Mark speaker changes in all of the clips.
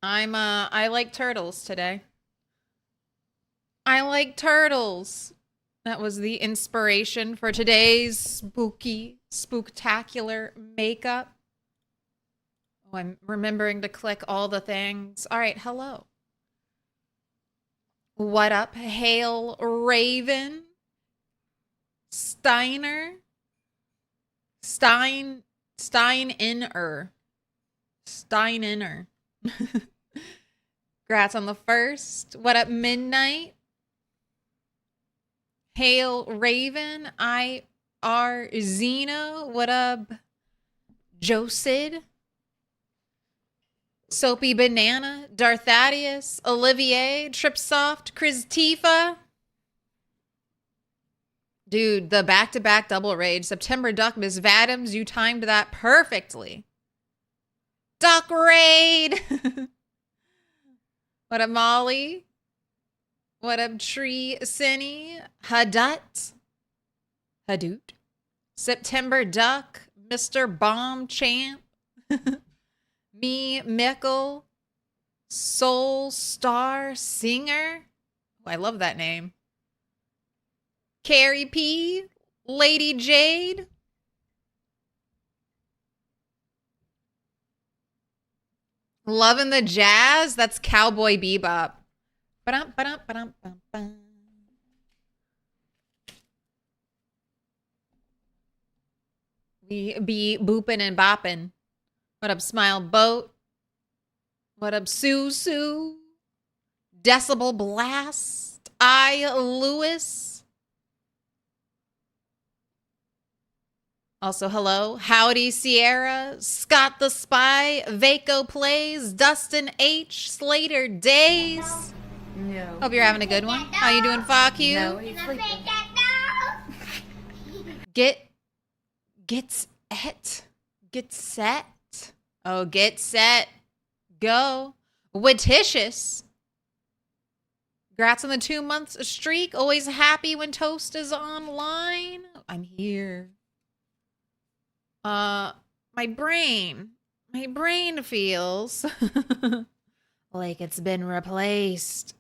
Speaker 1: I like turtles today. I like turtles. That was the inspiration for today's spooktacular makeup. Oh, I'm remembering to click all the things. All right, hello. What up, Hail Raven? Steiner? Steininer. Steiner. Congrats on the first. What up, Midnight? Hail Raven. I.R. Xena. What up, Josid? Soapy Banana. Darthadius. Olivier. Tripsoft. Chris Tifa. Dude, the back-to-back double rage. September Duck, Miss Vadams, you timed that perfectly. Duck Raid! What up, Molly? What up, Tree Cinny? Hadut? Hadoot? September Duck, Mr. Bomb Champ. Me, Mickle. Soul Star Singer. Oh, I love that name. Carrie P. Lady Jade. Loving the jazz. That's Cowboy Bebop. Ba-dum, ba-dum, ba-dum, ba-dum. We be booping and bopping. What up, Smile Boat? What up, Sue? Decibel Blast. Lewis. Also, hello. Howdy, Sierra. Scott the Spy. Vaco Plays. Dustin H. Slater Days.
Speaker 2: No.
Speaker 1: Hope you're having a good one. How you doing, fuck you?
Speaker 2: No, he's sleeping.
Speaker 1: Get set. Oh, get set. Go. Wititious. Congrats on the 2-month streak. Always happy when Toast is online. I'm here. My brain feels like it's been replaced.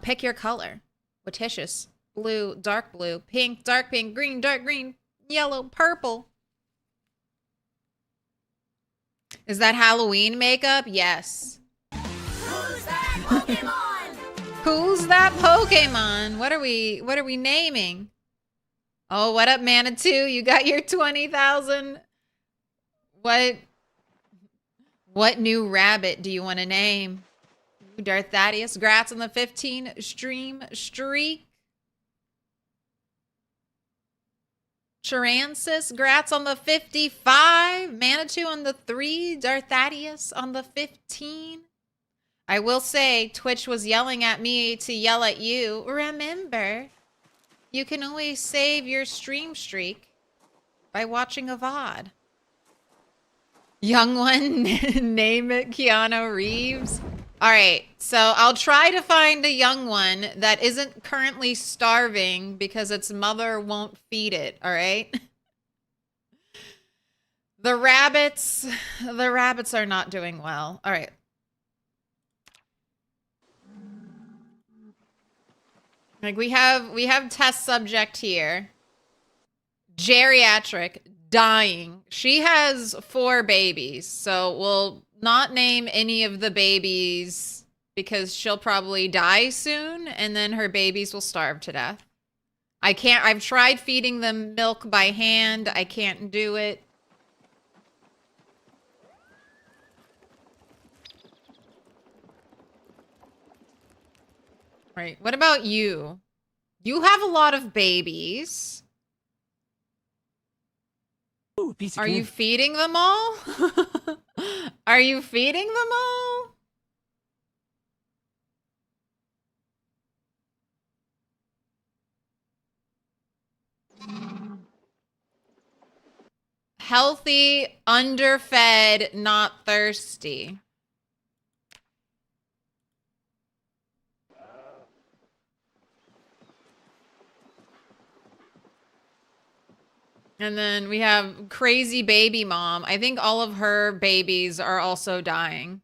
Speaker 1: Pick your color. Wititious. Blue, dark blue, pink, dark pink, green, dark green, yellow, purple. Is that Halloween makeup? Yes.
Speaker 3: Who's that Pokemon?
Speaker 1: Who's that Pokemon? What are we naming? Oh, what up, Manitou? You got your 20,000. What new rabbit do you want to name? Darth Thaddeus, grats on the 15 stream streak. Chiransis, grats on the 55. Manitou on the 3. Darth Thaddeus on the 15. I will say, Twitch was yelling at me to yell at you. Remember, you can always save your stream streak by watching a VOD. Young one, name it Keanu Reeves. All right, so I'll try to find a young one that isn't currently starving because its mother won't feed it, all right? The rabbits are not doing well. All right. Like we have test subject here. Geriatric, dying. She has 4 babies, so we'll not name any of the babies because she'll probably die soon and then her babies will starve to death. I've tried feeding them milk by hand. I can't do it. Right. What about you? You have a lot of babies.
Speaker 4: Ooh, piece of
Speaker 1: Are
Speaker 4: candy.
Speaker 1: you feeding them all? Are you feeding them all? Healthy, underfed, not thirsty. And then we have crazy baby mom. I think all of her babies are also dying.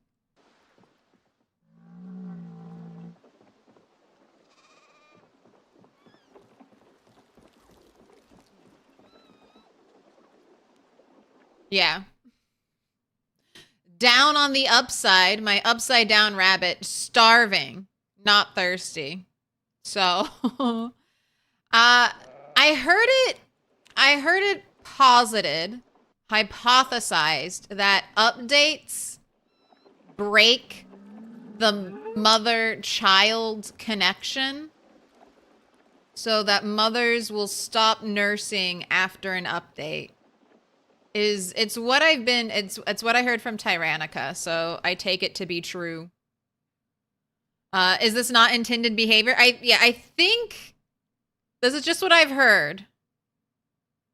Speaker 1: Yeah. Down on the upside, my upside down rabbit, starving, not thirsty. So, I heard it posited, hypothesized that updates break the mother-child connection so that mothers will stop nursing after an update. It's what I heard from Tyrannica, so I take it to be true. Is this not intended behavior? I think this is just what I've heard.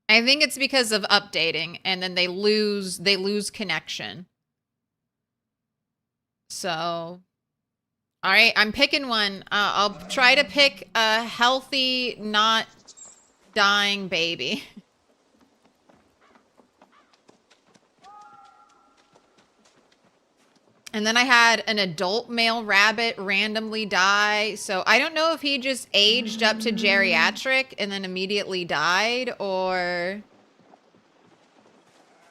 Speaker 1: I think it's because of updating and then they lose connection. So, all right, I'm picking one. I'll try to pick a healthy, not dying baby. And then I had an adult male rabbit randomly die. So I don't know if he just aged up to geriatric and then immediately died, or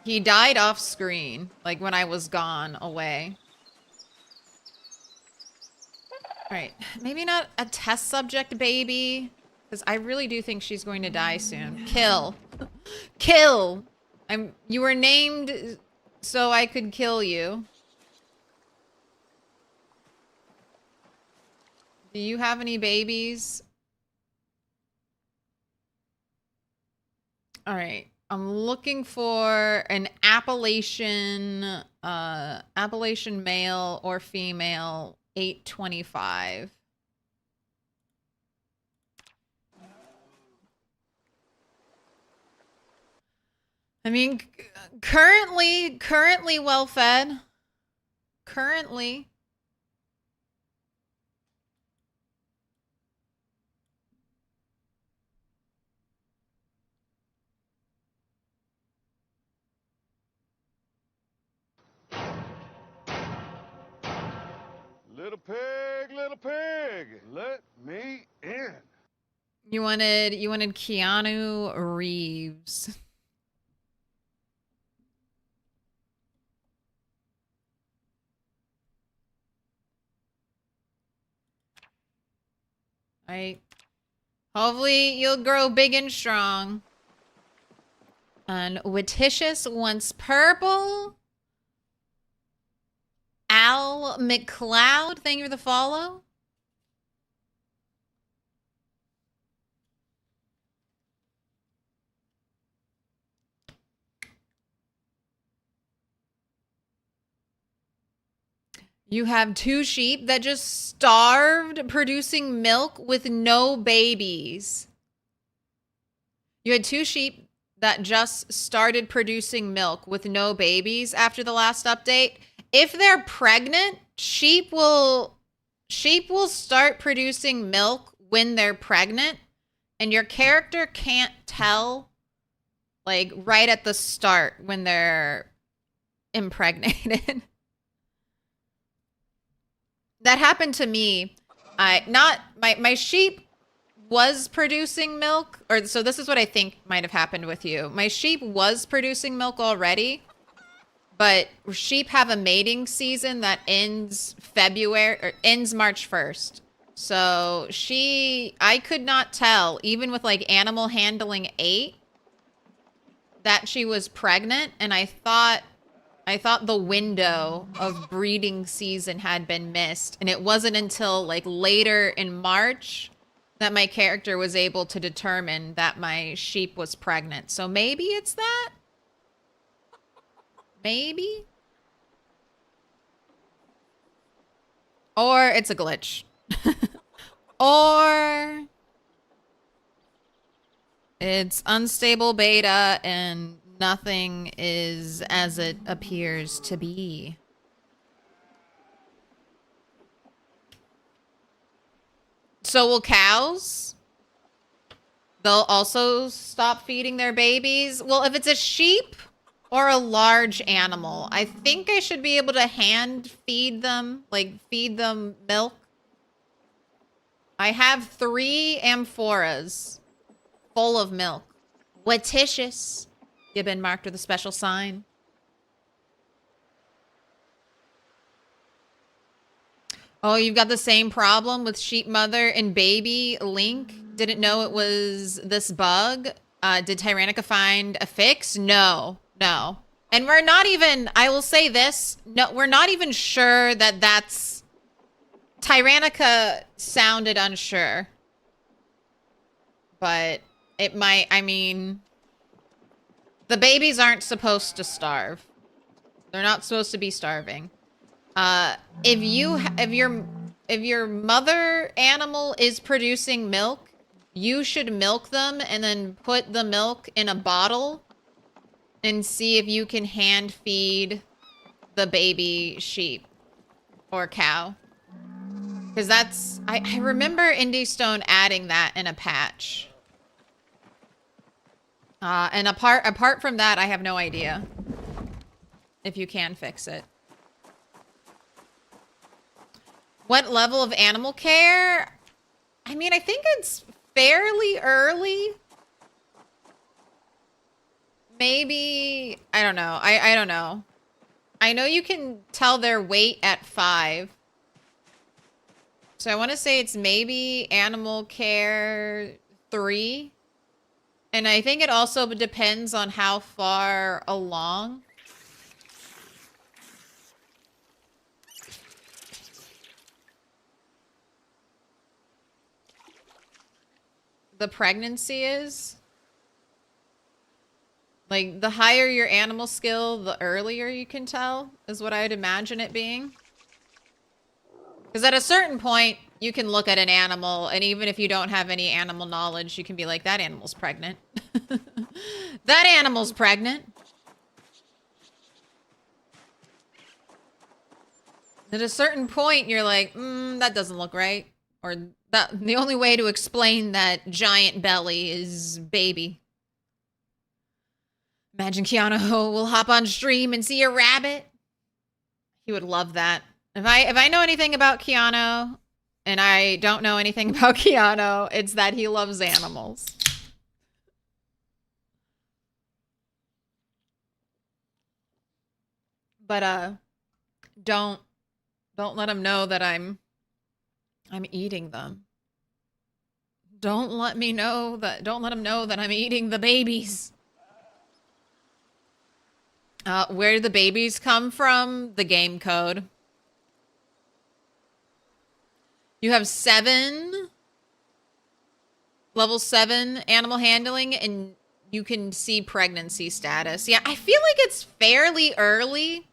Speaker 1: he died off screen, like when I was gone away. All right, maybe not a test subject baby, because I really do think she's going to die soon. Kill. Kill. You were named so I could kill you. Do you have any babies? All right. I'm looking for an Appalachian male or female, 825. I mean, currently well fed. Currently.
Speaker 2: Little pig, let me in.
Speaker 1: You wanted Keanu Reeves. Right. Hopefully you'll grow big and strong. And Wititious wants purple. Al McLeod, thank you for the follow. You have 2 sheep that just starved producing milk with no babies. You had 2 sheep that just started producing milk with no babies after the last update. If they're pregnant, sheep will start producing milk when they're pregnant, and your character can't tell like right at the start when they're impregnated. That happened to me. My sheep was producing milk, or so this is what I think might have happened with you. My sheep was producing milk already, but sheep have a mating season that ends March 1st. So I could not tell, even with like animal handling 8, that she was pregnant, and I thought the window of breeding season had been missed, and it wasn't until like later in March that my character was able to determine that my sheep was pregnant. So maybe it's that? Maybe? Or it's a glitch. Or it's unstable beta and nothing is as it appears to be. So will cows? They'll also stop feeding their babies? Well, if it's a sheep or a large animal, I think I should be able to hand feed them, like feed them milk. I have 3 amphoras full of milk. Wititious. You've been marked with a special sign. Oh, you've got the same problem with sheep mother and baby. Link didn't know it was this bug. Did Tyrannica find a fix? No, no. And we're not even, I will say this, no, we're not even sure that that's, Tyrannica sounded unsure. But it might, I mean, the babies aren't supposed to starve. They're not supposed to be starving. If your mother animal is producing milk, you should milk them and then put the milk in a bottle and see if you can hand feed the baby sheep or cow. Because that's, I remember Indie Stone adding that in a patch. And apart from that, I have no idea if you can fix it. What level of animal care? I mean, I think it's fairly early. Maybe, I don't know. I don't know. I know you can tell their weight at 5. So I want to say it's maybe animal care 3. And I think it also depends on how far along. The pregnancy is. Like, the higher your animal skill, the earlier you can tell, is what I'd imagine it being. Because at a certain point, you can look at an animal, and even if you don't have any animal knowledge, you can be like, that animal's pregnant. That animal's pregnant. At a certain point, you're like, that doesn't look right. Or that the only way to explain that giant belly is baby. Imagine Keanu will hop on stream and see a rabbit. He would love that. If I know anything about Keanu, and I don't know anything about Keanu, it's that he loves animals. But don't let him know that I'm eating them. Don't let him know that I'm eating the babies. Where do the babies come from? The game code. You have 7, level 7 animal handling, and you can see pregnancy status. Yeah, I feel like it's fairly early.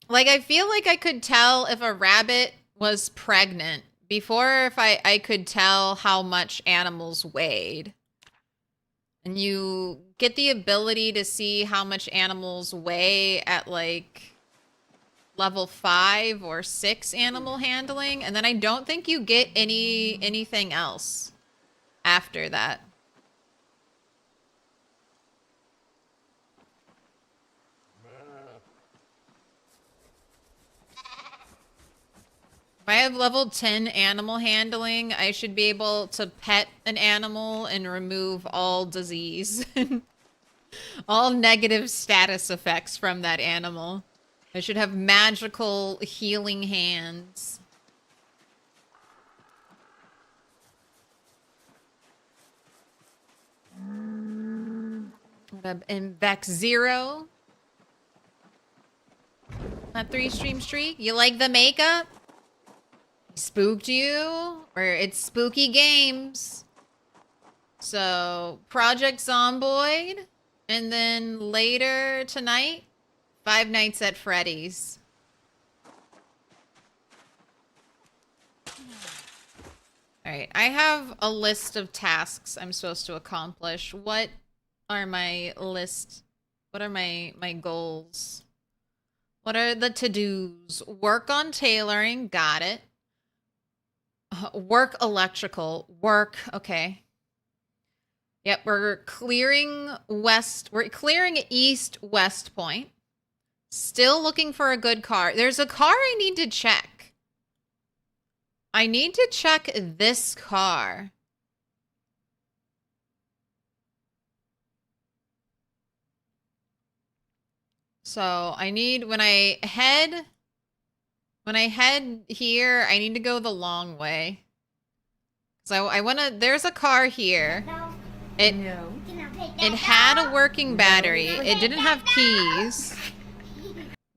Speaker 1: Like, I feel like I could tell if a rabbit was pregnant before if I could tell how much animals weighed. And you get the ability to see how much animals weigh at, like, level 5 or 6 animal handling, and then I don't think you get anything else after that. If I have level 10 animal handling, I should be able to pet an animal and remove all disease. All negative status effects from that animal. I should have magical healing hands. And Vex 0. That 3-stream streak. You like the makeup? Spooked you? Or it's spooky games. So, Project Zomboid. And then later tonight, Five Nights at Freddy's. Alright, I have a list of tasks I'm supposed to accomplish. What are my list? What are my goals? What are the to-dos? Work on tailoring, got it. Work electrical, work, okay. Yep, we're clearing west, we're clearing east West Point. Still looking for a good car. There's a car I need to check. I need to check this car. So I need, when I head here, I need to go the long way. So I want to, there's a car here. It had a working battery. It didn't have keys.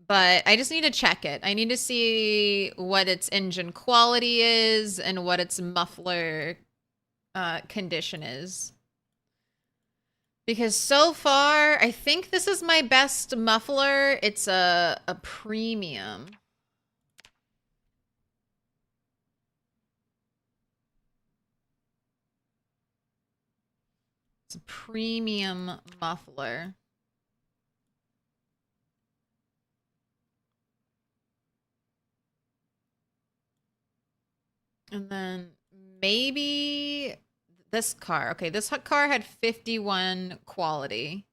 Speaker 1: But I just need to check it. I need to see what its engine quality is and what its muffler condition is. Because so far, I think this is my best muffler. It's a premium. It's a premium muffler. And then maybe this car. Okay, this car had 51 quality.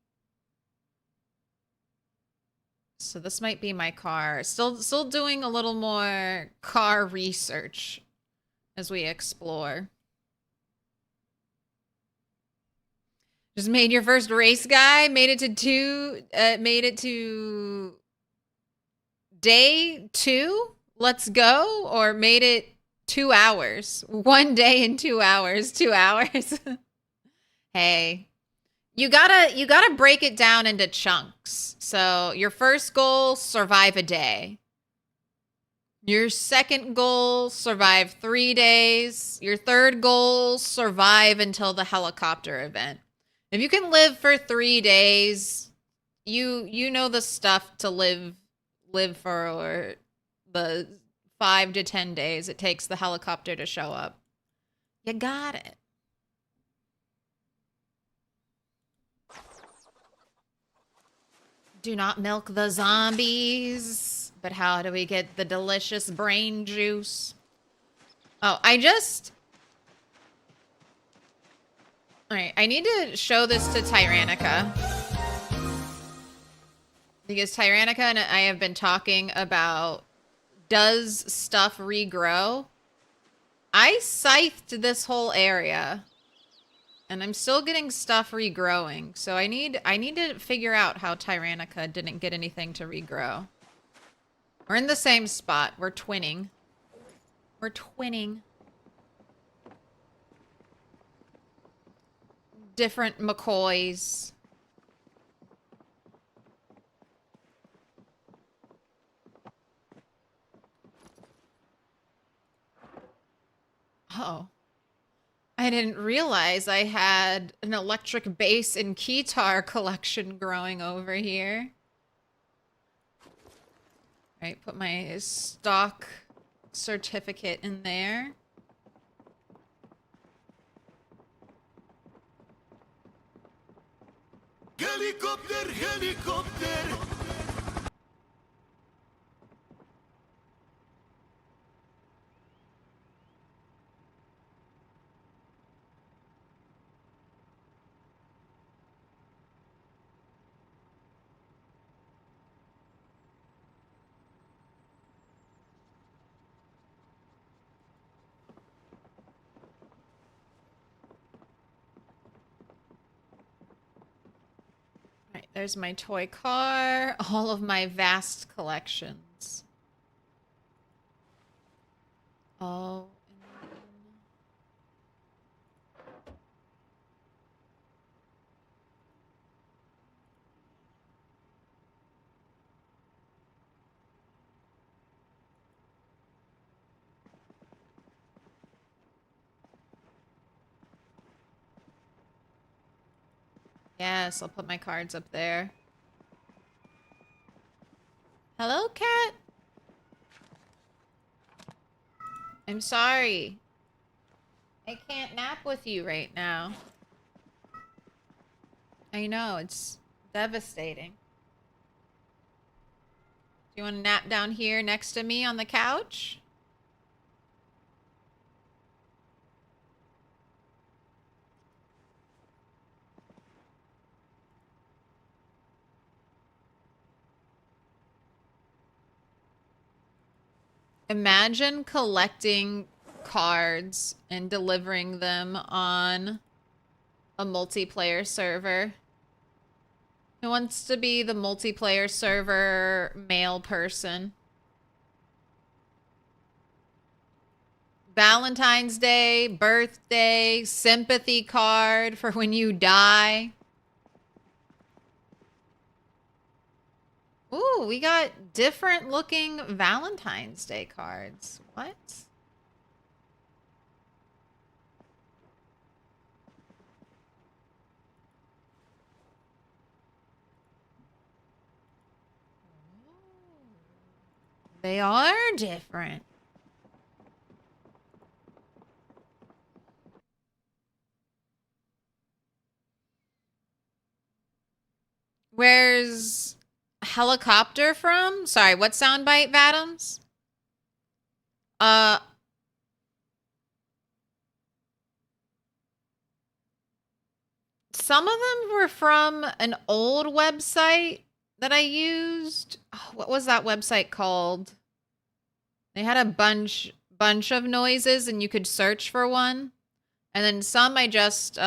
Speaker 1: So this might be my car. Still doing a little more car research as we explore. Just made your first race, guy. Made it to day 2. Let's go. Or made it 2 hours. 1 day and 2 hours. 2 hours. Hey, you gotta break it down into chunks. So your first goal, survive a day. Your second goal, survive 3 days. Your third goal, survive until the helicopter event. If you can live for 3 days, you know the stuff to live for the 5 to 10 days it takes the helicopter to show up. You got it. Do not milk the zombies. But how do we get the delicious brain juice? Oh, Alright, I need to show this to Tyrannica. Because Tyrannica and I have been talking about, does stuff regrow? I scythed this whole area. And I'm still getting stuff regrowing. So I need to figure out how Tyrannica didn't get anything to regrow. We're in the same spot. We're twinning. We're twinning. Different McCoys. Oh. I didn't realize I had an electric bass and guitar collection growing over here. All right, put my stock certificate in there.
Speaker 3: Helicopter, helicopter.
Speaker 1: All right, there's my toy car, all of my vast collections. Oh. Yes, I'll put my cards up there. Hello, cat. I'm sorry. I can't nap with you right now. I know, it's devastating. Do you want to nap down here next to me on the couch? Imagine collecting cards and delivering them on a multiplayer server. Who wants to be the multiplayer server male person? Valentine's Day, birthday, sympathy card for when you die. Ooh, we got different looking Valentine's Day cards. What? They are different. Where's helicopter from? Sorry, what soundbite, Vadams? Some of them were from an old website that I used. Oh, what was that website called? They had a bunch of noises and you could search for one. And then some I just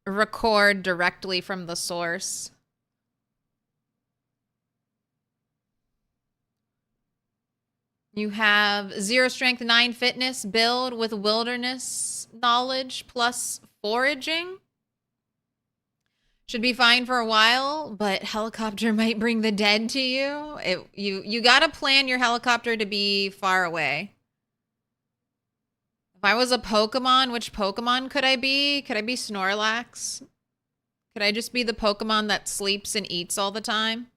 Speaker 1: record directly from the source. You have 0 strength, 9 fitness build with wilderness knowledge plus foraging. Should be fine for a while, but helicopter might bring the dead to you. You gotta plan your helicopter to be far away. If I was a Pokemon, which Pokemon could I be? Could I be Snorlax? Could I just be the Pokemon that sleeps and eats all the time?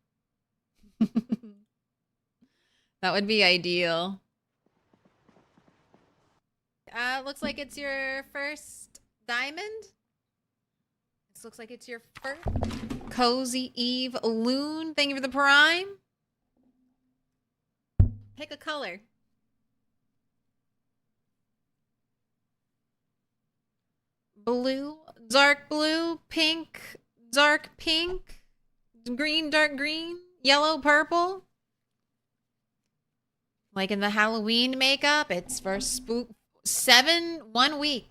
Speaker 1: That would be ideal. Looks like it's your first diamond. This looks like it's your first. Cozy Eve Loon. Thank you for the prime. Pick a color. Blue, dark blue, pink, dark pink, green, dark green, yellow, purple. Like in the Halloween makeup, it's for spook 1 week.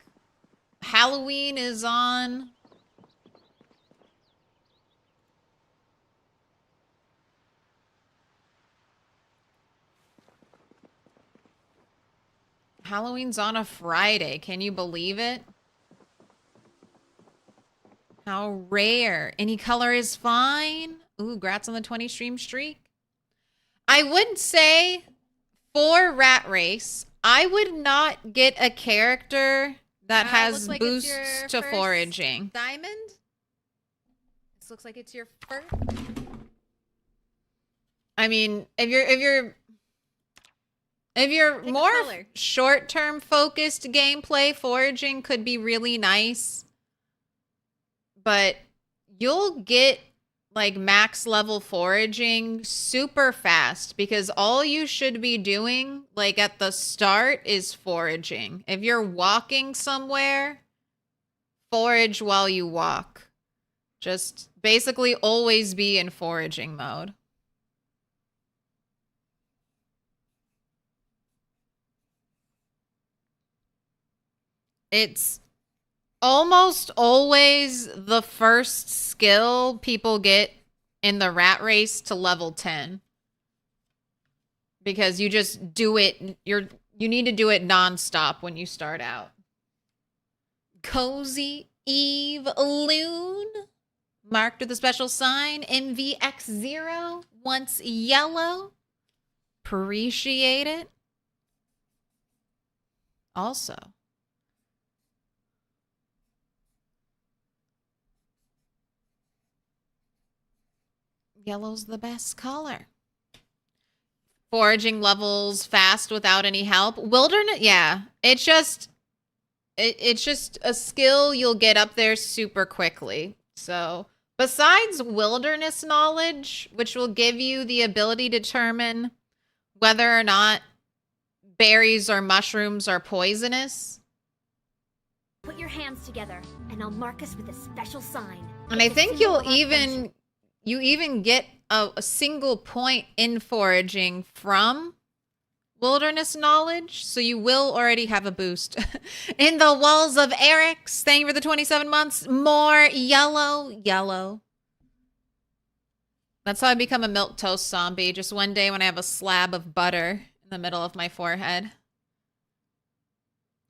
Speaker 1: Halloween is on. Halloween's on a Friday. Can you believe it? How rare. Any color is fine. Ooh, grats on the 20 stream streak. I would say for Rat Race, I would not get a character that has like boosts to first foraging. Diamond? This looks like it's your first. I mean, if you're Pick a more color. short-term focused gameplay, foraging could be really nice. But you'll get like max level foraging super fast because all you should be doing like at the start is foraging. If you're walking somewhere, forage while you walk. Just basically always be in foraging mode. It's almost always the first skill people get in the rat race to level 10. Because you just do it, you need to do it nonstop when you start out. Cozy Eve Loon, marked with a special sign, MVX0, once yellow. Appreciate it. Also, yellow's the best color. Foraging levels fast without any help. Wilderness, yeah. It's just a skill you'll get up there super quickly. So, besides wilderness knowledge, which will give you the ability to determine whether or not berries or mushrooms are poisonous.
Speaker 4: Put your hands together, and I'll mark us with a special sign.
Speaker 1: And I think you even get a single point in foraging from wilderness knowledge, so you will already have a boost. In the walls of Eric's, thank you for the 27 months. More yellow. That's how I become a milquetoast zombie. Just one day when I have a slab of butter in the middle of my forehead.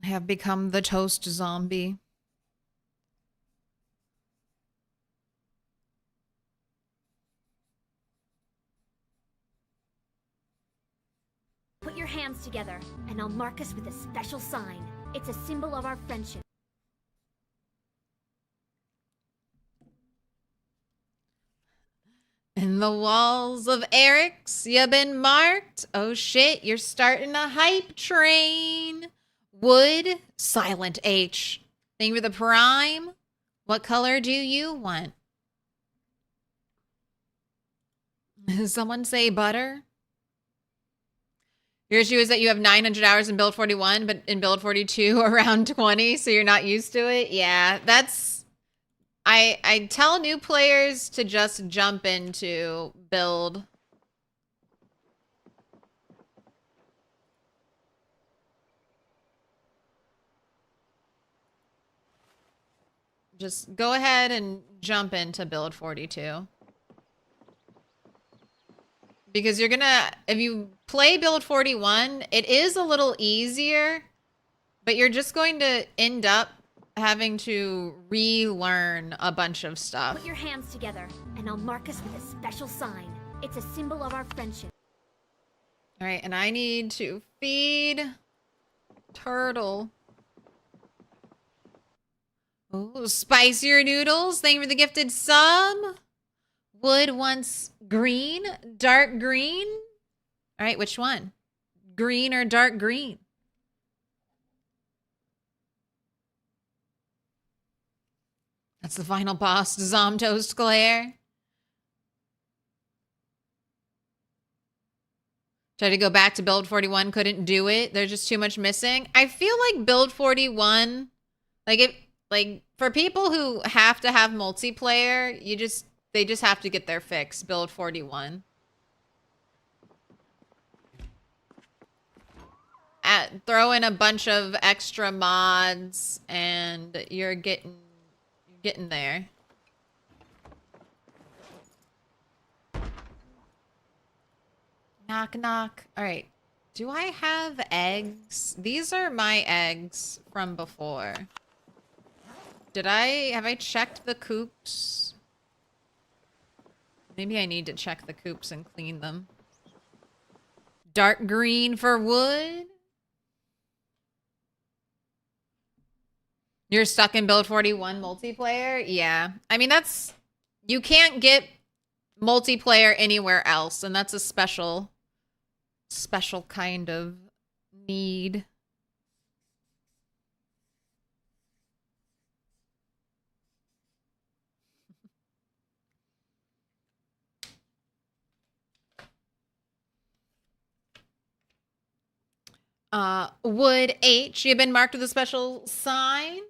Speaker 1: I have become the toast zombie.
Speaker 4: Put your hands together, and I'll mark us with a special sign. It's a symbol of our friendship.
Speaker 1: In the walls of Eric's, you been marked. Oh shit, you're starting a hype train. Wood, silent H. Thank you for the prime. What color do you want? Someone say butter? Your issue is that you have 900 hours in build 41, but in build 42 around 20, so you're not used to it. Yeah, that's... I tell new players to just jump into build. Just go ahead and jump into build 42. Because you're gonna, if you play build 41, it is a little easier, but you're just going to end up having to relearn a bunch of stuff.
Speaker 4: Put your hands together, and I'll mark us with a special sign. It's a symbol of our friendship.
Speaker 1: All right, and I need to feed turtle. Oh, spicier noodles. Thank you for the gifted sub. Wood wants green, dark green. All right, which one? Green or dark green? That's the final boss, Zomtoast Glare. Tried to go back to build 41, couldn't do it. There's just too much missing. I feel like build 41, like for people who have to have multiplayer, they just have to get their fix, build 41. Throw in a bunch of extra mods and you're getting there. Knock, knock. All right. Do I have eggs? These are my eggs from before. Have I checked the coops? Maybe I need to check the coops and clean them. Dark green for wood. You're stuck in build 41 multiplayer? Yeah. I mean, you can't get multiplayer anywhere else, and that's a special kind of need. Wood H, you've been marked with a special sign.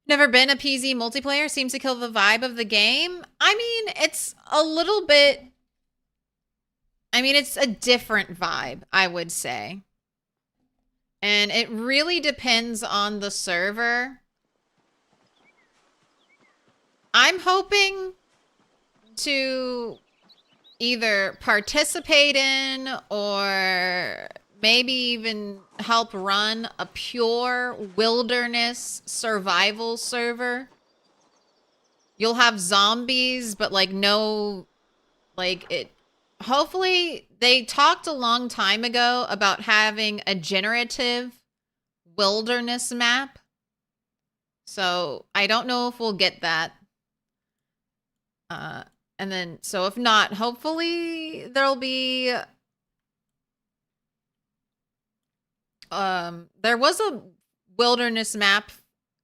Speaker 1: Never been a PZ multiplayer. Seems to kill the vibe of the game. I mean, it's a little bit... I mean, it's a different vibe, I would say. And it really depends on the server. I'm hoping to either participate in or maybe even help run a pure wilderness survival server. You'll have zombies, but like no, like it. Hopefully, they talked a long time ago about having a generative wilderness map. So I don't know if we'll get that. And then, so if not, hopefully there'll be... there was a wilderness map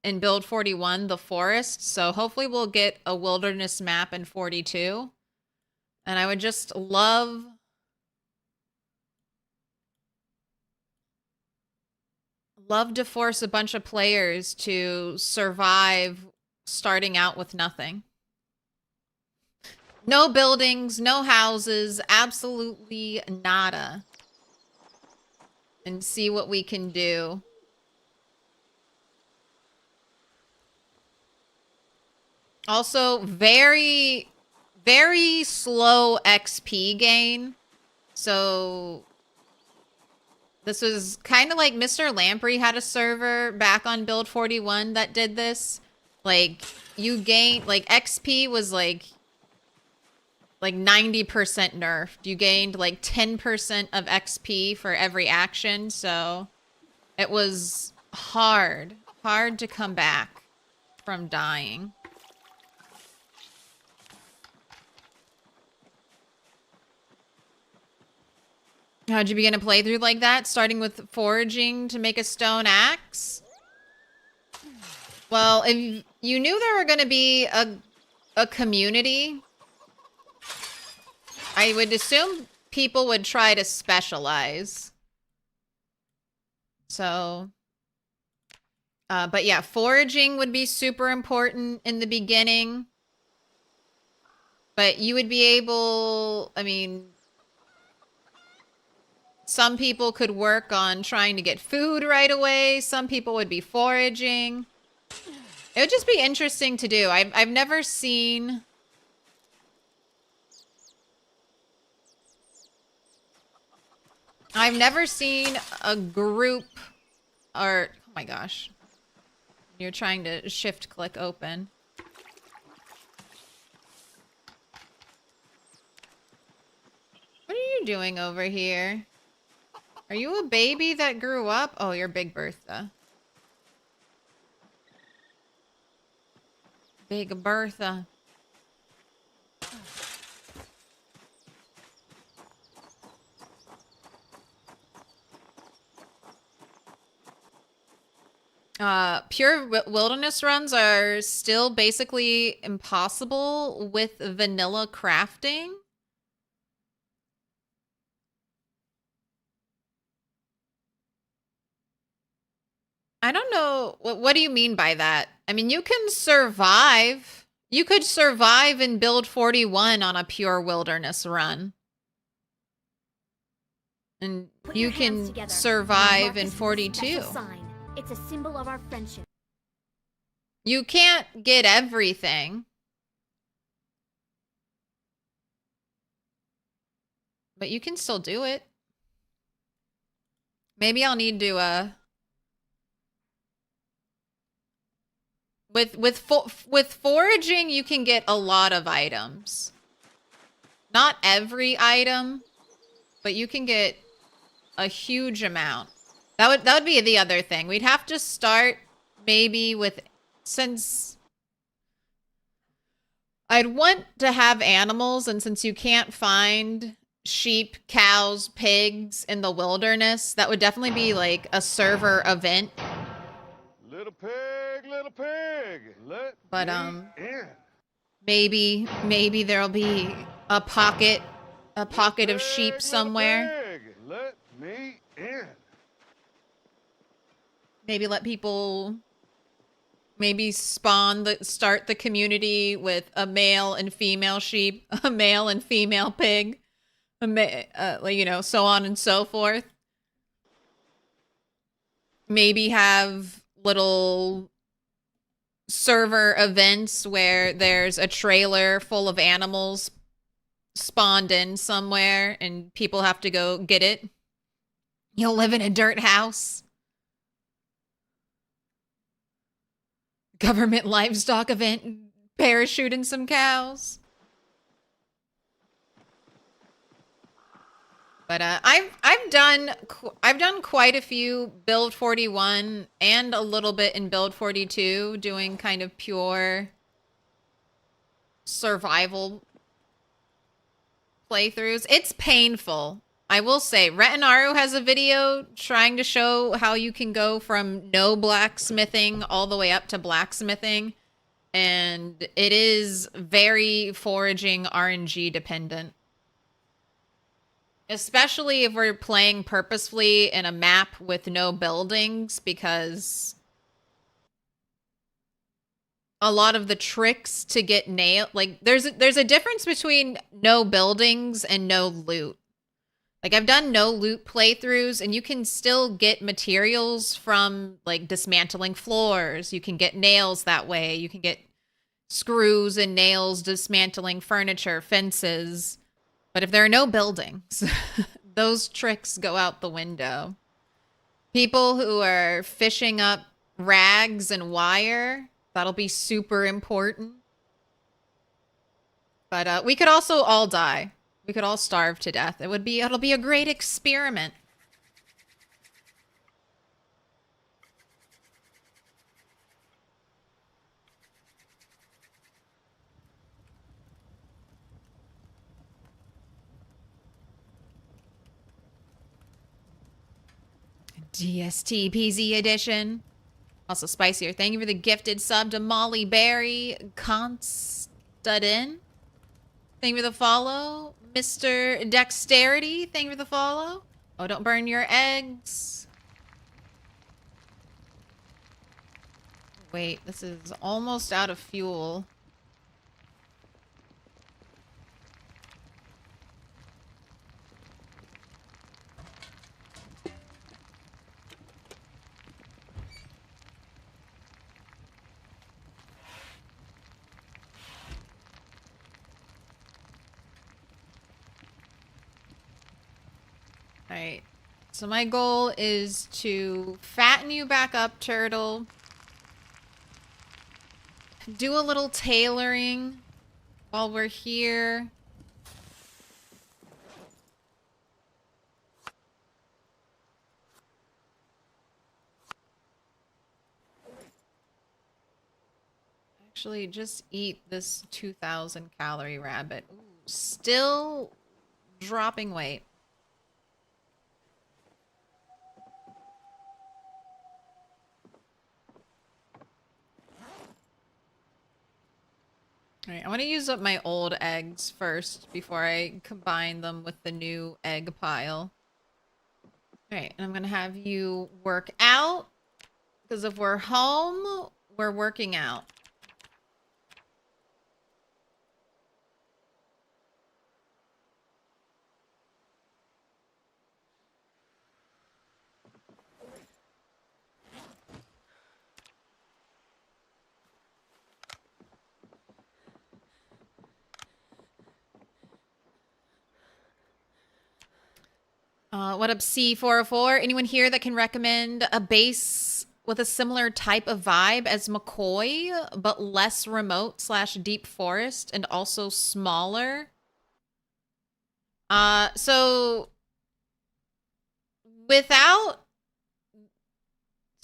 Speaker 1: in build 41, the forest. So hopefully we'll get a wilderness map in 42. And I would just love to force a bunch of players to survive starting out with nothing. No buildings, no houses, absolutely nada. And see what we can do. Also, very, very slow XP gain. So this was kind of like Mr. Lamprey had a server back on build 41 that did this. Like, you gain, like, XP was like 90% nerfed. You gained like 10% of XP for every action, so it was hard to come back from dying. How'd you begin a playthrough like that? Starting with foraging to make a stone axe? Well, if you knew there were going to be a community, I would assume people would try to specialize. So, but yeah, foraging would be super important in the beginning. But you would be able, I mean, some people could work on trying to get food right away. Some people would be foraging. It would just be interesting to do. I've never seen... I've never seen a group or... Oh my gosh. You're trying to shift click open. What are you doing over here? Are you a baby that grew up? Oh, you're Big Bertha. Big Bertha. Pure wilderness runs are still basically impossible with vanilla crafting. I don't know. What do you mean by that? I mean, you can survive. You could survive in build 41 on a pure wilderness run. And you can survive in 42.
Speaker 4: It's a symbol of our friendship.
Speaker 1: You can't get everything. But you can still do it. Maybe I'll need to with foraging you can get a lot of items. Not every item, but you can get a huge amount. That would be the other thing. We'd have to start maybe with, since I'd want to have animals, and since you can't find sheep, cows, pigs in the wilderness, that would definitely be like a server event.
Speaker 2: Little pig, let
Speaker 1: But
Speaker 2: me in.
Speaker 1: maybe there'll be a pocket of sheep somewhere.
Speaker 2: Pig, let me in.
Speaker 1: Maybe let people maybe start the community with a male and female sheep, a male and female pig, you know, so on and so forth. Maybe have little server events where there's a trailer full of animals spawned in somewhere and people have to go get it. You'll live in a dirt house. Government livestock event, parachuting some cows. But I've done quite a few build 41 and a little bit in build 42, doing kind of pure survival playthroughs. It's painful. I will say, Retinaru has a video trying to show how you can go from no blacksmithing all the way up to blacksmithing. And it is very foraging RNG dependent. Especially if we're playing purposefully in a map with no buildings, because a lot of the tricks to get nailed, like there's a difference between no buildings and no loot. Like, I've done no loot playthroughs, and you can still get materials from, like, dismantling floors. You can get nails that way. You can get screws and nails dismantling furniture, fences. But if there are no buildings, those tricks go out the window. People who are fishing up rags and wire, that'll be super important. But we could also all die. We could all starve to death. It'll be a great experiment. DSTPZ edition. Also spicier. Thank you for the gifted sub to Molly Berry Constadin. Thank you for the follow. Mr. Dexterity, thank you for the follow. Oh, don't burn your eggs. Wait, this is almost out of fuel. Alright, so my goal is to fatten you back up, turtle. Do a little tailoring while we're here. Actually, just eat this 2,000 calorie rabbit. Ooh, still dropping weight. Alright, I want to use up my old eggs first before I combine them with the new egg pile. Alright, and I'm going to have you work out. Because if we're home, we're working out. What up, C404? Anyone here that can recommend a base with a similar type of vibe as McCoy, but less remote / deep forest and also smaller? So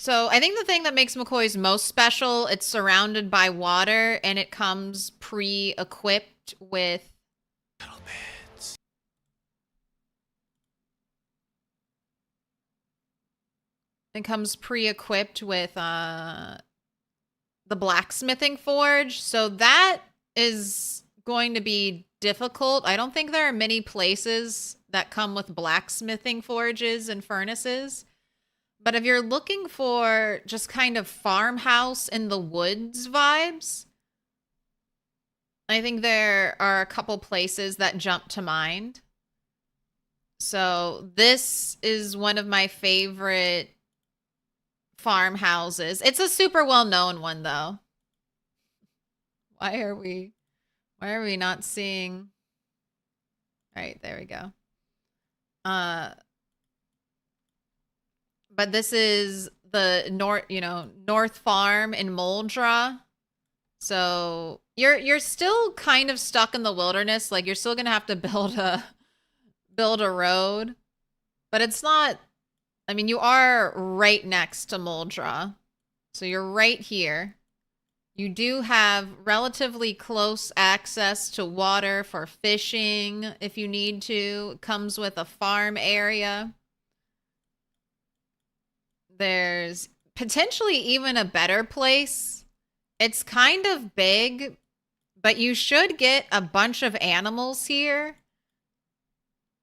Speaker 1: I think the thing that makes McCoy's most special, it's surrounded by water and it comes pre-equipped with the blacksmithing forge. So that is going to be difficult. I don't think there are many places that come with blacksmithing forges and furnaces. But if you're looking for just kind of farmhouse in the woods vibes, I think there are a couple places that jump to mind. So this is one of my favorite farmhouses. It's a super well-known one though. Why are we not seeing? All right, there we go. But this is the North Farm in Moldra. So you're still kind of stuck in the wilderness. Like you're still gonna have to build a road, but it's not. I mean, you are right next to Moldra. So you're right here. You do have relatively close access to water for fishing if you need to. It comes with a farm area. There's potentially even a better place. It's kind of big, but you should get a bunch of animals here.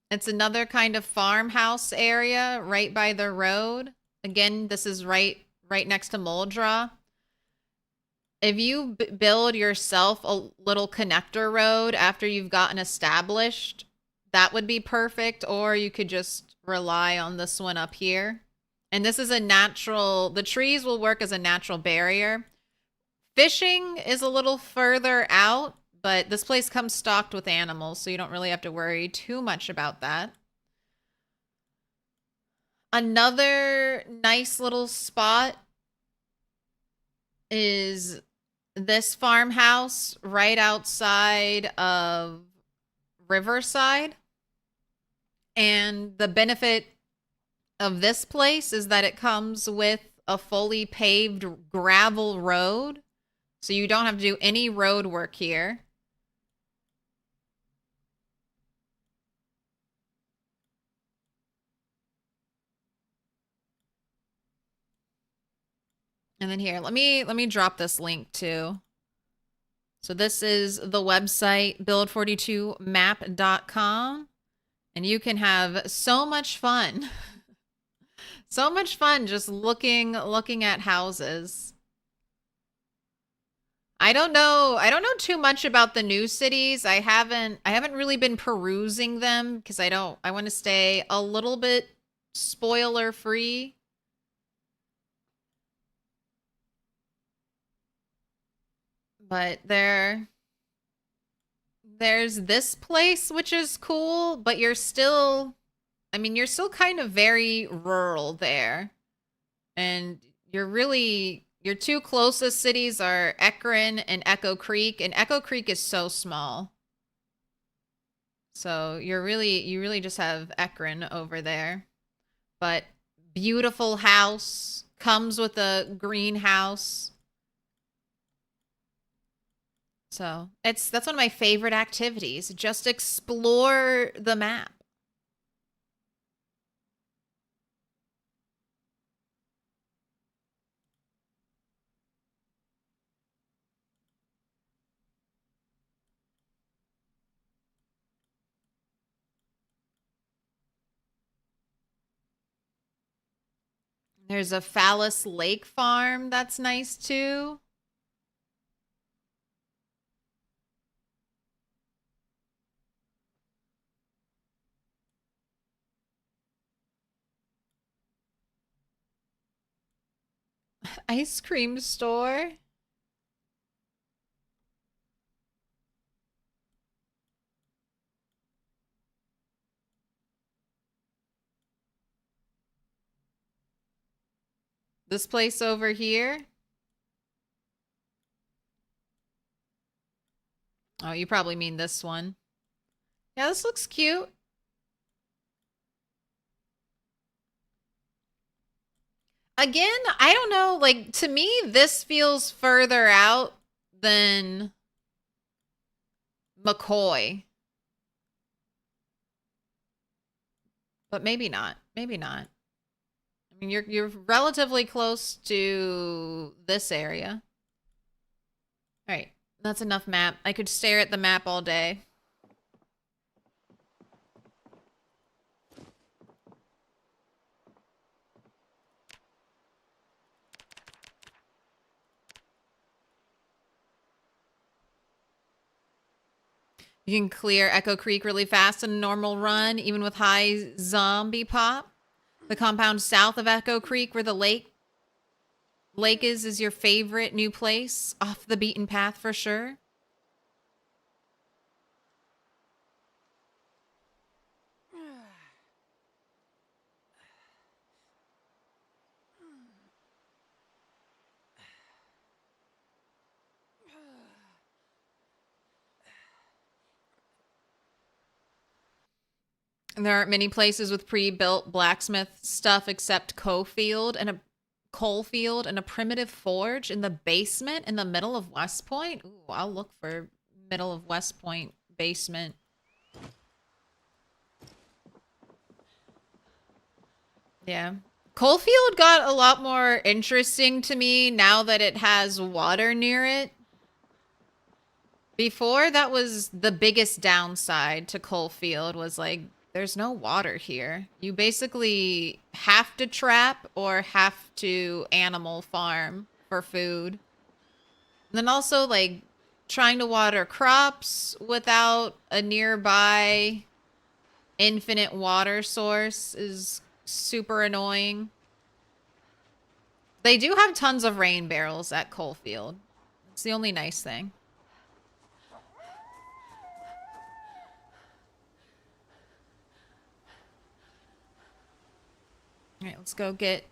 Speaker 1: It's another kind of farmhouse area right by the road. Again, this is right next to Moldra. If you build yourself a little connector road after you've gotten established, that would be perfect. Or you could just rely on this one up here. And this is the trees will work as a natural barrier Fishing is a little further out, but this place comes stocked with animals, so you don't really have to worry too much about that. Another nice little spot is this farmhouse right outside of Riverside. And the benefit of this place is that it comes with a fully paved gravel road. So you don't have to do any road work here. And then here, let me drop this link too. So this is the website build42map.com, and you can have so much fun. So much fun just looking at houses. I don't know too much about the new cities. I haven't really been perusing them because I want to stay a little bit spoiler free. But there's this place which is cool, but you're still still kind of very rural there. And your two closest cities are Ekron and Echo Creek, and Echo Creek is so small. So you really just have Ekron over there. But beautiful house, comes with a greenhouse. So that's one of my favorite activities. Just explore the map. There's a Phallus Lake farm that's nice too. Ice cream store. This place over here. Oh, you probably mean this one. Yeah, this looks cute. Again, I don't know, like, to me, this feels further out than McCoy. But maybe not. Maybe not. I mean, you're relatively close to this area. All right, that's enough map. I could stare at the map all day. You can clear Echo Creek really fast in a normal run, even with high zombie pop. The compound south of Echo Creek, where the lake is your favorite new place. Off the beaten path for sure. And there aren't many places with pre-built blacksmith stuff except coalfield and a primitive forge in the basement in the middle of West Point. Ooh, I'll look for middle of West Point basement. Yeah. Coalfield got a lot more interesting to me now that it has water near it. Before, that was the biggest downside to Coalfield, was like, there's no water here. You basically have to trap or have to animal farm for food. And then also, like, trying to water crops without a nearby infinite water source is super annoying. They do have tons of rain barrels at Coalfield. It's the only nice thing. Alright, let's go get...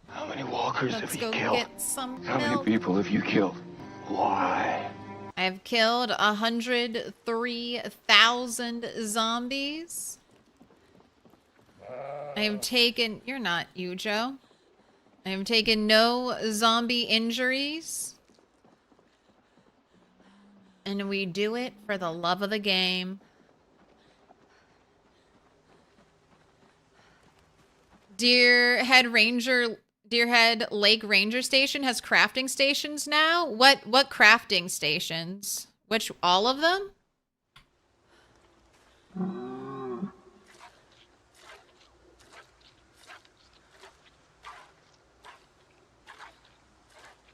Speaker 2: How many walkers
Speaker 1: Let's
Speaker 2: have
Speaker 1: go
Speaker 2: you killed?
Speaker 1: get some
Speaker 2: How many
Speaker 1: milk.
Speaker 2: people have you killed? Why?
Speaker 1: I have killed 103,000 zombies. I have taken... You're not you, Joe. I have taken no zombie injuries. And we do it for the love of the game. Deerhead Lake Ranger Station has crafting stations now? What crafting stations? Which, all of them?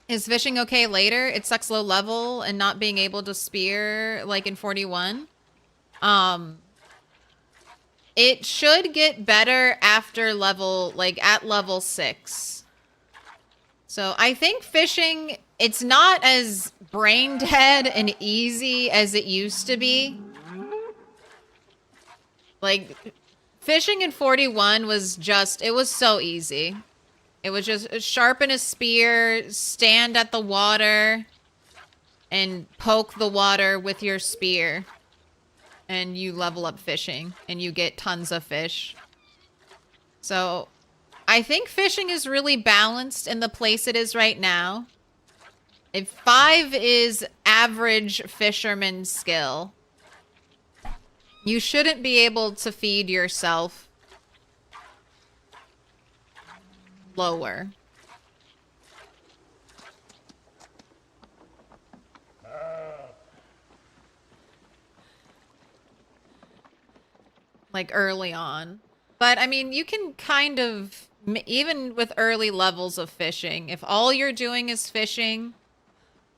Speaker 1: Is fishing okay later? It sucks low level and not being able to spear like in 41. It should get better after level, like at level 6. So I think fishing, it's not as brain dead and easy as it used to be. Like, fishing in 41 was just, it was so easy. It was just sharpen a spear, stand at the water, and poke the water with your spear. And you level up fishing, and you get tons of fish. So, I think fishing is really balanced in the place it is right now. If 5 is average fisherman skill, you shouldn't be able to feed yourself lower. Like early on. But I mean, you can kind of, even with early levels of fishing, if all you're doing is fishing,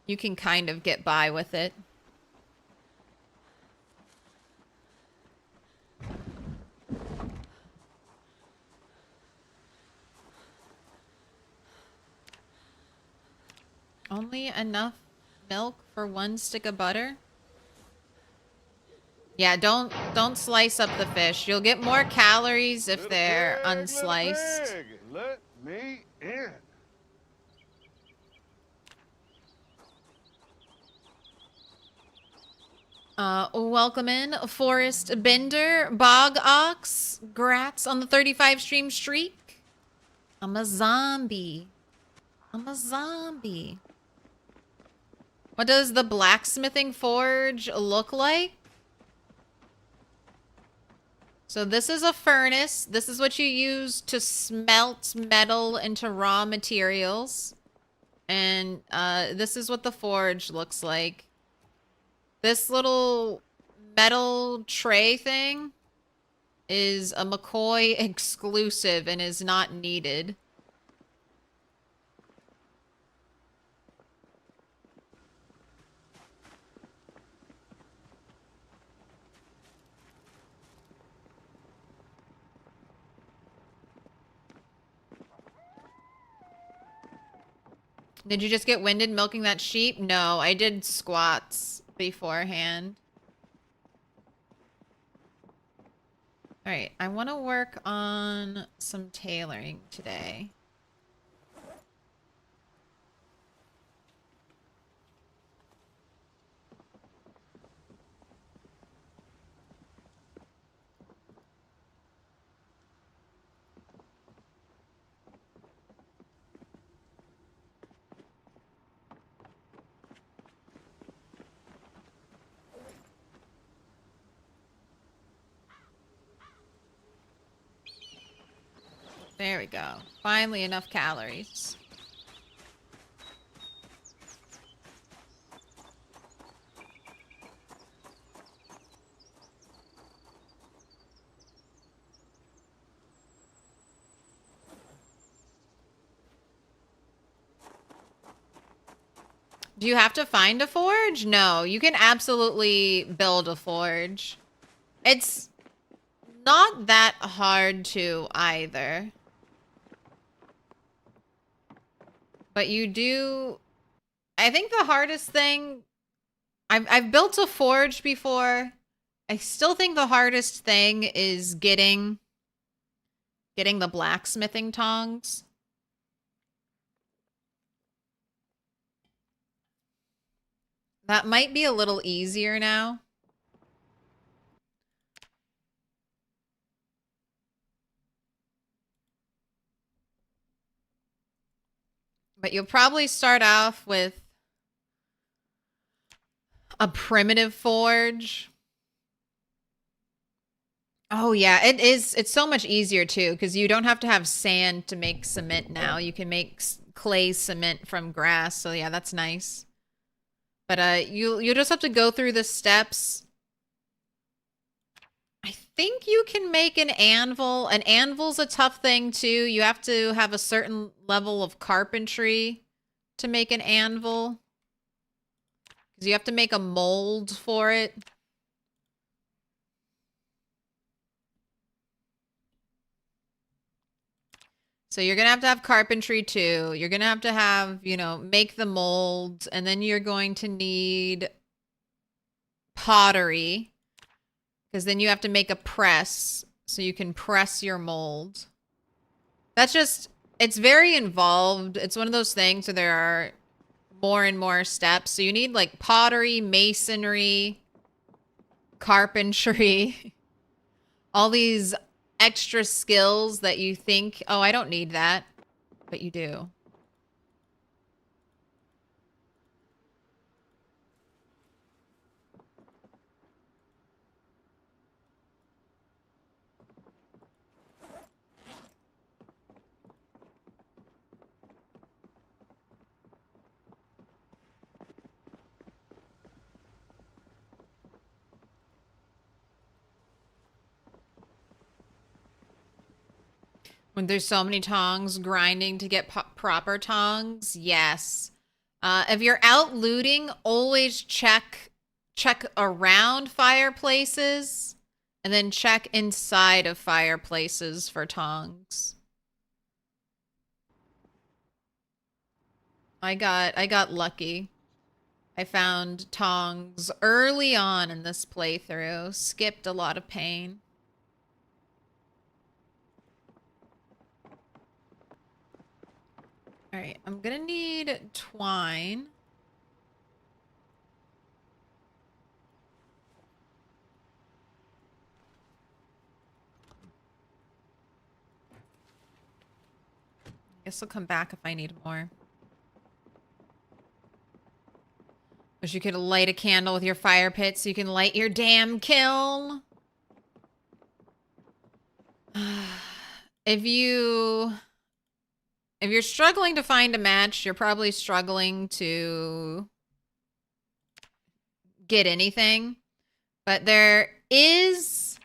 Speaker 1: you can kind of get by with it. Only enough milk for 1 stick of butter? Yeah, don't slice up the fish. You'll get more calories if they're unsliced.
Speaker 2: Little pig, let me in.
Speaker 1: Welcome in, Forest Bender, Bog Ox, Grats on the 35 stream streak. I'm a zombie. I'm a zombie. What does the blacksmithing forge look like? So this is a furnace. This is what you use to smelt metal into raw materials. And this is what the forge looks like. This little metal tray thing is a McCoy exclusive and is not needed. Did you just get winded milking that sheep? No, I did squats beforehand. All right, I want to work on some tailoring today. There we go. Finally enough calories. Do you have to find a forge? No, you can absolutely build a forge. It's not that hard to either. But you do I think the hardest thing, I've built a forge before. I still think the hardest thing is getting the blacksmithing tongs. That might be a little easier now. But you'll probably start off with a primitive forge. Oh yeah, it is. It's so much easier too because you don't have to have sand to make cement now. You can make clay cement from grass. So yeah, that's nice. But you just have to go through the steps. I think you can make an anvil. An anvil's a tough thing too. You have to have a certain level of carpentry to make an anvil. Because you have to make a mold for it. So you're going to have carpentry too. You're going to have, you know, make the mold. And then you're going to need pottery. Because then you have to make a press. So you can press your mold. That's just, it's very involved. It's one of those things where there are more and more steps. So you need like pottery, masonry, carpentry. All these extra skills that you think, oh, I don't need that, but you do. When there's so many tongs grinding to get proper tongs, yes. If you're out looting, always check around fireplaces and then check inside of fireplaces for tongs. I got lucky. I found tongs early on in this playthrough, skipped a lot of pain. All right, I'm gonna need twine. Guess I'll come back if I need more. Wish you could light a candle with your fire pit so you can light your damn kiln. If you're struggling to find a match, you're probably struggling to get anything. But there is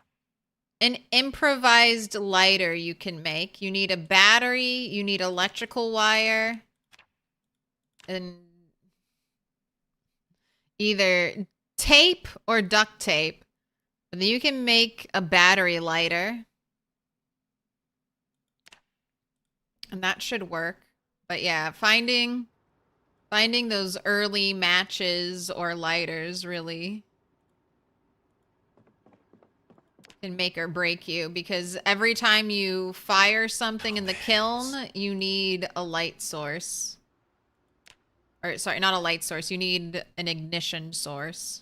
Speaker 1: an improvised lighter you can make. You need a battery, you need electrical wire, and either tape or duct tape. But then you can make a battery lighter. And that should work. But yeah, finding those early matches or lighters really can make or break you, because every time you fire something in the kiln, you need a light source. Or sorry, not a light source. You need an ignition source.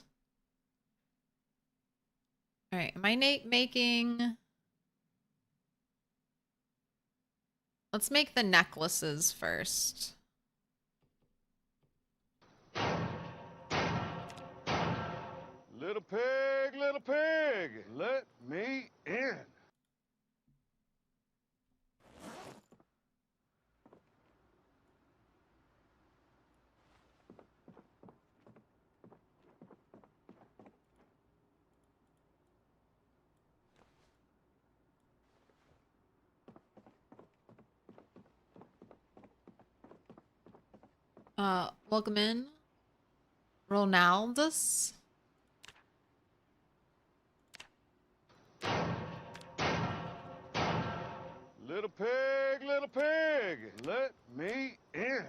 Speaker 1: All right, am I making... Let's make the necklaces first.
Speaker 2: Little pig, let me in.
Speaker 1: Welcome in, Ronaldus.
Speaker 2: Little pig, let me in.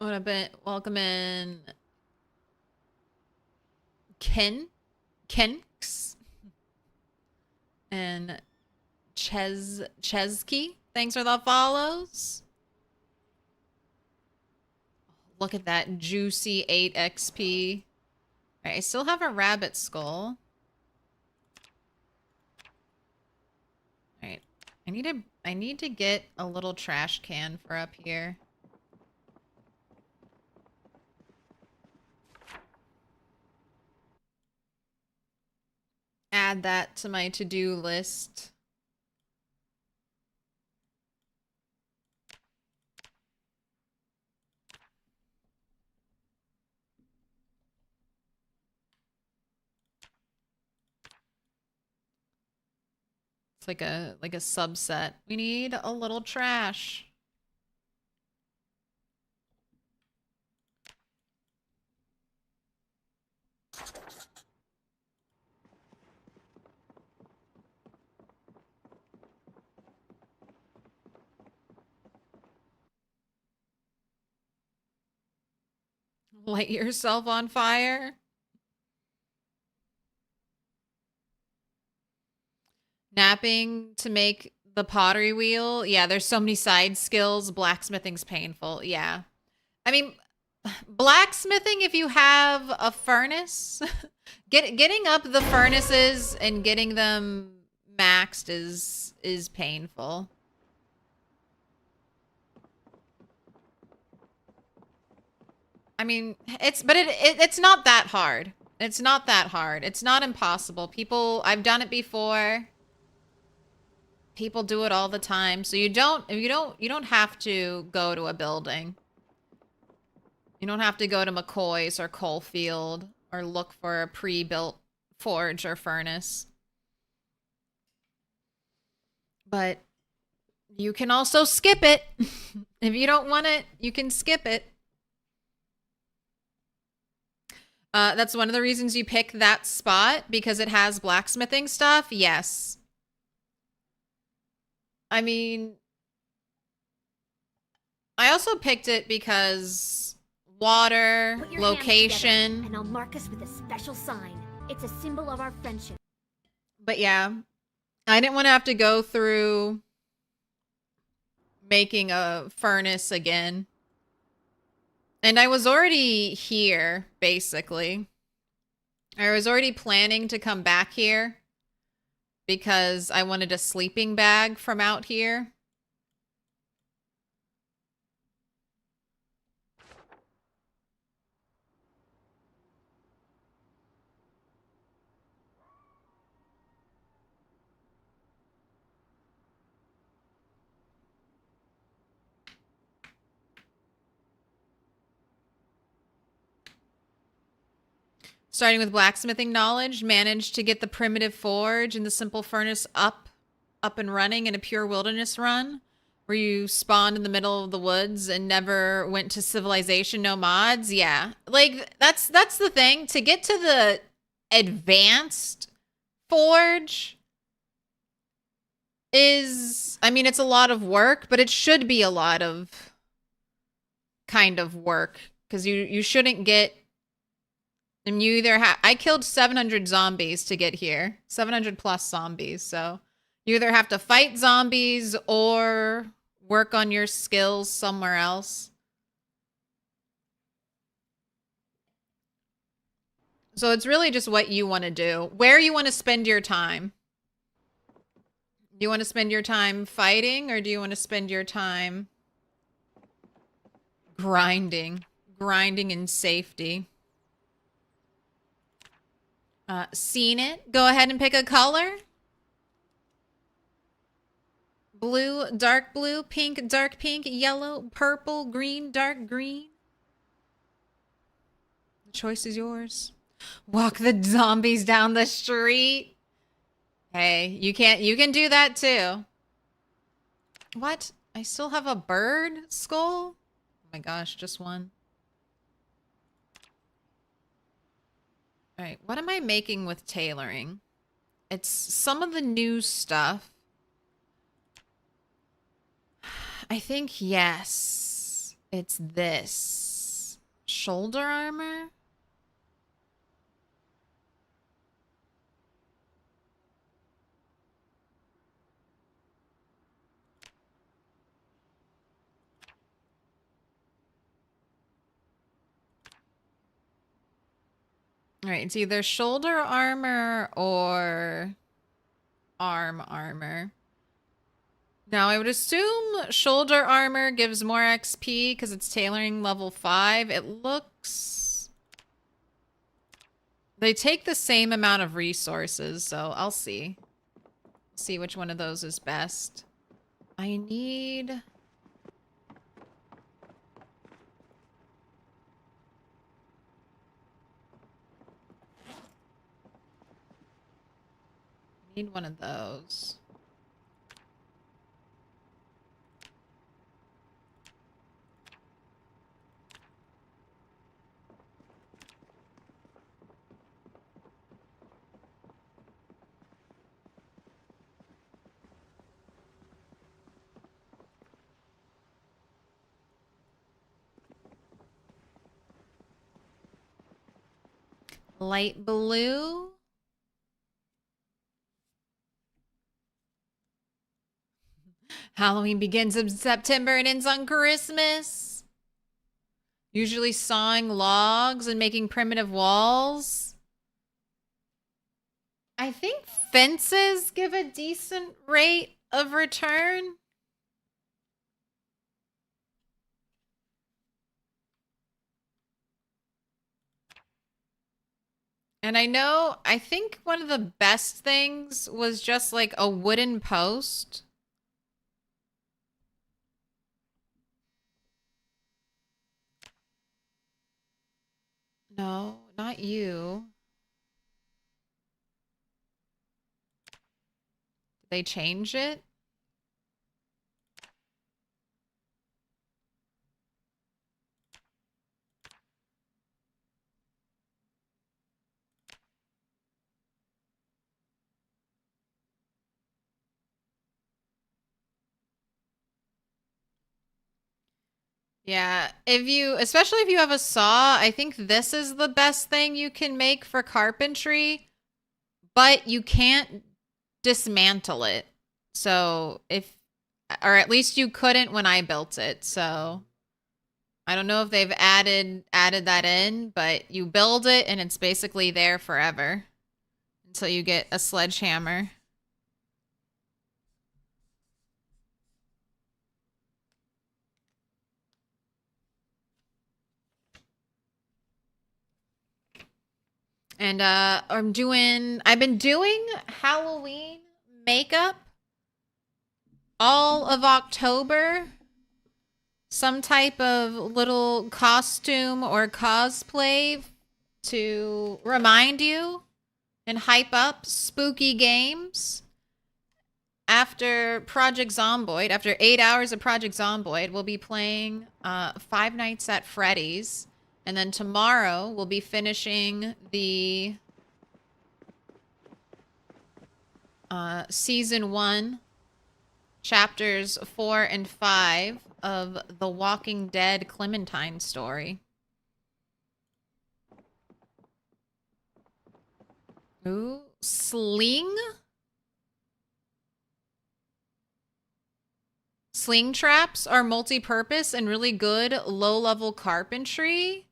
Speaker 1: Welcome in Kenks and Chesky. Thanks for the follows. Look at that juicy 8 XP. All right, I still have a rabbit skull. All right, I need to get a little trash can for up here. Add that to my to-do list. It's like a subset. We need a little trash. Light yourself on fire. Napping to make the pottery wheel. Yeah, there's so many side skills. Blacksmithing's painful. Yeah. I mean, blacksmithing, if you have a furnace, getting up the furnaces and getting them maxed is painful. I mean, it's not that hard. It's not that hard. It's not impossible. I've done it before. People do it all the time. So you don't have to go to a building. You don't have to go to McCoy's or Coalfield or look for a pre-built forge or furnace. But you can also skip it. If you don't want it, you can skip it. That's one of the reasons you pick that spot, because it has blacksmithing stuff. Yes. I mean, I also picked it because water,
Speaker 4: Put your
Speaker 1: location.
Speaker 4: hands together, and I'll mark us with a special sign. It's a symbol of our friendship.
Speaker 1: But yeah, I didn't want to have to go through making a furnace again. And I was already here, basically. I was already planning to come back here because I wanted a sleeping bag from out here. Starting with blacksmithing knowledge, managed to get the primitive forge and the simple furnace up and running in a pure wilderness run, where you spawned in the middle of the woods and never went to civilization, no mods. Yeah, like that's the thing. To get to the advanced forge is, I mean, it's a lot of work, but it should be a lot of kind of work, because you shouldn't get. And you either I killed 700 zombies to get here. 700 plus zombies. So you either have to fight zombies or work on your skills somewhere else. So it's really just what you want to do. Where you want to spend your time. Do you want to spend your time fighting, or do you want to spend your time grinding? Grinding in safety. Seen it. Go ahead and pick a color. Blue, dark blue, pink, dark pink, yellow, purple, green, dark green. The choice is yours. Walk the zombies down the street. Hey, you can do that too. What? I still have a bird skull? Oh my gosh, just one. All right, what am I making with tailoring? It's some of the new stuff. I think, yes, it's this. shoulder armor? All right, it's either shoulder armor or arm armor. Now, I would assume shoulder armor gives more XP because it's tailoring level 5. It looks... They take the same amount of resources, so I'll see. See which one of those is best. I need... Need one of those. Light blue. Halloween begins in September and ends on Christmas. Usually sawing logs and making primitive walls. I think fences give a decent rate of return. And I think one of the best things was just like a wooden post. No, not you. Did they change it? Yeah, especially if you have a saw, I think this is the best thing you can make for carpentry, but you can't dismantle it. So or at least you couldn't when I built it. So I don't know if they've added that in, but you build it and it's basically there forever until you get a sledgehammer. And I've been doing Halloween makeup all of October. Some type of little costume or cosplay to remind you and hype up spooky games. After Project Zomboid, after 8 hours of Project Zomboid, we'll be playing Five Nights at Freddy's. And then tomorrow, we'll be finishing the Season 1, Chapters 4 and 5 of The Walking Dead Clementine story. Ooh, Sling? Sling traps are multi-purpose and really good low-level carpentry.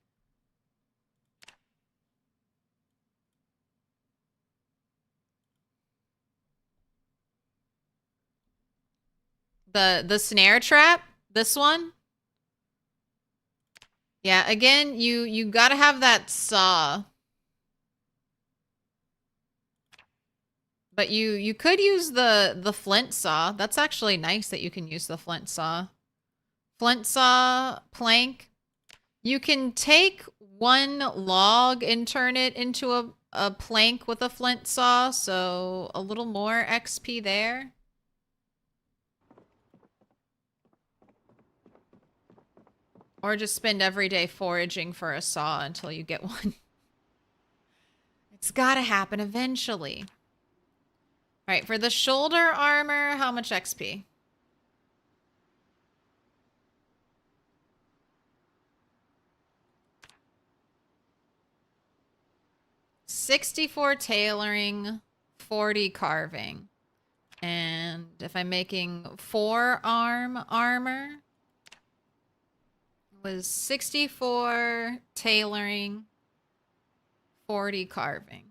Speaker 1: The snare trap, this one. Yeah, again, you gotta have that saw. But you could use the flint saw. That's actually nice that you can use the flint saw. Flint saw, plank. You can take one log and turn it into a plank with a flint saw, so a little more XP there. Or just spend every day foraging for a saw until you get one. It's gotta happen eventually. All right, for the shoulder armor, how much XP? 64 tailoring, 40 carving. And if I'm making forearm armor, it was 64 tailoring, 40 carving.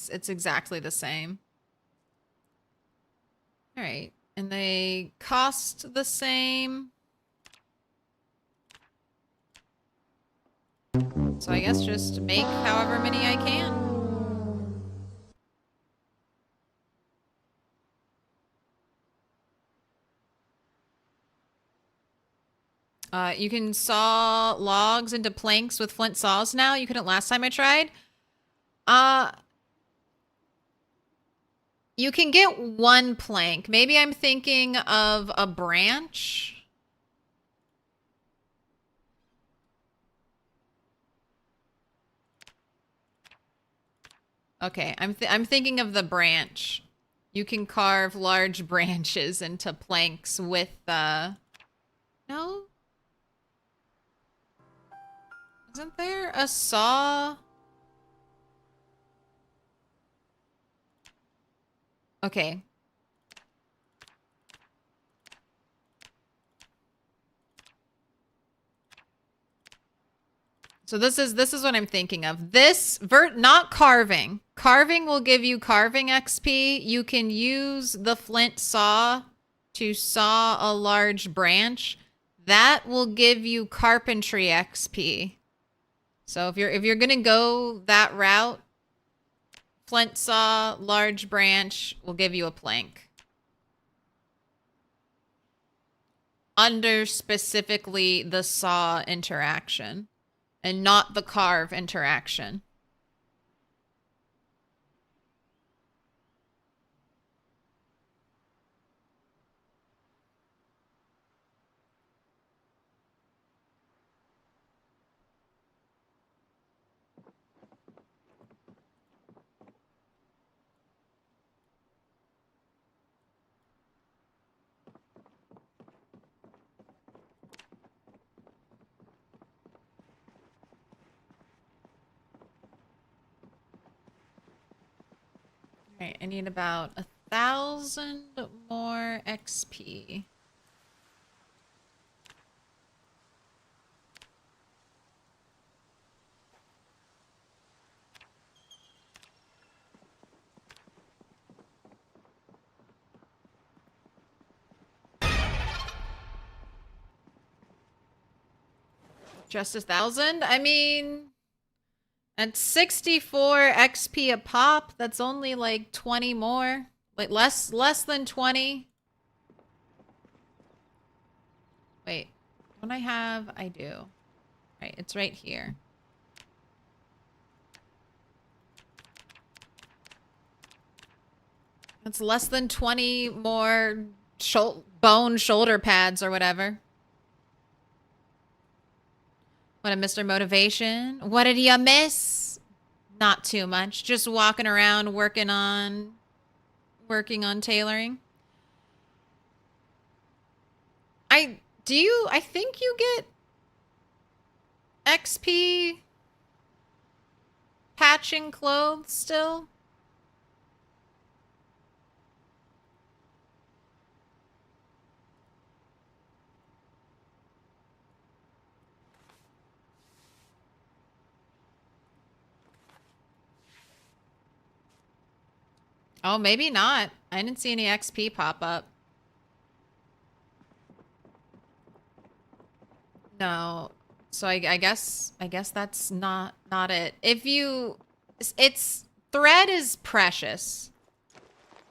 Speaker 1: It's exactly the same. All right. And they cost the same. So I guess just make however many I can. You can saw logs into planks with flint saws now. You couldn't last time I tried. You can get one plank. Maybe I'm thinking of a branch. Okay, I'm thinking of the branch. You can carve large branches into planks with no? Isn't there a saw? Okay. So this is what I'm thinking of. This not carving. Carving will give you carving XP. You can use the flint saw to saw a large branch. That will give you carpentry XP. So if you're going to go that route, flint saw, large branch will give you a plank. Under specifically the saw interaction and not the carve interaction. All right, I need about 1,000 more XP. Just 1,000? I mean, at 64 XP a pop, that's only like 20 more. Like less than 20. Wait, what I have, I do. Right, it's right here. That's less than 20 more bone shoulder pads or whatever. What a Mr. Motivation. What did you miss? Not too much. Just walking around working on tailoring. I think you get XP patching clothes still? Oh, maybe not. I didn't see any XP pop up. No. So I guess that's not it. If you thread is precious.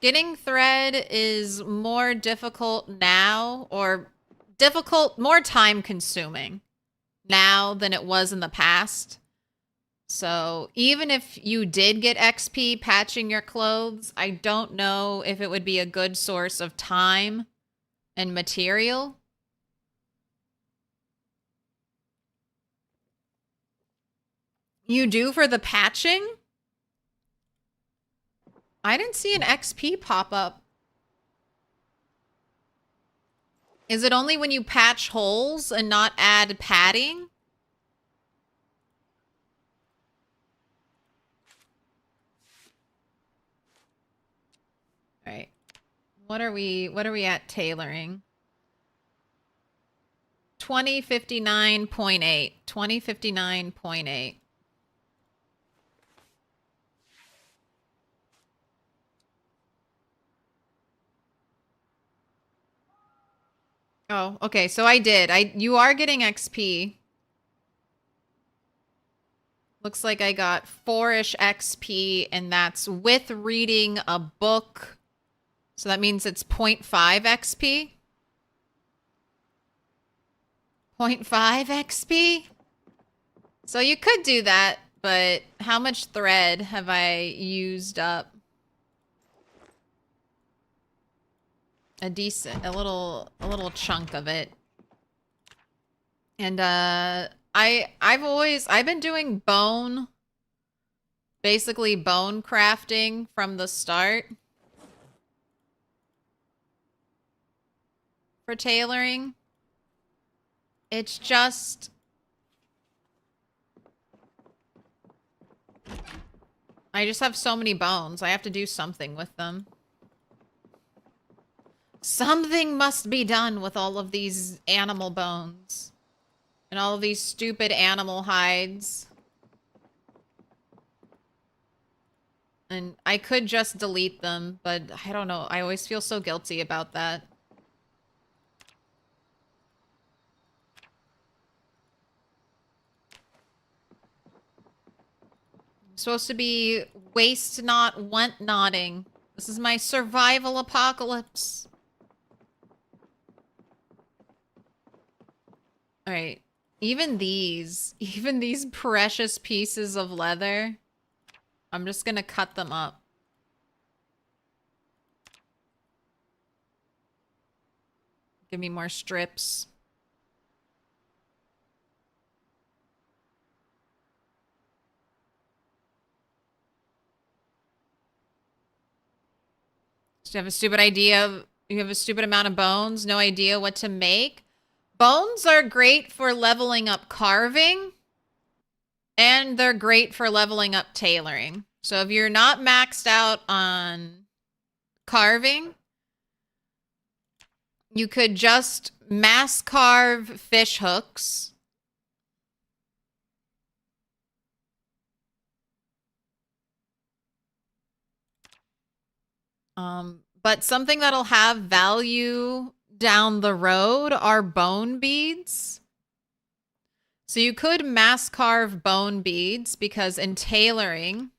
Speaker 1: Getting thread is more difficult now, or more time consuming now than it was in the past. So even if you did get XP patching your clothes, I don't know if it would be a good source of time and material. You do for the patching? I didn't see an XP pop up. Is it only when you patch holes and not add padding? All right. What are we at tailoring? 2059.8. 2059.8. Oh, okay. So I did. You are getting XP. Looks like I got 4-ish XP, and that's with reading a book. So that means it's 0.5 XP. 0.5 XP? So you could do that, but how much thread have I used up? A little chunk of it. And I've been doing basically bone crafting from the start for tailoring. It's just I just have so many bones. I have to do something with them. Something must be done with all of these animal bones. And all of these stupid animal hides. And I could just delete them, but I don't know. I always feel so guilty about that. I'm supposed to be waste not, want notting. This is my survival apocalypse. Alright. Even these precious pieces of leather, I'm just gonna cut them up. Give me more strips. You have a stupid idea. You have a stupid amount of bones. No idea what to make. Bones are great for leveling up carving. And they're great for leveling up tailoring. So if you're not maxed out on carving, you could just mass carve fish hooks. But something that'll have value down the road are bone beads. So you could mass carve bone beads because in tailoring,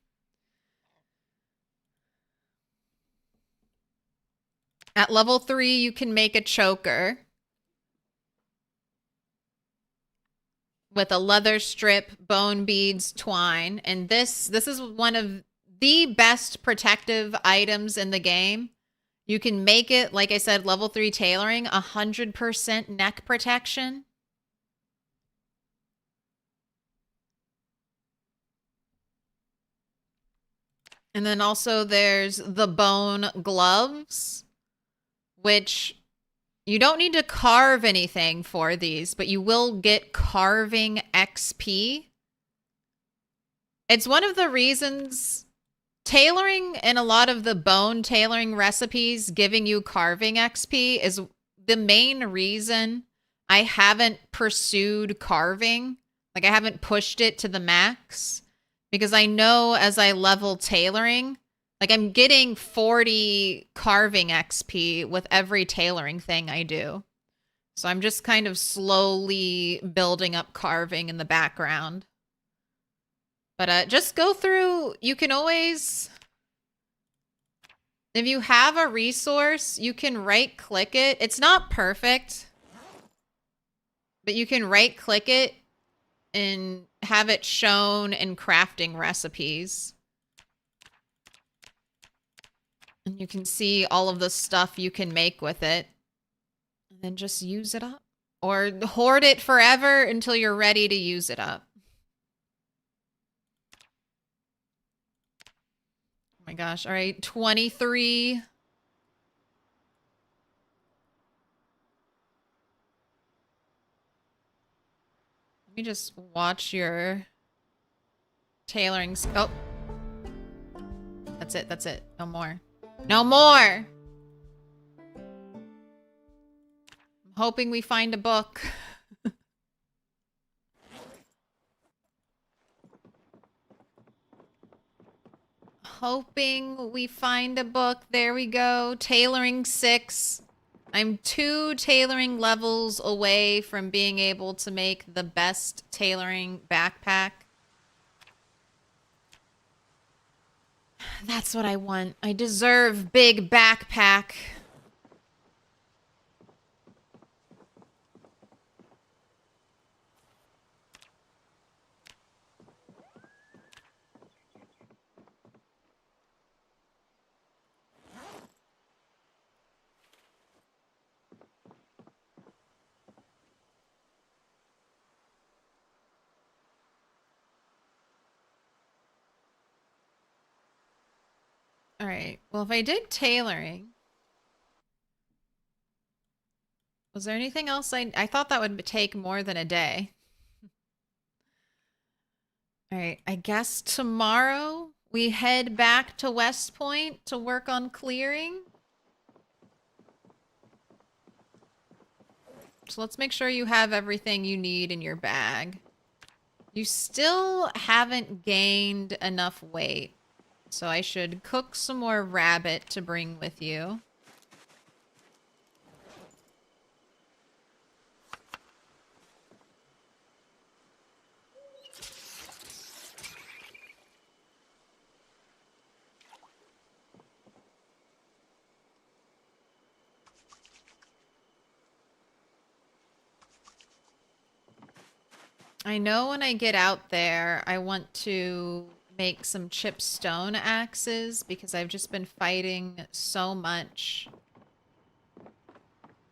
Speaker 1: at level 3, you can make a choker with a leather strip, bone beads, twine. And this is one of the best protective items in the game. You can make it, like I said, level 3 tailoring, 100% neck protection. And then also there's the bone gloves, which you don't need to carve anything for these, but you will get carving XP. It's one of the reasons tailoring and a lot of the bone tailoring recipes giving you carving XP is the main reason I haven't pursued carving. Like I haven't pushed it to the max because I know as I level tailoring, like I'm getting 40 carving XP with every tailoring thing I do. So I'm just kind of slowly building up carving in the background. But just go through, you can always, if you have a resource, you can right-click it. It's not perfect, but you can right-click it and have it shown in crafting recipes. And you can see all of the stuff you can make with it. And then just use it up. Or hoard it forever until you're ready to use it up. my gosh. All right, 23. Let me just watch your tailoring. Oh. That's it. That's it. No more. No more! I'm hoping we find a book. Hoping we find a book. There we go. Tailoring 6. I'm 2 tailoring levels away from being able to make the best tailoring backpack. That's what I want. I deserve big backpack. All right. Well, if I did tailoring, was there anything else I thought that would take more than a day? All right. I guess tomorrow we head back to West Point to work on clearing. So let's make sure you have everything you need in your bag. You still haven't gained enough weight. So I should cook some more rabbit to bring with you. I know when I get out there, I want to make some chip stone axes because I've just been fighting so much.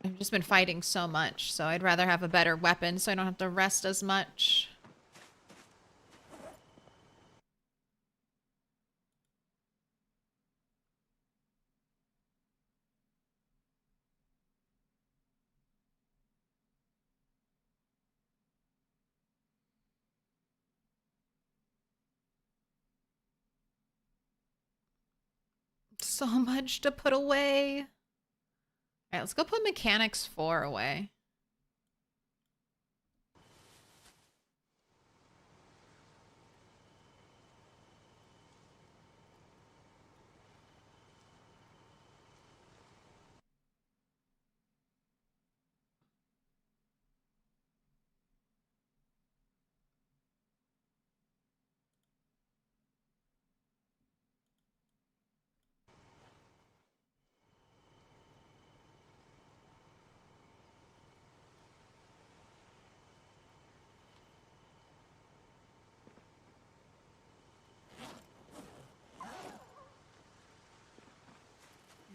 Speaker 1: I've just been fighting so much, so I'd rather have a better weapon so I don't have to rest as much. So much to put away. All right, let's go put Mechanics 4 away.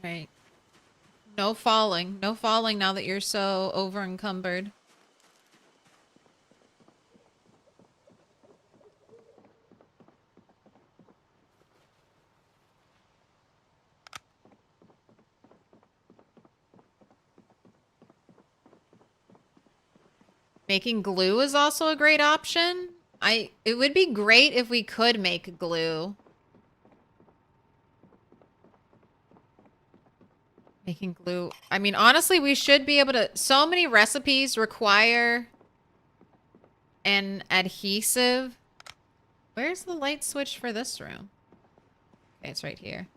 Speaker 1: Right. No falling. No falling now that you're so over encumbered. Making glue is also a great option. It would be great if we could make glue. Making glue. I mean, honestly, we should be able to... So many recipes require an adhesive. Where's the light switch for this room? Okay, it's right here.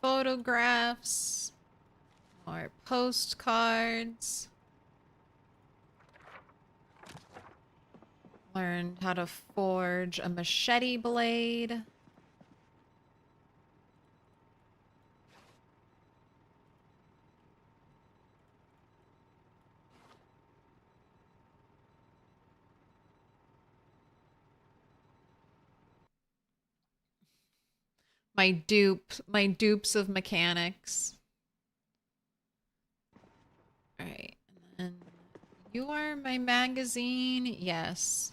Speaker 1: photographs. More postcards. Learned how to forge a machete blade. My dupes of mechanics. All right, and then you are my magazine. Yes.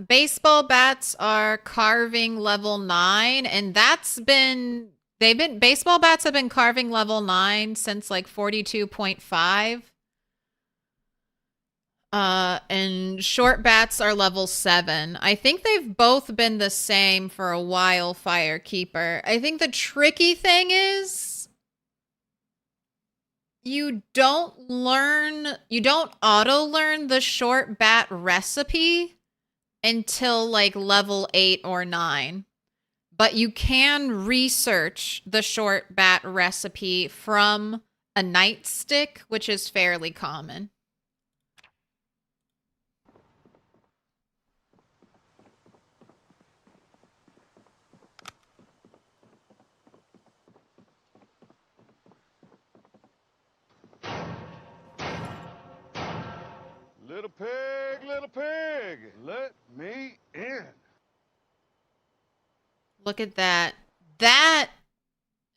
Speaker 1: Baseball bats are carving level 9, and baseball bats have been carving level 9 since like 42.5. And short bats are level 7. I think they've both been the same for a while, Firekeeper. I think the tricky thing is you don't auto-learn the short bat recipe until like level 8 or 9. But you can research the short bat recipe from a nightstick, which is fairly common.
Speaker 2: Little pig, let me in.
Speaker 1: Look at that. That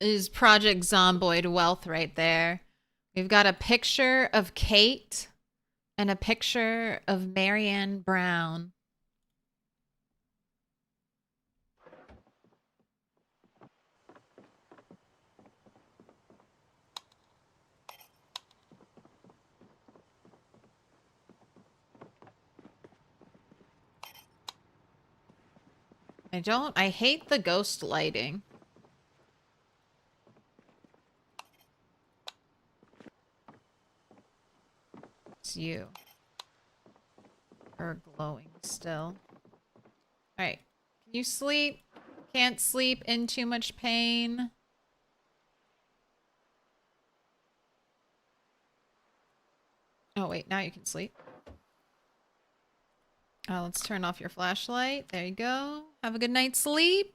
Speaker 1: is Project Zomboid wealth right there. We've got a picture of Kate and a picture of Marianne Brown. I hate the ghost lighting. It's you. You're glowing still. Alright. Can you sleep? Can't sleep, in too much pain. Oh wait, now you can sleep. Let's turn off your flashlight. There you go. Have a good night's sleep.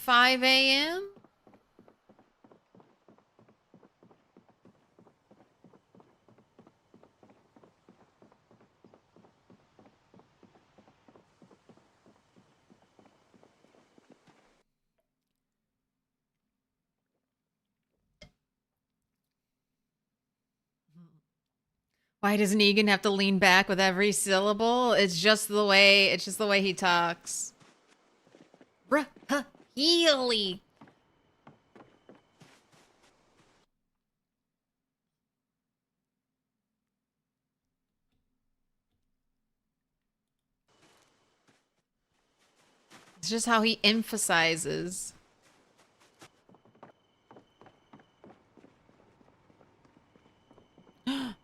Speaker 1: $5 a.m. Why does Negan have to lean back with every syllable? It's just the way he talks. Healy. It's just how he emphasizes.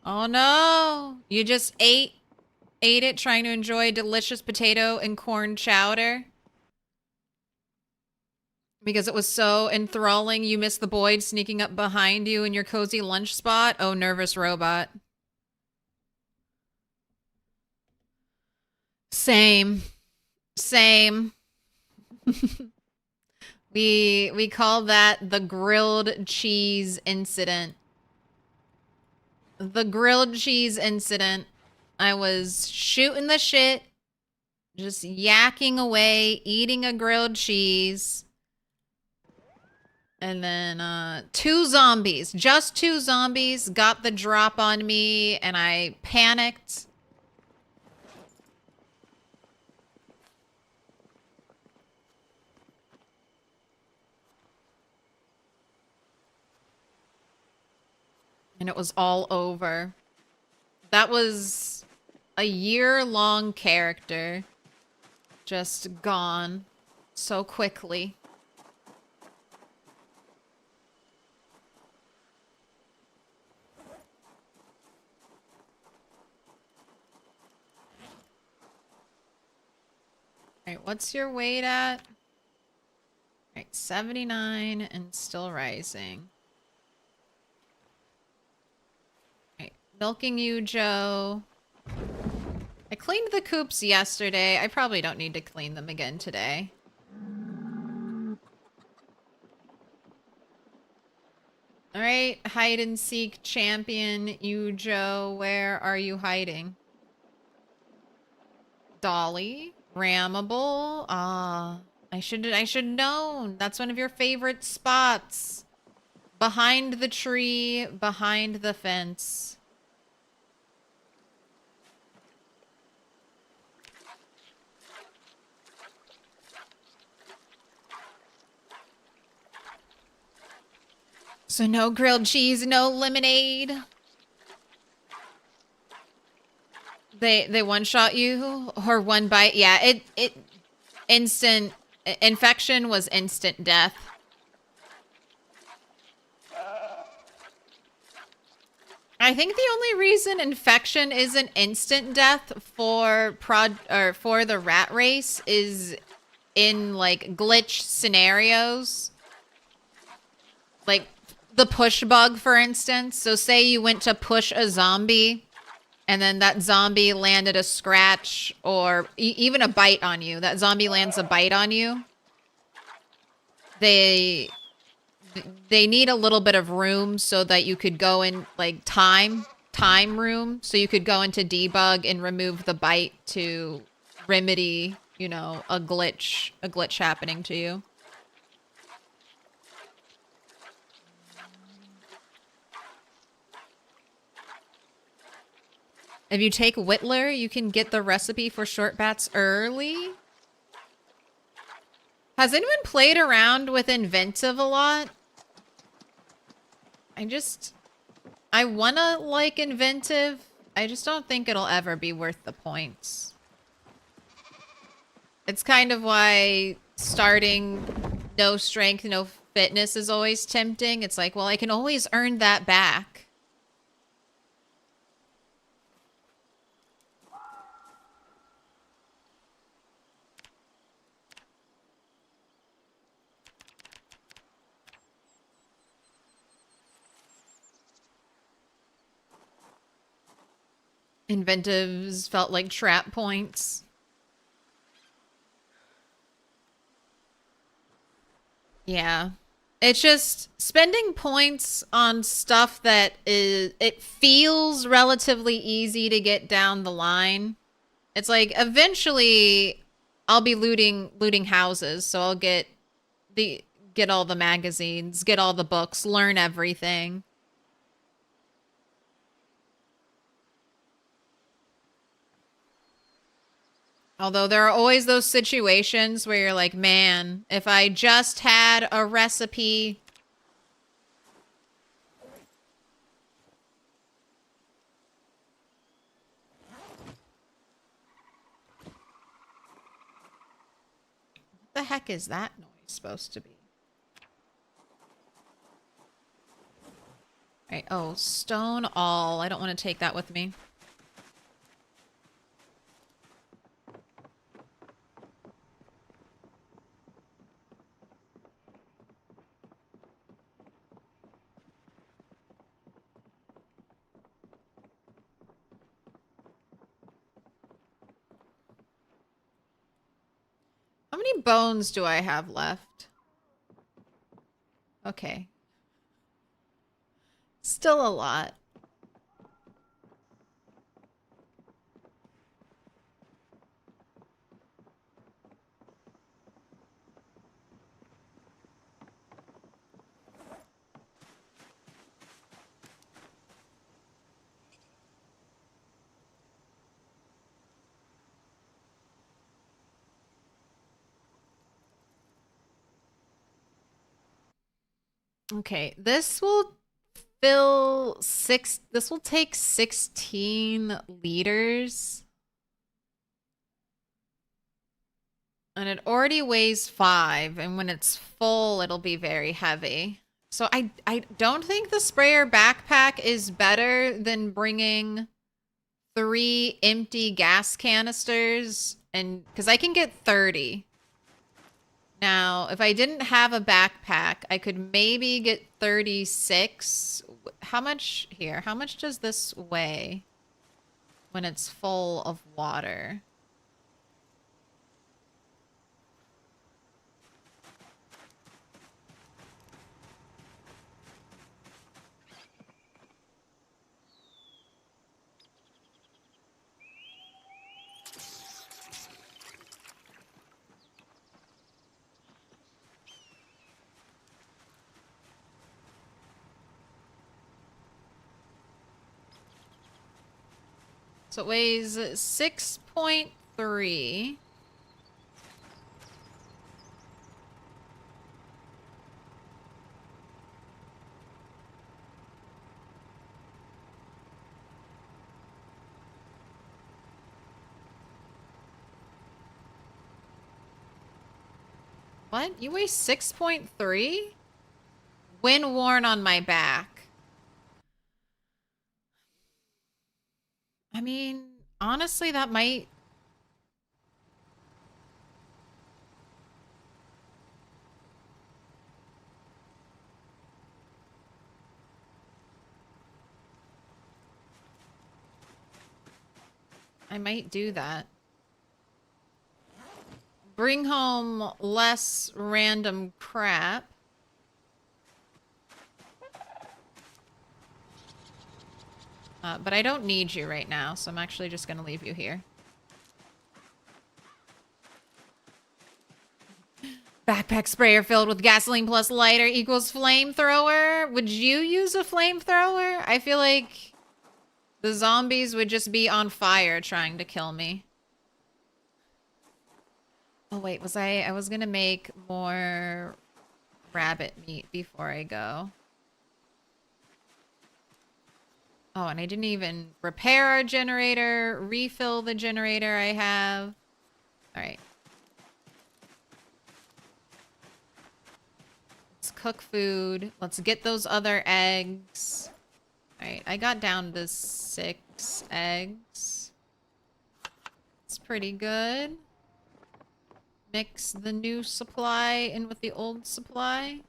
Speaker 1: Oh no! You just ate it trying to enjoy delicious potato and corn chowder? Because it was so enthralling you missed the Boyd sneaking up behind you in your cozy lunch spot? Oh, nervous robot. Same. We call that the grilled cheese incident. The grilled cheese incident. I was shooting the shit, just yakking away, eating a grilled cheese. And then just two zombies got the drop on me and I panicked. And it was all over. That was a year-long character. Just gone so quickly. Alright, what's your weight at? Alright, 79 and still rising. Alright, milking you, Joe. I cleaned the coops yesterday. I probably don't need to clean them again today. Alright, hide and seek champion, you, Joe. Where are you hiding? Dolly? Rammable? Ah, I should known. That's one of your favorite spots. Behind the tree, behind the fence. So no grilled cheese, no lemonade. They one-shot you or one bite. Yeah, it instant infection was instant death. I think the only reason infection isn't instant death for the rat race is in like glitch scenarios. Like the push bug, for instance. So say you went to push a zombie and then that zombie landed a scratch or even a bite on you. That zombie lands a bite on you. They need a little bit of room so that you could go in like time room. So you could go into debug and remove the bite to remedy, you know, a glitch happening to you. If you take Whittler, you can get the recipe for short bats early. Has anyone played around with Inventive a lot? I wanna like Inventive. I just don't think it'll ever be worth the points. It's kind of why starting no strength, no fitness is always tempting. It's like, well, I can always earn that back. Inventives felt like trap points. Yeah. It's just spending points on stuff that it feels relatively easy to get down the line. It's like eventually I'll be looting houses, so I'll get all the magazines, get all the books, learn everything. Although there are always those situations where you're like, man, if I just had a recipe. What the heck is that noise supposed to be? All right, oh, stone all. I don't want to take that with me. How many bones do I have left? Okay. Still a lot. Okay, this will fill this will take 16 liters. And it already weighs 5, and when it's full, it'll be very heavy. So I don't think the sprayer backpack is better than bringing 3 empty gas canisters, and because I can get 30. Now, if I didn't have a backpack, I could maybe get 36. How much here? How much does this weigh when it's full of water? So it weighs 6.3. What? You weigh 6.3? When worn on my back. I mean, honestly, that might... I might do that. Bring home less random crap. But I don't need you right now, so I'm actually just going to leave you here. Backpack sprayer filled with gasoline plus lighter equals flamethrower. Would you use a flamethrower? I feel like the zombies would just be on fire trying to kill me. Oh wait, I was gonna make more rabbit meat before I go. Oh, and I didn't even repair our generator, refill the generator I have. All right. Let's cook food. Let's get those other eggs. All right, I got down to 6 eggs. It's pretty good. Mix the new supply in with the old supply.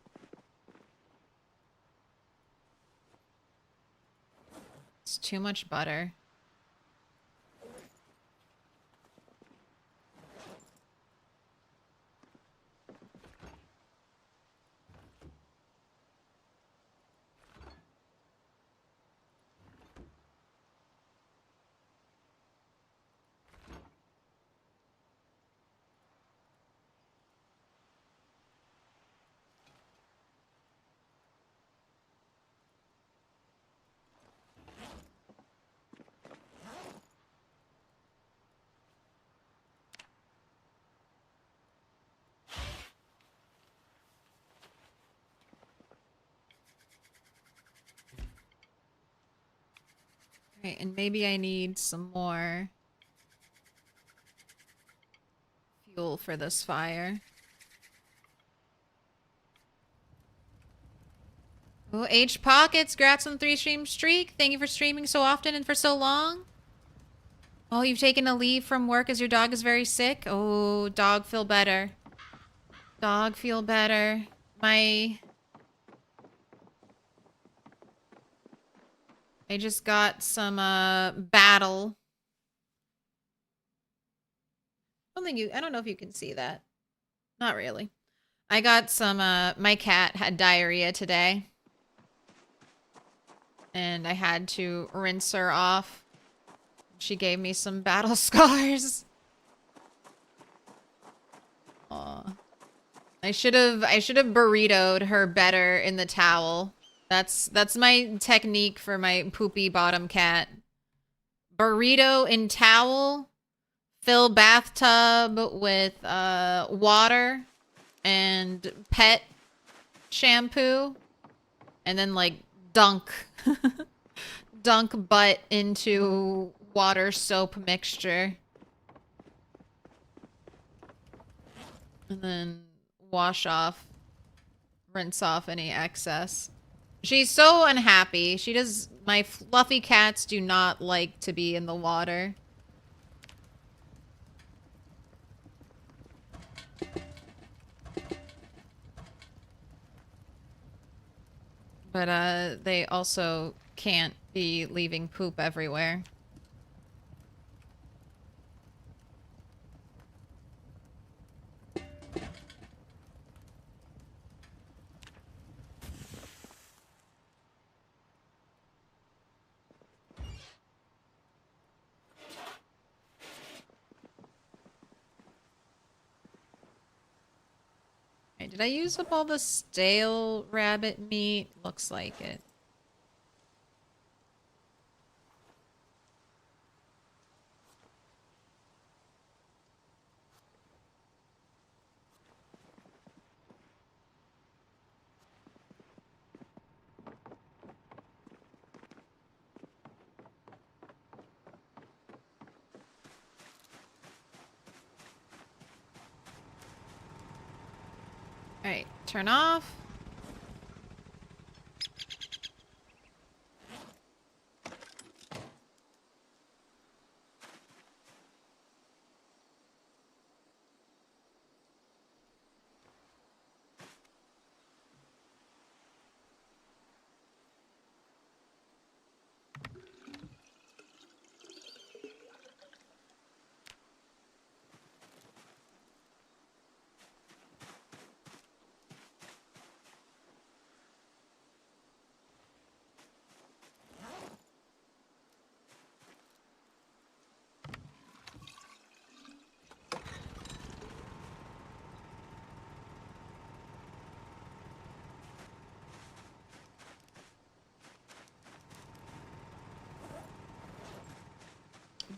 Speaker 1: It's too much butter. Right, and maybe I need some more fuel for this fire. Oh, H Pockets, congrats on the 3-stream streak. Thank you for streaming so often and for so long. Oh, you've taken a leave from work as your dog is very sick? Oh, dog feel better. Dog feel better. I just got some battle. I don't know if you can see that. Not really. I got some my cat had diarrhea today. And I had to rinse her off. She gave me some battle scars. Aw. I should have burritoed her better in the towel. That's my technique for my poopy bottom cat. Burrito in towel, fill bathtub with water and pet shampoo, and then like dunk. Dunk butt into water soap mixture. And then wash off, rinse off any excess. She's so unhappy. My fluffy cats do not like to be in the water. But, they also can't be leaving poop everywhere. Okay, did I use up all the stale rabbit meat? Looks like it. Alright, turn off.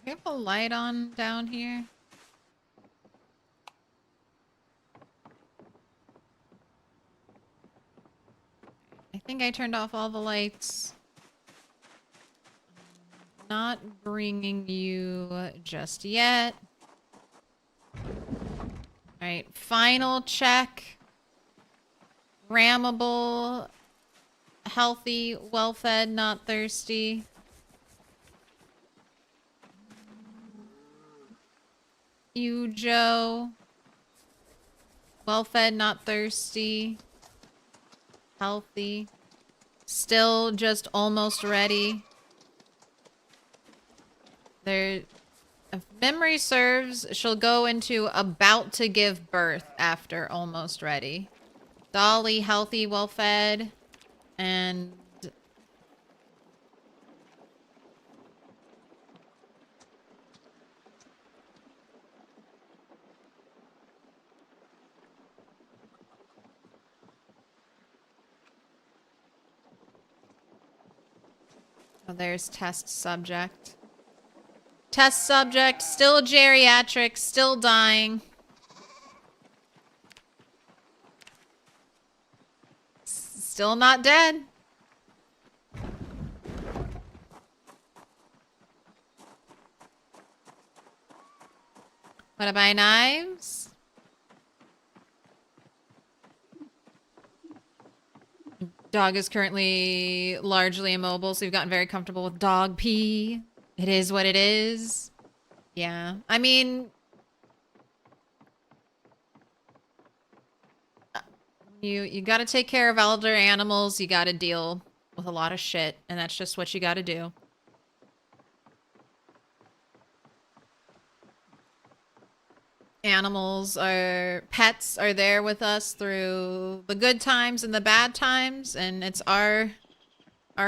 Speaker 1: Do we have a light on down here? I think I turned off all the lights. Not bringing you just yet. Alright, final check. Rammable, healthy, well-fed, not thirsty. You, Joe. Well-fed, not thirsty. Healthy. Still just almost ready. There, if memory serves, she'll go into about to give birth after almost ready. Dolly, healthy, well-fed, and oh, there's test subject. Test subject, still geriatric, still dying. Still not dead. What about knives? Dog is currently largely immobile, so we've gotten very comfortable with dog pee. It is what it is. Yeah. I mean, you got to take care of elder animals. You got to deal with a lot of shit, and that's just what you got to do. Pets are there with us through the good times and the bad times, and it's our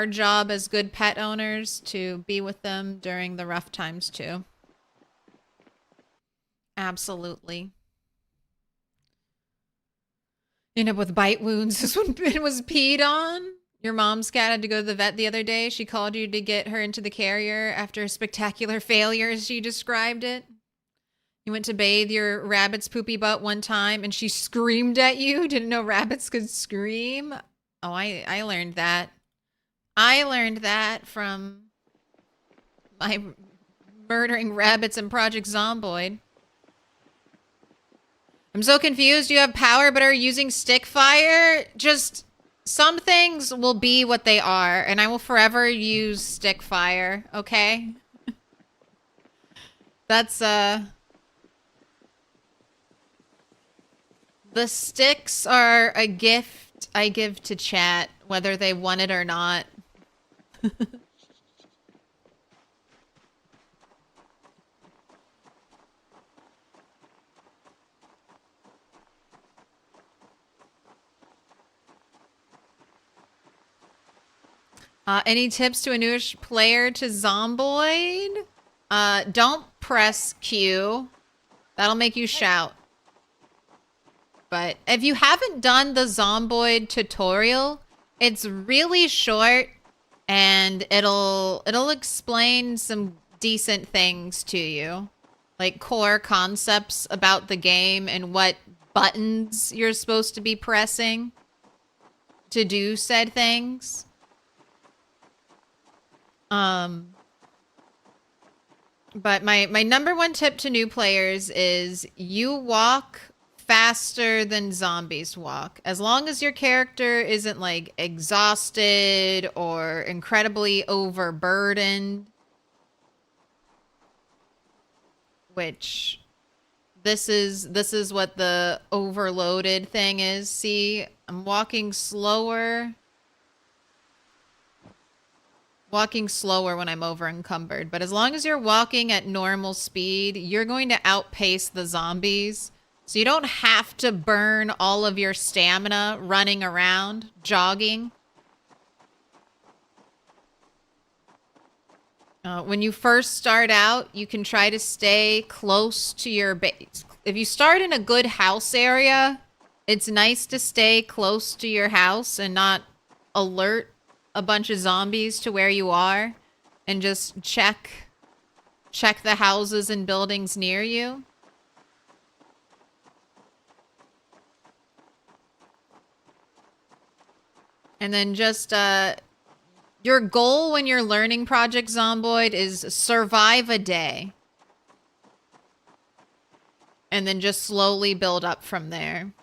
Speaker 1: job as good pet owners to be with them during the rough times too. Absolutely. End up with bite wounds. This one was peed on. Your mom's cat had to go to the vet the other day. She called you to get her into the carrier after a spectacular failure, as she described it. You went to bathe your rabbit's poopy butt one time and she screamed at you. Didn't know rabbits could scream. Oh, I learned that I learned that from my murdering rabbits in Project Zomboid. I'm so confused. You have power but are using stick fire? Just some things will be what they are, and I will forever use stick fire, okay? That's, the sticks are a gift I give to chat, whether they want it or not. Any tips to a newish player to Zomboid? Don't press Q. That'll make you shout. But if you haven't done the Zomboid tutorial, it's really short and it'll explain some decent things to you. Like core concepts about the game and what buttons you're supposed to be pressing to do said things. But my number one tip to new players is you walk faster than zombies walk. As long as your character isn't like exhausted or incredibly overburdened. Which this is what the overloaded thing is. See, I'm walking slower. Walking slower when I'm over encumbered. But as long as you're walking at normal speed, you're going to outpace the zombies. So you don't have to burn all of your stamina running around, jogging. When you first start out, you can try to stay close to your base. If you start in a good house area, it's nice to stay close to your house and not alert a bunch of zombies to where you are and just check the houses and buildings near you. And then just your goal when you're learning Project Zomboid is survive a day. And then just slowly build up from there.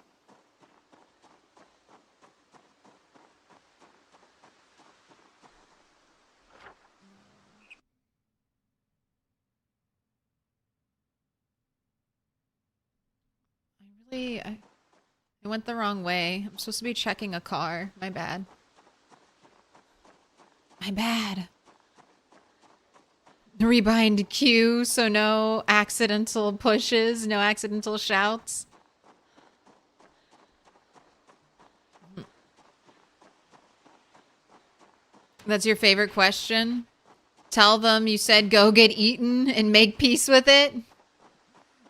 Speaker 1: I went the wrong way. I'm supposed to be checking a car. My bad. My bad. Rebind Q, so no accidental pushes, no accidental shouts. That's your favorite question? Tell them you said go get eaten and make peace with it.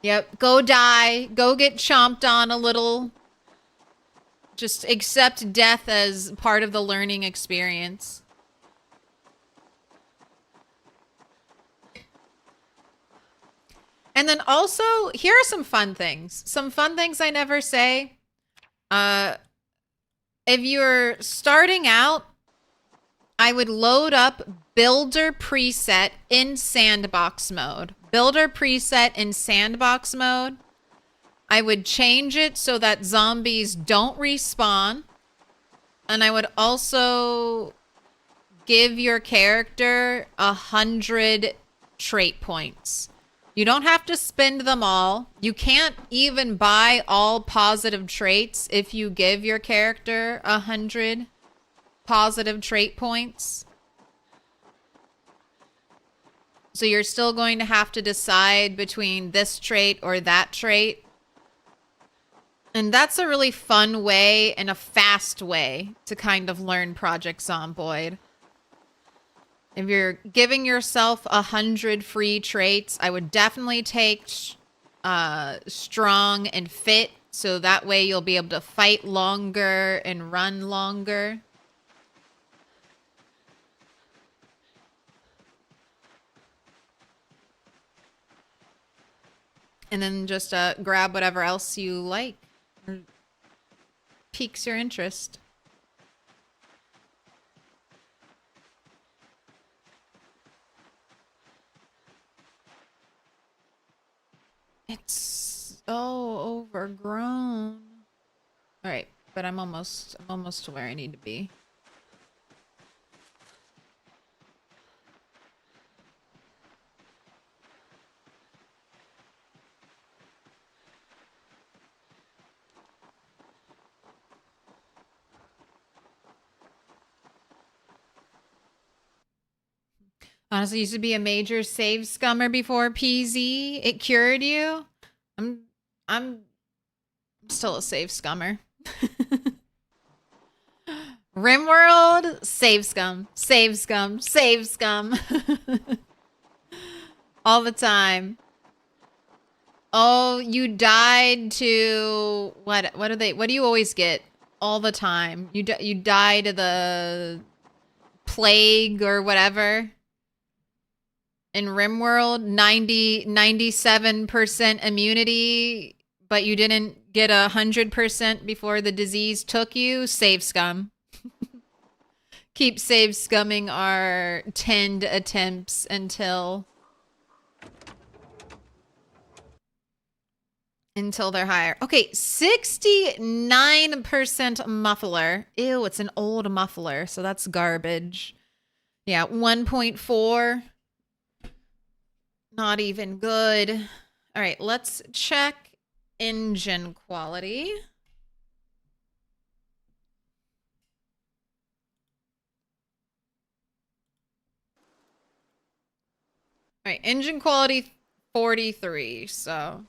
Speaker 1: Yep, go die, go get chomped on a little. Just accept death as part of the learning experience. And then also, here are some fun things. Some fun things I never say. If you're starting out, I would load up Builder preset in sandbox mode. Builder preset in sandbox mode. I would change it so that zombies don't respawn. And I would also give your character 100 trait points. You don't have to spend them all. You can't even buy all positive traits if you give your character 100 positive trait points. So you're still going to have to decide between this trait or that trait. And that's a really fun way and a fast way to kind of learn Project Zomboid. If you're giving yourself 100 free traits, I would definitely take strong and fit. So that way you'll be able to fight longer and run longer. And then just grab whatever else you like. Or piques your interest. It's so overgrown. All right, but I'm almost to where I need to be. Honestly, used to be a major save scummer before PZ. It cured you. I'm still a save scummer. Rimworld, save scum, save scum, save scum. All the time. Oh, you died to what do you always get all the time? You die to the plague or whatever. In Rimworld, 97% immunity, but you didn't get 100% before the disease took you. Save scum. Keep save scumming our 10 attempts until they're higher. Okay, 69% muffler. Ew, it's an old muffler, so that's garbage. Yeah, 1.4. Not even good. All right, let's check engine quality. All right, engine quality 43, so.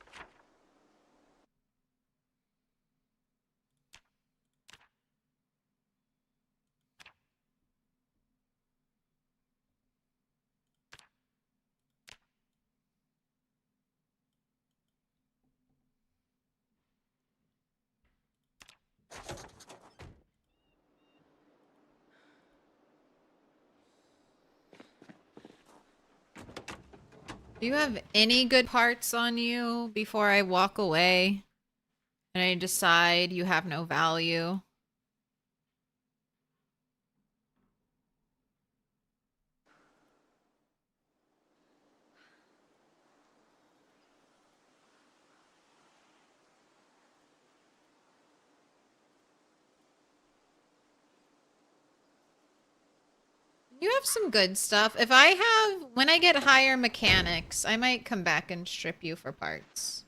Speaker 1: Do you have any good parts on you before I walk away and I decide you have no value? You have some good stuff. When I get higher mechanics, I might come back and strip you for parts.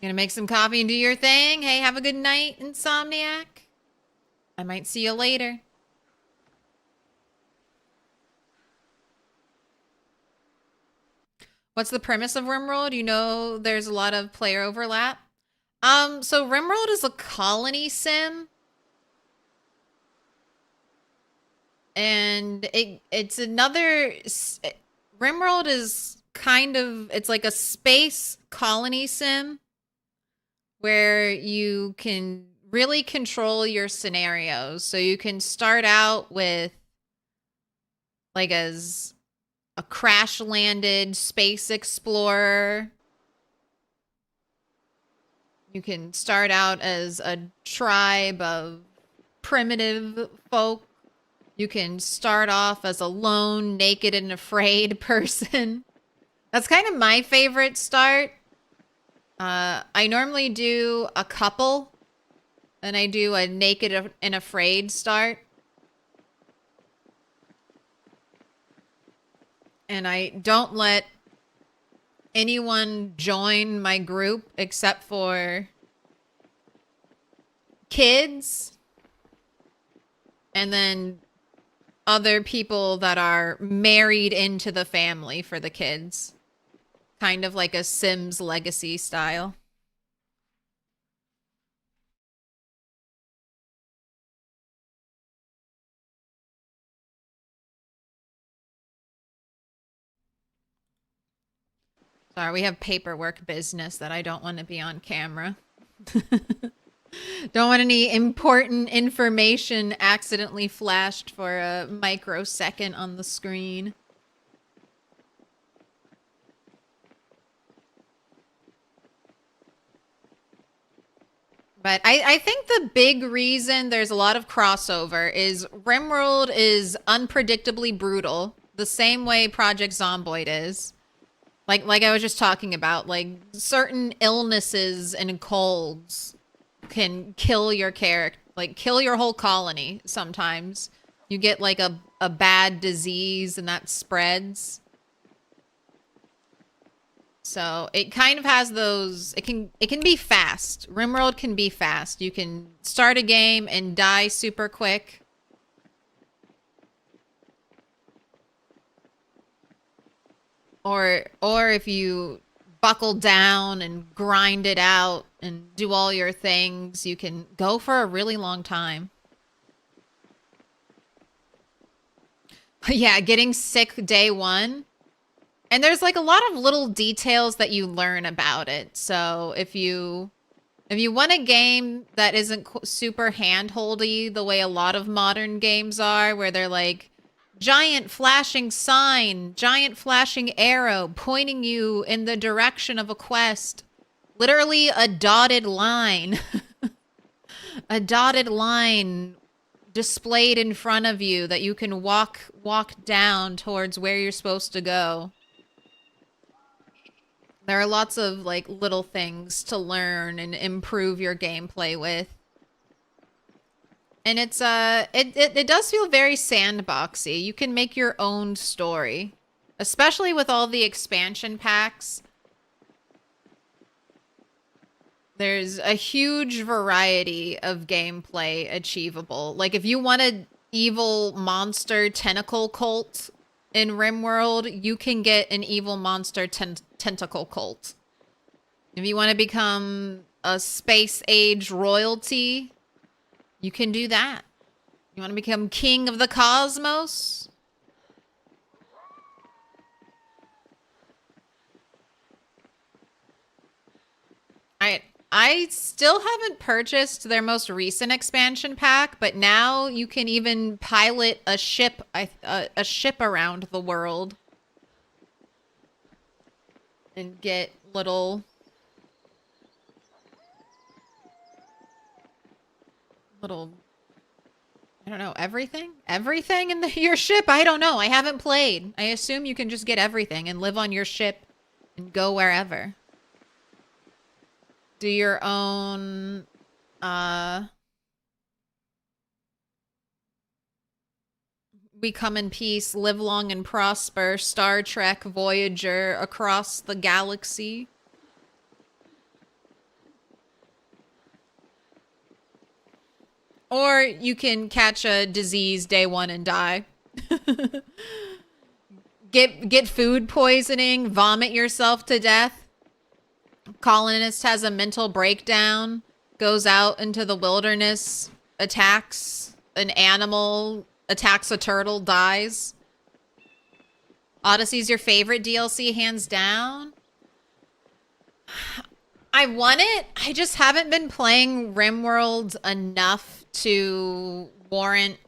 Speaker 1: Gonna make some coffee and do your thing? Hey, have a good night, Insomniac. I might see you later. What's the premise of Rimworld? You know there's a lot of player overlap. So Rimworld is a colony sim. And it's another... Rimworld is kind of... It's like a space colony sim where you can really control your scenarios. So you can start out with like as a crash landed space explorer. You can start out as a tribe of primitive folk. You can start off as a lone, naked and afraid person. That's kind of my favorite start. I normally do a couple, and I do a naked and afraid start. And I don't let anyone join my group except for kids and then other people that are married into the family for the kids. Kind of like a Sims Legacy style. Sorry, we have paperwork business that I don't want to be on camera. Don't want any important information accidentally flashed for a microsecond on the screen. But I think the big reason there's a lot of crossover is RimWorld is unpredictably brutal, the same way Project Zomboid is. Like I was just talking about, like certain illnesses and colds can kill your character, like kill your whole colony sometimes. You get like a bad disease and that spreads. So it kind of has those, it can be fast. RimWorld can be fast. You can start a game and die super quick. Or if you buckle down and grind it out and do all your things, you can go for a really long time. Yeah, getting sick day one. And there's like a lot of little details that you learn about it. So if you want a game that isn't super hand-holdy the way a lot of modern games are, where they're like giant flashing sign, giant flashing arrow pointing you in the direction of a quest, literally a dotted line, a dotted line displayed in front of you that you can walk down towards where you're supposed to go. There are lots of like little things to learn and improve your gameplay with. And it's it does feel very sandboxy. You can make your own story, especially with all the expansion packs. There's a huge variety of gameplay achievable. Like if you want an evil monster tentacle cult in RimWorld, you can get an evil monster tentacle cult. If you want to become a space age royalty, you can do that. You want to become king of the cosmos? I still haven't purchased their most recent expansion pack, but now you can even pilot a ship around the world and get little I don't know, everything in your ship. I don't know. I haven't played. I assume you can just get everything and live on your ship and go wherever. Do your own, we come in peace, live long and prosper, Star Trek Voyager across the galaxy. Or you can catch a disease day one and die. Get food poisoning, vomit yourself to death. Colonist has a mental breakdown, goes out into the wilderness, attacks an animal, attacks a turtle, dies. Odyssey's your favorite DLC, hands down? I want it. I just haven't been playing RimWorld enough to warrant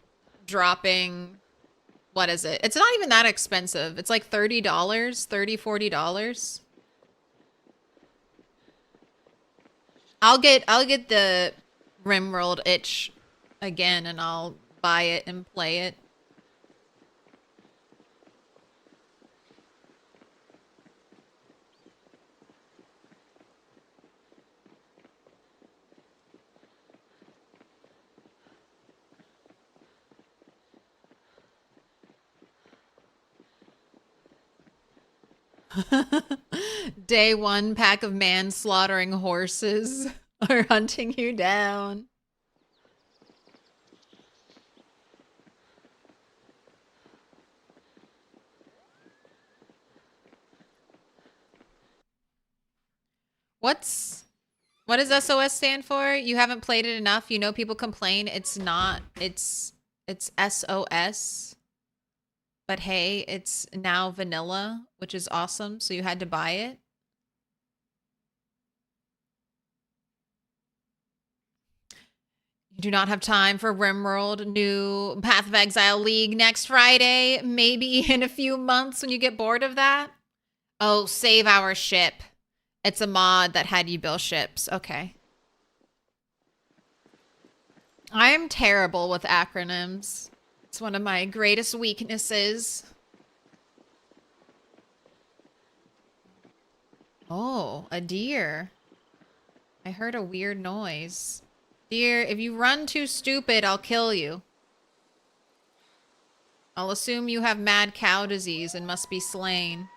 Speaker 1: dropping... What is it? It's not even that expensive. It's like $30, $30, $40. I'll get the RimWorld itch again and I'll buy it and play it. Day one, pack of man-slaughtering horses are hunting you down. What does SOS stand for? You haven't played it enough. You know people complain. It's not. It's SOS. But hey, it's now vanilla, which is awesome. So you had to buy it. You do not have time for RimWorld, new Path of Exile League next Friday. Maybe in a few months when you get bored of that. Oh, save our ship. It's a mod that had you build ships. Okay. I'm terrible with acronyms. It's one of my greatest weaknesses. Oh, a deer. I heard a weird noise. Deer, if you run too stupid, I'll kill you. I'll assume you have mad cow disease and must be slain.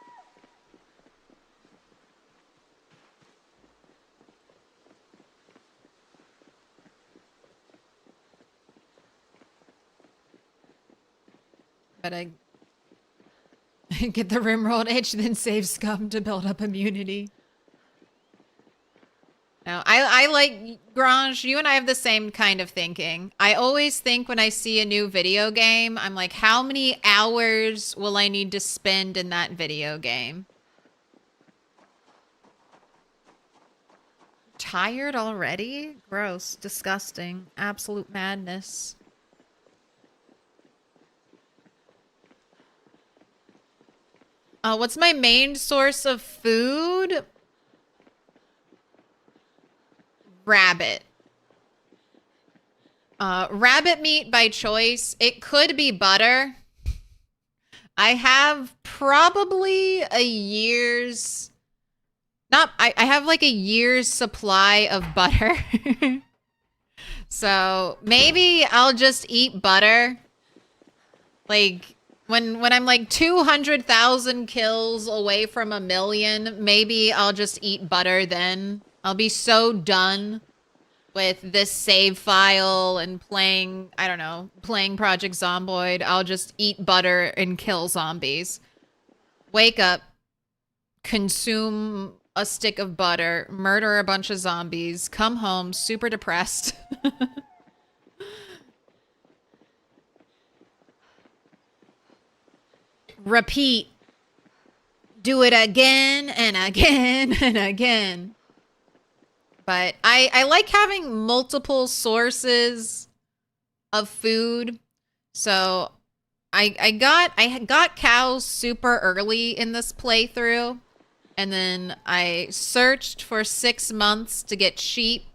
Speaker 1: But I get the rimrolled itch, then save scum to build up immunity. No, I like, Grange, you and I have the same kind of thinking. I always think when I see a new video game, I'm like, how many hours will I need to spend in that video game? Tired already? Gross. Disgusting. Absolute madness. What's my main source of food? Rabbit. Rabbit meat by choice. It could be butter. I have probably a year's... I have like a year's supply of butter. So maybe I'll just eat butter. Like, when I'm like 200,000 kills away from 1,000,000, maybe I'll just eat butter then. I'll be so done with this save file and playing, I don't know, playing Project Zomboid. I'll just eat butter and kill zombies. Wake up, consume a stick of butter, murder a bunch of zombies, come home super depressed. Repeat. Do it again and again and again. But I like having multiple sources of food. So I got cows super early in this playthrough. And then I searched for 6 months to get sheep.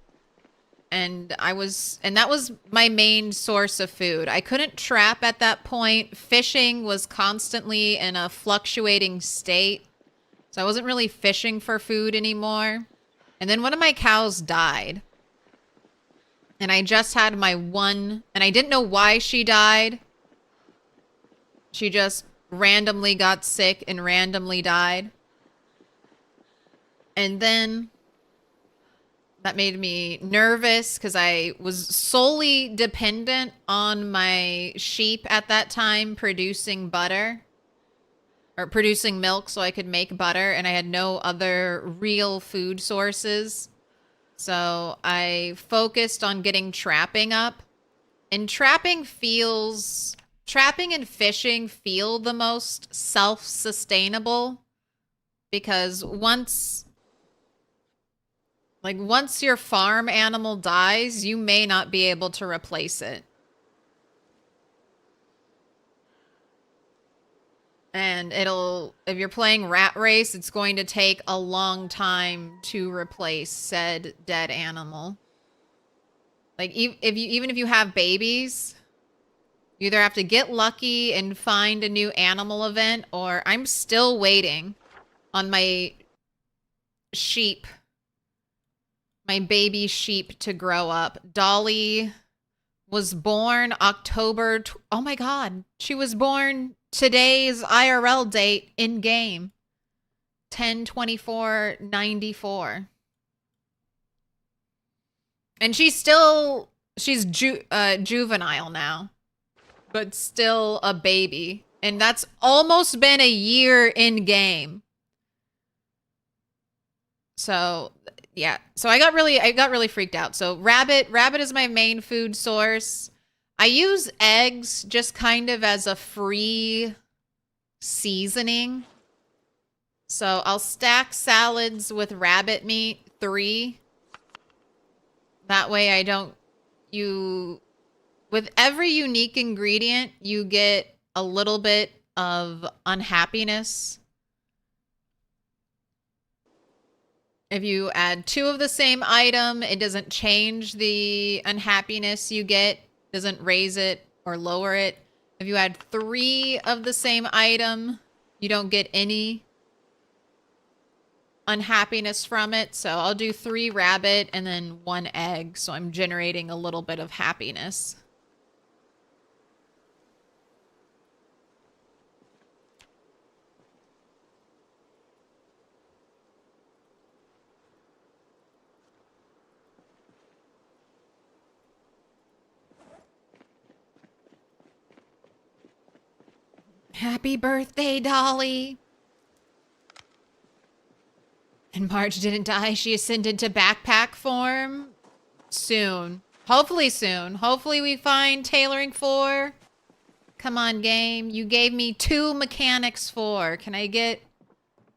Speaker 1: And that was my main source of food. I couldn't trap at that point. Fishing was constantly in a fluctuating state. So I wasn't really fishing for food anymore. And then one of my cows died. And I just had my one, and I didn't know why she died. She just randomly got sick and randomly died. And then that made me nervous because I was solely dependent on my sheep at that time producing butter. Or producing milk so I could make butter, and I had no other real food sources. So I focused on getting trapping up. And trapping and fishing feel the most self-sustainable. Because once your farm animal dies, you may not be able to replace it. And if you're playing Rat Race, it's going to take a long time to replace said dead animal. Like, even if you have babies, you either have to get lucky and find a new animal event, or I'm still waiting on my sheep, my baby sheep to grow up. Dolly was born October, oh my God, she was born today's IRL date in game, 10/24/94, and she's juvenile now, but still a baby, and that's almost been a year in game. So yeah, so I got really freaked out. So rabbit is my main food source. I use eggs just kind of as a free seasoning. So I'll stack salads with rabbit meat, 3. That way with every unique ingredient, you get a little bit of unhappiness. If you add 2 of the same item, it doesn't change the unhappiness you get, doesn't raise it or lower it. If you add 3 of the same item, you don't get any unhappiness from it. So I'll do 3 rabbit and then 1 egg. So I'm generating a little bit of happiness. Happy birthday, Dolly. And Marge didn't die. She ascended to backpack form. Soon. Hopefully soon. Hopefully we find tailoring 4. Come on, game. You gave me 2 mechanics 4. Can I get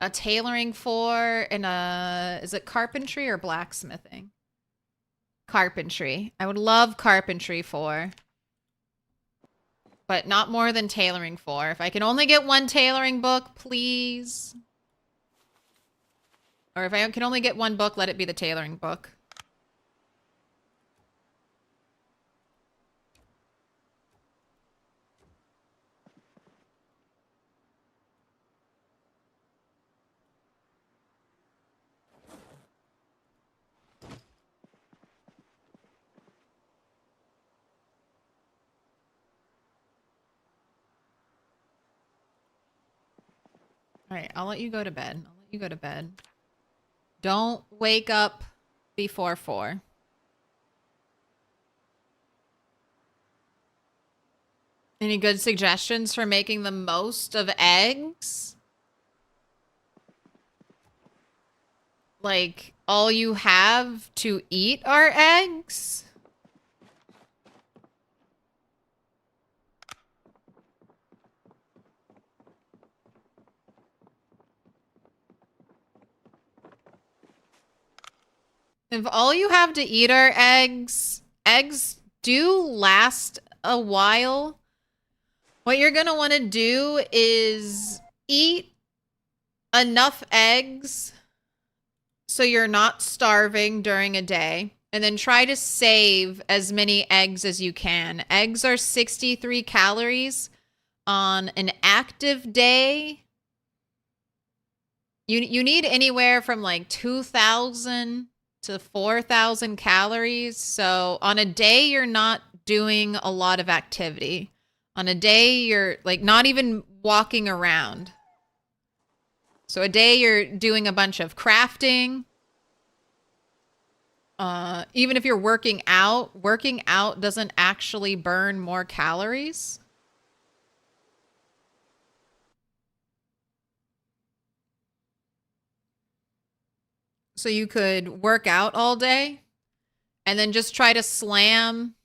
Speaker 1: a tailoring 4 and a... Is it carpentry or blacksmithing? Carpentry. I would love carpentry 4. But not more than tailoring 4. If I can only get 1 tailoring book, please. Or if I can only get 1 book, let it be the tailoring book. All right, I'll let you go to bed. I'll let you go to bed. Don't wake up before 4. Any good suggestions for making the most of eggs? Like, all you have to eat are eggs? If all you have to eat are eggs, eggs do last a while. What you're going to want to do is eat enough eggs so you're not starving during a day. And then try to save as many eggs as you can. Eggs are 63 calories on an active day. You need anywhere from like 2,000 to 4,000 calories. So on a day, you're not doing a lot of activity. On a day, you're like not even walking around. So a day you're doing a bunch of crafting. Even if you're working out doesn't actually burn more calories. So you could work out all day and then just try to slam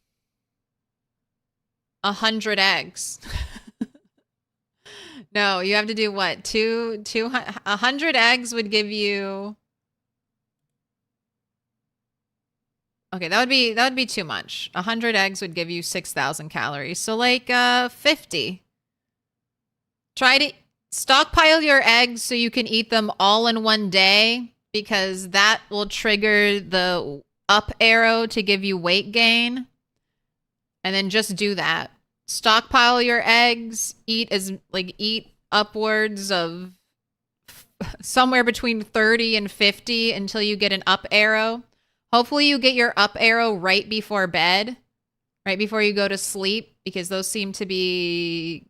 Speaker 1: 100 eggs. No, you have to do what? 100 eggs would give you... Okay, that would be too much. 100 eggs would give you 6,000 calories. So like 50. Try to stockpile your eggs so you can eat them all in one day, because that will trigger the up arrow to give you weight gain. And then just do that. Stockpile your eggs, eat upwards of somewhere between 30 and 50 until you get an up arrow. Hopefully you get your up arrow right before bed, right before you go to sleep, because those seem to be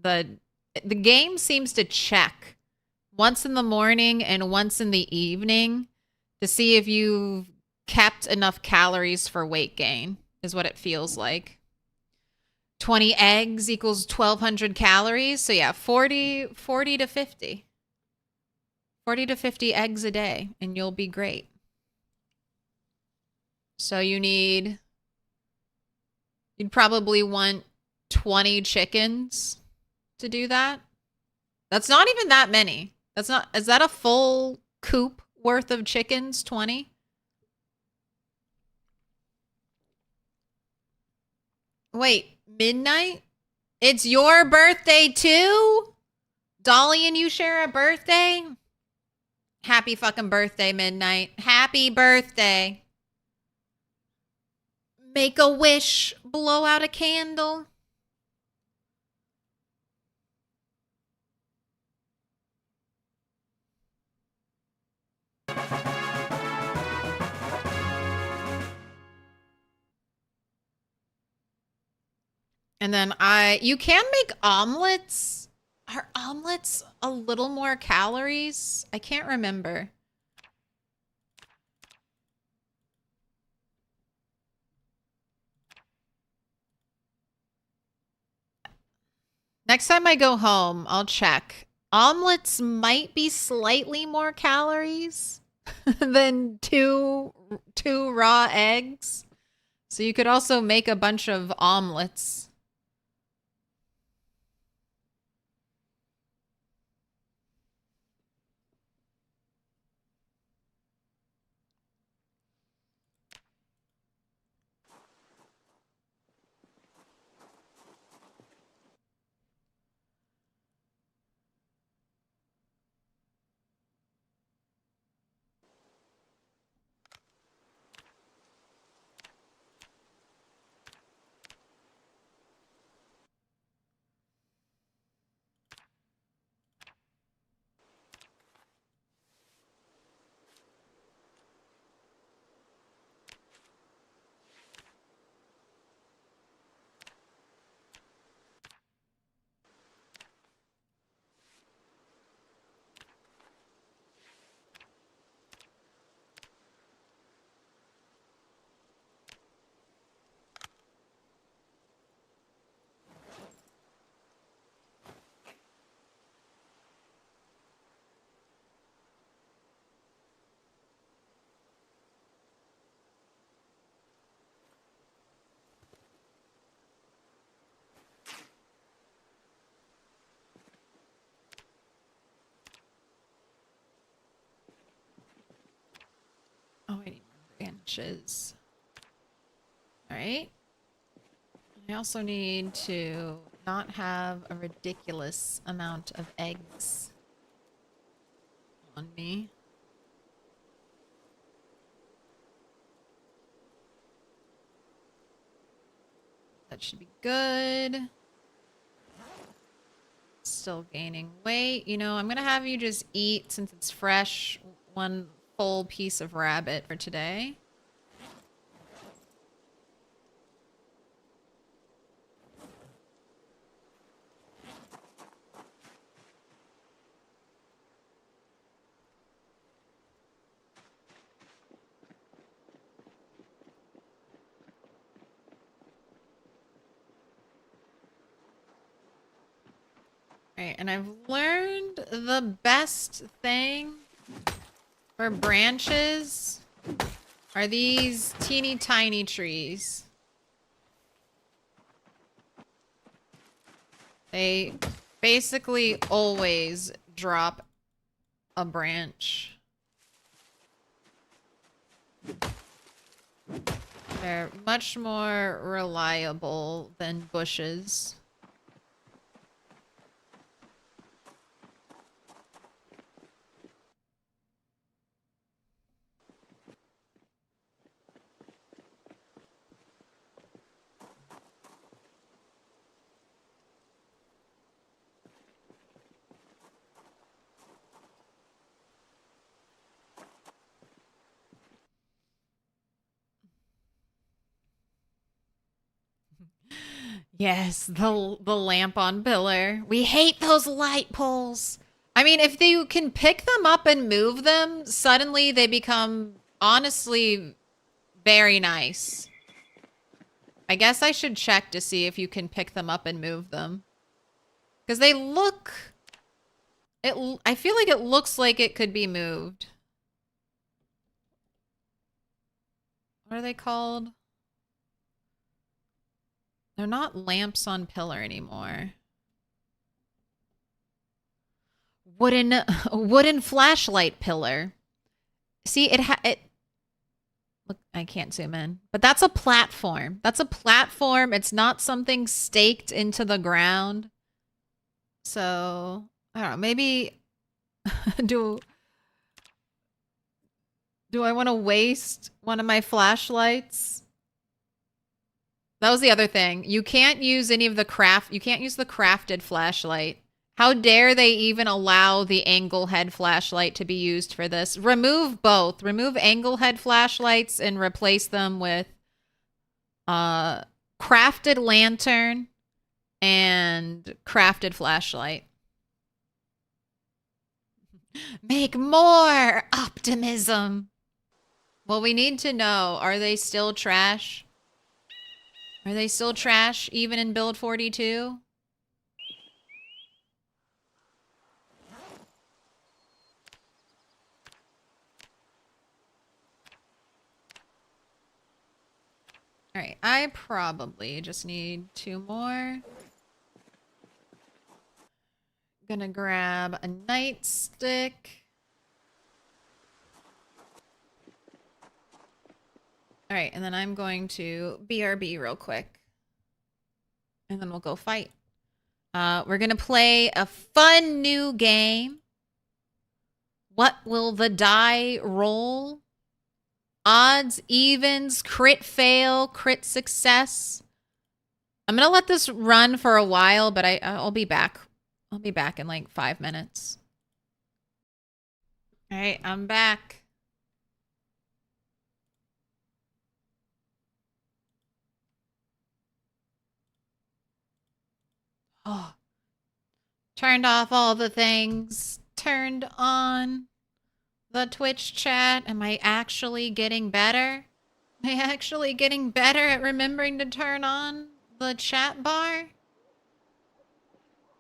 Speaker 1: the game seems to check once in the morning and once in the evening to see if you've kept enough calories for weight gain, is what it feels like. 20 eggs equals 1,200 calories. So yeah, 40 to 50. 40 to 50 eggs a day, and you'll be great. So you'd probably want 20 chickens to do that. That's not even that many. Is that a full coop worth of chickens? 20? Wait, midnight? It's your birthday too? Dolly and you share a birthday? Happy fucking birthday, Midnight. Happy birthday. Make a wish. Blow out a candle. And then you can make omelets. Are omelets a little more calories? I can't remember. Next time I go home, I'll check. Omelets might be slightly more calories than two raw eggs. So you could also make a bunch of omelets. Oh, I need more branches. All right. I also need to not have a ridiculous amount of eggs on me. That should be good. Still gaining weight. You know, I'm going to have you just eat, since it's fresh, one full piece of rabbit for today. Alright, and I've learned the best thing for branches are these teeny tiny trees. They basically always drop a branch. They're much more reliable than bushes. Yes, the lamp on pillar. We hate those light poles. I mean, if you can pick them up and move them, suddenly they become, honestly, very nice. I guess I should check to see if you can pick them up and move them. Because they look... I feel like it looks like it could be moved. What are they called? They're not lamps on pillar anymore. Wooden flashlight pillar. See, it look, I can't zoom in. But that's a platform. That's a platform. It's not something staked into the ground. So, I don't know, maybe do Do I want to waste one of my flashlights? That was the other thing. You can't use any of the you can't use the crafted flashlight. How dare they even allow the angle head flashlight to be used for this? Remove both. Remove angle head flashlights and replace them with crafted lantern and crafted flashlight. Make more optimism. Well, we need to know, are they still trash? Are they still trash even in build 42? All right, I probably just need 2 more. Gonna grab a nightstick. All right, and then I'm going to BRB real quick. And then we'll go fight. We're gonna play a fun new game. What will the die roll? Odds, evens, crit fail, crit success. I'm gonna let this run for a while, but I'll be back. I'll be back in like 5 minutes. All right, I'm back. Oh, turned off all the things. Turned on the Twitch chat. Am I actually getting better? Am I actually getting better at remembering to turn on the chat bar?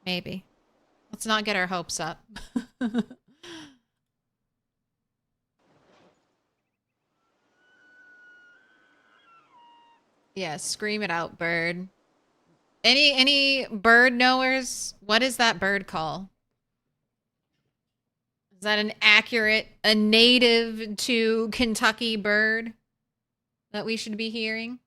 Speaker 1: Maybe. Let's not get our hopes up. Yeah, scream it out, bird. Any bird knowers? What is that bird call? Is that an accurate, a native to Kentucky bird that we should be hearing?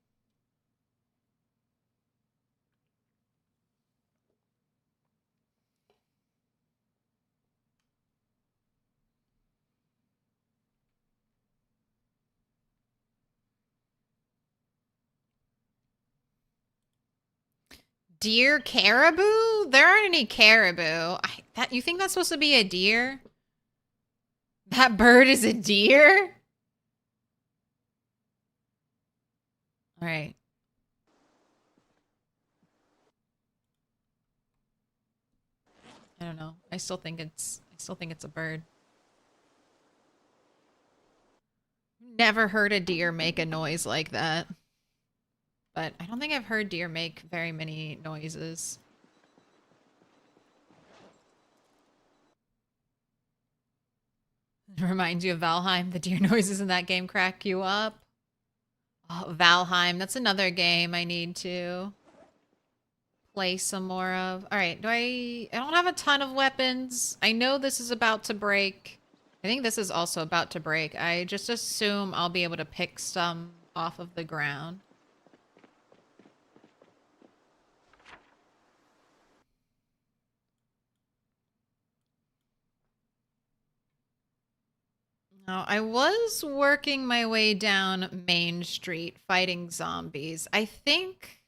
Speaker 1: Deer caribou? There aren't any caribou. You think that's supposed to be a deer? That bird is a deer? All right. I don't know. I still think it's a bird. Never heard a deer make a noise like that. But I don't think I've heard deer make very many noises. It reminds you of Valheim. The deer noises in that game crack you up. Oh, Valheim. That's another game I need to play some more of. All right. I don't have a ton of weapons. I know this is about to break. I think this is also about to break. I just assume I'll be able to pick some off of the ground. Now, I was working my way down Main Street fighting zombies. I think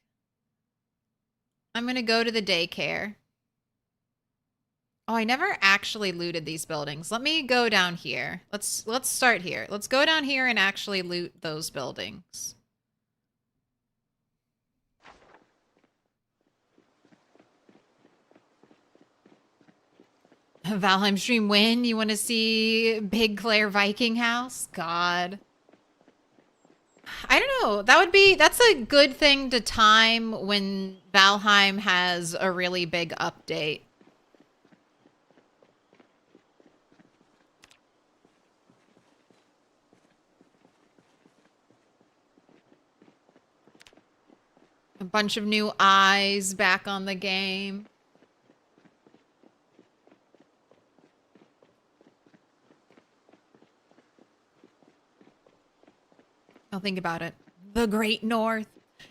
Speaker 1: I'm going to go to the daycare. Oh, I never actually looted these buildings. Let me go down here. Let's start here. Let's go down here and actually loot those buildings. Valheim stream win? You want to see Big Claire Viking House? God. I don't know. That's a good thing to time when Valheim has a really big update. A bunch of new eyes back on the game. I'll think about it. The Great North.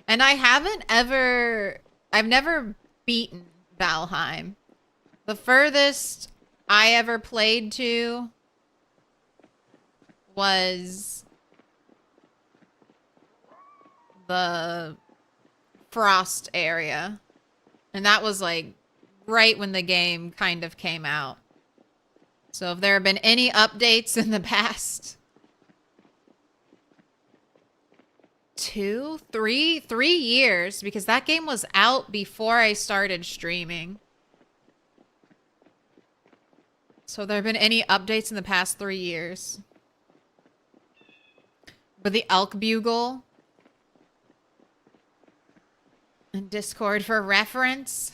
Speaker 1: And I've never beaten Valheim. The furthest I ever played to was the Frost area. And that was like right when the game kind of came out. So if there have been any updates in the past 3 years, because that game was out before I started streaming. So there have been any updates in the past 3 years. But the Elk Bugle in Discord for reference.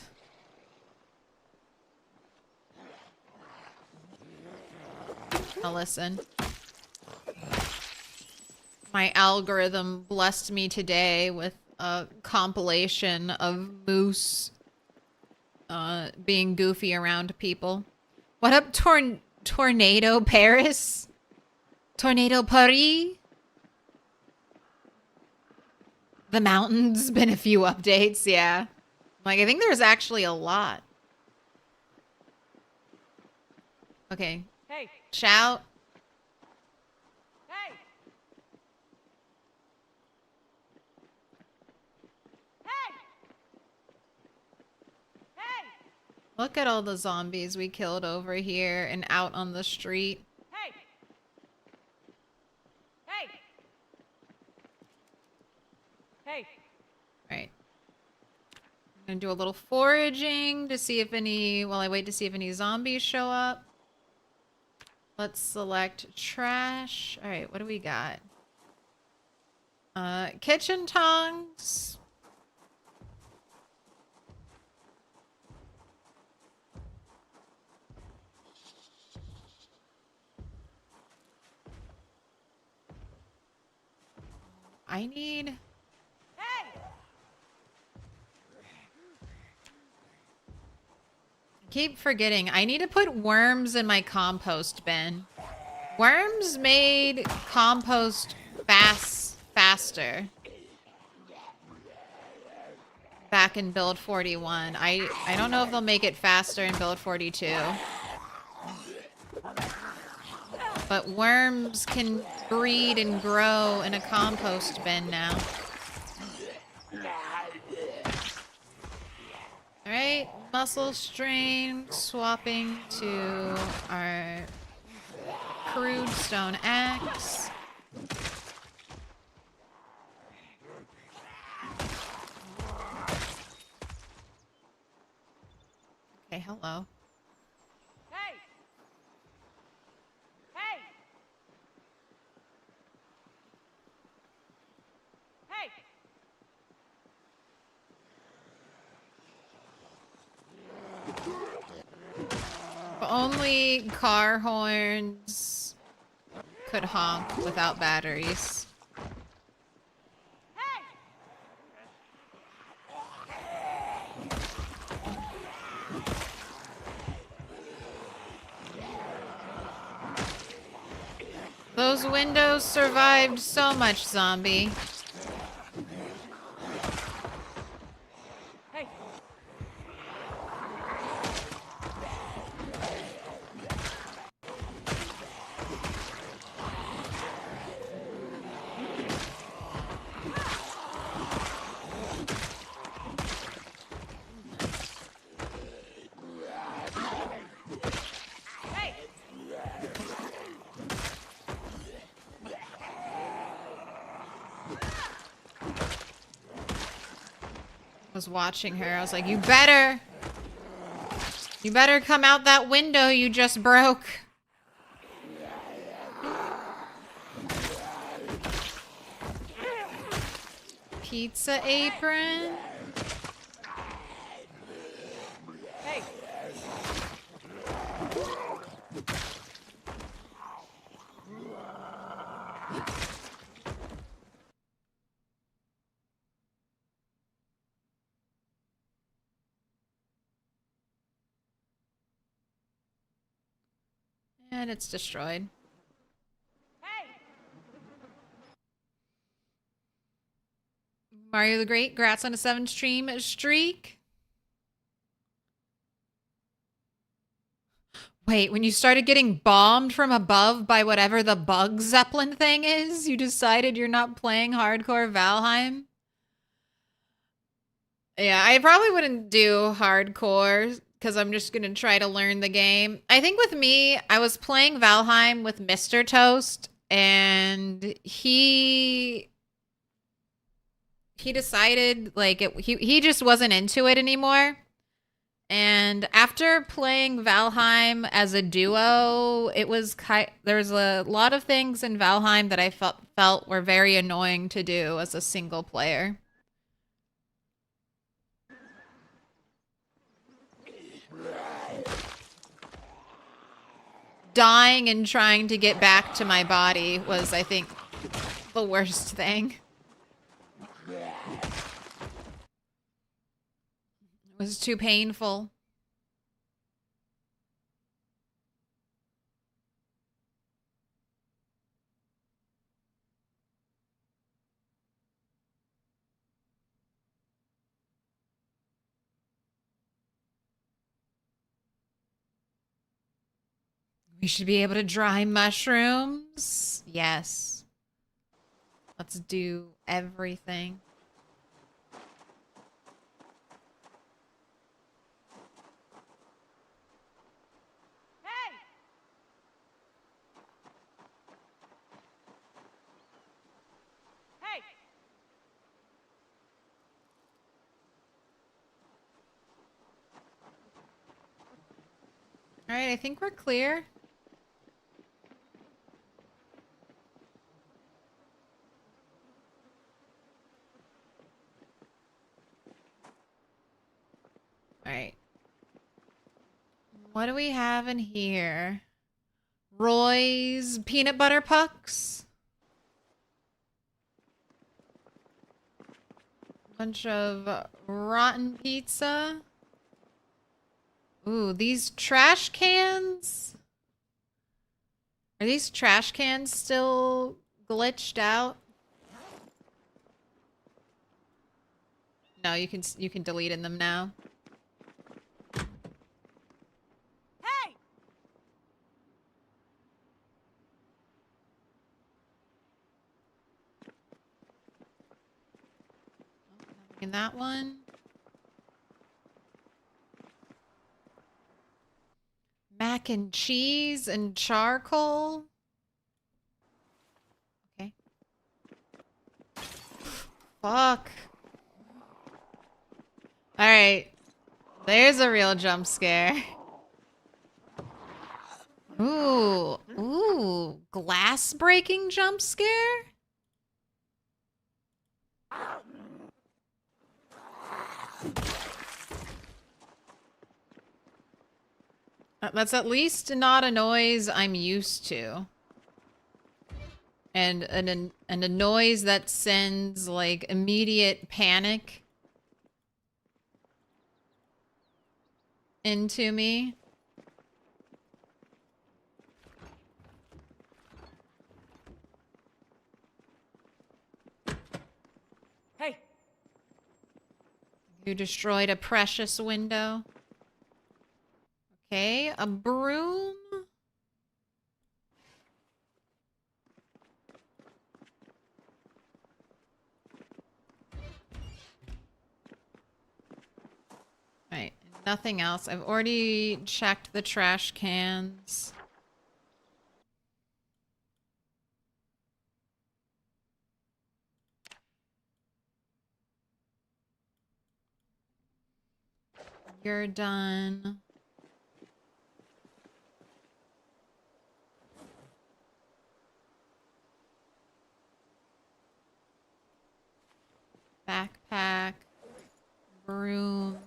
Speaker 1: Now listen. My algorithm blessed me today with a compilation of moose being goofy around people. What up, Tornado Paris? Tornado Paris? The mountains, been a few updates, yeah. Like, I think there's actually a lot. Okay.
Speaker 5: Hey.
Speaker 1: Shout.
Speaker 5: Hey. Hey. Hey.
Speaker 1: Look at all the zombies we killed over here and out on the street.
Speaker 5: Hey. Hey. Hey.
Speaker 1: Right. I'm gonna do a little foraging to see if any, while I wait to see if any zombies show up. Let's select trash. All right, what do we got? Kitchen tongs. I need...
Speaker 5: Hey.
Speaker 1: Keep forgetting. I need to put worms in my compost bin. Worms made compost faster. Back in build 41. I don't know if they'll make it faster in build 42. But worms can breed and grow in a compost bin now. Alright, muscle strain, swapping to our crude stone axe. Okay, hello.
Speaker 5: Hey. Hey. Hey.
Speaker 1: If only car horns could honk without batteries.
Speaker 5: Hey.
Speaker 1: Those windows survived so much, zombie.
Speaker 5: Hey. Hey.
Speaker 1: I was watching her. I was like, you better come out that window you just broke. Pizza apron.
Speaker 5: Hey.
Speaker 1: And it's destroyed.
Speaker 5: Hey.
Speaker 1: Mario the Great, congrats on a 7 stream streak. Wait, when you started getting bombed from above by whatever the bug Zeppelin thing is, you decided you're not playing hardcore Valheim? Yeah, I probably wouldn't do hardcore because I'm just going to try to learn the game. I think with me, I was playing Valheim with Mr. Toast, and he decided like he just wasn't into it anymore. And after playing Valheim as a duo, it was there's a lot of things in Valheim that I felt were very annoying to do as a single player. Dying and trying to get back to my body was, I think, the worst thing. It was too painful. We should be able to dry mushrooms. Yes. Let's do everything.
Speaker 5: Hey! Hey!
Speaker 1: All right, I think we're clear. All right. What do we have in here? Roy's peanut butter pucks. Bunch of rotten pizza. Ooh, these trash cans? Are these trash cans still glitched out? No, you can delete in them now.
Speaker 5: Hey!
Speaker 1: In that one. Mac and cheese and charcoal. Okay. Fuck. Alright. There's a real jump scare. Ooh. Ooh. Glass breaking jump scare? That's at least not a noise I'm used to. And a noise that sends like immediate panic into me.
Speaker 5: Hey!
Speaker 1: You destroyed a precious window. Okay, a broom. Right, nothing else. I've already checked the trash cans. You're done. Backpack. Broom.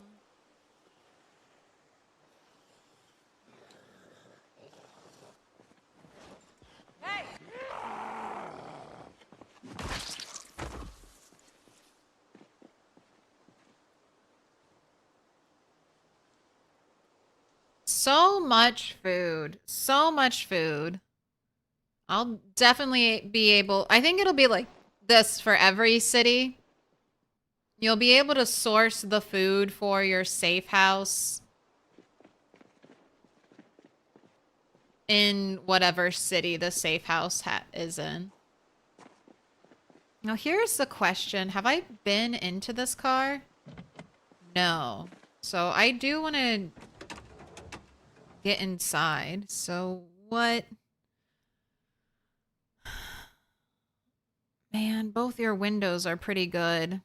Speaker 5: Hey!
Speaker 1: So much food. So much food. I'll definitely be able... I think it'll be like this for every city. You'll be able to source the food for your safe house in whatever city the safe house is in. Now here's the question. Have I been into this car? No. So I do want to get inside. So what? Man, both your windows are pretty good.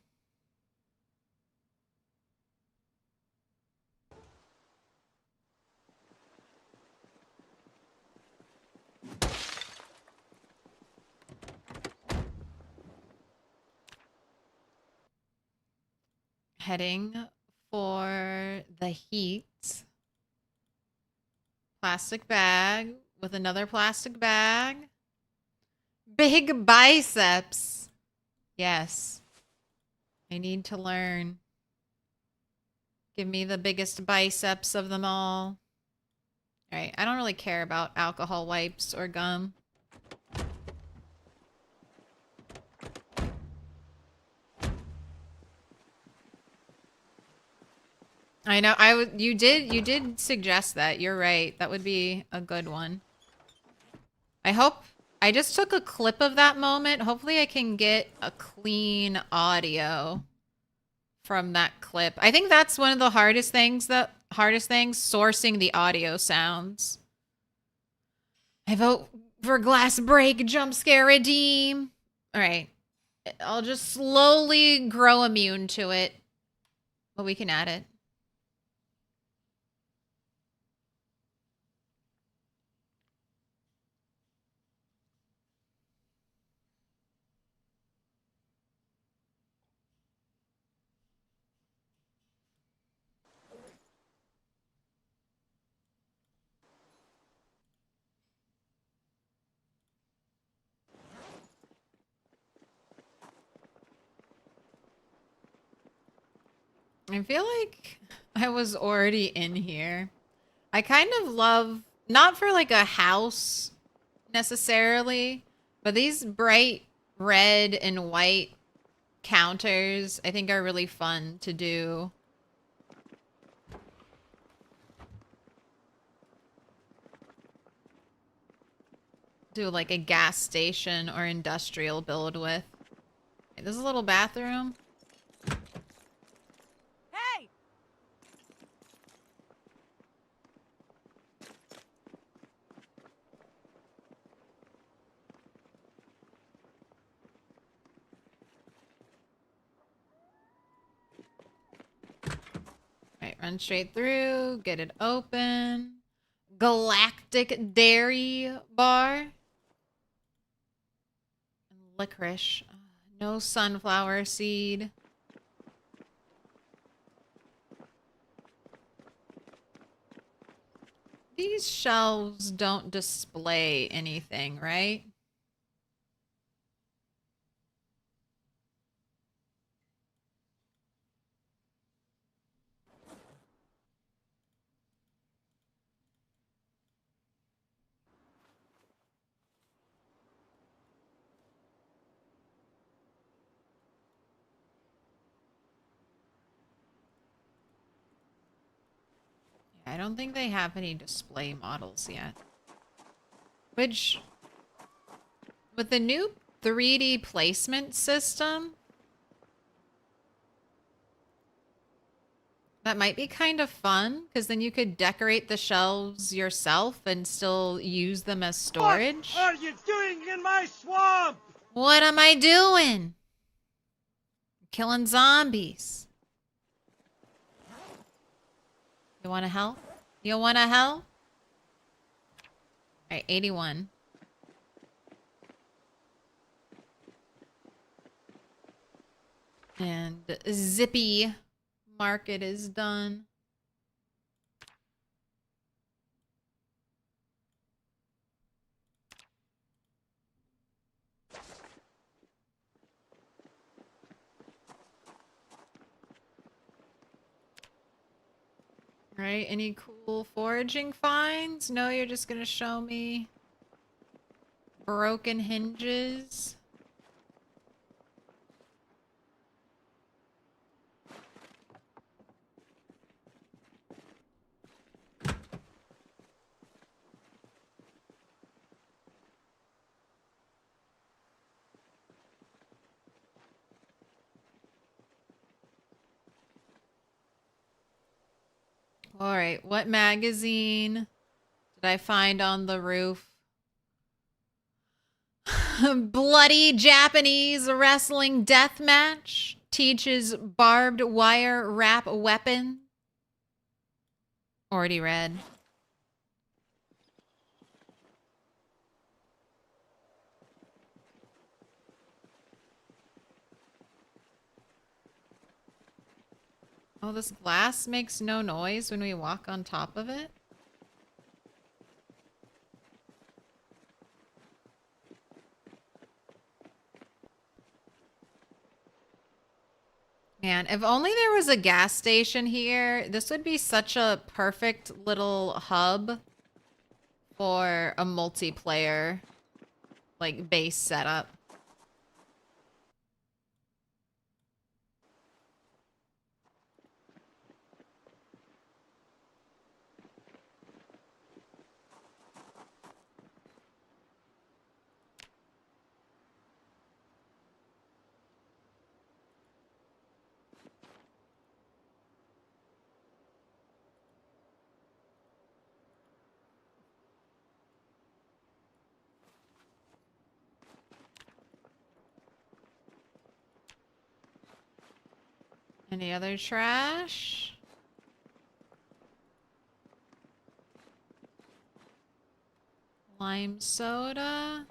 Speaker 1: Heading for the heat. Plastic bag with another plastic bag. Big biceps. Yes. I need to learn. Give me the biggest biceps of them all. Alright, I don't really care about alcohol wipes or gum. I know, you did suggest that. You're right. That would be a good one. I just took a clip of that moment. Hopefully I can get a clean audio from that clip. I think that's one of the hardest things, sourcing the audio sounds. I vote for glass break, jump scare, redeem. All right. I'll just slowly grow immune to it. But we can add it. I feel like I was already in here. I kind of love, not for like a house necessarily, but these bright red and white counters I think are really fun to do. Do like a gas station or industrial build with. Okay, this is a little bathroom.
Speaker 5: Hey!
Speaker 1: Right, run straight through, get it open. Galactic Dairy Bar. And licorice. No sunflower seed. These shelves don't display anything, right? I don't think they have any display models yet. Which, with the new 3D placement system, that might be kind of fun, because then you could decorate the shelves yourself and still use them as storage.
Speaker 3: What are you doing in my swamp?
Speaker 1: What am I doing? Killing zombies. You want to help? You want to help? Alright, 81. And Zippy Market is done. Right, any cool foraging finds? No, you're just gonna show me broken hinges. All right, what magazine did I find on the roof? Bloody Japanese wrestling death match teaches barbed wire wrap weapon. Already read. Oh, this glass makes no noise when we walk on top of it? Man, if only there was a gas station here, this would be such a perfect little hub for a multiplayer, like, base setup. Any other trash? Lime soda.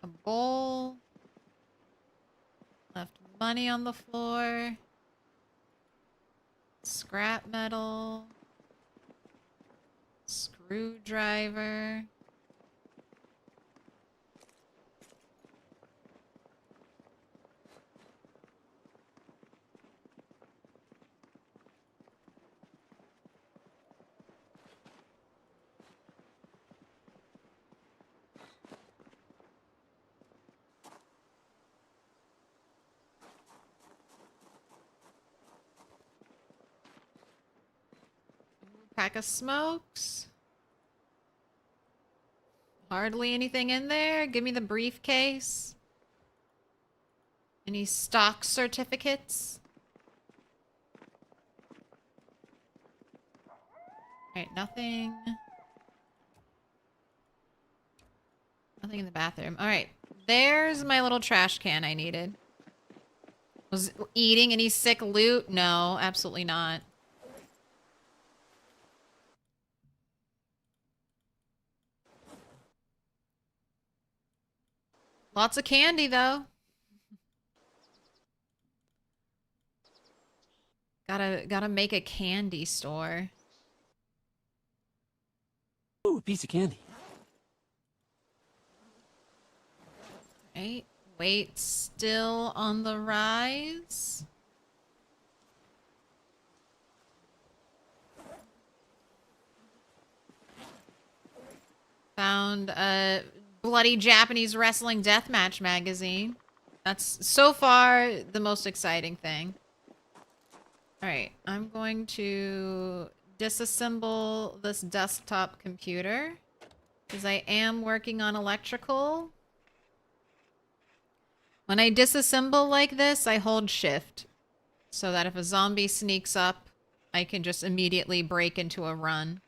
Speaker 1: A bowl. Left money on the floor. Scrap metal. Screwdriver. Pack of smokes. Hardly anything in there. Give me the briefcase. Any stock certificates? Alright, nothing. Nothing in the bathroom. Alright, there's my little trash can I needed. Was eating any sick loot? No, absolutely not. Lots of candy, though. Gotta make a candy store.
Speaker 6: Ooh, piece of candy.
Speaker 1: Right. Weight still on the rise. Found a bloody Japanese wrestling deathmatch magazine. That's so far the most exciting thing. Alright, I'm going to disassemble this desktop computer because I am working on electrical. When I disassemble like this, I hold shift so that if a zombie sneaks up, I can just immediately break into a run.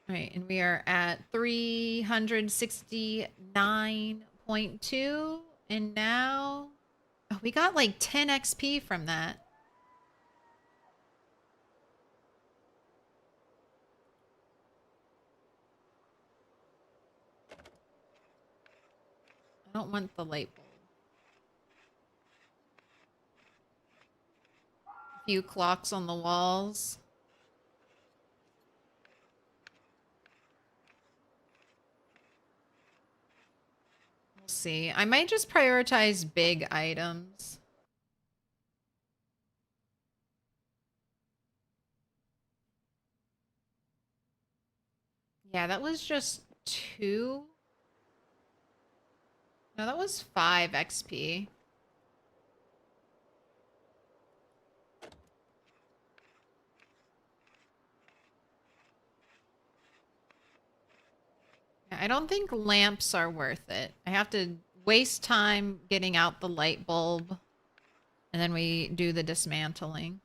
Speaker 1: Alright, and we are at 369.2, and now... Oh, we got like 10 XP from that. I don't want the light bulb. A few clocks on the walls. We'll see. I might just prioritize big items. Yeah, that was just 2. No, that was 5 XP. I don't think lamps are worth it. I have to waste time getting out the light bulb, and then we do the dismantling.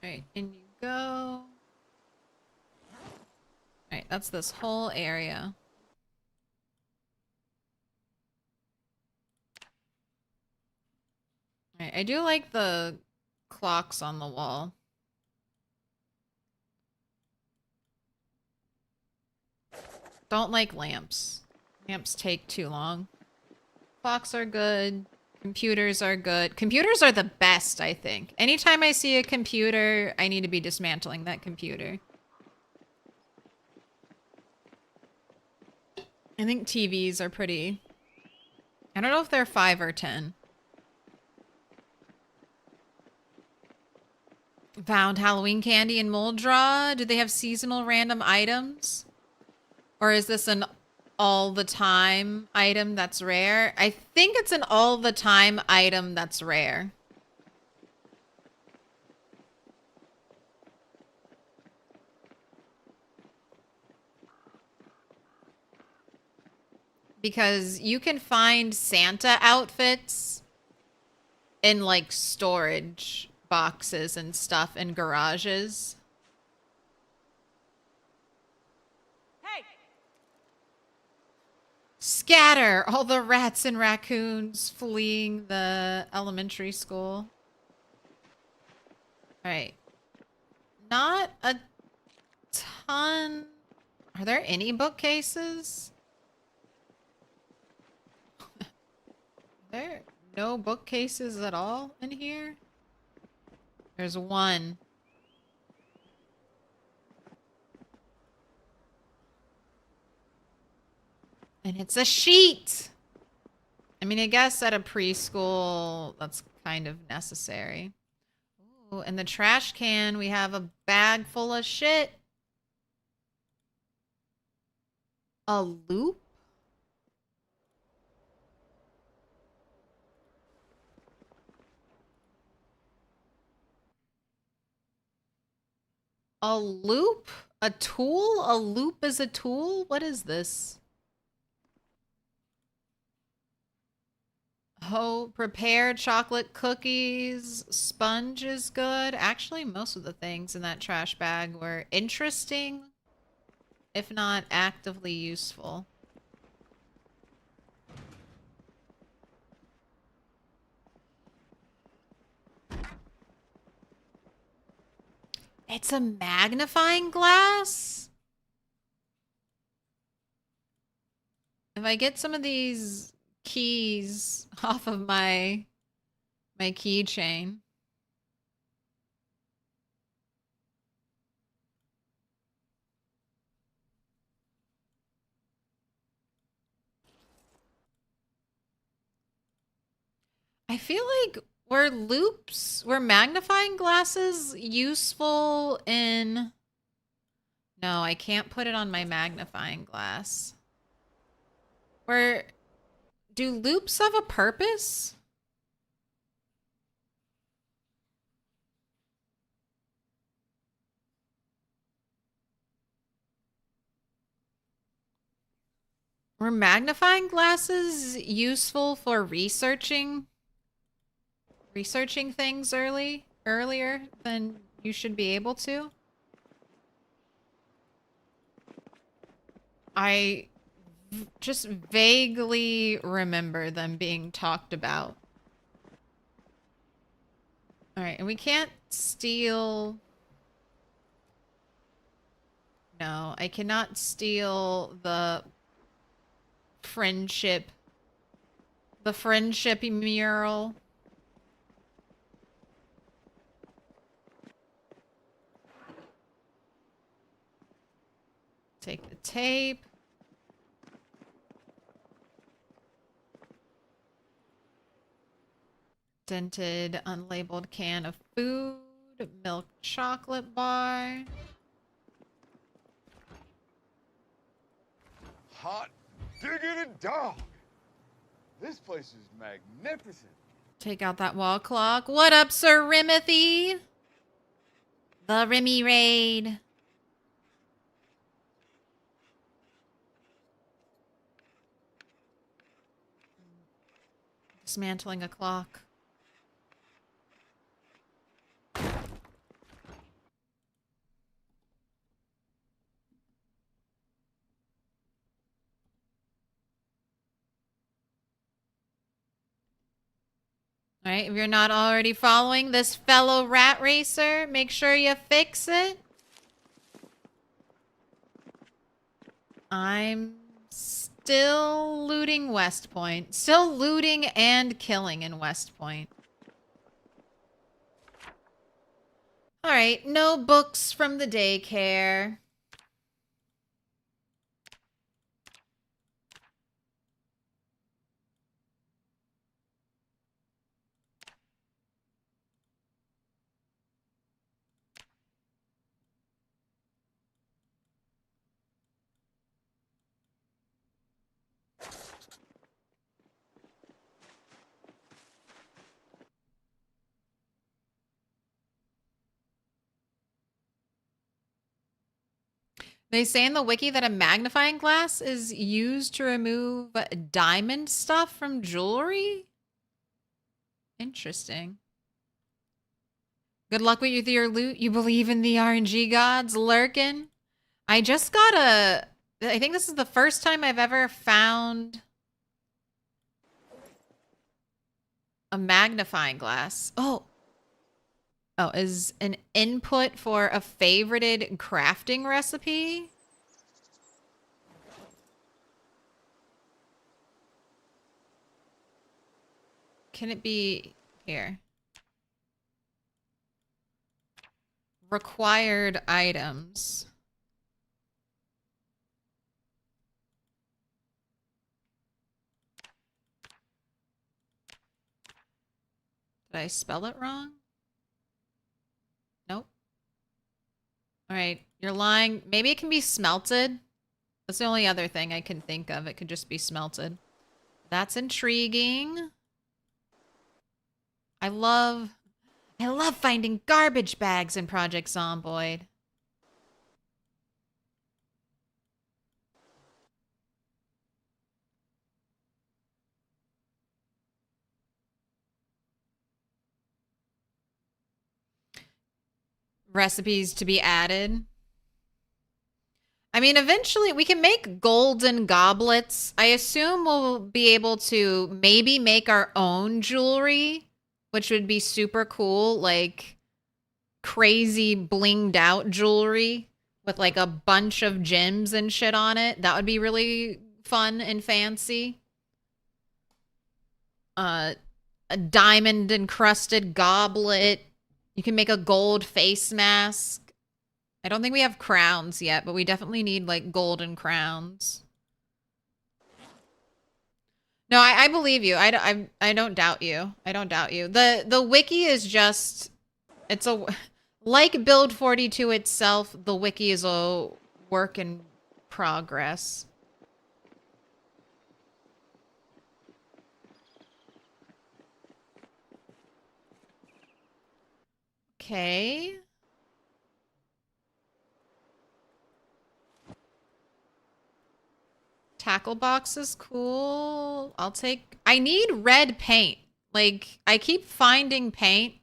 Speaker 1: Alright, in you go. Alright, that's this whole area. Alright, I do like the clocks on the wall. Don't like lamps. Lamps take too long. Clocks are good. Computers are good. Computers are the best, I think. Anytime I see a computer, I need to be dismantling that computer. I think TVs are pretty... I don't know if they're 5 or 10. Found Halloween candy in Moldra. Do they have seasonal random items? Or is this an all-the-time item that's rare? I think it's an all-the-time item that's rare. Because you can find Santa outfits in, like, storage boxes and stuff in garages.
Speaker 5: Hey!
Speaker 1: Scatter! All the rats and raccoons fleeing the elementary school. Alright. Not a ton. Are there any bookcases? There are no bookcases at all in here? There's one. And it's a sheet! I mean, I guess at a preschool, that's kind of necessary. Ooh, in the trash can, we have a bag full of shit. A loop? A loop? A tool? A loop is a tool? What is this? Oh, prepared chocolate cookies. Sponge is good. Actually, most of the things in that trash bag were interesting, if not actively useful. It's a magnifying glass? If I get some of these keys off of my keychain. I feel like were magnifying glasses useful in... No, I can't put it on my magnifying glass. Do loops have a purpose? Were magnifying glasses useful for researching things earlier than you should be able to? I just vaguely remember them being talked about. Alright, and we can't steal... No, I cannot steal the friendship. The friendship mural. Take the tape. Dented, unlabeled can of food. Milk chocolate bar.
Speaker 2: Hot diggity dog. This place is magnificent.
Speaker 1: Take out that wall clock. What up, Sir Rimothy? The Rimmy Raid. Dismantling a clock. All right, if you're not already following this fellow rat racer, make sure you fix it. I'm still looting West Point. Still looting and killing in West Point. All right, no books from the daycare. They say in the wiki that a magnifying glass is used to remove diamond stuff from jewelry. Interesting. Good luck with your loot. You believe in the RNG gods lurking? I just got a... I think this is the first time I've ever found a magnifying glass. Oh, is an input for a favorited crafting recipe? Can it be here? Required items. Did I spell it wrong? Nope. All right, you're lying. Maybe it can be smelted. That's the only other thing I can think of. It could just be smelted. That's intriguing. I love finding garbage bags in Project Zomboid. Recipes to be added. I mean, eventually we can make golden goblets. I assume we'll be able to maybe make our own jewelry, which would be super cool, like crazy blinged out jewelry with like a bunch of gems and shit on it. That would be really fun and fancy. A diamond encrusted goblet. You can make a gold face mask. I don't think we have crowns yet, but we definitely need like golden crowns. No, I believe you. I don't doubt you. I don't doubt you. The wiki is just, it's a, like Build 42 itself, the wiki is a work in progress. Okay. Tackle box is cool. I need red paint. Like, I keep finding paint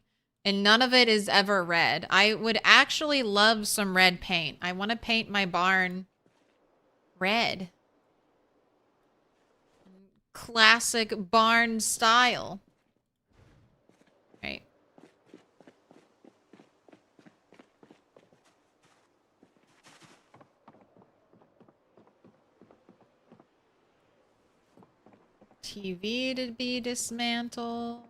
Speaker 1: and none of it is ever red. I would actually love some red paint. I want to paint my barn red. Classic barn style. Right. TV to be dismantled.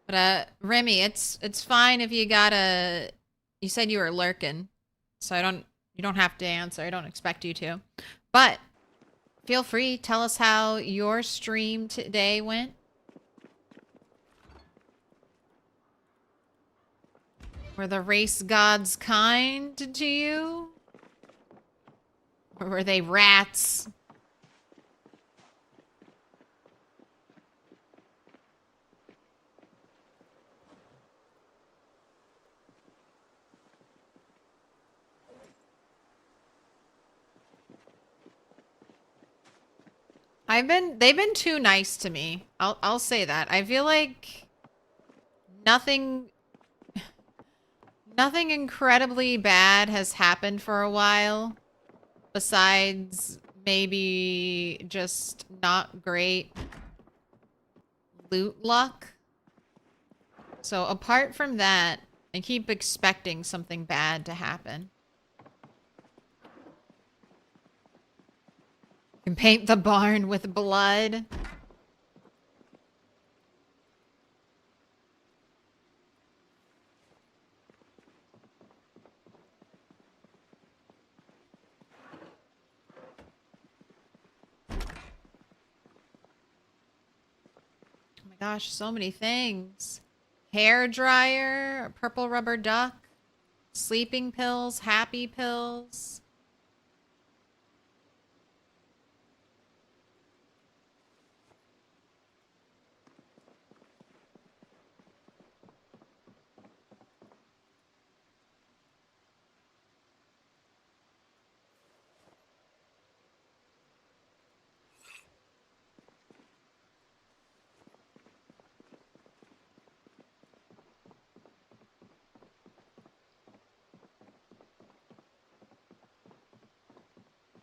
Speaker 1: But Remy, it's fine if you gotta. You said you were lurking, so you don't have to answer. I don't expect you to, but feel free. Tell us how your stream today went. Were the race gods kind to you? Or were they rats? They've been too nice to me. I'll say that. I feel like nothing incredibly bad has happened for a while. Besides maybe just not great loot luck. So apart from that, I keep expecting something bad to happen. You can paint the barn with blood. Oh my gosh, so many things. Hair dryer, a purple rubber duck, sleeping pills, happy pills.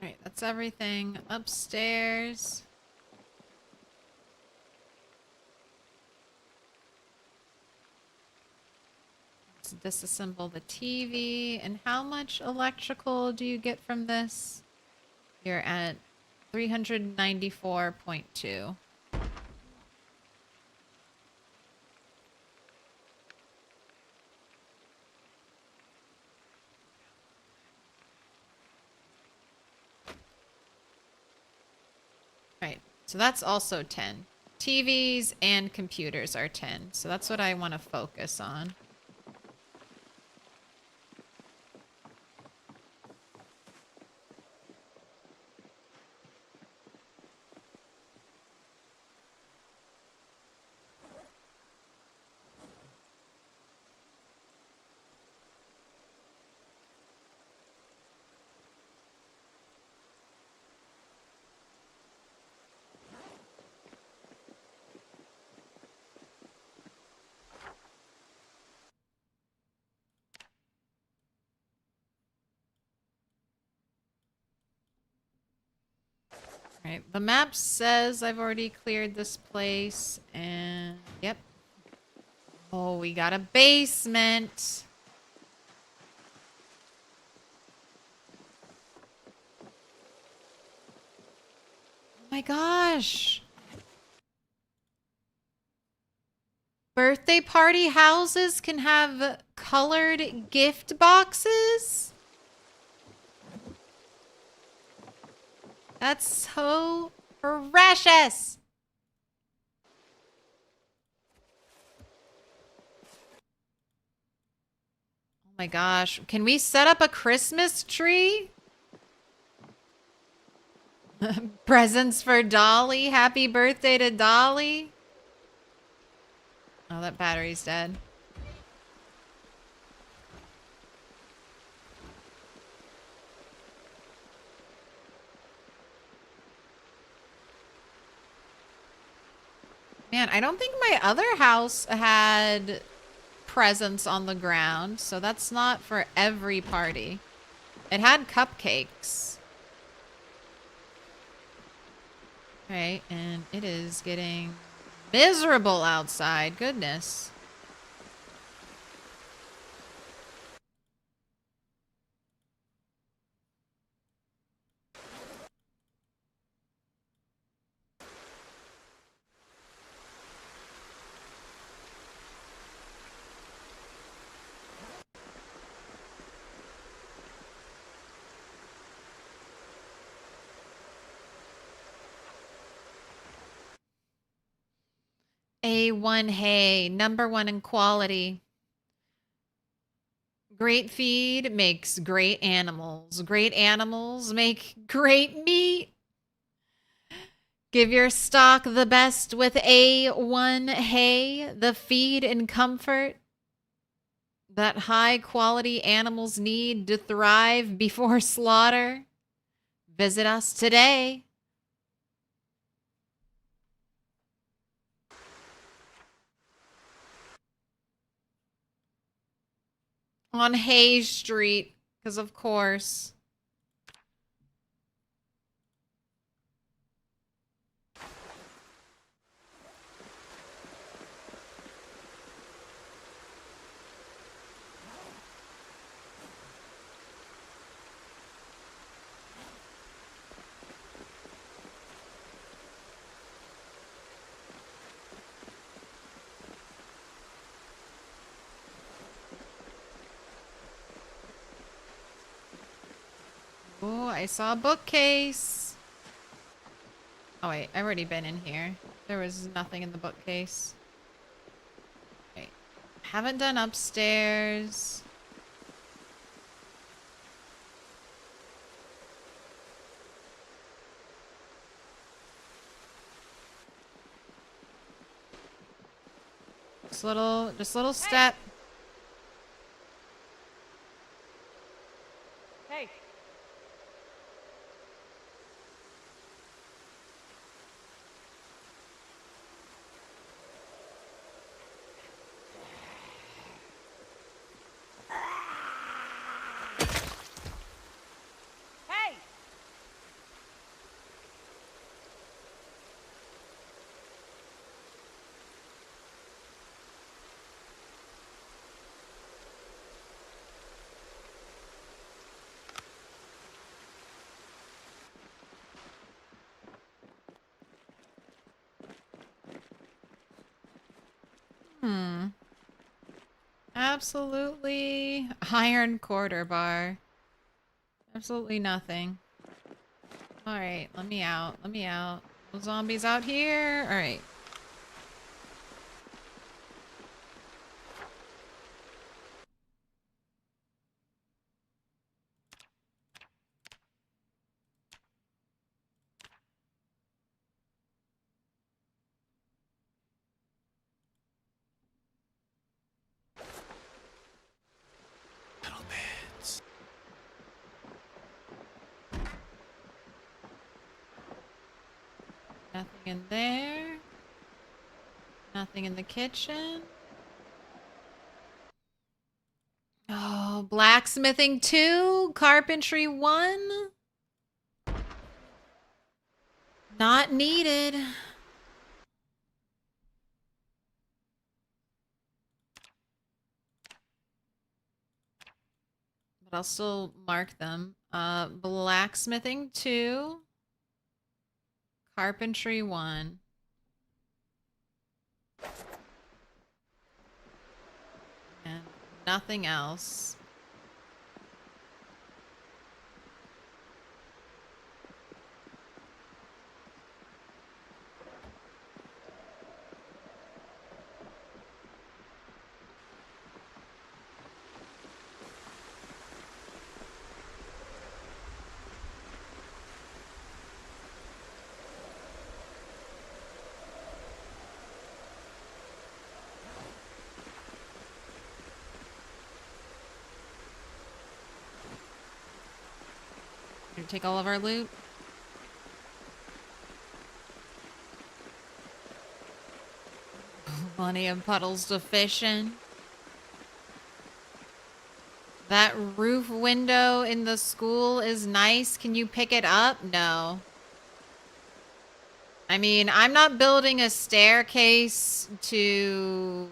Speaker 1: Alright, that's everything upstairs. Let's disassemble the TV. And how much electrical do you get from this? You're at 394.2. Right, so that's also 10. TVs and computers are 10, so that's what I want to focus on. Right, the map says I've already cleared this place, and yep. Oh, we got a basement. Oh my gosh. Birthday party houses can have colored gift boxes? That's so precious. Oh my gosh. Can we set up a Christmas tree? Presents for Dolly. Happy birthday to Dolly. Oh, that battery's dead. Man, I don't think my other house had presents on the ground, so that's not for every party. It had cupcakes. Right, and it is getting miserable outside. Goodness. A1 hay, #1 in quality. Great feed makes great animals. Great animals make great meat. Give your stock the best with A1 hay, the feed and comfort that high quality animals need to thrive before slaughter. Visit us today. On Hay Street, because of course. Oh, I saw a bookcase. Oh wait, I've already been in here. There was nothing in the bookcase. Wait, haven't done upstairs. Just little step.
Speaker 5: Hey. Hey.
Speaker 1: Absolutely iron quarter bar. Absolutely nothing. Alright, let me out. Let me out. No zombies out here. Alright.
Speaker 6: Metal beds.
Speaker 1: Nothing in there. Nothing in the kitchen. Oh, blacksmithing 2, carpentry 1. Not needed. But I'll still mark them. Blacksmithing 2, carpentry 1. And nothing else. Here, take all of our loot. Plenty of puddles to fish in. That roof window in the school is nice. Can you pick it up? No. I mean, I'm not building a staircase to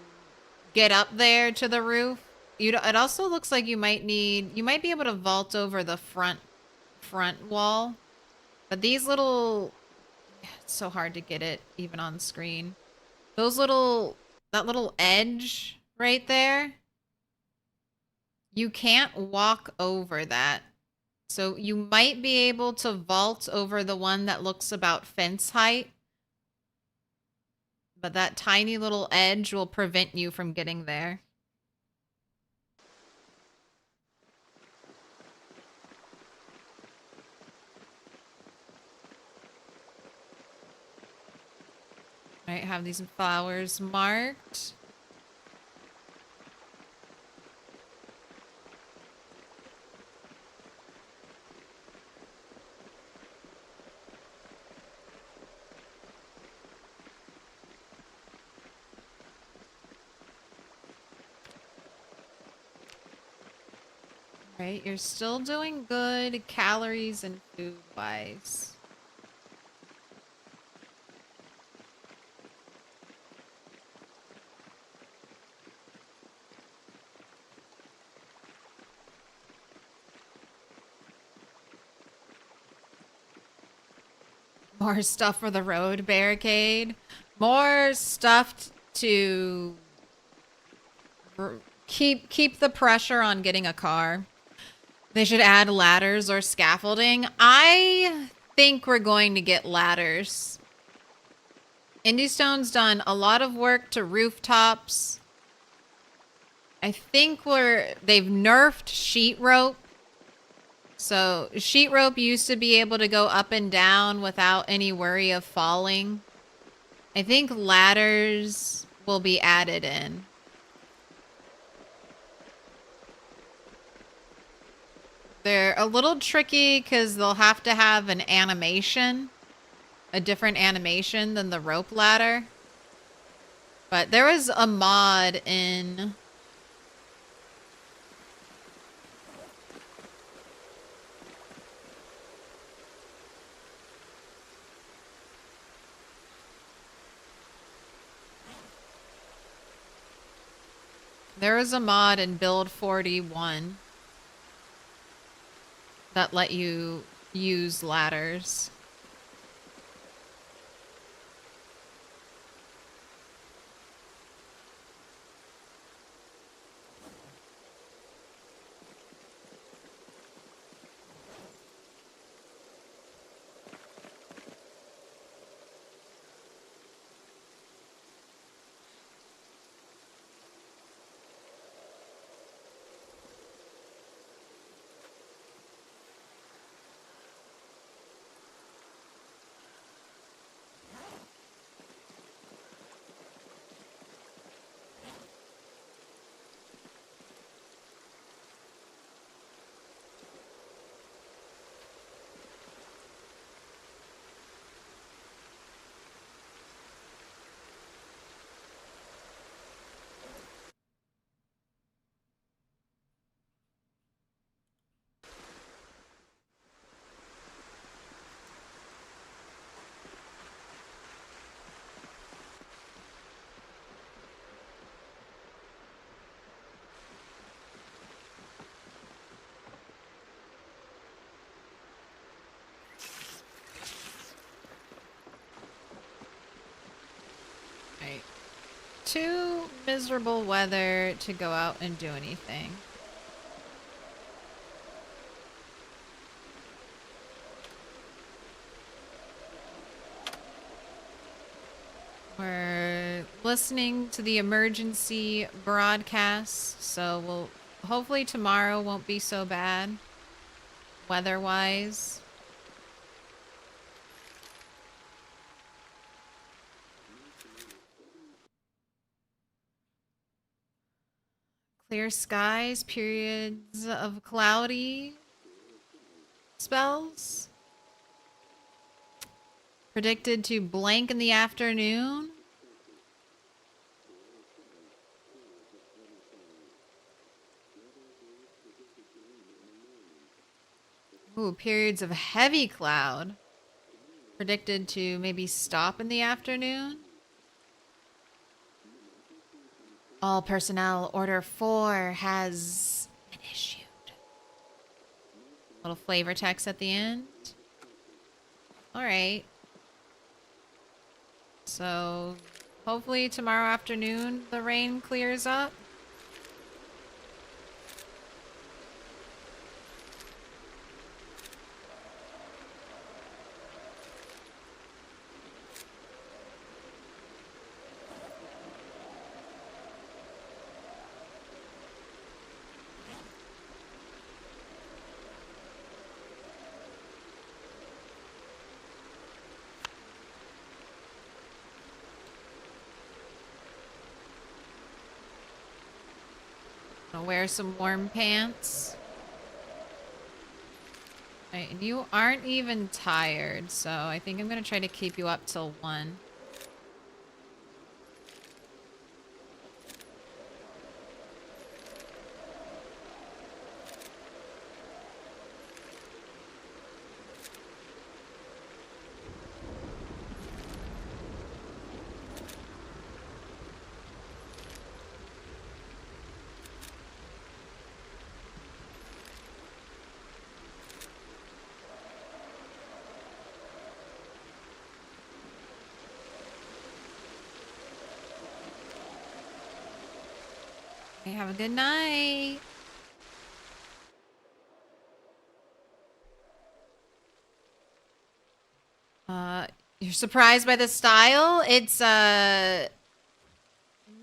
Speaker 1: get up there to the roof. It also looks like you might be able to vault over the front wall. But these little, it's so hard to get it even on screen. That little edge right there, you can't walk over that. So you might be able to vault over the one that looks about fence height. But that tiny little edge will prevent you from getting there. Right, have these flowers marked. Right, you're still doing good calories and food-wise. More stuff for the road barricade. More stuff to keep the pressure on getting a car. They should add ladders or scaffolding. I think we're going to get ladders. Indystone's done a lot of work to rooftops. I think they've nerfed sheet rope. So sheet rope used to be able to go up and down without any worry of falling. I think ladders will be added in. They're a little tricky because they'll have to have an animation, a different animation than the rope ladder. But there was a mod in... There was a mod in Build 41 that let you use ladders. Right. Too miserable weather to go out and do anything. We're listening to the emergency broadcast, so hopefully tomorrow won't be so bad weather-wise. Clear skies, periods of cloudy spells. Predicted to blank in the afternoon. Ooh, periods of heavy cloud. Predicted to maybe stop in the afternoon. All personnel, Order 4 has been issued. Little flavor text at the end. Alright. So, hopefully tomorrow afternoon the rain clears up. I'll wear some warm pants. Right, and you aren't even tired, so I think I'm gonna try to keep you up till 1. Okay, have a good night. You're surprised by the style? It's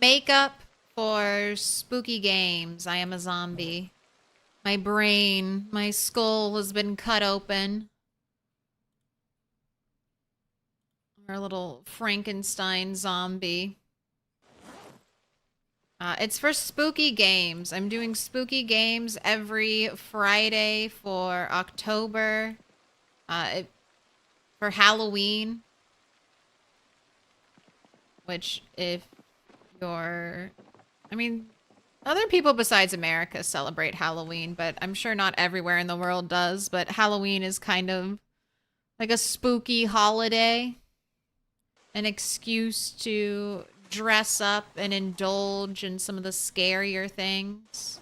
Speaker 1: makeup for spooky games. I am a zombie. My brain, my skull has been cut open. Our little Frankenstein zombie. It's for spooky games. I'm doing spooky games every Friday for October. For Halloween. Which, if you're... I mean, other people besides America celebrate Halloween, but I'm sure not everywhere in the world does. But Halloween is kind of like a spooky holiday. An excuse to dress up and indulge in some of the scarier things.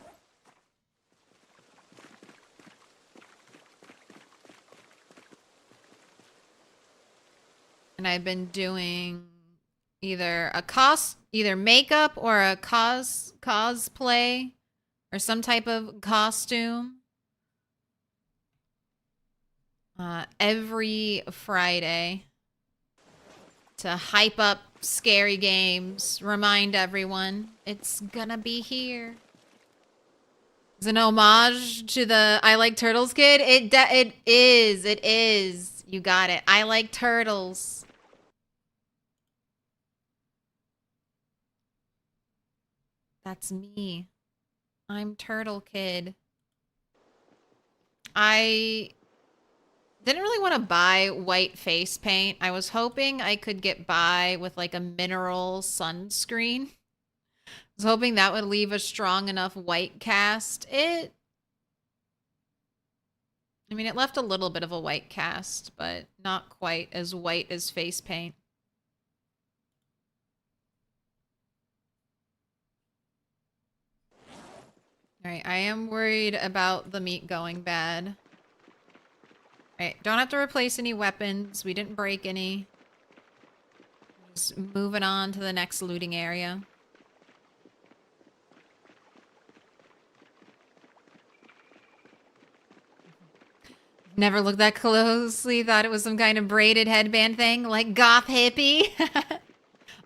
Speaker 1: And I've been doing either makeup or a cosplay or some type of costume every Friday to hype up scary games, remind everyone it's gonna be here. It's an homage to the I Like Turtles kid. It is. You got it. I like turtles. That's me. I'm Turtle Kid. I didn't really want to buy white face paint. I was hoping I could get by with like a mineral sunscreen. I was hoping that would leave a strong enough white cast. I mean, it left a little bit of a white cast, but not quite as white as face paint. Alright, I am worried about the meat going bad. Alright, don't have to replace any weapons. We didn't break any. Just moving on to the next looting area. Never looked that closely. Thought it was some kind of braided headband thing, like goth hippie.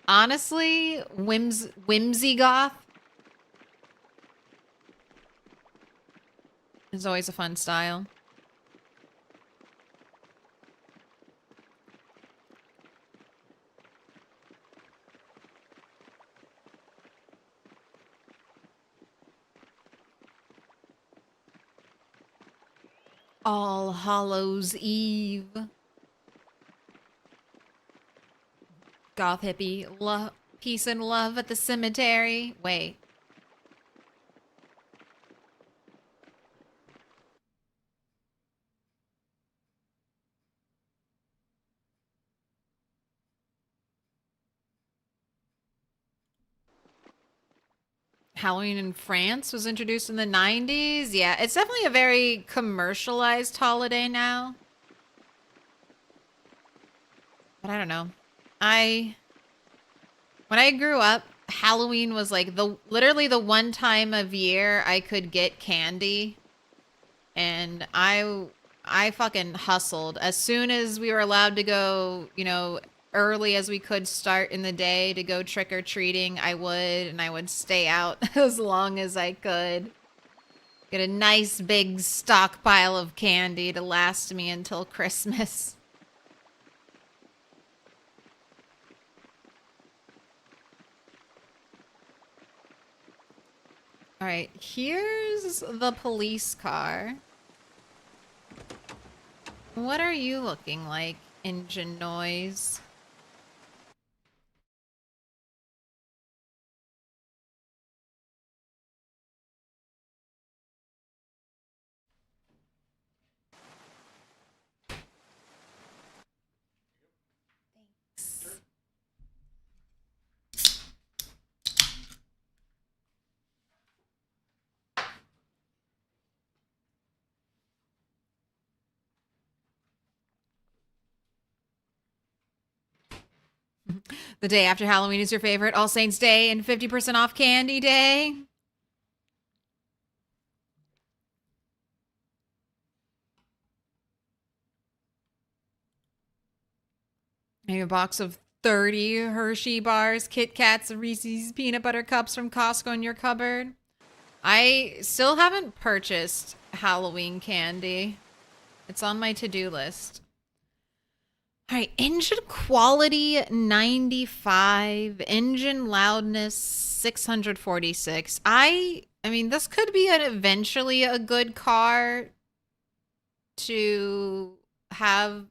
Speaker 1: Honestly, whimsy goth is always a fun style. All Hallows Eve. Goth hippie. Peace and love at the cemetery. Wait. Halloween in France was introduced in the 90s. Yeah, it's definitely a very commercialized holiday now. But I don't know. When I grew up, Halloween was like literally the one time of year I could get candy. And I fucking hustled. As soon as we were allowed to go, you know, early as we could start in the day to go trick-or-treating, I would stay out as long as I could. Get a nice big stockpile of candy to last me until Christmas. Alright, here's the police car. What are you looking like, engine noise? Thanks. The day after Halloween is your favorite. All Saints Day and 50% off Candy Day. Maybe a box of 30 Hershey bars, Kit Kats, Reese's peanut butter cups from Costco in your cupboard. I still haven't purchased Halloween candy. It's on my to-do list. All right, engine quality 95, engine loudness 646. I mean, this could be eventually a good car to have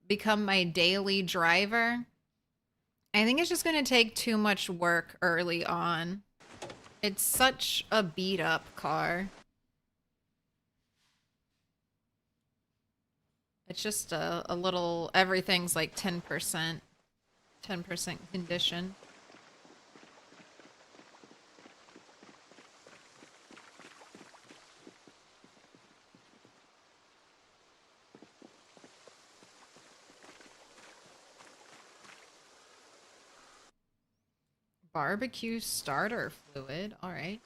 Speaker 1: become my daily driver. I think it's just going to take too much work early on. It's such a beat up car. It's just a little, everything's like 10% condition. Barbecue starter fluid, all right.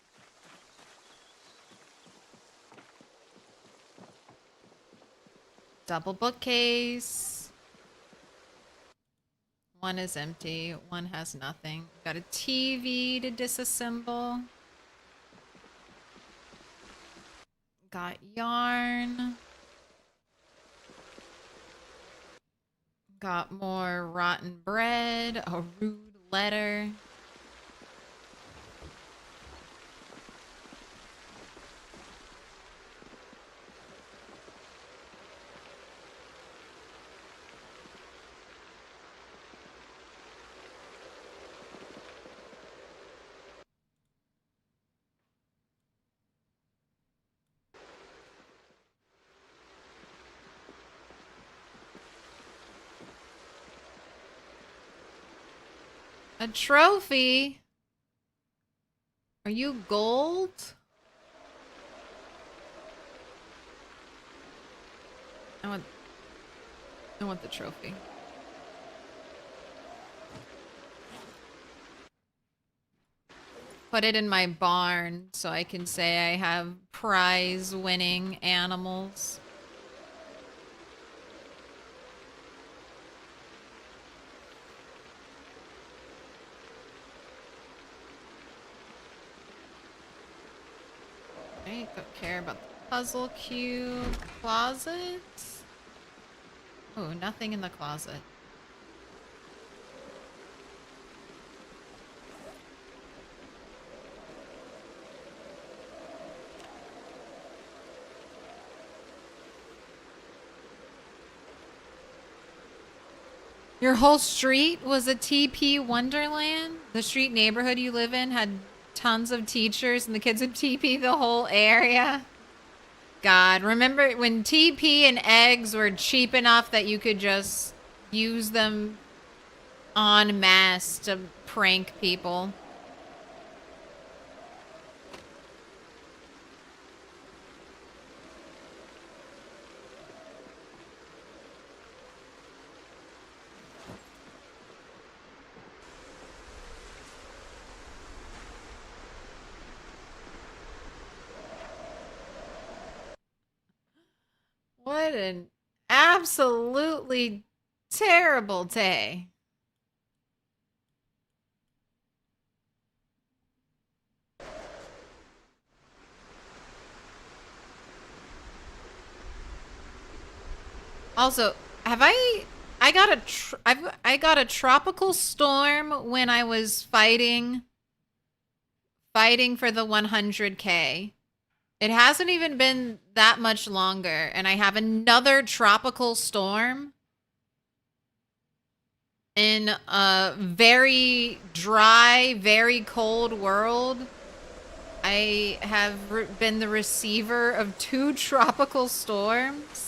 Speaker 1: Double bookcase. One is empty, one has nothing. Got a TV to disassemble. Got yarn. Got more rotten bread, a rude letter. A trophy? Are you gold? I want the trophy. Put it in my barn so I can say I have prize-winning animals. Okay, don't care about the puzzle cube. Closet? Oh, nothing in the closet. Your whole street was a TP Wonderland? The street neighborhood you live in had tons of teachers and the kids would TP the whole area? God, remember when TP and eggs were cheap enough that you could just use them en masse to prank people? What an absolutely terrible day. Also, have I got a tropical storm when I was fighting fighting for the 100K. It hasn't even been that much longer, and I have another tropical storm in a very dry, very cold world. I have been the receiver of 2 tropical storms.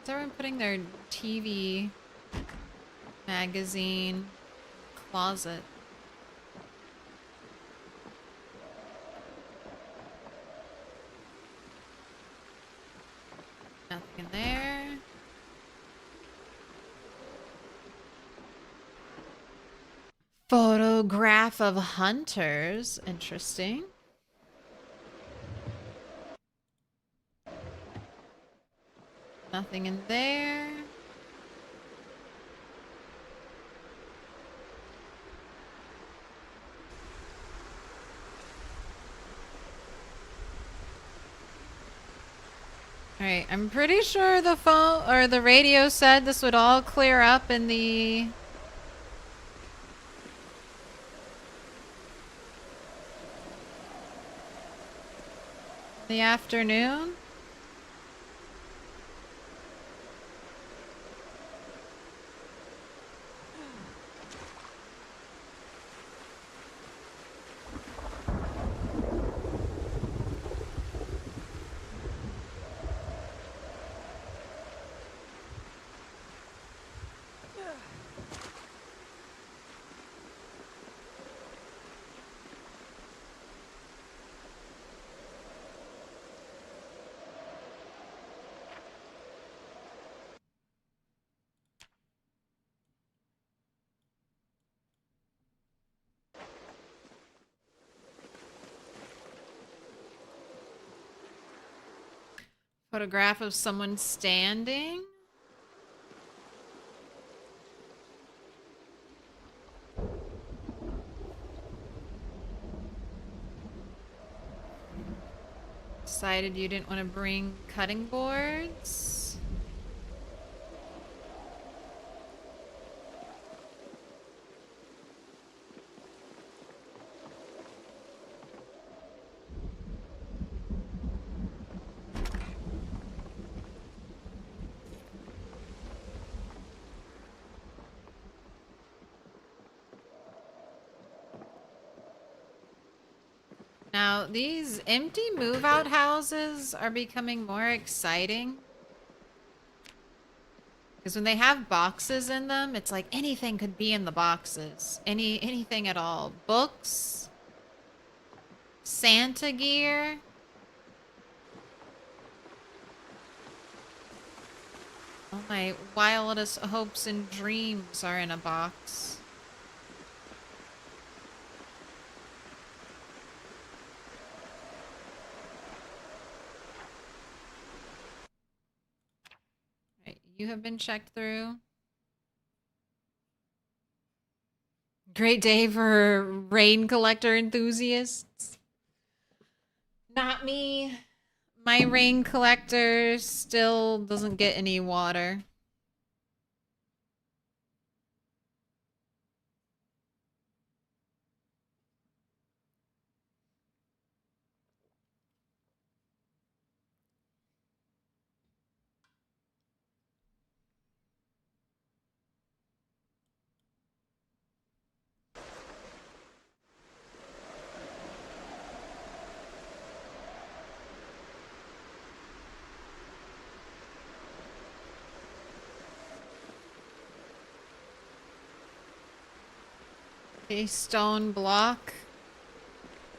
Speaker 1: Is everyone putting their TV magazine closet? Nothing in there. Photograph of hunters. Interesting. Nothing in there. Alright, I'm pretty sure the phone or the radio said this would all clear up in the afternoon. Photograph of someone standing. Decided you didn't want to bring cutting boards. Now, these empty move-out houses are becoming more exciting. Because when they have boxes in them, it's like anything could be in the boxes. Anything at all. Books. Santa gear. All my wildest hopes and dreams are in a box. Right, you have been checked through. Great day for rain collector enthusiasts. Not me. My rain collector still doesn't get any water. A stone block.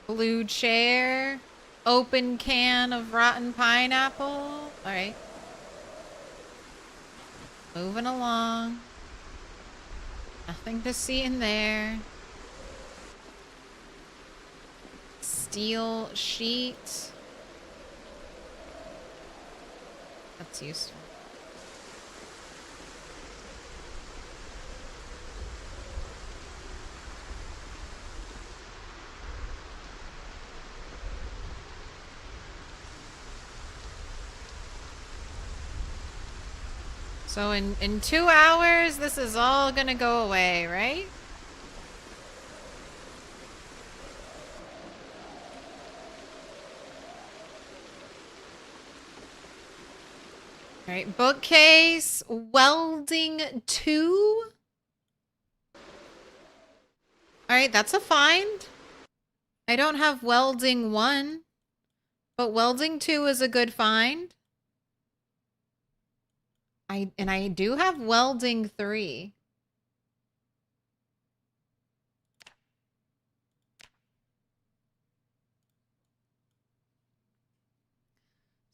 Speaker 1: Blue chair. Open can of rotten pineapple. Alright. Moving along. Nothing to see in there. Steel sheet. That's useful. So in 2 hours, this is all gonna go away, right? All right, bookcase, welding 2. All right, that's a find. I don't have welding 1, but welding 2 is a good find. I do have welding 3.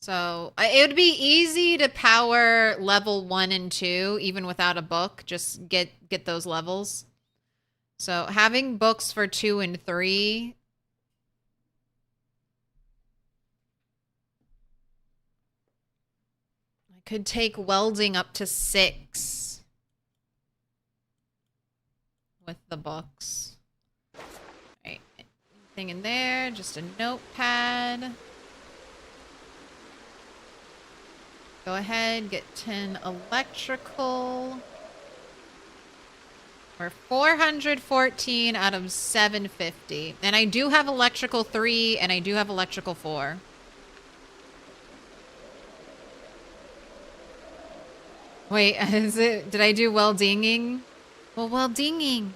Speaker 1: So it would be easy to power level 1 and 2 even without a book. Just get those levels. So having books for 2 and 3. I could take welding up to 6 with the books. All right, anything in there? Just a notepad. Go ahead, get 10 electrical. We're 414 out of 750. And I do have electrical 3 and I do have electrical 4. Wait, did I do weldinging? Well, weldinging.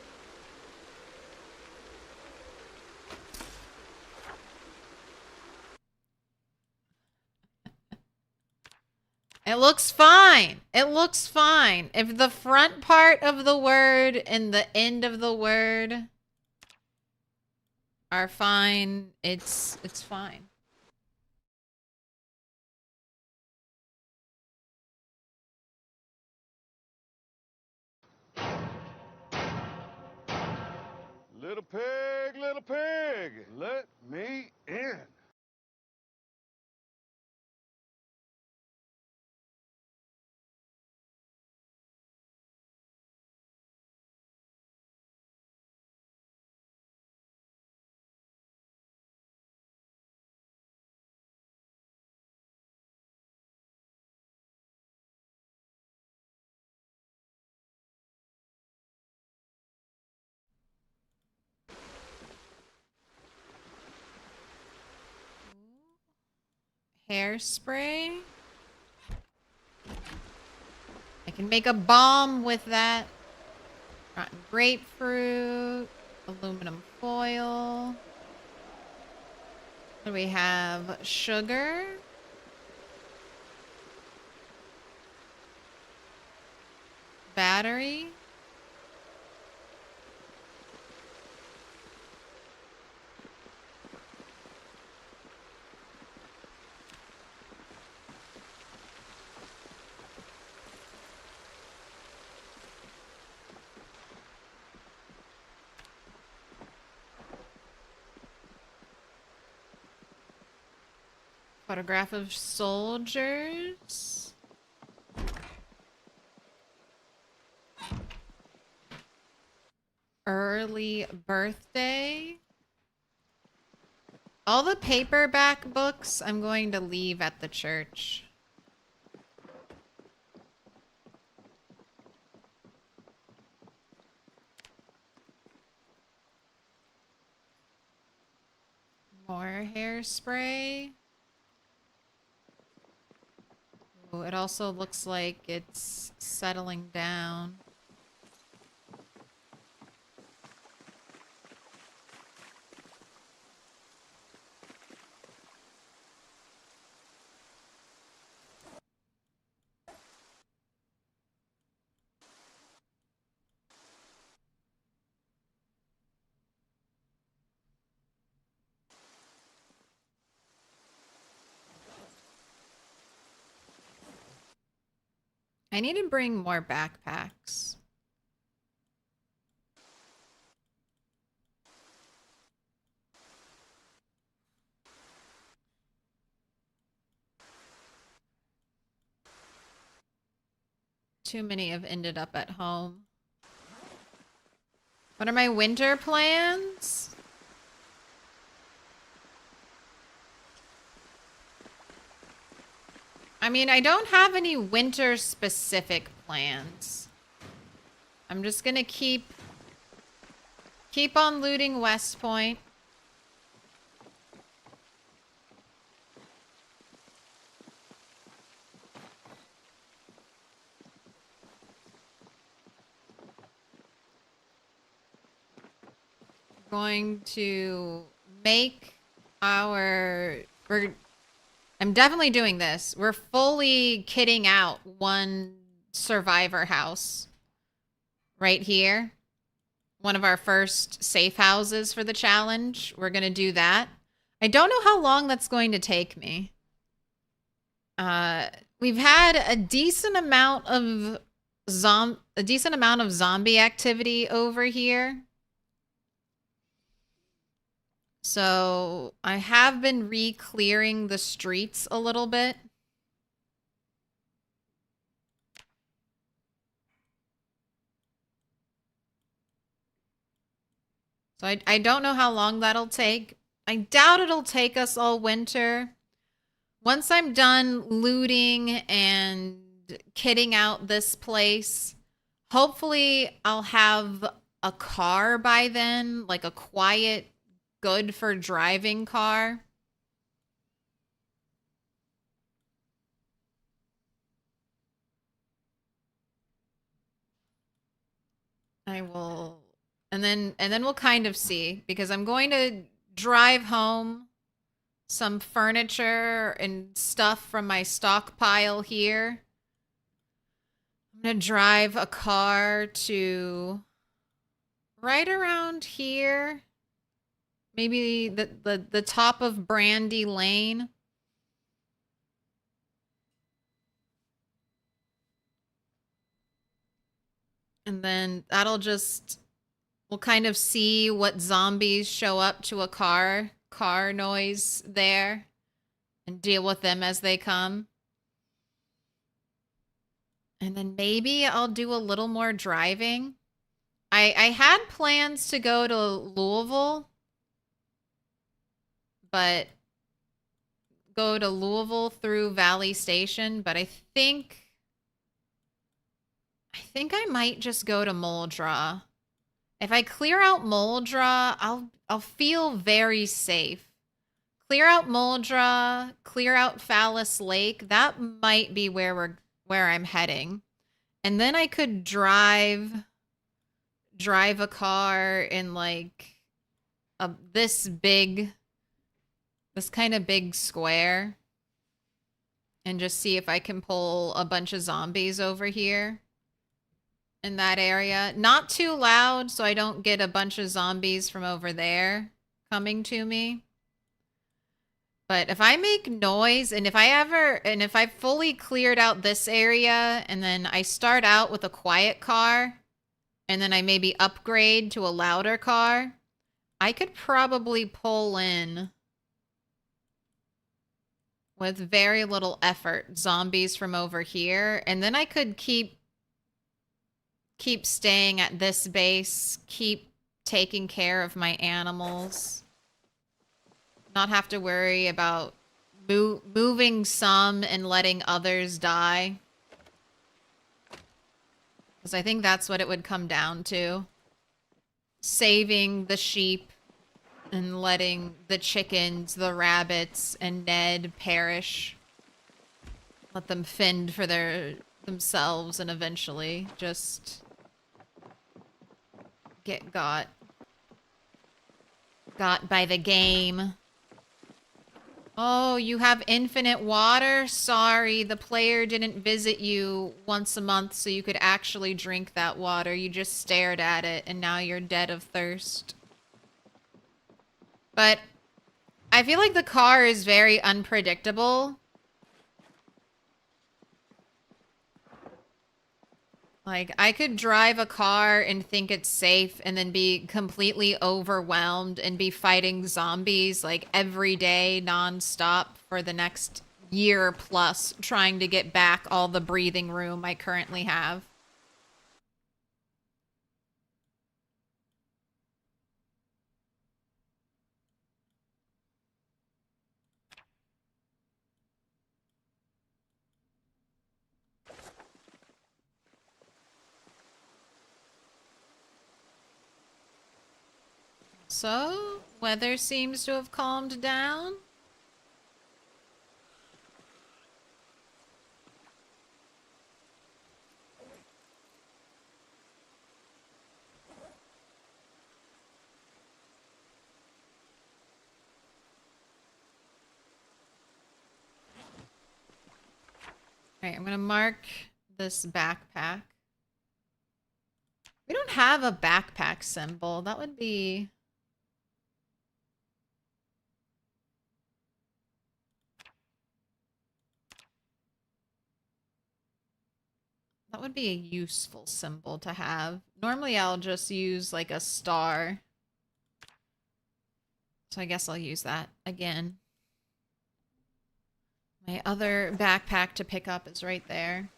Speaker 1: It looks fine. It looks fine. If the front part of the word and the end of the word are fine, it's fine.
Speaker 2: Little pig, let me in.
Speaker 1: Hairspray. I can make a bomb with that. Rotten grapefruit. Aluminum foil. What do we have? Sugar. Battery. Photograph of soldiers. Early birthday. All the paperback books I'm going to leave at the church. More hairspray. Ooh, it also looks like it's settling down. I need to bring more backpacks. Too many have ended up at home. What are my winter plans? I mean, I don't have any winter specific plans. I'm just gonna keep on looting West Point. Going to make I'm definitely doing this. We're fully kitting out one survivor house right here. One of our first safe houses for the challenge. We're going to do that. I don't know how long that's going to take me. We've had a decent amount of zombie activity over here. So I have been re-clearing the streets a little bit. So I don't know how long that'll take. I doubt it'll take us all winter. Once I'm done looting and kitting out this place, hopefully I'll have a car by then, like a quiet, good for driving car. I will, and then we'll kind of see, because I'm going to drive home some furniture and stuff from my stockpile here. I'm gonna drive a car to right around here. Maybe the top of Brandy Lane. And then we'll kind of see what zombies show up to a car noise there and deal with them as they come. And then maybe I'll do a little more driving. I had plans to go to Louisville, but go to Louisville through Valley Station, but I think I might just go to Muldra. If I clear out Muldra, I'll feel very safe. Clear out Muldra, clear out Phallus Lake. That might be where I'm heading. And then I could drive a car in like this kind of big square and just see if I can pull a bunch of zombies over here in that area. Not too loud so I don't get a bunch of zombies from over there coming to me. But if I make noise, and if I fully cleared out this area and then I start out with a quiet car and then I maybe upgrade to a louder car, I could probably pull in with very little effort zombies from over here, and then I could keep staying at this base, keep taking care of my animals, not have to worry about moving some and letting others die. Because I think that's what it would come down to. Saving the sheep and letting the chickens, the rabbits, and Ned perish. Let them fend for themselves and eventually just get got by the game. Oh, you have infinite water? Sorry, the player didn't visit you once a month so you could actually drink that water. You just stared at it and now you're dead of thirst. But I feel like the car is very unpredictable. Like, I could drive a car and think it's safe and then be completely overwhelmed and be fighting zombies like every day nonstop for the next year plus, trying to get back all the breathing room I currently have. So, weather seems to have calmed down. Alright, I'm gonna mark this backpack. We don't have a backpack symbol. That would be... That would be a useful symbol to have. Normally I'll just use like a star. So I guess I'll use that again. My other backpack to pick up is right there.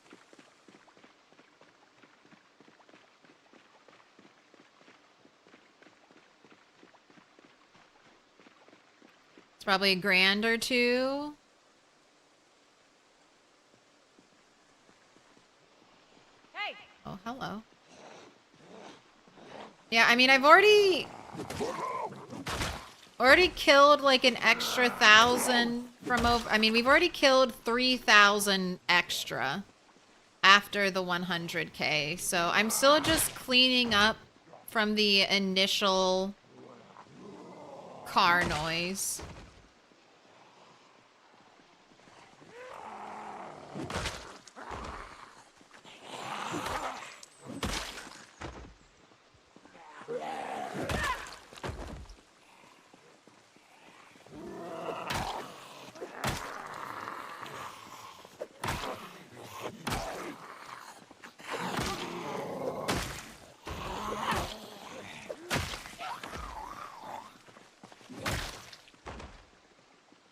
Speaker 1: It's probably a grand or two.
Speaker 5: Hey!
Speaker 1: Oh, hello. Yeah, I mean, I've already killed like an extra 1,000 from over. I mean, we've already killed 3,000 extra after the 100K. So I'm still just cleaning up from the initial car noise.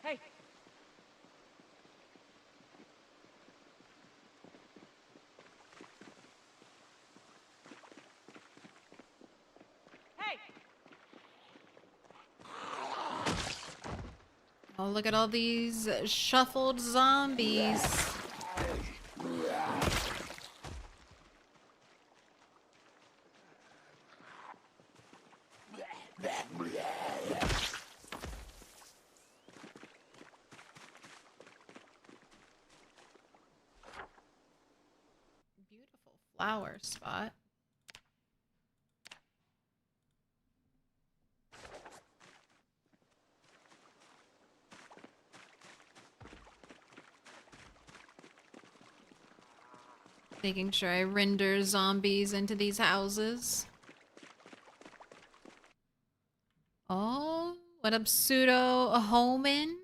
Speaker 5: Hey! Hey!
Speaker 1: Oh, look at all these shuffled zombies. Beautiful flower spot. Making sure I render zombies into these houses. Oh, what up, pseudo Homan?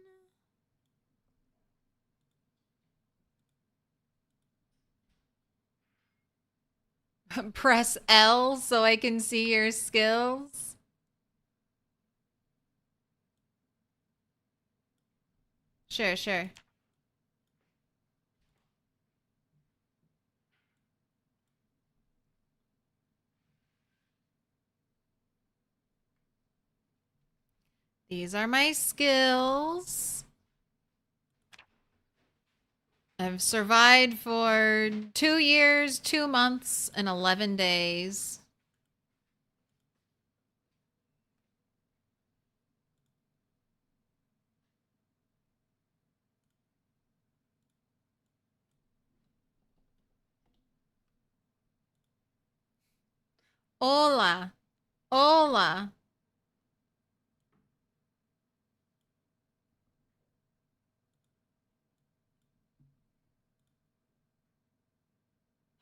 Speaker 1: Press L so I can see your skills. Sure, sure. These are my skills. I've survived for 2 years, 2 months, and 11 days. Hola. Hola.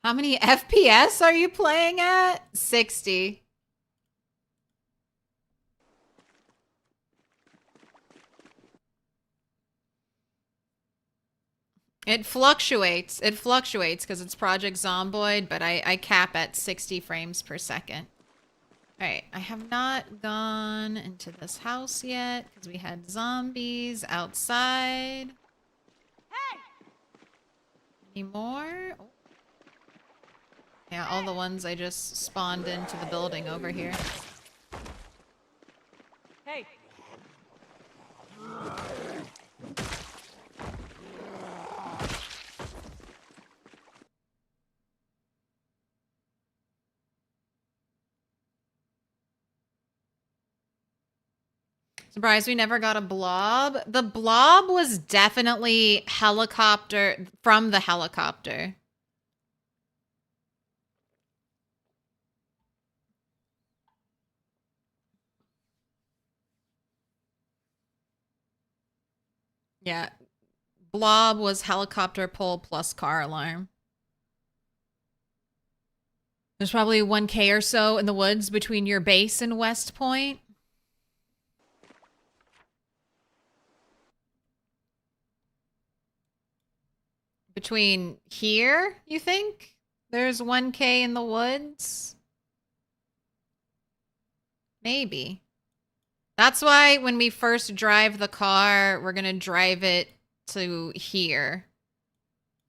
Speaker 1: How many FPS are you playing at? 60. It fluctuates. It fluctuates because it's Project Zomboid, but I cap at 60 frames per second. Alright, I have not gone into this house yet because we had zombies outside.
Speaker 5: Hey!
Speaker 1: Any more? Oh. Yeah, all the ones I just spawned into the building over here.
Speaker 5: Hey!
Speaker 1: Surprised we never got a blob. The blob was definitely helicopter from the helicopter. Yeah. Blob was helicopter pull plus car alarm. There's probably 1K or so in the woods between your base and West Point. Between here, you think? There's 1K in the woods? Maybe. That's why when we first drive the car, we're gonna drive it to here.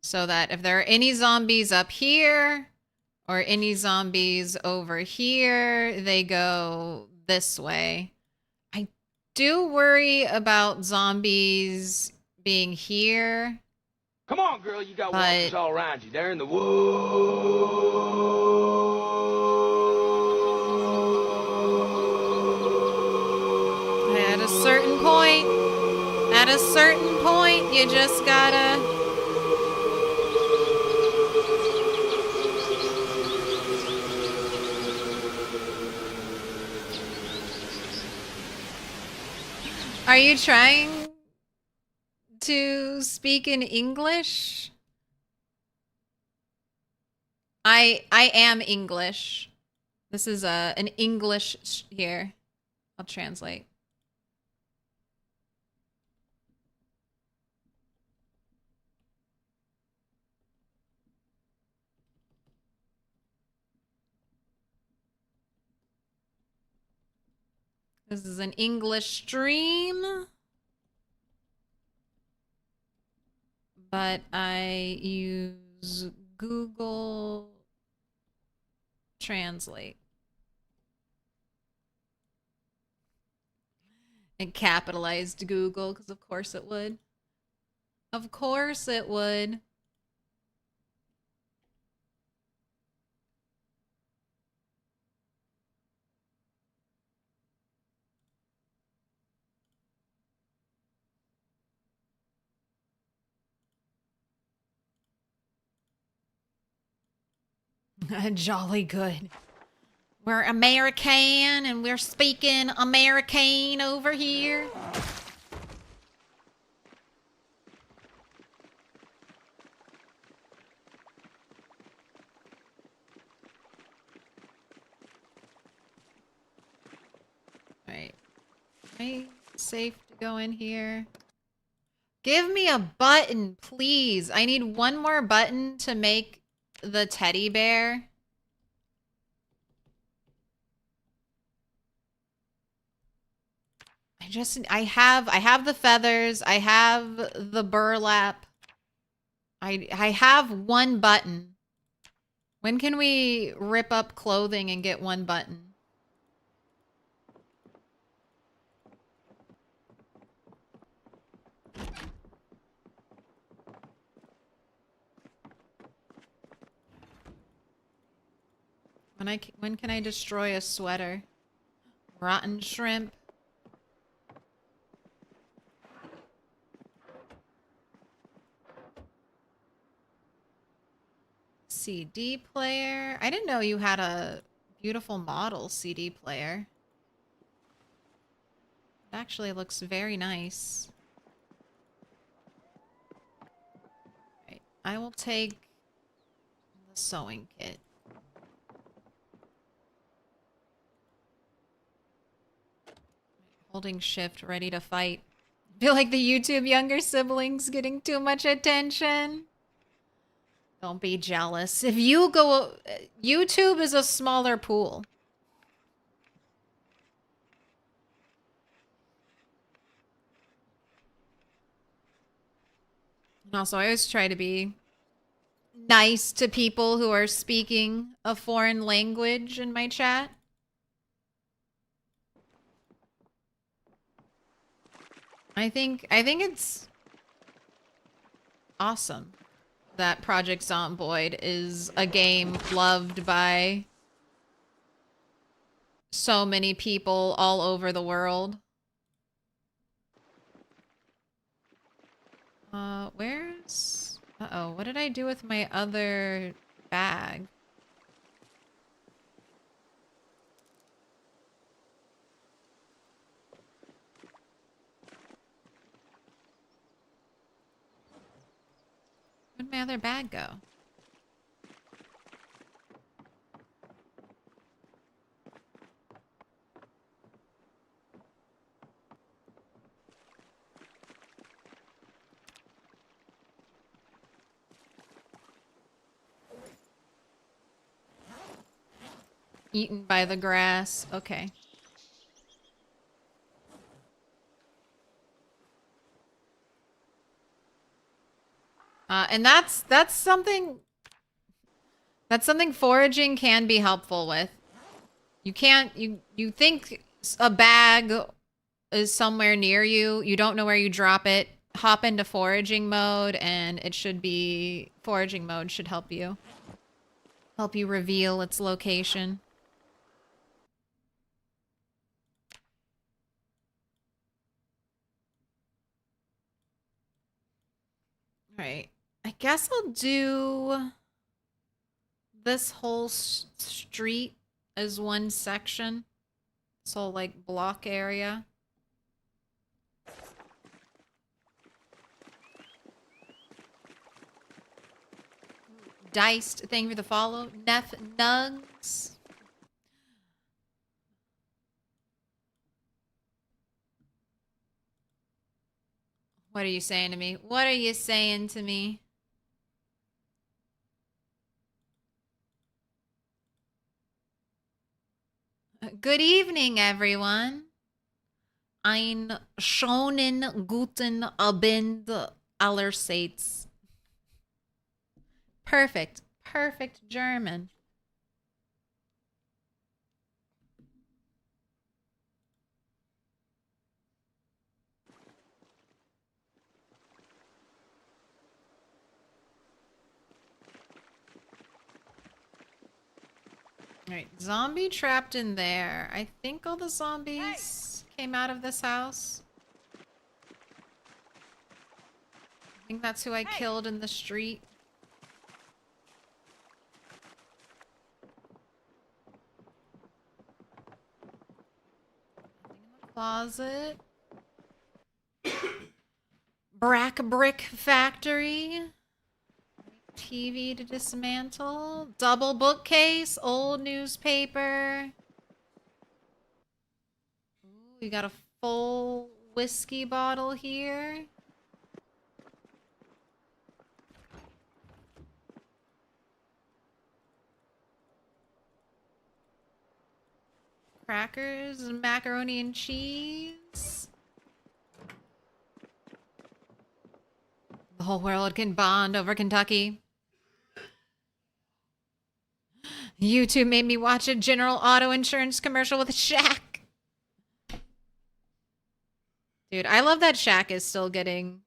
Speaker 1: So that if there are any zombies up here, or any zombies over here, they go this way. I do worry about zombies being here.
Speaker 7: Come on, girl, you got
Speaker 1: But-
Speaker 7: walkers all around you. They're in the woods.
Speaker 1: At a certain point, you just gotta... Are you trying to speak in English? I am English. This is an English here. I'll translate. This is an English stream. But I use Google Translate. And capitalized Google, because of course it would. Of course it would. Jolly good. We're American and we're speaking American over here. Right. Am I safe to go in here? Give me a button, please. I need one more button to make the teddy bear. I have the feathers. I have the burlap. I have one button. When can we rip up clothing and get one button? When can I destroy a sweater? Rotten shrimp. CD player. I didn't know you had a beautiful model CD player. It actually looks very nice. Right. I will take the sewing kit. Holding shift, ready to fight. Feel like the YouTube younger siblings getting too much attention. Don't be jealous. If you go... YouTube is a smaller pool. And also, I always try to be nice to people who are speaking a foreign language in my chat. I think it's awesome that Project Zomboid is a game loved by so many people all over the world. Where's... Uh-oh, what did I do with my other bag? Where'd my other bag go? Eaten by the grass. Okay. And that's something foraging can be helpful with. You can't you think a bag is somewhere near you, you don't know where you drop it, hop into foraging mode and it should be foraging mode should help you reveal its location. Right. I guess I'll do this whole street as one section. This whole, like, block area. Diced, thank you for the follow. Neff Nugs. What are you saying to me? What are you saying to me? Good evening, everyone. Ein schönen guten Abend allerseits. Perfect. Perfect German. Alright, zombie trapped in there. I think all the zombies came out of this house. I think that's who I killed in the street. Closet. Brack Brick Factory. TV to dismantle. Double bookcase. Old newspaper. Ooh, we got a full whiskey bottle here. Crackers and macaroni and cheese. The whole world can bond over Kentucky. YouTube made me watch a General Auto Insurance commercial with Shaq. Dude, I love that Shaq is still getting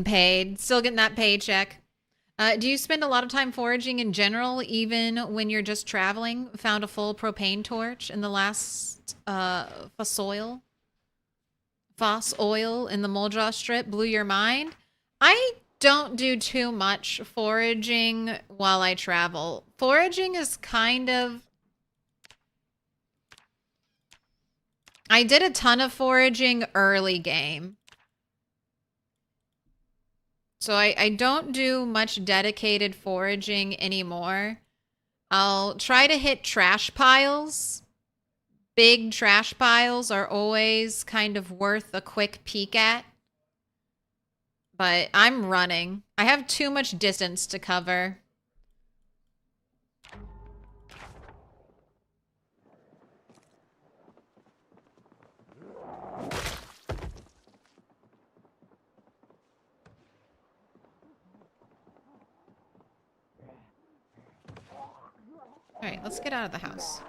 Speaker 1: paid. Still getting that paycheck. Do you spend a lot of time foraging in general, even when you're just traveling? Found a full propane torch in the last Foss oil in the Muldraugh Strip. Blew your mind? I don't do too much foraging while I travel. Foraging is kind of... I did a ton of foraging early game. So I don't do much dedicated foraging anymore. I'll try to hit trash piles big trash piles are always kind of worth a quick peek at. But I'm running. I have too much distance to cover. Alright, let's get out of the house.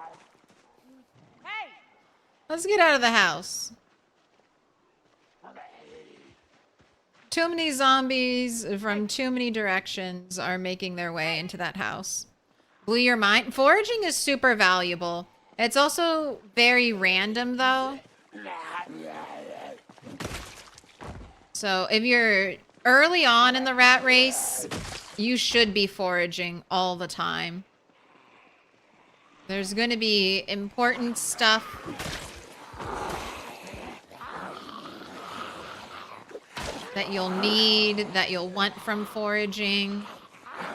Speaker 5: Hey!
Speaker 1: Let's get out of the house. Too many zombies from too many directions are making their way into that house. Blew your mind? Foraging is super valuable. It's also very random, though. So if you're early on in the rat race, you should be foraging all the time. There's going to be important stuff that you'll need, that you'll want from foraging.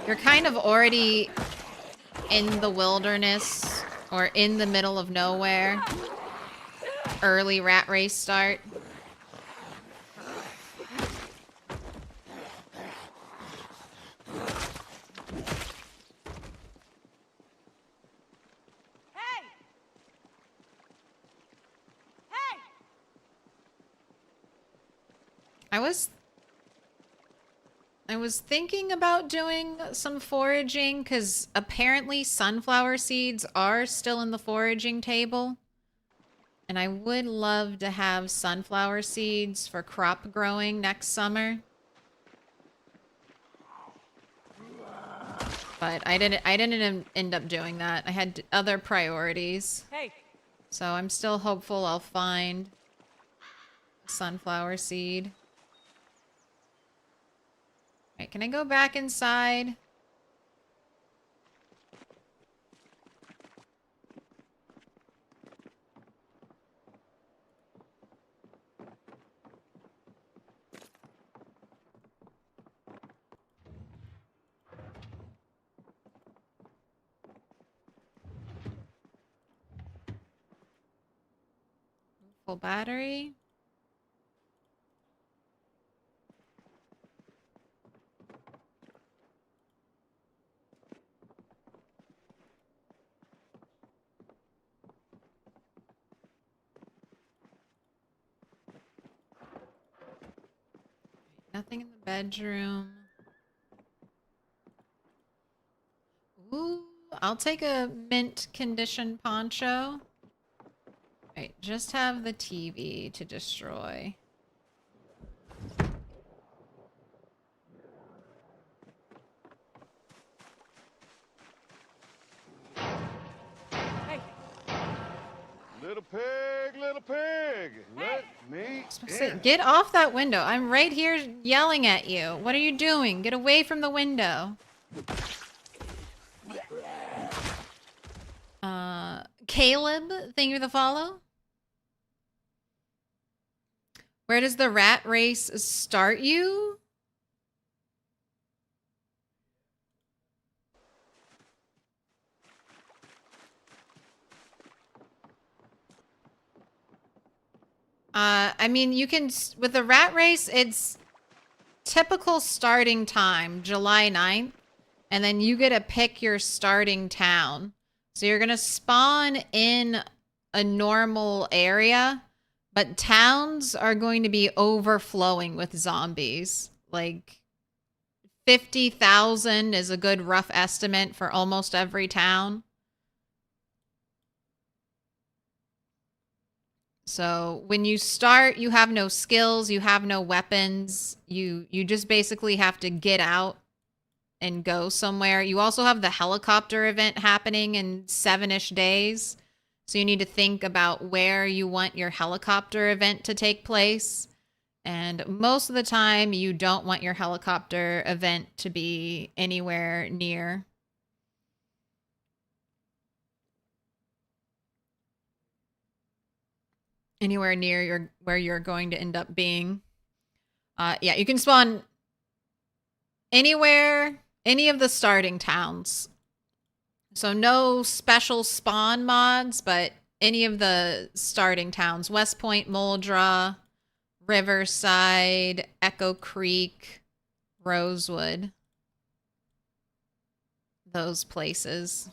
Speaker 1: You're kind of already in the wilderness or in the middle of nowhere. Early rat race start.
Speaker 5: Hey! Hey!
Speaker 1: I was thinking about doing some foraging because apparently sunflower seeds are still in the foraging table. And I would love to have sunflower seeds for crop growing next summer. But I didn't end up doing that. I had other priorities.
Speaker 5: Hey!
Speaker 1: So I'm still hopeful I'll find a sunflower seed. Alright, can I go back inside? Full battery. Nothing in the bedroom. Ooh, I'll take a mint condition poncho. Right, just have the TV to destroy.
Speaker 5: Hey!
Speaker 2: Little pig, let me in.
Speaker 1: Get off that window. I'm right here yelling at you. What are you doing? Get away from the window. Caleb, thank you for the follow. Where does the rat race start you? I mean, you can, with the rat race, it's typical starting time, July 9th, and then you get to pick your starting town. So you're going to spawn in a normal area, but towns are going to be overflowing with zombies. Like 50,000 is a good rough estimate for almost every town. So when you start, you have no skills, you have no weapons. You just basically have to get out and go somewhere. You also have the helicopter event happening in 7-ish days. So you need to think about where you want your helicopter event to take place. And most of the time, you don't want your helicopter event to be anywhere near where you're going to end up being. Yeah, you can spawn anywhere, any of the starting towns. So no special spawn mods, but any of the starting towns. West Point, Muldra, Riverside, Echo Creek, Rosewood. Those places.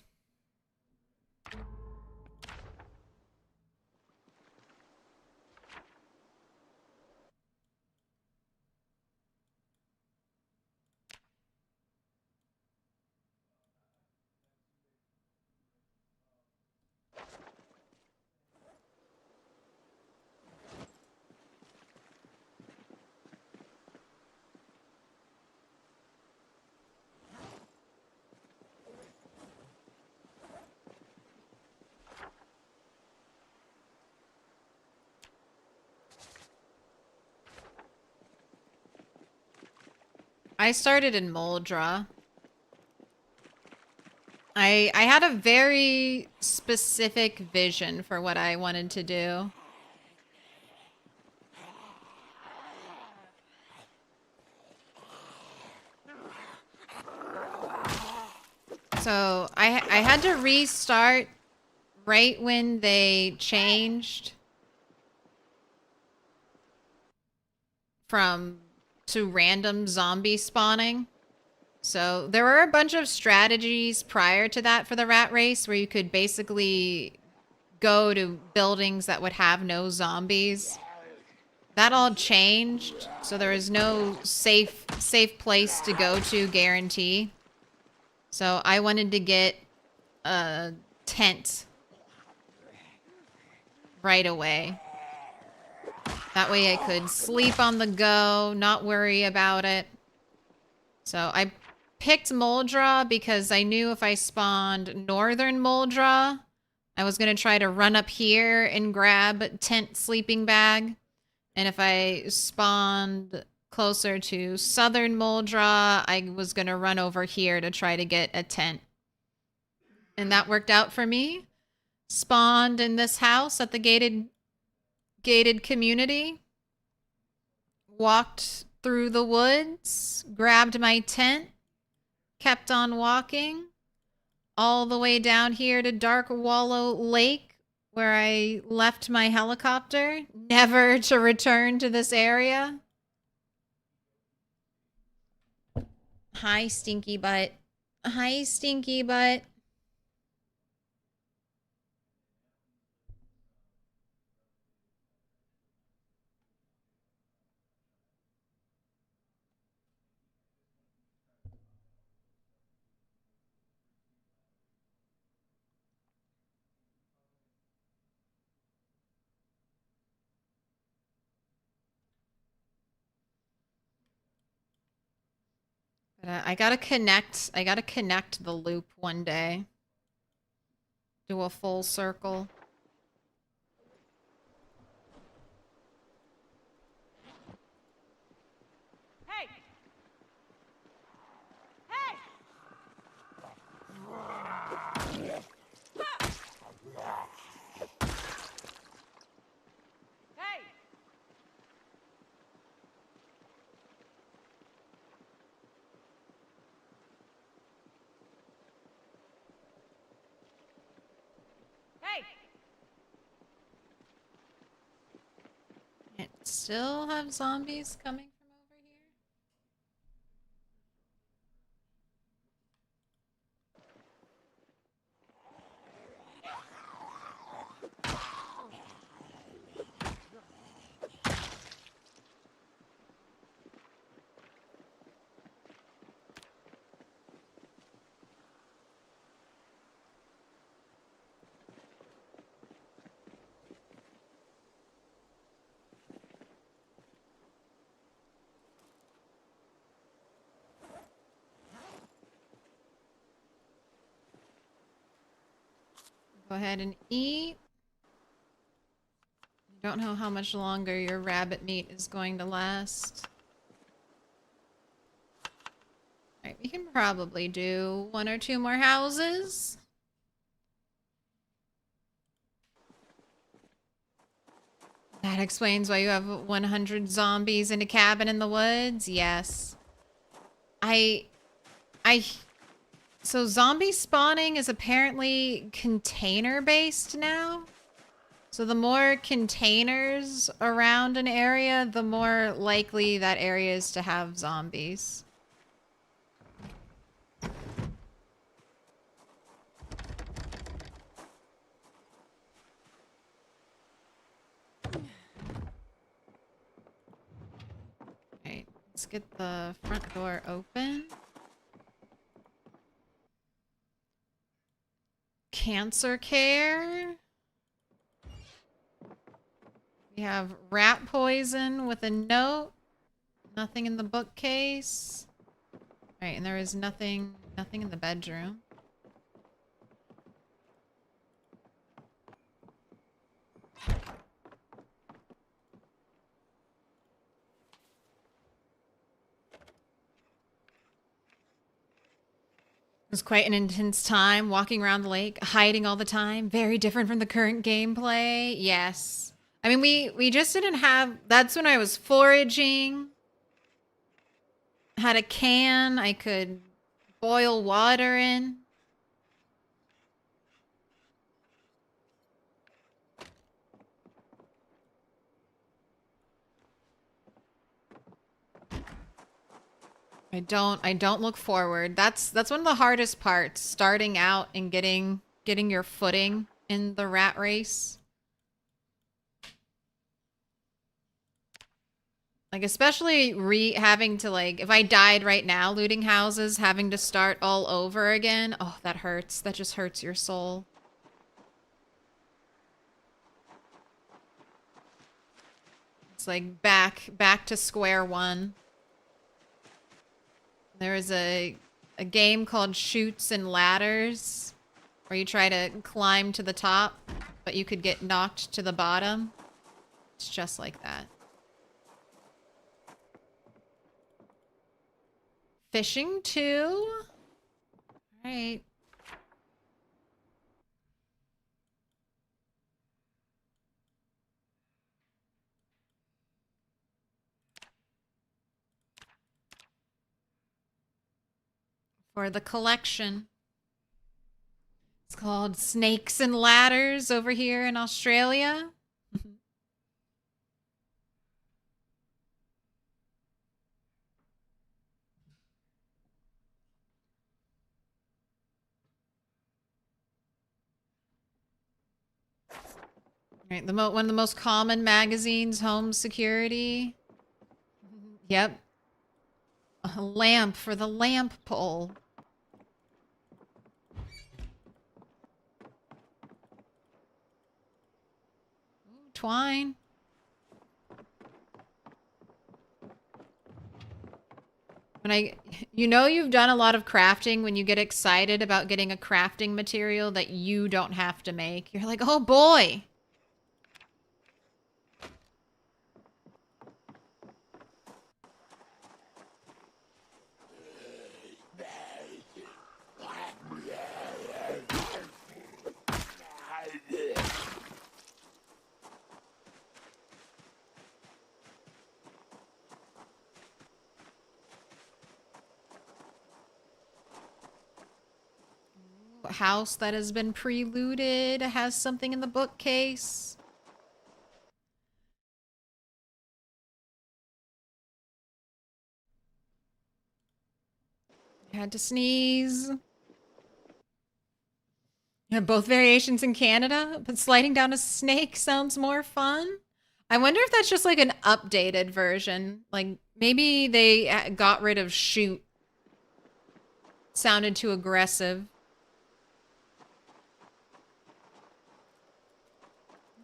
Speaker 1: I started in Muldra. I had a very specific vision for what I wanted to do. So I had to restart right when they changed to random zombie spawning. So there were a bunch of strategies prior to that for the rat race where you could basically go to buildings that would have no zombies. That all changed, so there is no safe place to go to guarantee. So I wanted to get a tent right away. That way I could sleep on the go, not worry about it. So I picked Muldra because I knew if I spawned northern Muldra, I was going to try to run up here and grab tent sleeping bag. And if I spawned closer to southern Muldra, I was going to run over here to try to get a tent. And that worked out for me. Spawned in this house at the gated community. Walked through the woods, grabbed my tent, kept on walking all the way down here to Dark Wallow Lake, where I left my helicopter, never to return to this area. Hi, Stinky Butt. Hi, Stinky Butt. But I gotta connect the loop one day. Do a full circle.
Speaker 5: Hey! Hey! Hey! Hey!
Speaker 1: It still have zombies coming from over here? Go ahead and eat. I don't know how much longer your rabbit meat is going to last. Alright, we can probably do 1 or 2 more houses. That explains why you have 100 zombies in a cabin in the woods. Yes. So zombie spawning is apparently container based now. So the more containers around an area, the more likely that area is to have zombies. Alright, let's get the front door open. Cancer care. We have rat poison with a note. Nothing in the bookcase. Alright, and there is nothing in the bedroom. It was quite an intense time walking around the lake, hiding all the time. Very different from the current gameplay. Yes. I mean, we just didn't have... That's when I was foraging. Had a can I could boil water in. I don't look forward. That's one of the hardest parts, starting out and getting your footing in the rat race. Like, especially having to, like, if I died right now looting houses, having to start all over again. Oh, that hurts. That just hurts your soul. It's like back to square one. There is a game called Chutes and Ladders where you try to climb to the top, but you could get knocked to the bottom. It's just like that. Fishing too? Alright. For the collection. It's called Snakes and Ladders over here in Australia. Right, one of the most common magazines, Home Security. Yep. A lamp for the lamp pole. Ooh, twine. You know you've done a lot of crafting when you get excited about getting a crafting material that you don't have to make. You're like, oh boy. House that has been pre-looted has something in the bookcase. Had to sneeze. Yeah, both variations in Canada, but sliding down a snake sounds more fun. I wonder if that's just like an updated version. Like maybe they got rid of shoot. Sounded too aggressive.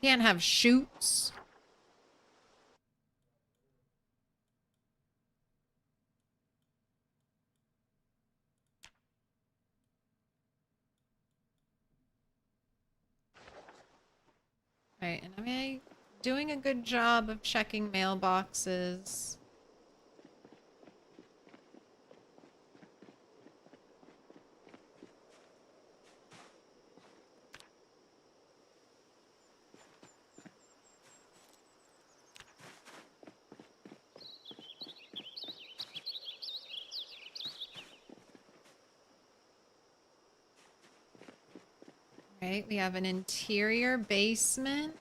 Speaker 1: Can't have shoots. Right, and am I doing a good job of checking mailboxes? Right, we have an interior basement.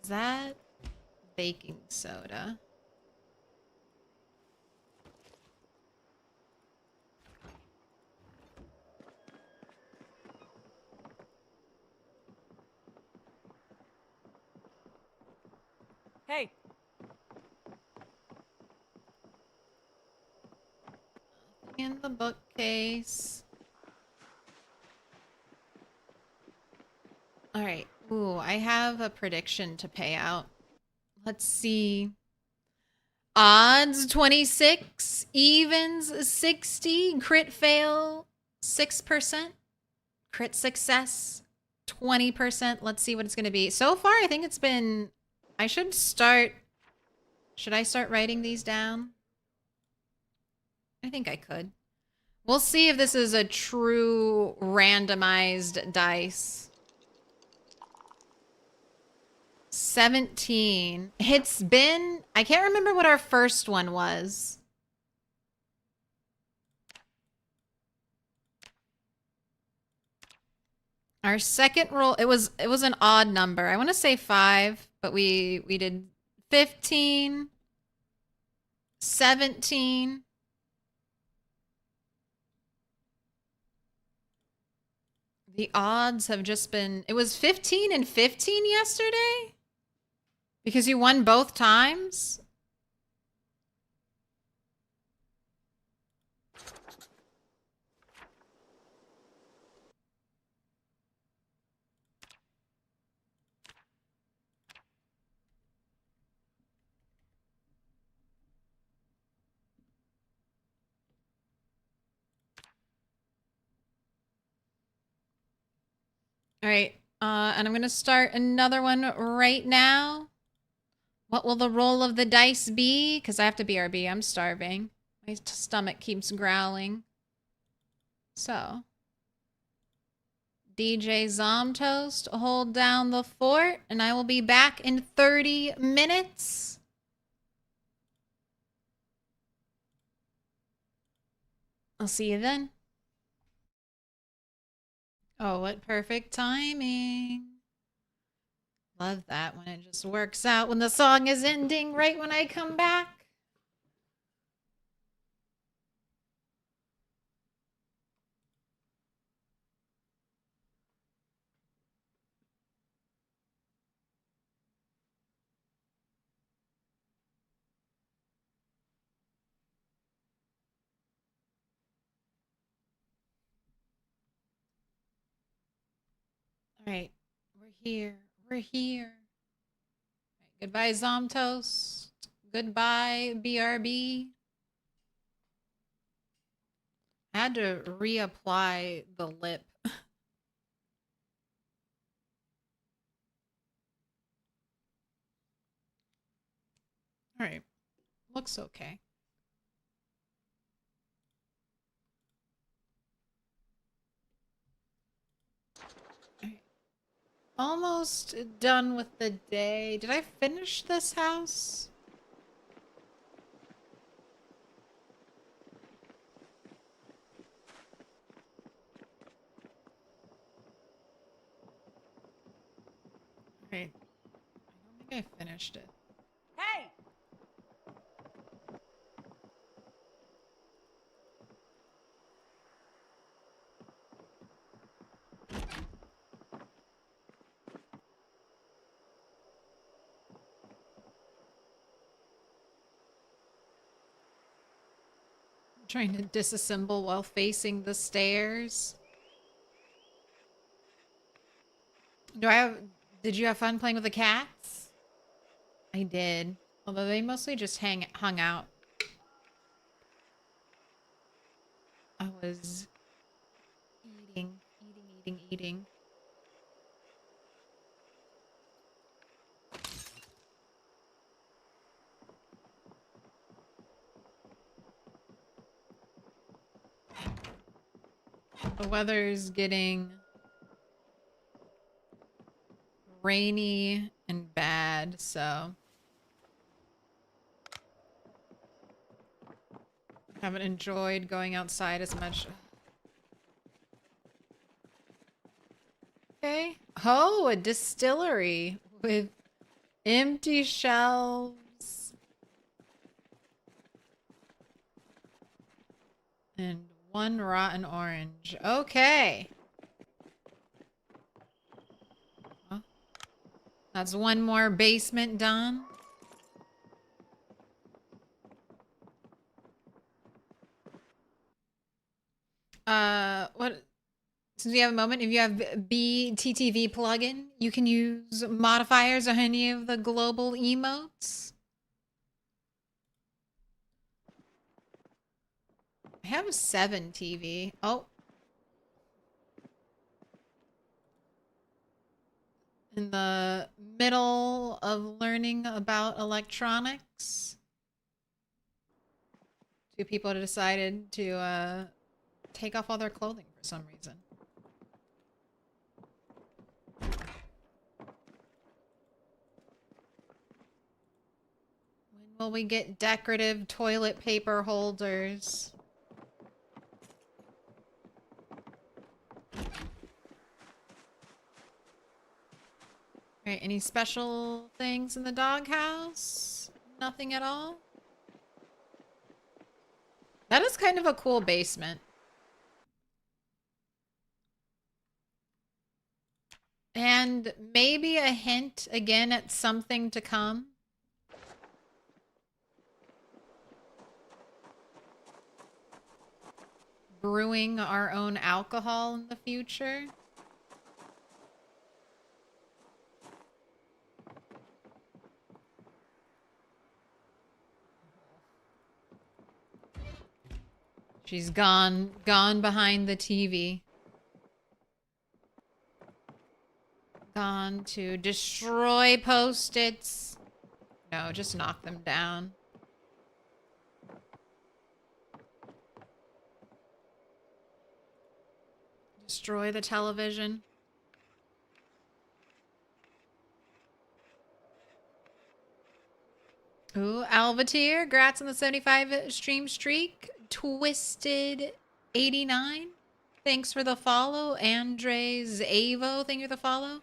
Speaker 1: Is that baking soda?
Speaker 5: Hey,
Speaker 1: In the bookcase. All right. Ooh, I have a prediction to pay out. Let's see. Odds 26, evens 60, crit fail 6%, crit success 20%. Let's see what it's going to be. So far, I think it's been... I should start... Should I start writing these down? I think I could. We'll see if this is a true randomized dice. 17. It's been... I can't remember what our first one was. Our second roll, it was an odd number. I want to say 5, but we did 15, 17. The odds have just been... It was 15 and 15 yesterday? Because you won both times? All right, and I'm going to start another one right now. What will the roll of the dice be? Because I have to BRB. I'm starving. My stomach keeps growling. So, DJ Zomtoast, hold down the fort, and I will be back in 30 minutes. I'll see you then. Oh, what perfect timing. Love that when it just works out when the song is ending right when I come back. All right, we're here. We're here. All right, goodbye, Zomtoast. Goodbye, BRB. I had to reapply the lip. All right, looks okay. All right. Almost done with the day. Did I finish this house? All right. I don't think I finished it.
Speaker 5: hey!
Speaker 1: Trying to disassemble while facing the stairs. Did you have fun playing with the cats? I did. Although they mostly just hung out. I was eating. The weather's getting rainy and bad, so haven't enjoyed going outside as much. Okay. Oh, a distillery with empty shelves and one rotten orange. Okay. Well, that's one more basement done. What? Since we have a moment, if you have BTTV plugin, you can use modifiers on any of the global emotes. I have 7 TV. Oh. In the middle of learning about electronics, 2 people decided to take off all their clothing for some reason. When will we get decorative toilet paper holders? Alright, any special things in the doghouse? Nothing at all? That is kind of a cool basement. And maybe a hint again at something to come. Brewing our own alcohol in the future. She's gone behind the TV. Gone to destroy post-its. No, just knock them down. Destroy the television. Ooh, Alvatier, grats on the 75 stream streak. Twisted 89. Thanks for the follow. Andres Avo, thank you for the follow.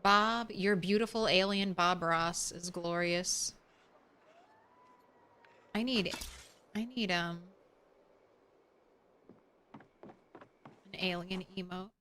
Speaker 1: Bob, your beautiful alien Bob Ross is glorious. I need an alien emote.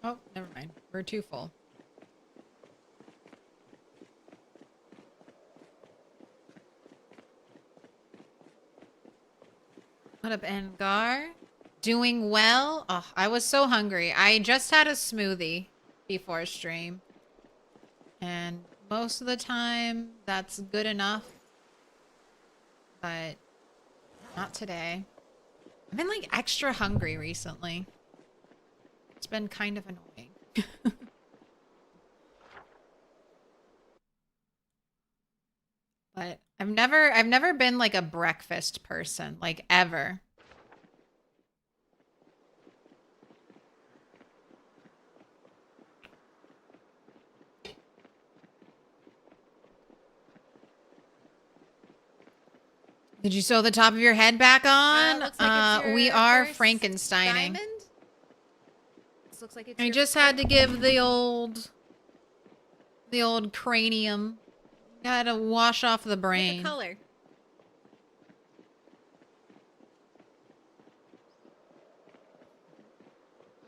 Speaker 1: Oh, never mind. We're too full. What up, Engar? Doing well? Oh, I was so hungry. I just had a smoothie before stream. And most of the time, that's good enough. But not today. I've been like extra hungry recently. It's been kind of annoying. But I've never been like a breakfast person, like ever. Did you sew the top of your head back on?
Speaker 8: Looks like it's your
Speaker 1: We are
Speaker 8: first
Speaker 1: Frankensteining.
Speaker 8: diamond. This looks like it's
Speaker 1: I
Speaker 8: your
Speaker 1: just had to give the old cranium. Gotta wash off the brain.
Speaker 8: Pick a color.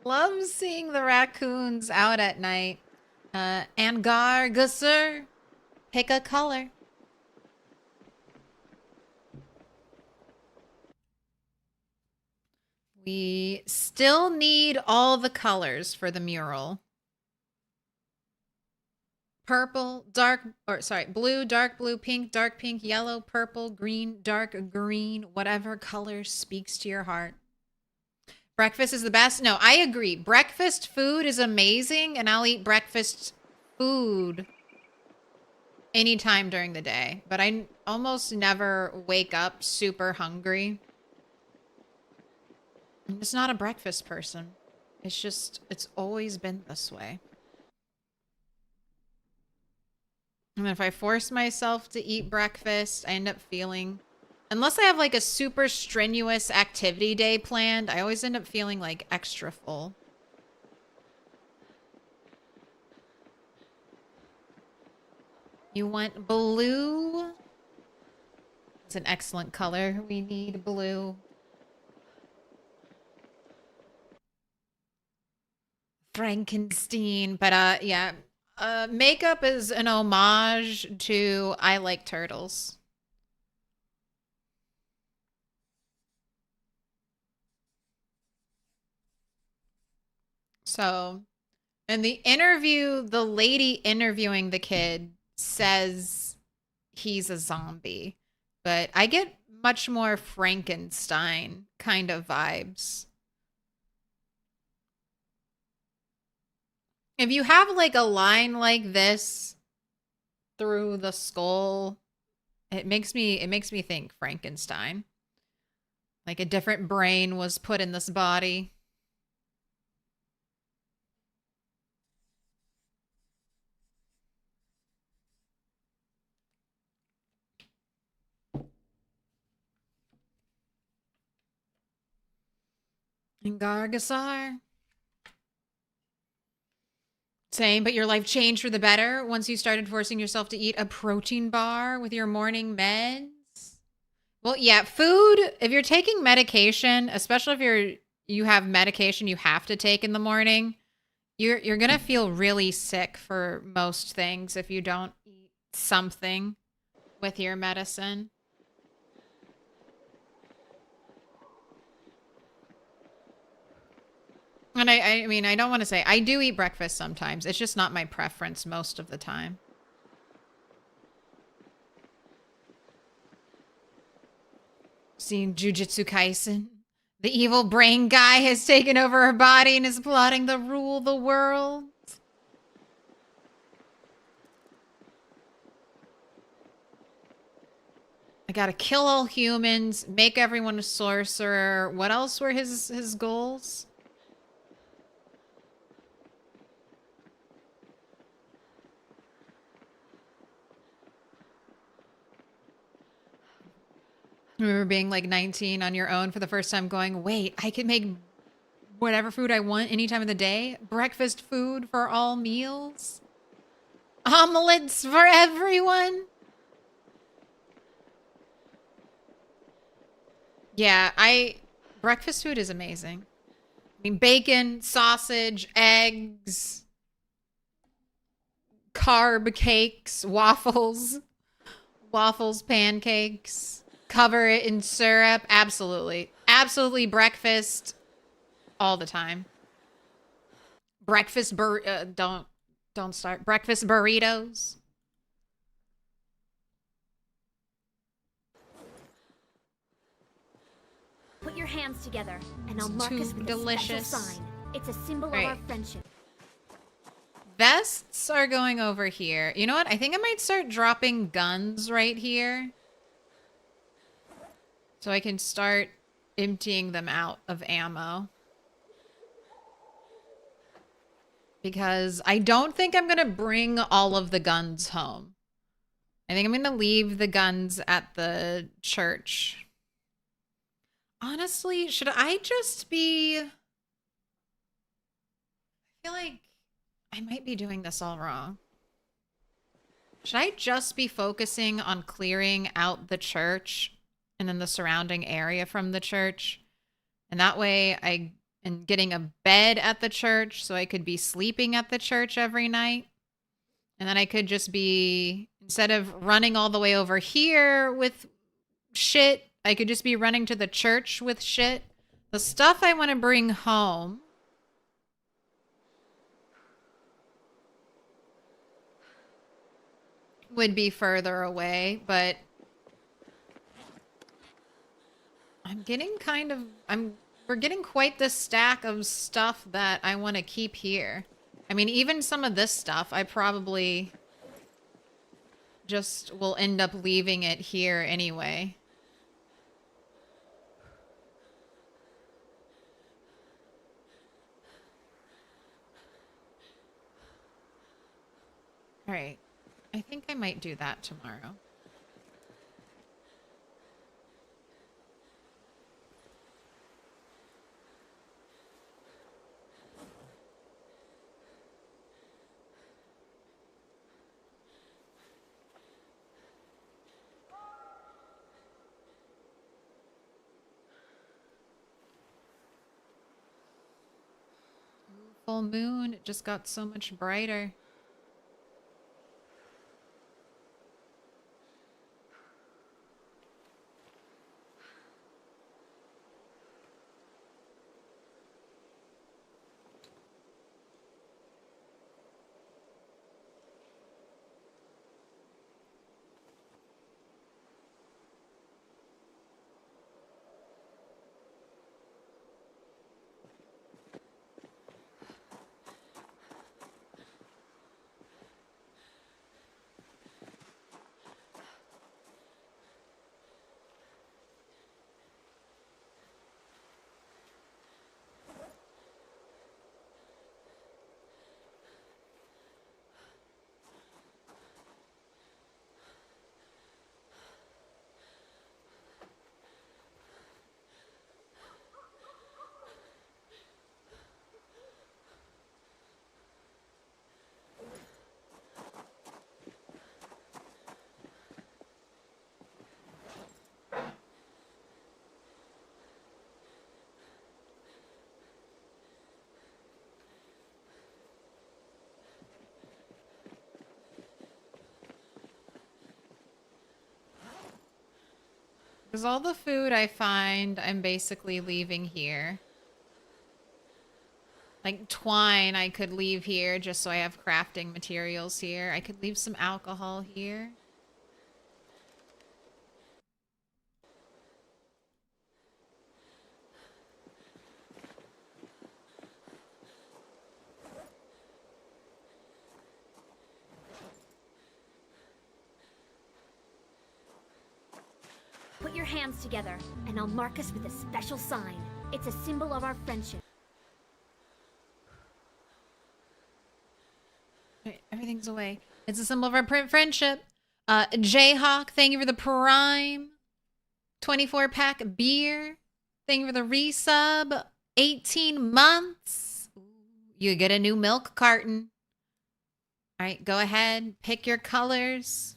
Speaker 1: Love seeing the raccoons out at night. Angar Gusser, pick a color. We still need all the colors for the mural. purple, blue, dark blue, pink, dark pink, yellow, purple, green, dark green, whatever color speaks to your heart. Breakfast is the best. No, I agree. Breakfast food is amazing, and I'll eat breakfast food anytime during the day. But I almost never wake up super hungry. I'm just not a breakfast person. It's always been this way. And if I force myself to eat breakfast, I end up feeling, unless I have like a super strenuous activity day planned, I always end up feeling like extra full. You want blue? It's an excellent color. We need blue. Frankenstein. But yeah. Makeup is an homage to I Like Turtles. So, in the interview, the lady interviewing the kid says he's a zombie. But I get much more Frankenstein kind of vibes. If you have like a line like this through the skull, it makes me think Frankenstein. Like a different brain was put in this body. And Gargasar. Same, but your life changed for the better once you started forcing yourself to eat a protein bar with your morning meds. Well, yeah, food, if you're taking medication, especially if you have medication you have to take in the morning, you're going to feel really sick for most things if you don't eat something with your medicine. And I mean, I don't want to say, I do eat breakfast sometimes. It's just not my preference most of the time. Seeing Jujutsu Kaisen. The evil brain guy has taken over her body and is plotting to rule the world. I gotta kill all humans, make everyone a sorcerer. What else were his goals? I remember being like 19 on your own for the first time going, wait, I can make whatever food I want any time of the day? Breakfast food for all meals? Omelets for everyone? Yeah, breakfast food is amazing. I mean, bacon, sausage, eggs, carb cakes, waffles, pancakes. Cover it in syrup. Absolutely. Absolutely breakfast all the time. Breakfast don't start. Breakfast burritos.
Speaker 4: Put your hands together and I'll mark us with
Speaker 1: delicious.
Speaker 4: a special sign. It's a symbol
Speaker 1: Right.
Speaker 4: of our friendship.
Speaker 1: Vests are going over here. You know what? I think I might start dropping guns right here. So I can start emptying them out of ammo. Because I don't think I'm going to bring all of the guns home. I think I'm going to leave the guns at the church. Honestly, should I just be... I feel like I might be doing this all wrong. Should I just be focusing on clearing out the church and then the surrounding area from the church? And that way I am getting a bed at the church so I could be sleeping at the church every night. And then I could just be, instead of running all the way over here with shit, I could just be running to the church with shit. The stuff I want to bring home. would be further away, but I'm getting kind of we're getting quite the stack of stuff that I want to keep here. I mean, even some of this stuff I probably just will end up leaving it here anyway. All right. I think I might do that tomorrow. Full moon, it just got so much brighter. Because all the food I find, I'm basically leaving here. Like twine, I could leave here just so I have crafting materials here. I could leave some alcohol here.
Speaker 4: Put your hands together, and I'll mark us with a special sign. It's a symbol of our friendship.
Speaker 1: Right, everything's away. It's a symbol of our friendship. Jayhawk, thank you for the prime. 24-pack beer. Thank you for the resub. 18 months. You get a new milk carton. All right, go ahead. Pick your colors.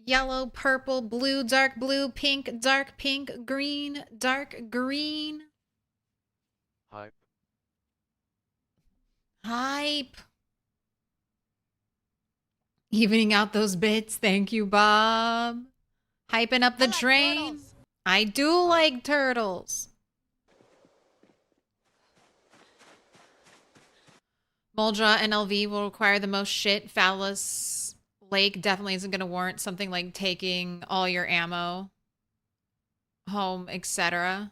Speaker 1: Yellow, purple, blue, dark blue, pink, green, dark green.
Speaker 2: Hype.
Speaker 1: Hype. Evening out those bits. Thank you, Bob. Hyping up the train. I do like turtles. Muldra and LV will require the most shit. Phallus Lake definitely isn't going to warrant something like taking all your ammo home, etc.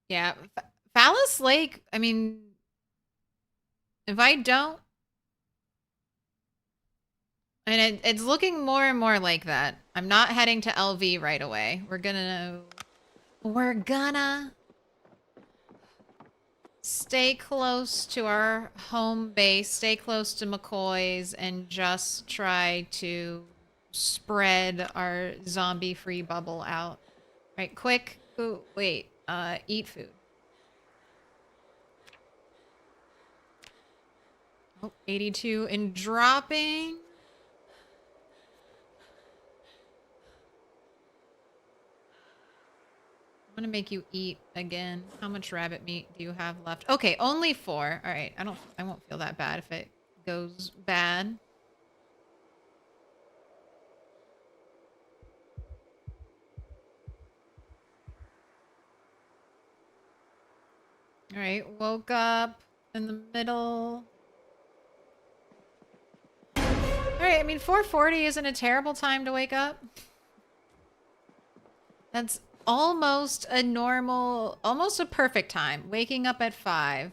Speaker 1: Yeah. Phallus Lake, I mean, if I don't... And it's looking more and more like that. I'm not heading to LV right away. We're gonna stay close to our home base, stay close to McCoy's, and just try to spread our zombie-free bubble out. Right, quick. Ooh, wait. Eat food. Oh, 82 and dropping. I'm gonna make you eat again. How much rabbit meat do you have left? Okay, only 4. All right, I won't feel that bad if it goes bad. All right, woke up in the middle Alright, I mean 4:40 isn't a terrible time to wake up. That's almost a normal, almost a perfect time. Waking up at 5.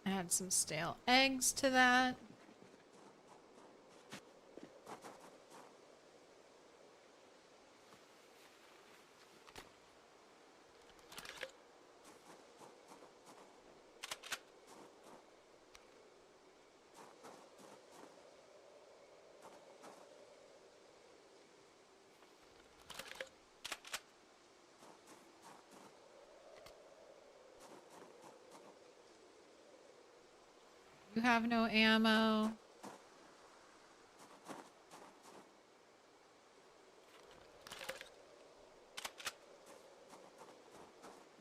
Speaker 1: Add some stale eggs to that. You have no ammo.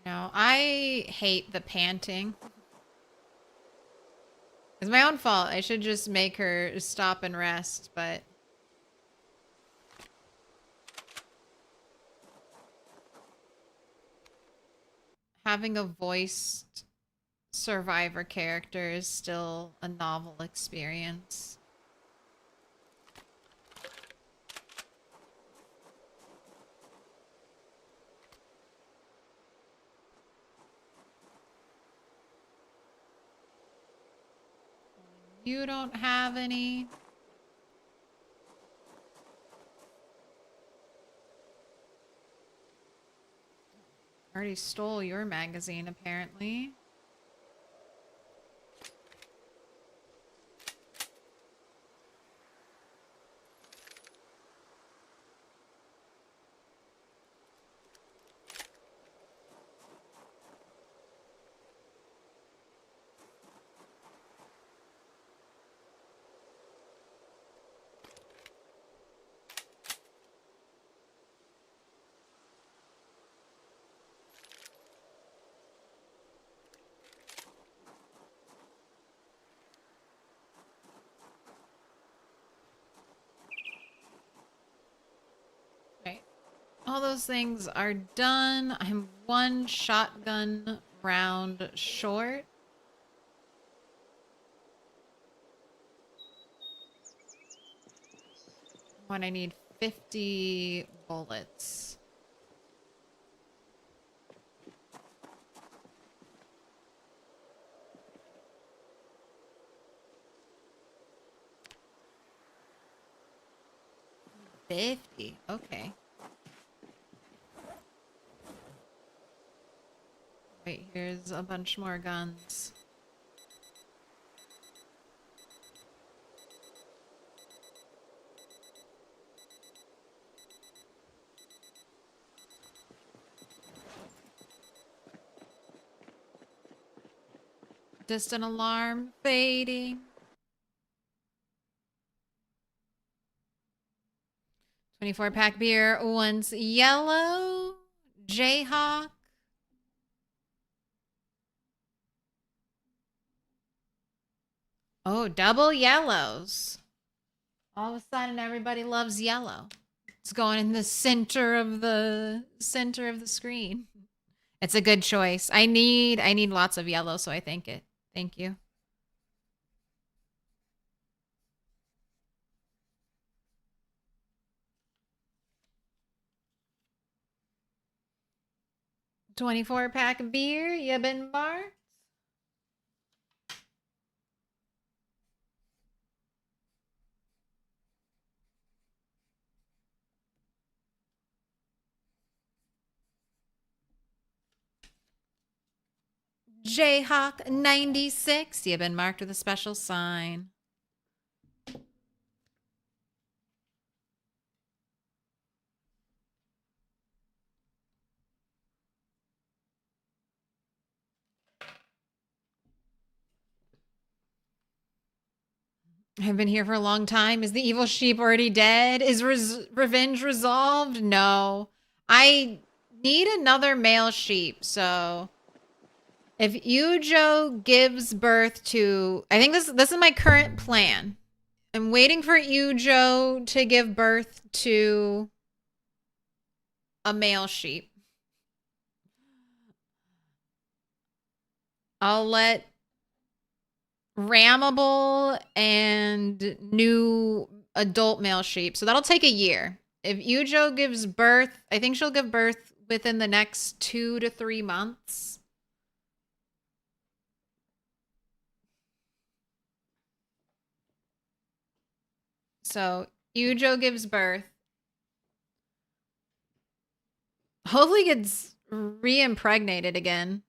Speaker 1: No, I hate the panting. It's my own fault. I should just make her stop and rest, but... having a voiced survivor character is still a novel experience. You don't have any. Already stole your magazine, apparently. All those things are done. I'm one shotgun round short. When I need 50 bullets. $50, okay. Wait, here's a bunch more guns. Distant alarm fading. 24-pack beer, once yellow. Jayhawk. Oh, double yellows. All of a sudden, everybody loves yellow. It's going in the center of the screen. It's a good choice. I need lots of yellow, so I thank it. Thank you. $24-pack beer, you been marked? Jayhawk 96, you've been marked with a special sign. I've been here for a long time. Is the evil sheep already dead? Is revenge resolved? No. I need another male sheep, so if Yujo gives birth to, I think this is my current plan. I'm waiting for Yujo to give birth to a male sheep. I'll let Ramable and new adult male sheep. So that'll take a year. If Yujo gives birth, I think she'll give birth within the next 2 to 3 months. So Yujo gives birth. Hopefully gets re-impregnated again.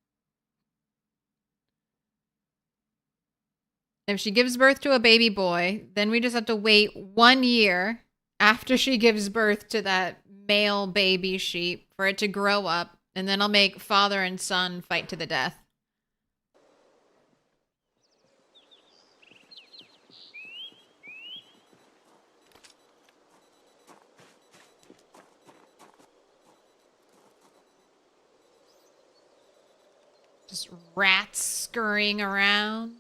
Speaker 1: If she gives birth to a baby boy, then we just have to wait 1 year after she gives birth to that male baby sheep for it to grow up, and then I'll make father and son fight to the death. Just rats scurrying around.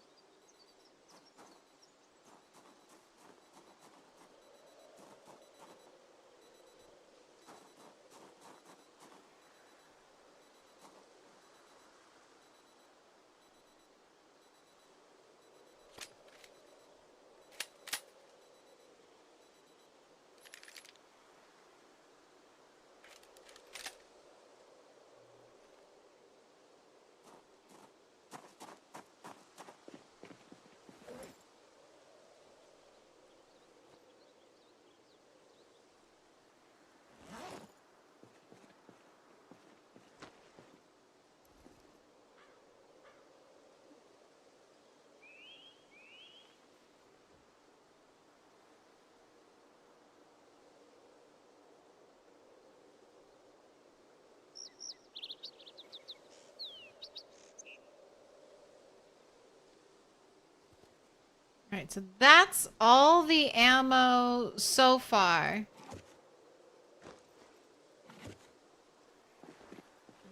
Speaker 1: All right, so that's all the ammo so far.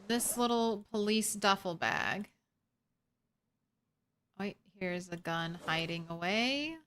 Speaker 1: This little police duffel bag. Wait, here's a gun hiding away.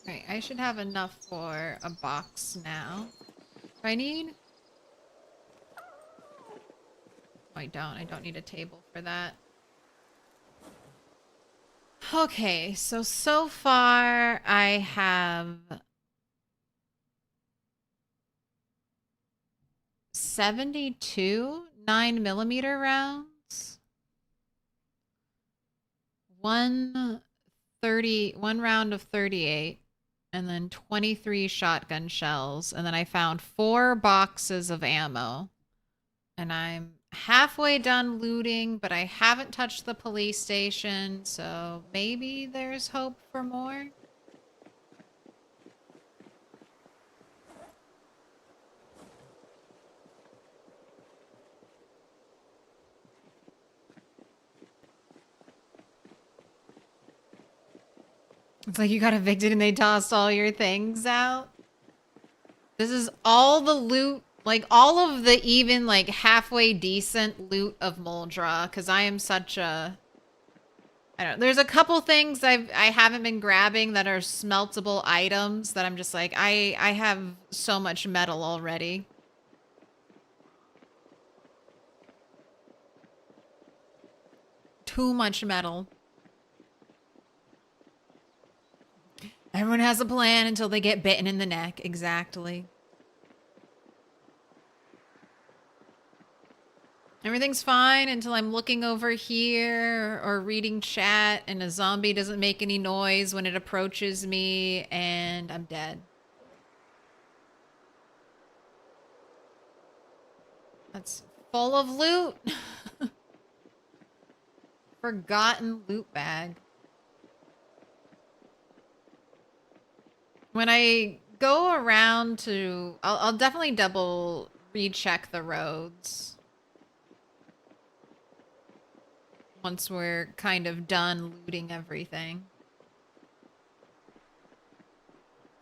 Speaker 1: Right, I should have enough for a box now. Do I need? Oh, I don't. I don't need a table for that. Okay, so far I have 72 9mm rounds. One round of 38. And then 23 shotgun shells. And then I found 4 boxes of ammo. And I'm halfway done looting, but I haven't touched the police station, so maybe there's hope for more. It's like you got evicted and they tossed all your things out. This is all the loot, like all of the even like halfway decent loot of Moldra, because I am such a... I don't know. There's a couple things I haven't been grabbing that are smeltable items that I'm just like, I have so much metal already. too much metal. Everyone has a plan until they get bitten in the neck. Exactly. Everything's fine until I'm looking over here or reading chat and a zombie doesn't make any noise when it approaches me and I'm dead. That's full of loot. Forgotten loot bag. When I go around to... I'll definitely double recheck the roads. Once we're kind of done looting everything.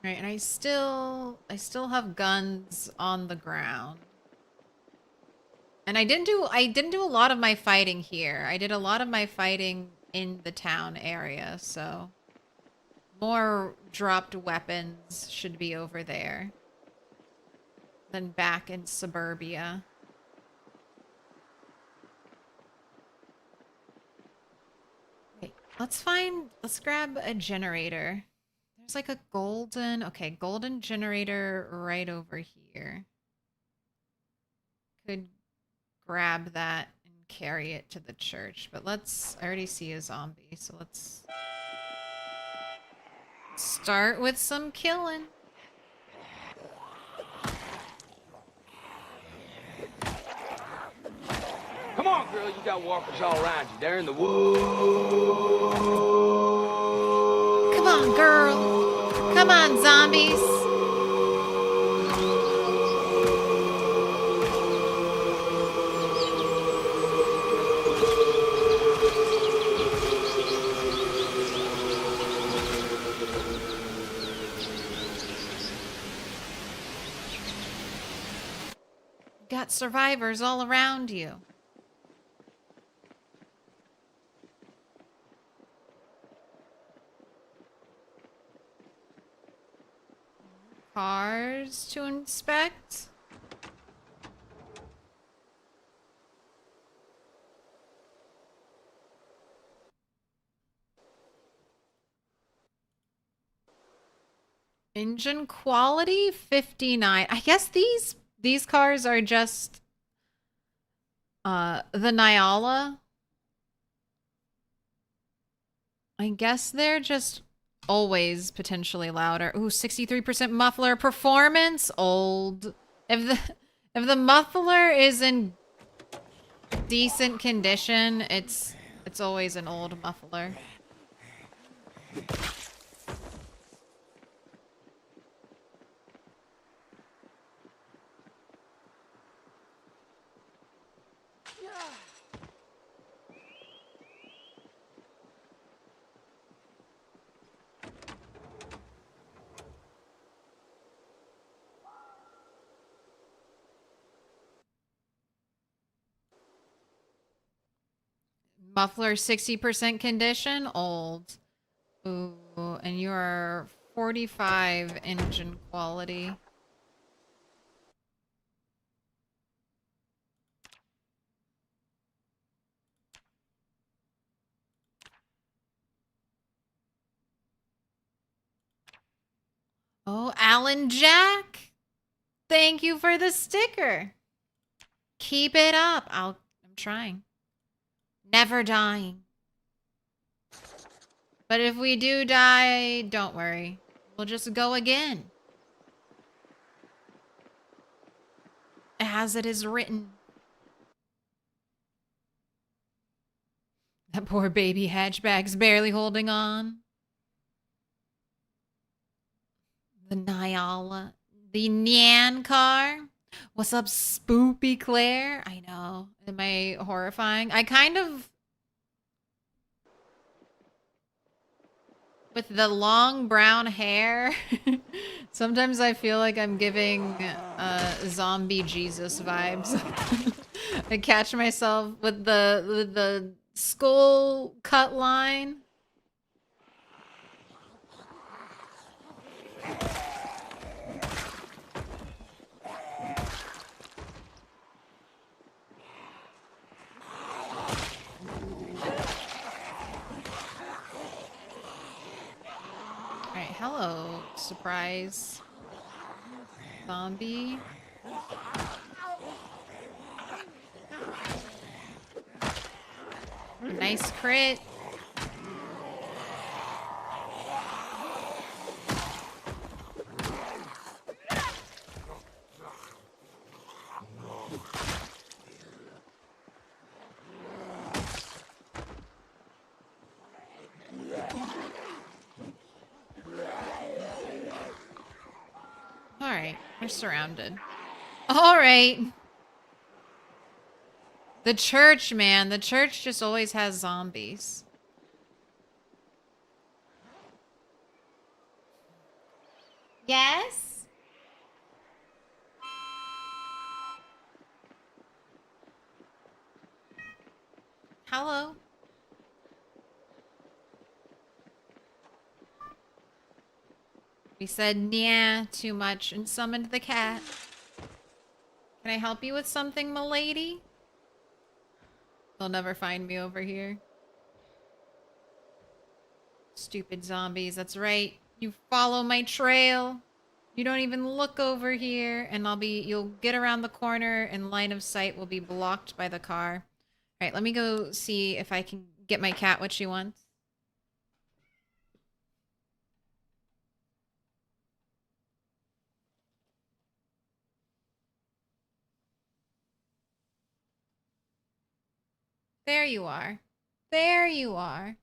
Speaker 1: Right, and I still have guns on the ground. And I didn't do a lot of my fighting here. I did a lot of my fighting in the town area, so more dropped weapons should be over there than back in suburbia. Wait, let's grab a generator. There's like a golden generator right over here. Could grab that and carry it to the church, but I already see a zombie, so let's start with some killing.
Speaker 7: Come on, girl, you got walkers all around you. They're in the woods.
Speaker 1: Come on, girl. Come on, zombies. Got survivors all around you. Cars to inspect. Engine quality 59. I guess these cars are just the Nyala. I guess they're just always potentially louder. Ooh, 63% muffler performance. Old. If the muffler is in decent condition, it's always an old muffler. Muffler 60% condition, old. Ooh, and you are 45 engine quality. Oh, Alan Jack. Thank you for the sticker. Keep it up. I'm trying. Never dying. But if we do die, don't worry. We'll just go again. As it is written. That poor baby hatchback's barely holding on. The Nyala. The Nyan car. What's up, Spoopy Claire? I know. Am I horrifying? I kind of... With the long brown hair, sometimes I feel like I'm giving zombie Jesus vibes. I catch myself with the skull cut line. Alright, hello, surprise. Zombie. Nice crit. Alright, we're surrounded. Alright. The church, man. The church just always has zombies. Yes? Hello? We said "Nyah" too much and summoned the cat. Can I help you with something, milady? They'll never find me over here. Stupid zombies, that's right. You follow my trail. You don't even look over here, and you'll get around the corner and line of sight will be blocked by the car. Alright, let me go see if I can get my cat what she wants. There you are. There you are.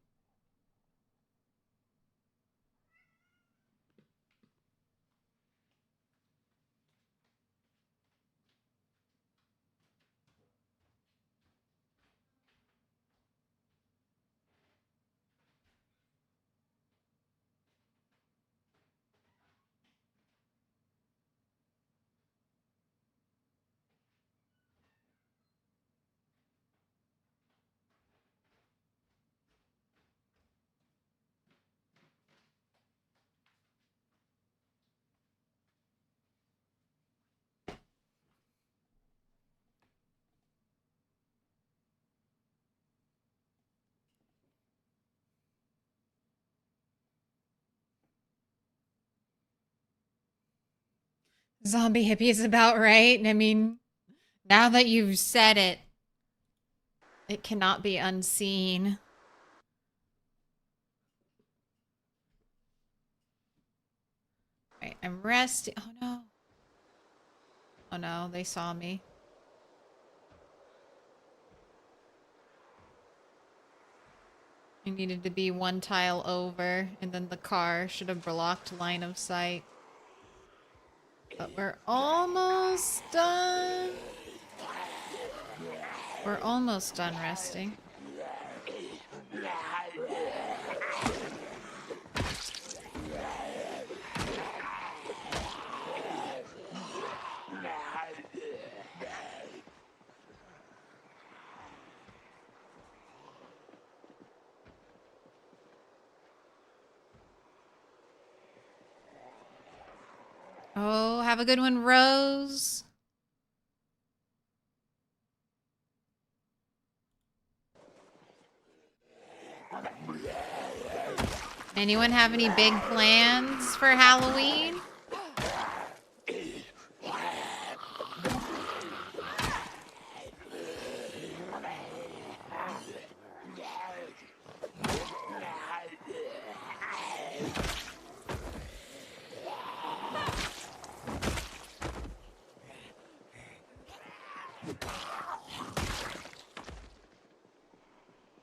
Speaker 1: Zombie hippie is about right. I mean, now that you've said it, it cannot be unseen. Right, I'm resting. Oh no. Oh no, they saw me. I needed to be one tile over, and then the car should have blocked line of sight. But we're almost done. We're almost done resting. Oh, have a good one, Rose. Anyone have any big plans for Halloween?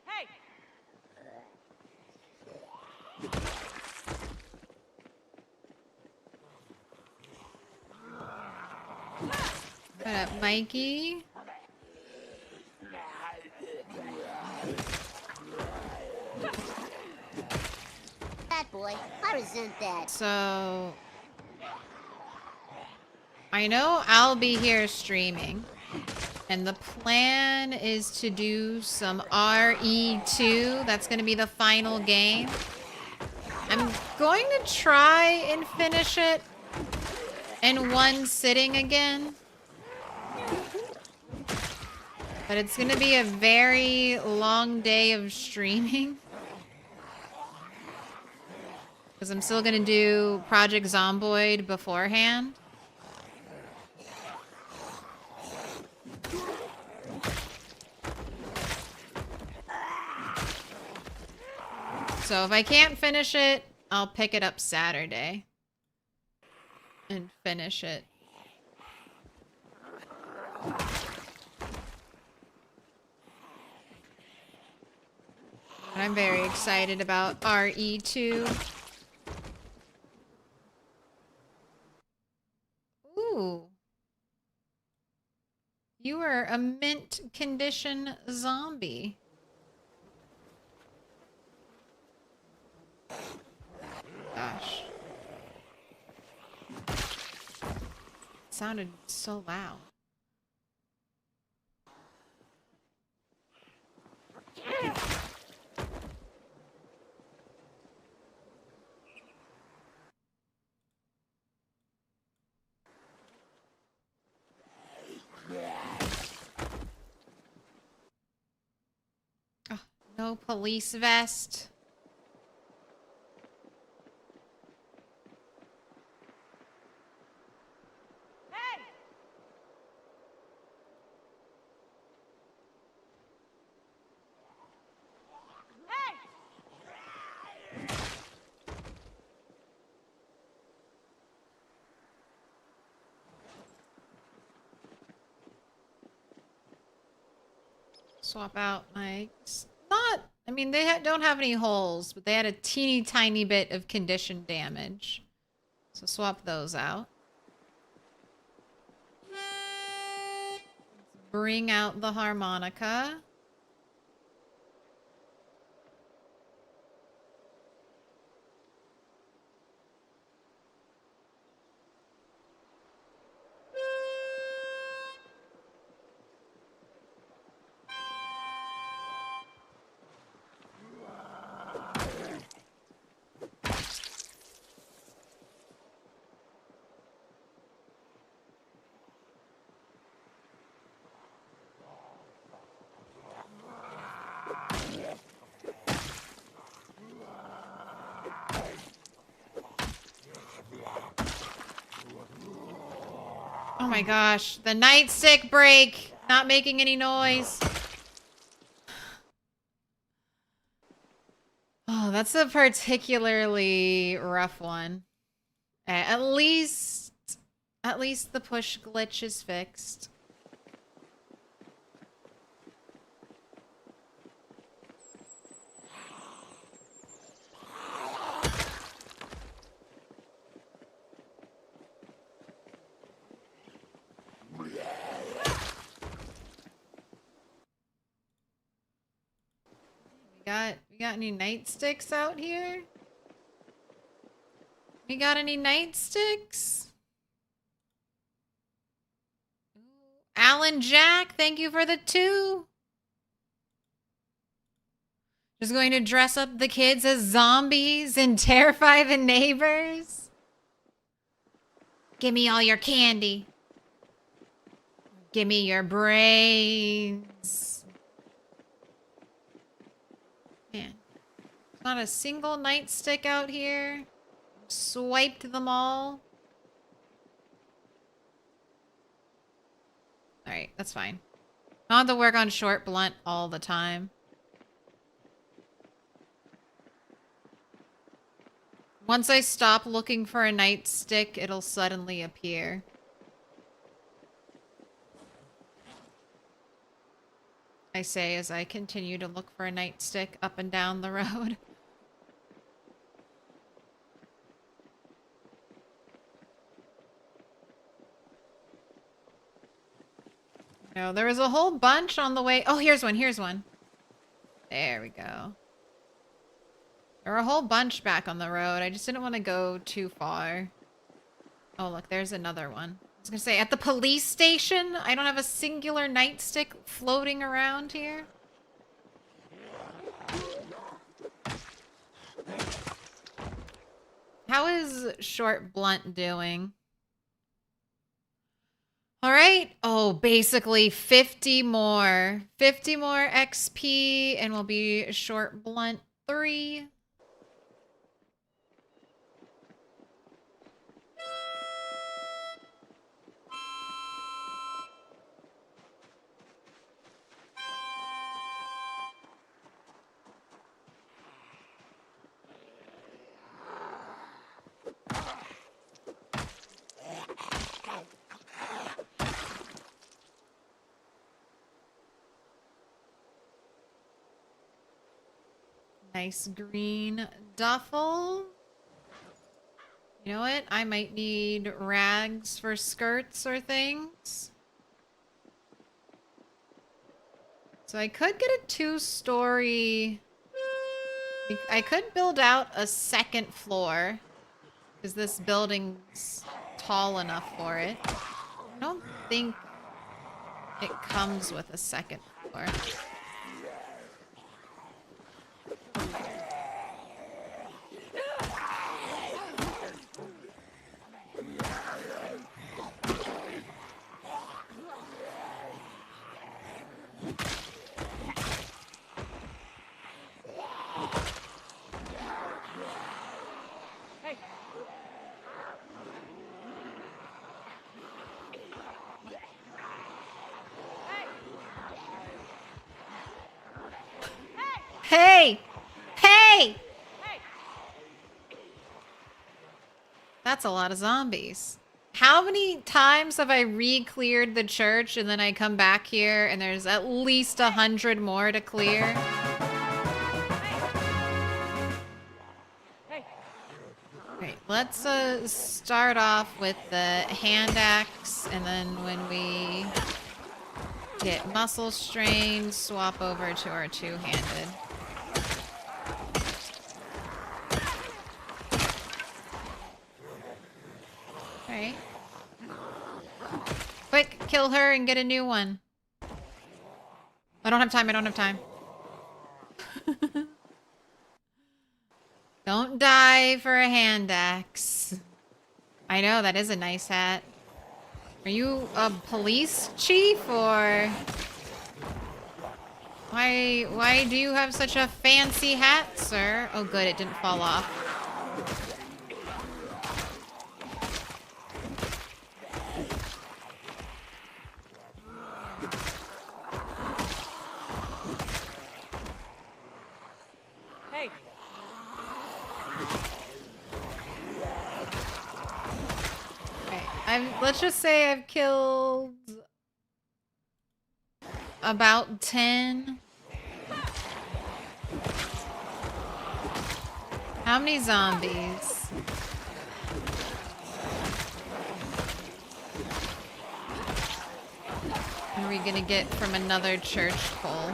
Speaker 5: Hey!
Speaker 1: What up, Mikey?
Speaker 9: That boy, I resent that.
Speaker 1: So, I know I'll be here streaming, and the plan is to do some RE2. That's going to be the final game. I'm going to try and finish it in one sitting again. But it's going to be a very long day of streaming. Because I'm still going to do Project Zomboid beforehand. So if I can't finish it, I'll pick it up Saturday. And finish it. I'm very excited about RE2. Ooh. You are a mint condition zombie. Gosh. It sounded so loud. Oh, no police vest.
Speaker 5: Hey! Hey!
Speaker 1: Swap out my... Not... I mean, they don't have any holes, but they had a teeny tiny bit of condition damage. So swap those out. Bring out the harmonica. Oh my gosh, the nightstick break, not making any noise. Oh, that's a particularly rough one. At least the push glitch is fixed. We got any nightsticks out here? We got any nightsticks? Alan Jack, thank you for the 2. Just going to dress up the kids as zombies and terrify the neighbors. Give me all your candy. Give me your brains. Man, there's not a single nightstick out here. Swiped them all. Alright, that's fine. I don't have to work on short blunt all the time. Once I stop looking for a nightstick, it'll suddenly appear. I say as I continue to look for a nightstick up and down the road. No, there was a whole bunch on the way. Oh, here's one. Here's one. There we go. There were a whole bunch back on the road. I just didn't want to go too far. Oh, look, there's another one. I was going to say, at the police station, I don't have a singular nightstick floating around here. How is Short Blunt doing? All right. Oh, basically 50 more. 50 more XP and we'll be Short Blunt 3. Nice green duffel. You know what? I might need rags for skirts or things. So I could get a 2-story... I could build out a second floor. Because this building's tall enough for it. I don't think it comes with a second floor. Hey! Hey! That's a lot of zombies. How many times have I re-cleared the church and then I come back here and there's at least 100 more to clear? Right, let's start off with the hand axe, and then when we get muscle strain, swap over to our two-handed. Alright. Quick, kill her and get a new one. I don't have time, I don't have time. Don't die for a hand axe. I know, that is a nice hat. Are you a police chief, or... Why do you have such a fancy hat, sir? Oh good, it didn't fall off.
Speaker 5: Hey.
Speaker 1: Okay, let's just say I've killed about 10. How many zombies? What are we gonna get from another church pole?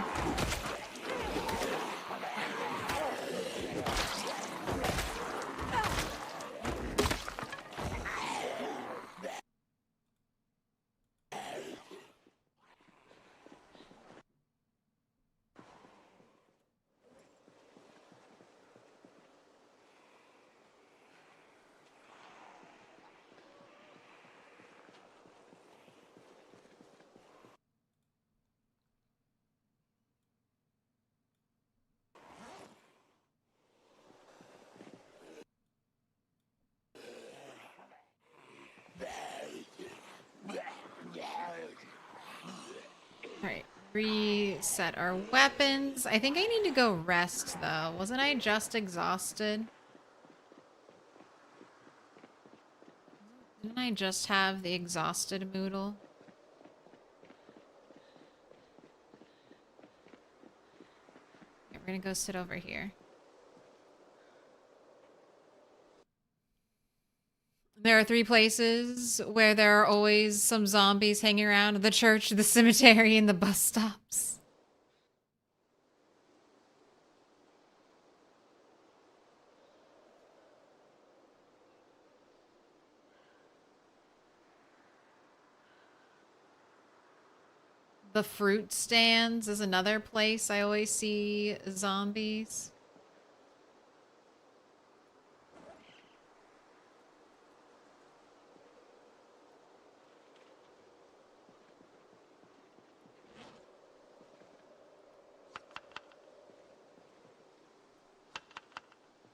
Speaker 1: Alright, reset our weapons. I think I need to go rest, though. Wasn't I just exhausted? Didn't I just have the exhausted moodle? Okay, we're gonna go sit over here. There are 3 places where there are always some zombies hanging around: the church, the cemetery, and the bus stops. The fruit stands is another place I always see zombies.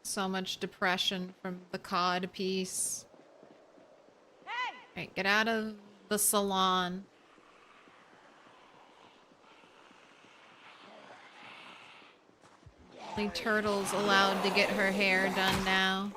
Speaker 1: So much depression from the COD piece.
Speaker 5: Hey!
Speaker 1: Alright, get out of the salon. Only Turtle's allowed to get her hair done now.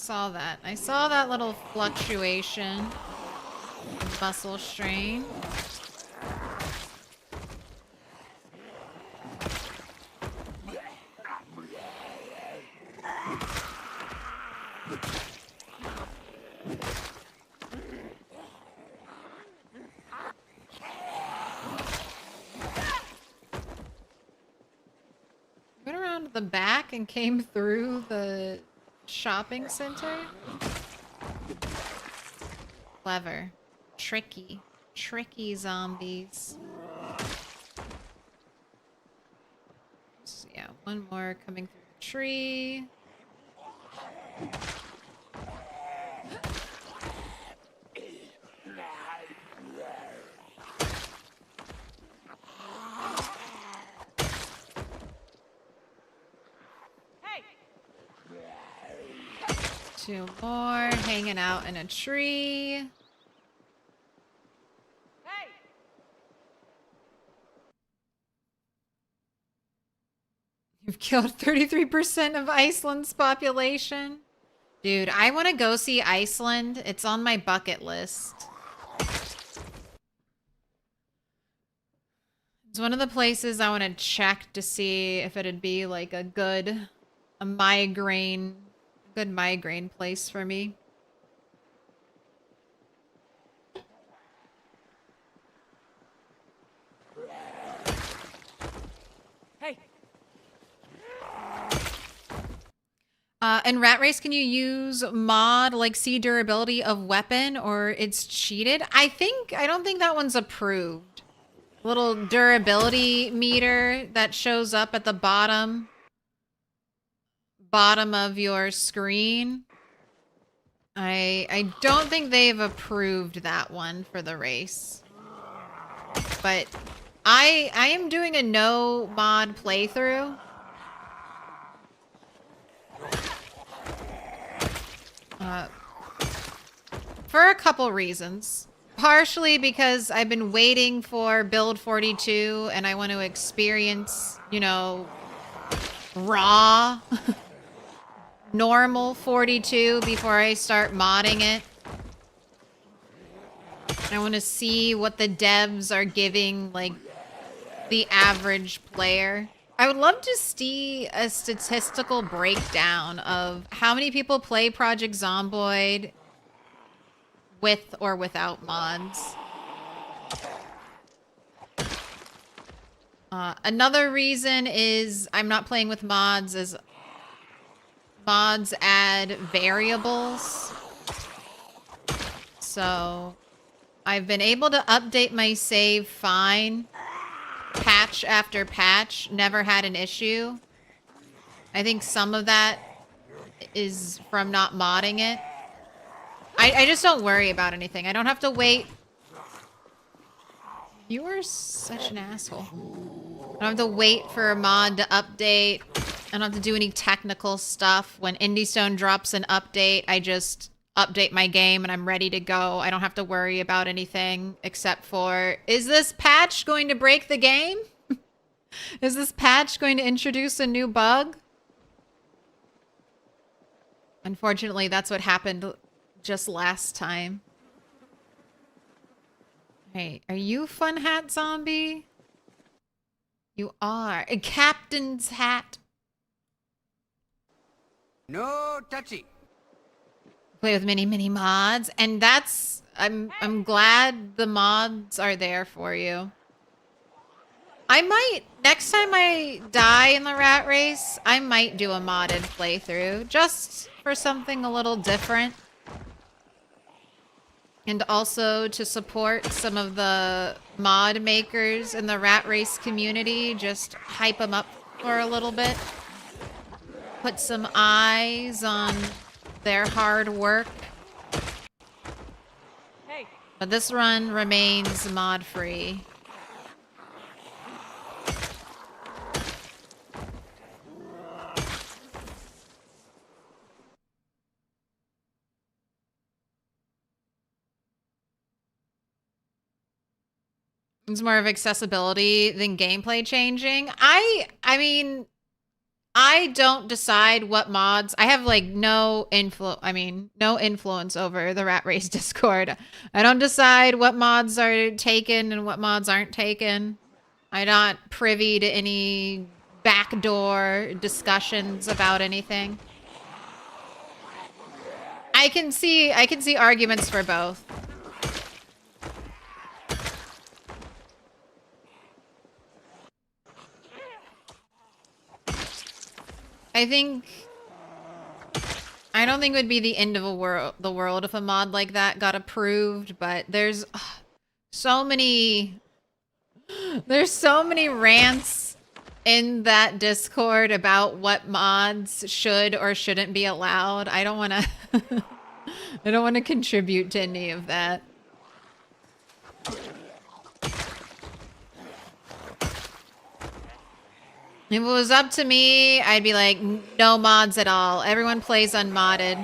Speaker 1: Saw that. I saw that little fluctuation. Muscle strain. Went around the back and came through the shopping center. Clever. Tricky. Tricky zombies. So yeah, one more coming through the tree. Two more hanging out in a tree.
Speaker 5: Hey!
Speaker 1: You've killed 33% of Iceland's population. Dude, I want to go see Iceland. It's on my bucket list. It's one of the places I want to check to see if it'd be like a good migraine place for me.
Speaker 5: Hey!
Speaker 1: In Rat Race, can you use mod, like see durability of weapon, or it's cheated? I don't think that one's approved. Little durability meter that shows up at the bottom of your screen. I don't think they've approved that one for the race. But I am doing a no mod playthrough. For a couple reasons. Partially because I've been waiting for build 42 and I want to experience, you know, raw normal 42 before I start modding it. I want to see what the devs are giving, like, the average player. I would love to see a statistical breakdown of how many people play Project Zomboid with or without mods. Another reason is I'm not playing with mods is mods add variables. So I've been able to update my save fine. Patch after patch, never had an issue. I think some of that is from not modding it. I just don't worry about anything. I don't have to wait. You are such an asshole. I don't have to wait for a mod to update. I don't have to do any technical stuff. When IndieStone drops an update, I just update my game and I'm ready to go. I don't have to worry about anything except for, is this patch going to break the game? Is this patch going to introduce a new bug? Unfortunately, that's what happened just last time. Hey, are you Fun Hat Zombie? You are. A captain's hat.
Speaker 6: No touchy.
Speaker 1: Play with many mods, and that's I'm glad the mods are there for you. I might next time I die in the rat race, I might do a modded playthrough just for something a little different. And also to support some of the mod makers in the rat race community, just hype them up for a little bit. Put some eyes on their hard work.
Speaker 5: Hey!
Speaker 1: But this run remains mod free. It's more of accessibility than gameplay changing. I mean, I don't decide what mods. I have like no influence over the Rat Race Discord. I don't decide what mods are taken and what mods aren't taken. I'm not privy to any backdoor discussions about anything. I can see arguments for both. I don't think it would be the end of the world if a mod like that got approved, but there's so many rants in that Discord about what mods should or shouldn't be allowed. I don't want to I don't want to contribute to any of that. If it was up to me, I'd be like, no mods at all. Everyone plays unmodded.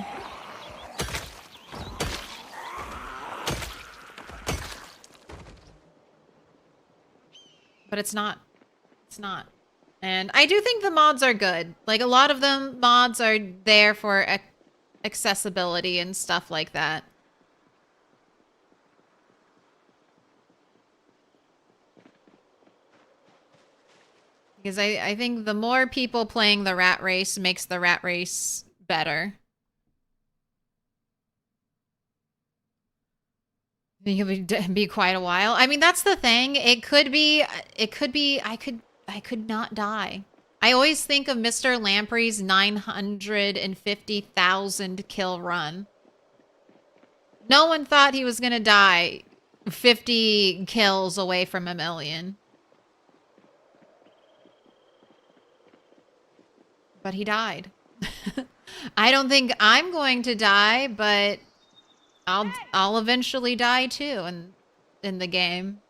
Speaker 1: But it's not. It's not. And I do think the mods are good. Like, a lot of them, mods are there for accessibility and stuff like that. Because I think the more people playing the Rat Race makes the Rat Race better. I think it'll be quite a while. I mean, that's the thing. It could be, I could not die. I always think of Mr. Lamprey's 950,000 kill run. No one thought he was going to die 50 kills away from 1,000,000. But he died. I don't think I'm going to die, but I'll eventually die too in the game.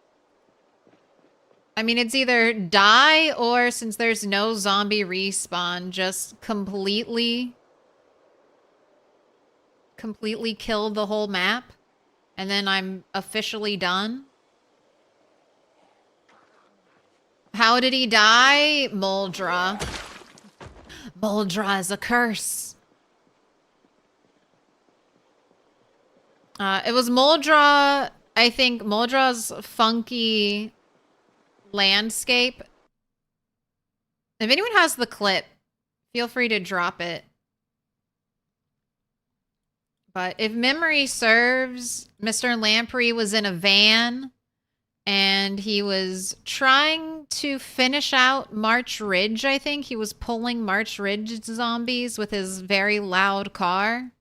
Speaker 1: I mean, it's either die or, since there's no zombie respawn, just completely kill the whole map, and then I'm officially done. How did he die? Moldra. Moldra is a curse. It was Moldra, I think, Moldra's funky landscape. If anyone has the clip, feel free to drop it. But if memory serves, Mr. Lamprey was in a van and he was trying to finish out March Ridge, I think. He was pulling March Ridge zombies with his very loud car.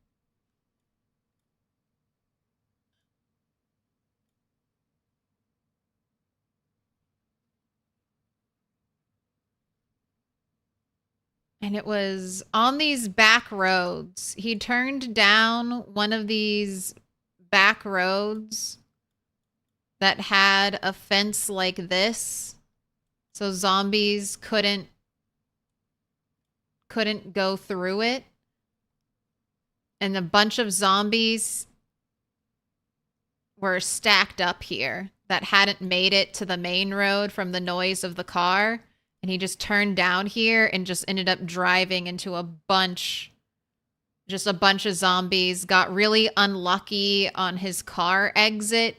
Speaker 1: And it was on these back roads. He turned down one of these back roads that had a fence like this, so zombies couldn't go through it. And a bunch of zombies were stacked up here that hadn't made it to the main road from the noise of the car. And he just turned down here and just ended up driving into a bunch of zombies. Got really unlucky on his car exit.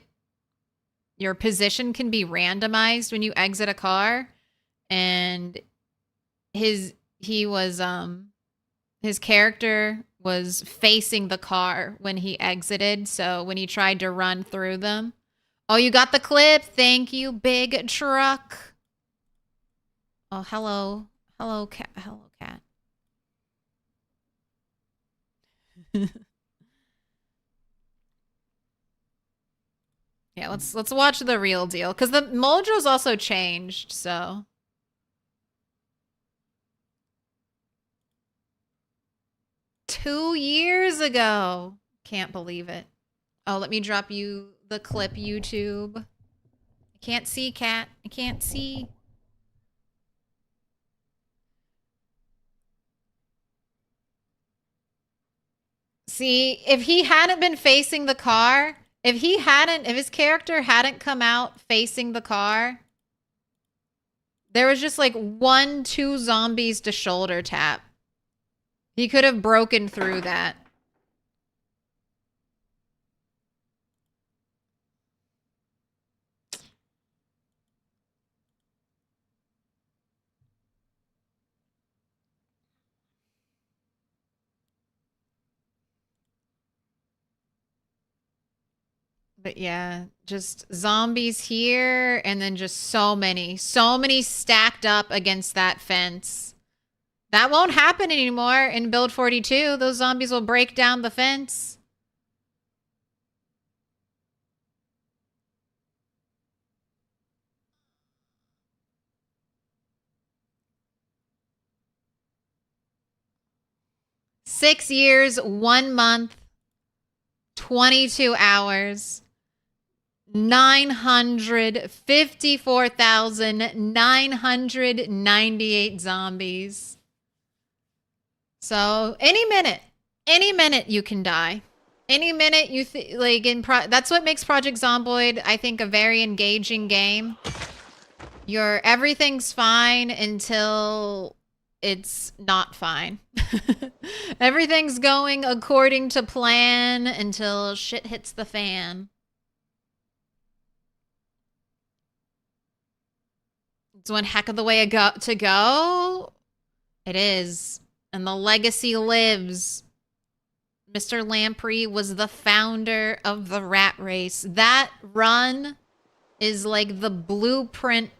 Speaker 1: Your position can be randomized when you exit a car. And his character was facing the car when he exited. So when he tried to run through them. Oh, you got the clip? Thank you, big truck. Oh, hello. Hello, cat. Hello, cat. Yeah, let's watch the real deal. Because the Moldra's also changed, so. Two years ago. Can't believe it. Oh, let me drop you the clip, YouTube. I can't see, cat. I can't see. See, if he hadn't been facing the car, if his character hadn't come out facing the car, There was just like 2 zombies to shoulder tap. He could have broken through that. But yeah, just zombies here and then just so many stacked up against that fence. That won't happen anymore in build 42. Those zombies will break down the fence. Six years, 1 month, 22 hours. 954,998 zombies. So any minute you can die. Any minute you like that's what makes Project Zomboid, I think, a very engaging game. Everything's fine until it's not fine. Everything's going according to plan until shit hits the fan. It's one heck of the way to go. It is. And the legacy lives. Mr. Lamprey was the founder of the rat race. That run is like the blueprint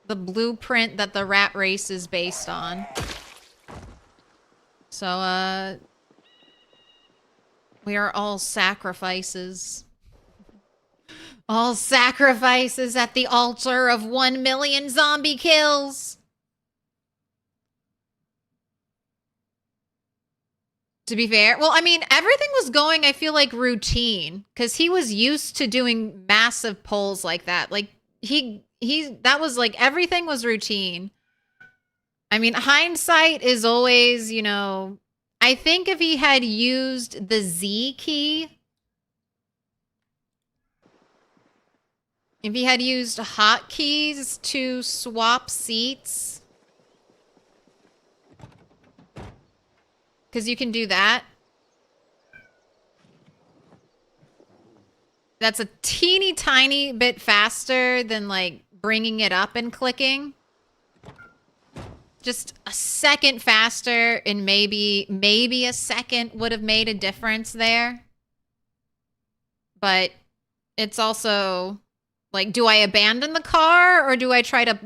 Speaker 1: that the rat race is based on. So, we are all sacrifices. All sacrifices at the altar of 1 million zombie kills. To be fair, well, I mean, everything was going, I feel like, routine. Because he was used to doing massive pulls like that. Like, that was like, everything was routine. I mean, hindsight is always, you know, I think if he had used the Z key, if he had used hotkeys to swap seats, because you can do that. That's a teeny tiny bit faster than like bringing it up and clicking. Just a second faster, and maybe a second would have made a difference there. But it's also like, do I abandon the car or do I try to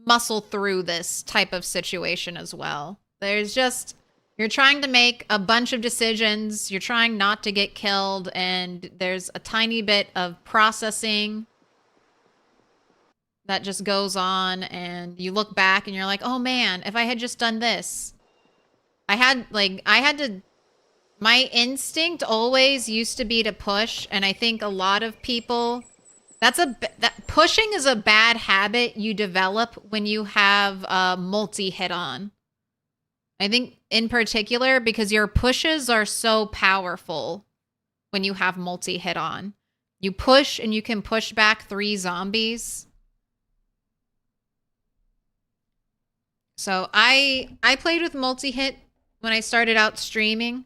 Speaker 1: muscle through this type of situation as well? There's just, you're trying to make a bunch of decisions. You're trying not to get killed, and there's a tiny bit of processing that just goes on, and you look back and you're like, oh man, if I had just done this. My instinct always used to be to push, and I think a lot of people, pushing is a bad habit you develop when you have multi-hit on. I think in particular because your pushes are so powerful when you have multi-hit on. You push and you can push back 3 zombies. So I played with multi-hit when I started out streaming.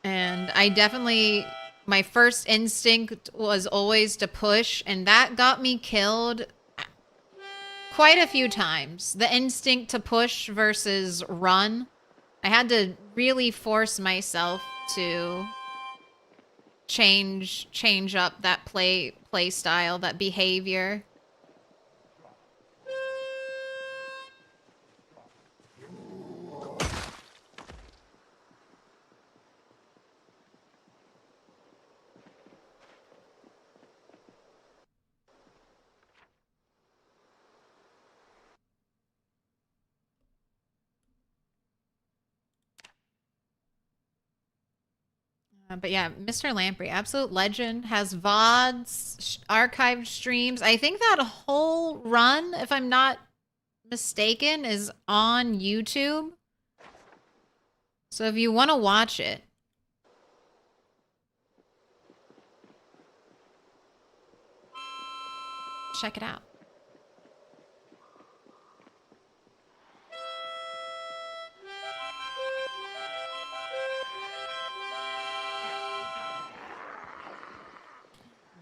Speaker 1: And I definitely, my first instinct was always to push, and that got me killed quite a few times. The instinct to push versus run. I had to really force myself to change up that play style, that behavior. But yeah, Mr. Lamprey, absolute legend, has VODs, archived streams. I think that whole run, if I'm not mistaken, is on YouTube. So if you want to watch it, check it out.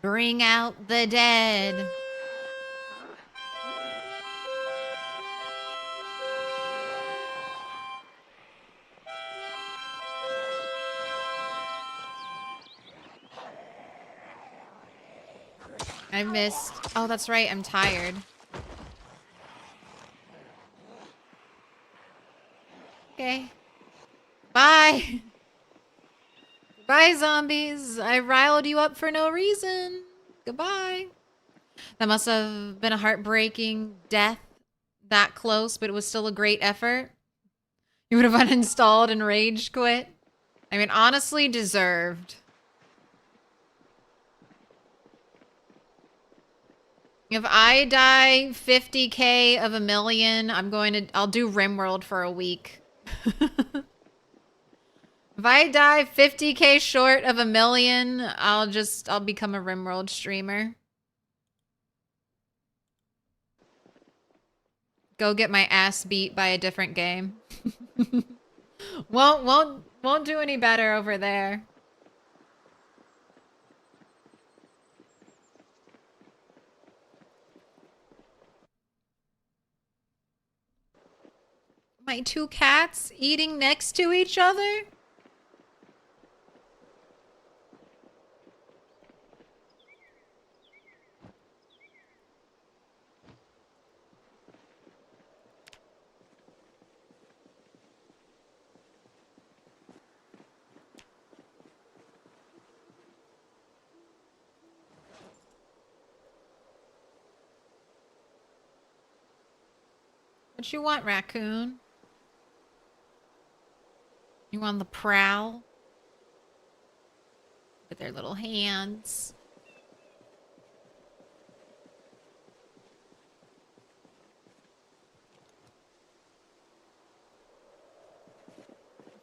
Speaker 1: Bring out the dead. I missed. Oh, that's right. I'm tired. Okay. Bye. Bye, zombies. I riled you up for no reason. Goodbye. That must have been a heartbreaking death that close, but it was still a great effort. You would have uninstalled and rage quit. I mean, honestly, deserved. If I die 50k of a million, I'll do RimWorld for a week. If I die 50k short of a million, I'll become a RimWorld streamer. Go get my ass beat by a different game. Won't do any better over there. My two cats eating next to each other? What you want, raccoon? You on the prowl? With their little hands.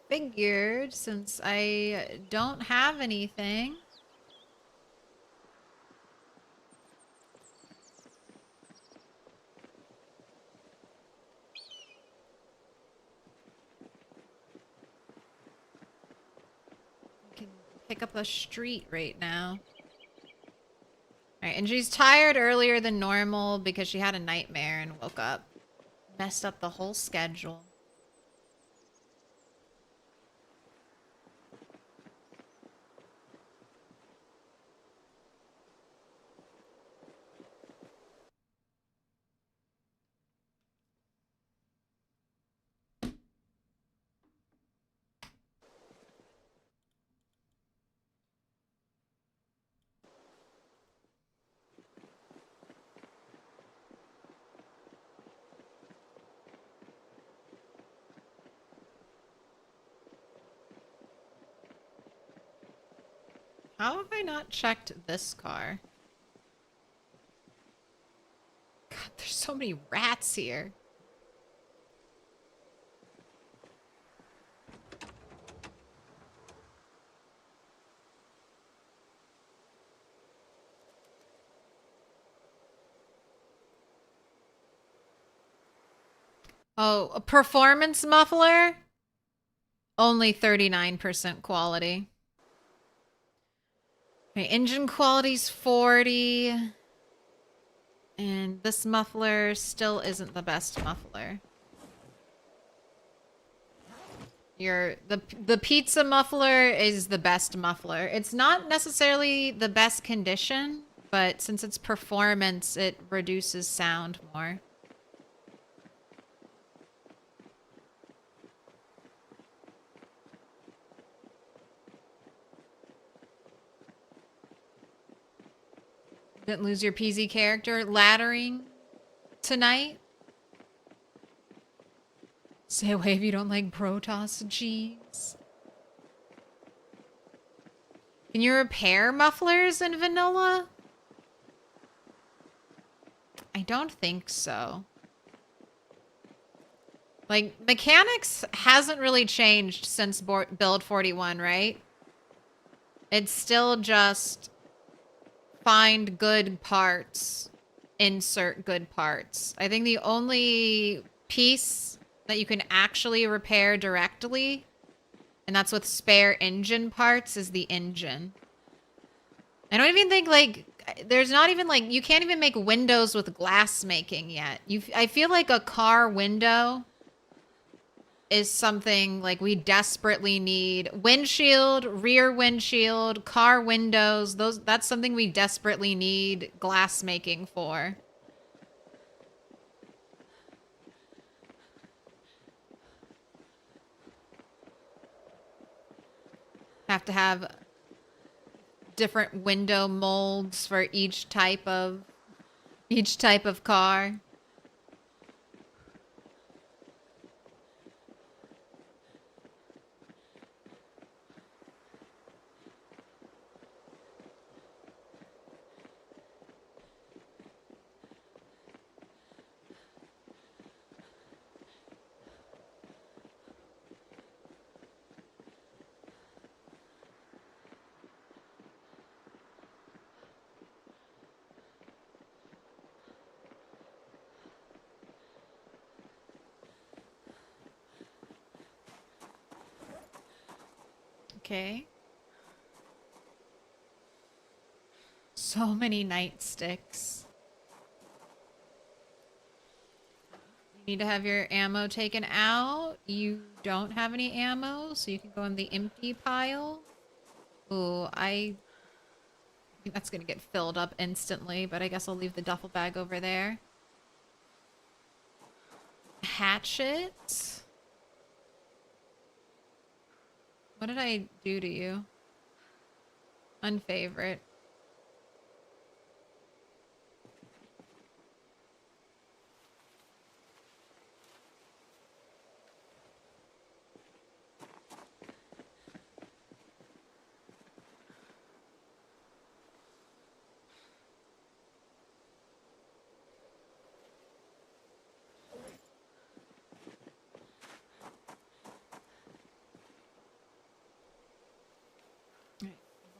Speaker 1: Figured, since I don't have anything. I can pick up a street right now. Alright, and she's tired earlier than normal because she had a nightmare and woke up. Messed up the whole schedule. How have I not checked this car? God, there's so many rats here. Oh, a performance muffler? Only 39% quality. Okay, engine quality's 40. And this muffler still isn't the best muffler. The pizza muffler is the best muffler. It's not necessarily the best condition, but since it's performance, it reduces sound more. Didn't lose your PZ character laddering tonight? Stay away if you don't like Protoss, jeez. Can you repair mufflers in vanilla? I don't think so. Like, mechanics hasn't really changed since build 41, right? It's still just find good parts insert good parts. I think the only piece that you can actually repair directly, and that's with spare engine parts, is the engine. I don't even think, like, there's not even, like, you can't even make windows with glass making yet. I feel like a car window is something, like, we desperately need. Windshield, rear windshield, car windows, that's something we desperately need glass making for. Have to have different window molds for each type of car. Okay. So many nightsticks. You need to have your ammo taken out. You don't have any ammo, so you can go in the empty pile. Ooh, I think that's gonna get filled up instantly, but I guess I'll leave the duffel bag over there. Hatchet. What did I do to you? Unfavorite.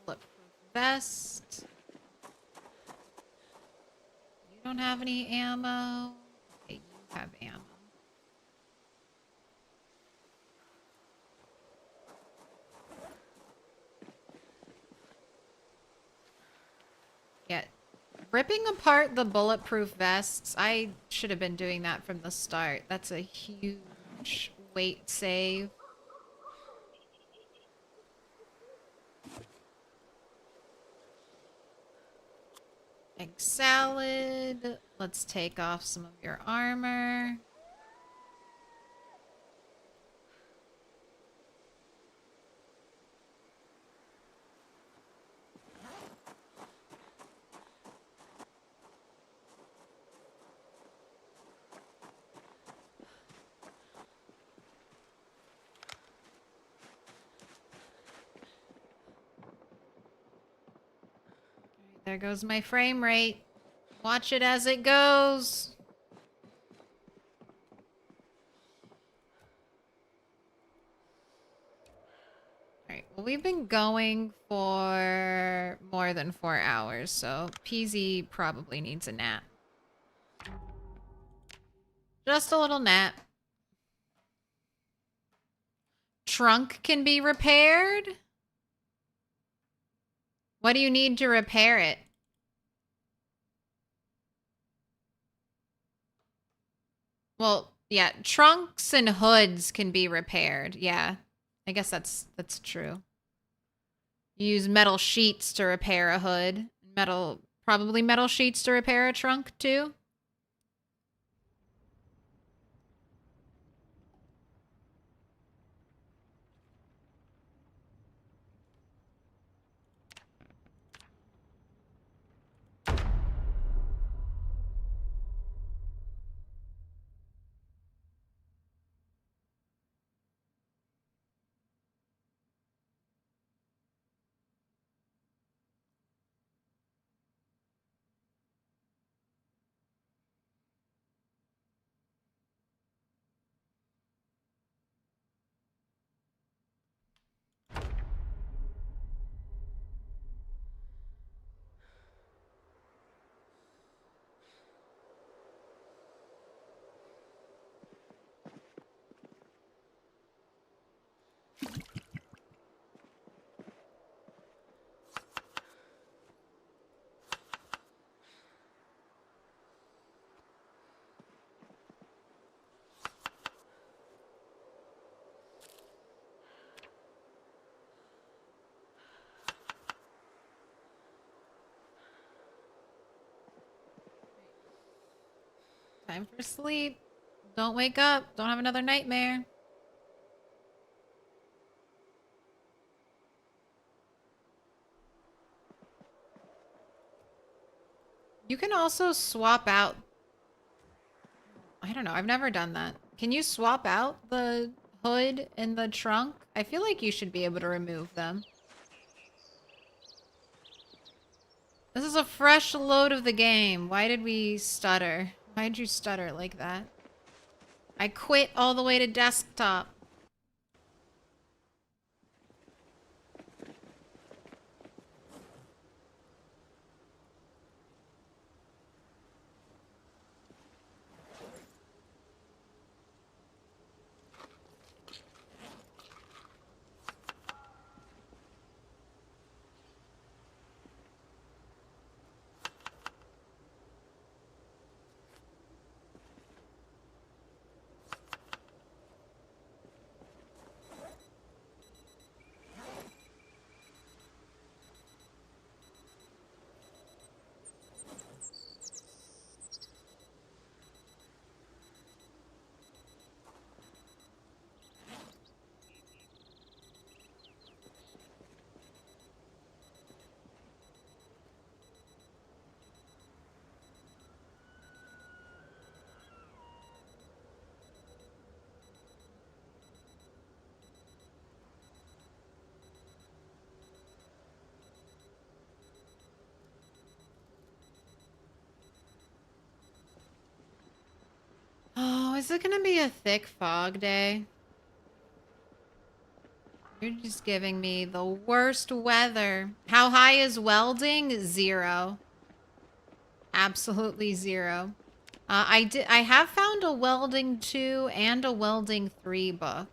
Speaker 1: Bulletproof vest. You don't have any ammo. Okay, you have ammo. Yeah. Ripping apart the bulletproof vests, I should have been doing that from the start. That's a huge weight save. Egg salad. Let's take off some of your armor. There goes my frame rate. Watch it as it goes. Alright, well, we've been going for more than 4 hours, so PZ probably needs a nap. Just a little nap. Trunk can be repaired? What do you need to repair it? Well, yeah, trunks and hoods can be repaired. Yeah, I guess that's true. You use metal sheets to repair a hood. Probably metal sheets to repair a trunk too. Time for sleep. Don't wake up. Don't have another nightmare. You can also swap out. I don't know. I've never done that. Can you swap out the hood and the trunk? I feel like you should be able to remove them. This is a fresh load of the game. Why did we stutter? Why'd you stutter like that? I quit all the way to desktop. Oh, is it gonna be a thick fog day? You're just giving me the worst weather. How high is welding? 0. Absolutely 0. I have found a welding 2 and a welding 3 book.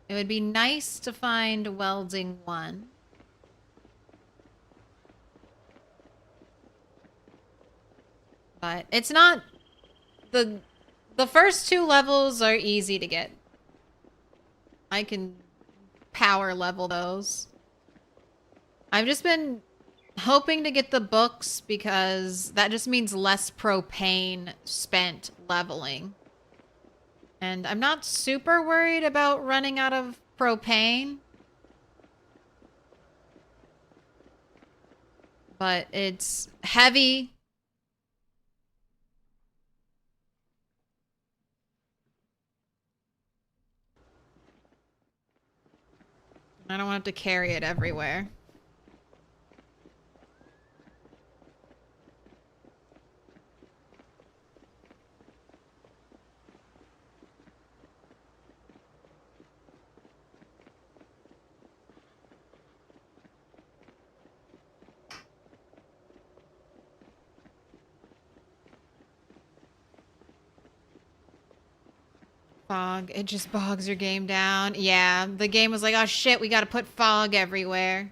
Speaker 1: It would be nice to find welding 1. But it's not the first 2 levels are easy to get. I can power level those. I've just been hoping to get the books because that just means less propane spent leveling. And I'm not super worried about running out of propane. But it's heavy. I don't want to carry it everywhere. Fog. It just bogs your game down. Yeah, the game was like, oh shit, we gotta put fog everywhere.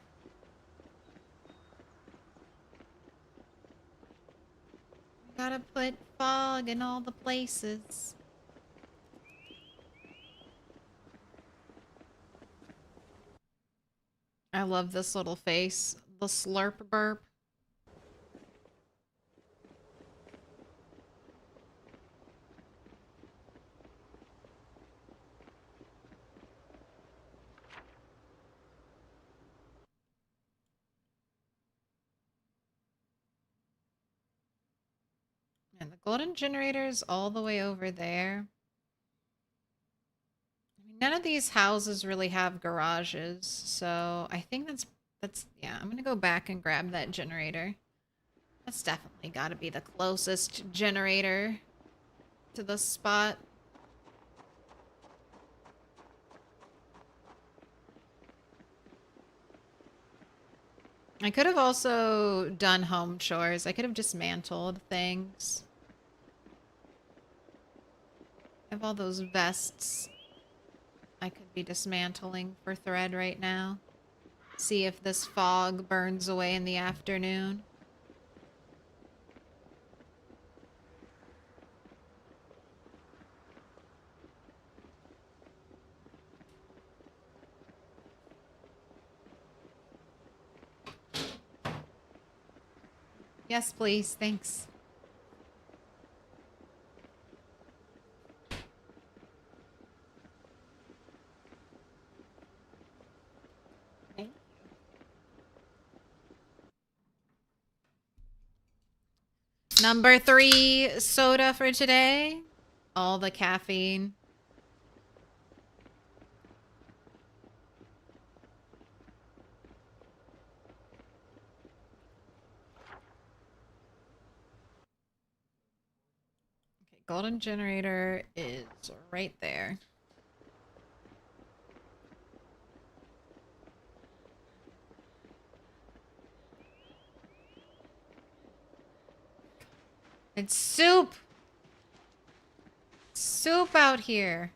Speaker 1: We gotta put fog in all the places. I love this little face. The slurp burp. And the golden generator's all the way over there. None of these houses really have garages, so I think that's yeah, I'm gonna go back and grab that generator. That's definitely gotta be the closest generator to the spot. I could have also done home chores. I could have dismantled things. I have all those vests I could be dismantling for thread right now. See if this fog burns away in the afternoon. Yes, please. Thanks. Number 3 soda for today. All the caffeine. Okay, golden generator is right there. It's soup! Soup out here.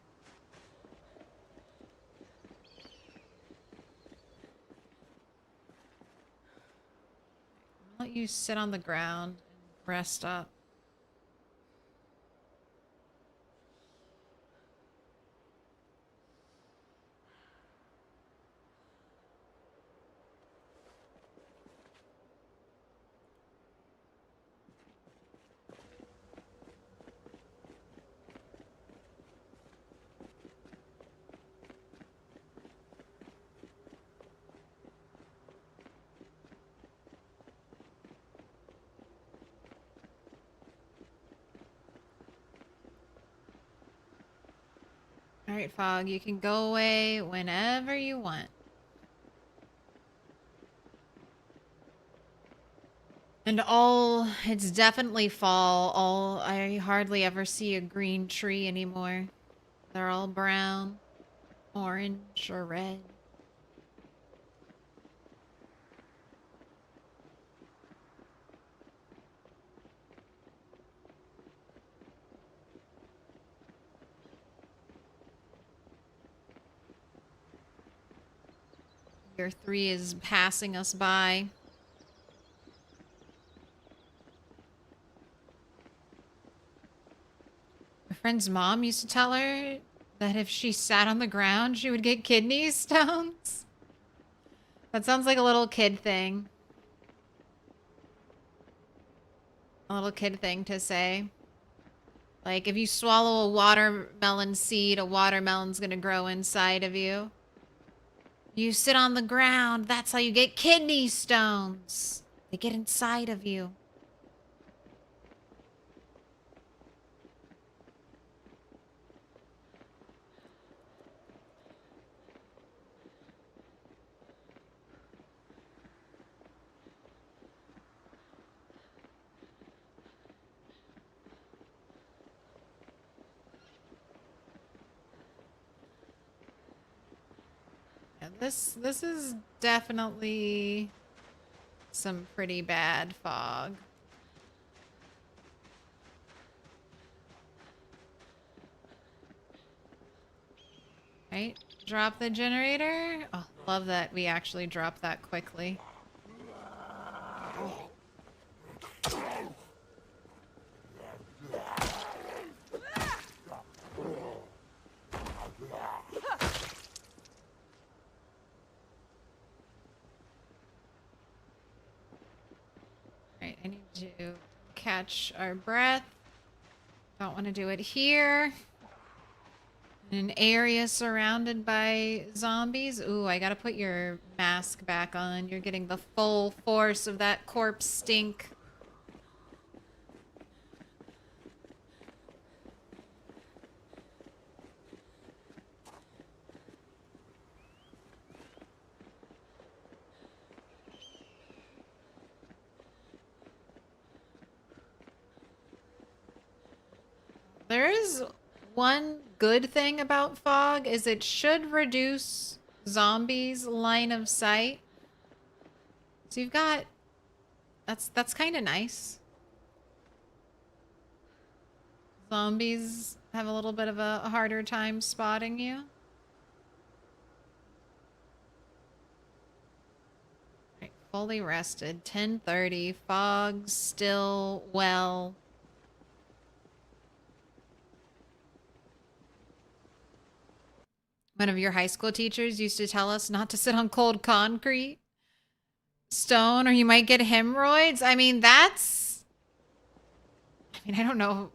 Speaker 1: I'll let you sit on the ground and rest up. Alright, Fog, you can go away whenever you want. And it's definitely fall. I hardly ever see a green tree anymore. They're all brown, orange, or red. Year 3 is passing us by. My friend's mom used to tell her that if she sat on the ground, she would get kidney stones. That sounds like a little kid thing. A little kid thing to say. Like, if you swallow a watermelon seed, a watermelon's gonna grow inside of you. You sit on the ground, that's how you get kidney stones. They get inside of you. Yeah, this is definitely some pretty bad fog. Right? Drop the generator. Oh, love that we actually dropped that quickly. Right, I need to catch our breath. Don't want to do it here. In an area surrounded by zombies. Ooh, I gotta put your mask back on. You're getting the full force of that corpse stink. There is one good thing about fog is it should reduce zombies' line of sight. So you've got that's kind of nice. Zombies have a little bit of a harder time spotting you. Right, fully rested. 10:30. Fog still well. One of your high school teachers used to tell us not to sit on cold concrete, stone, or you might get hemorrhoids. I mean, I don't know.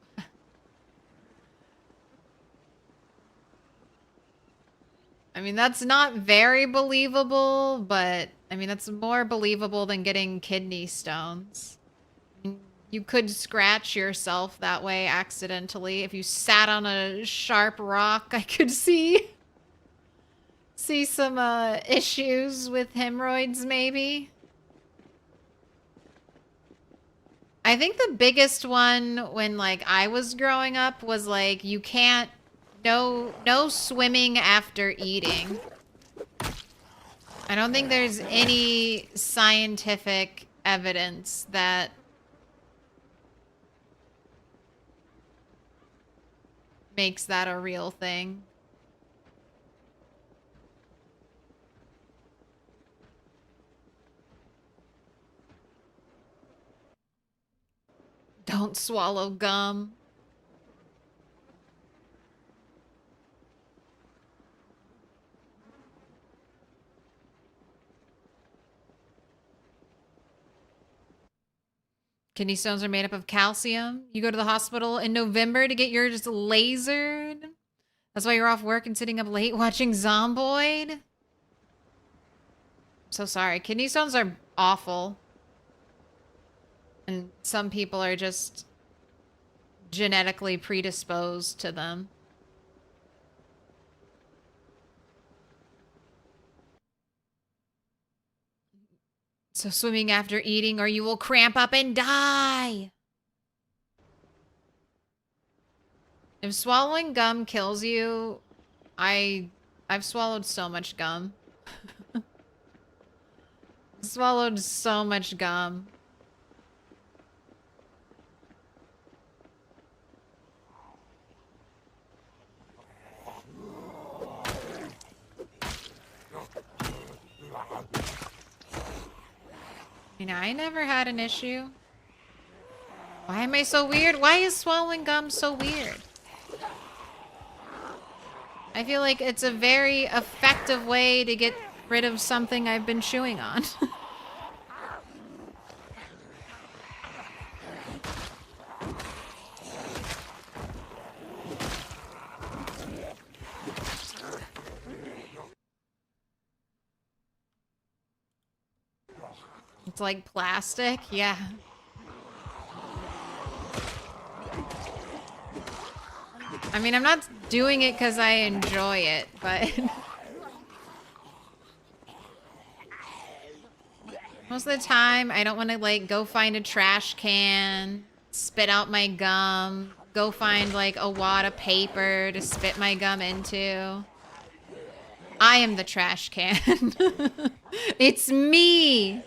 Speaker 1: I mean, that's not very believable, but I mean, that's more believable than getting kidney stones. I mean, You could scratch yourself that way accidentally. If you sat on a sharp rock, I could see some issues with hemorrhoids maybe. I think the biggest one when like I was growing up was like you can't no swimming after eating. I don't think there's any scientific evidence that makes that a real thing. Don't swallow gum. Kidney stones are made up of calcium. You go to the hospital in November to get yours lasered. That's why you're off work and sitting up late watching Zomboid. So sorry. Kidney stones are awful. And some people are just genetically predisposed to them. So swimming after eating or you will cramp up and die. If swallowing gum kills you, I've swallowed so much gum. Swallowed so much gum. You know, I never had an issue. Why am I so weird? Why is swallowing gum so weird? I feel like it's a very effective way to get rid of something I've been chewing on. It's like plastic, yeah. I mean, I'm not doing it because I enjoy it, but... most of the time, I don't want to, like, go find a trash can, spit out my gum, go find, like, a wad of paper to spit my gum into. I am the trash can. It's me!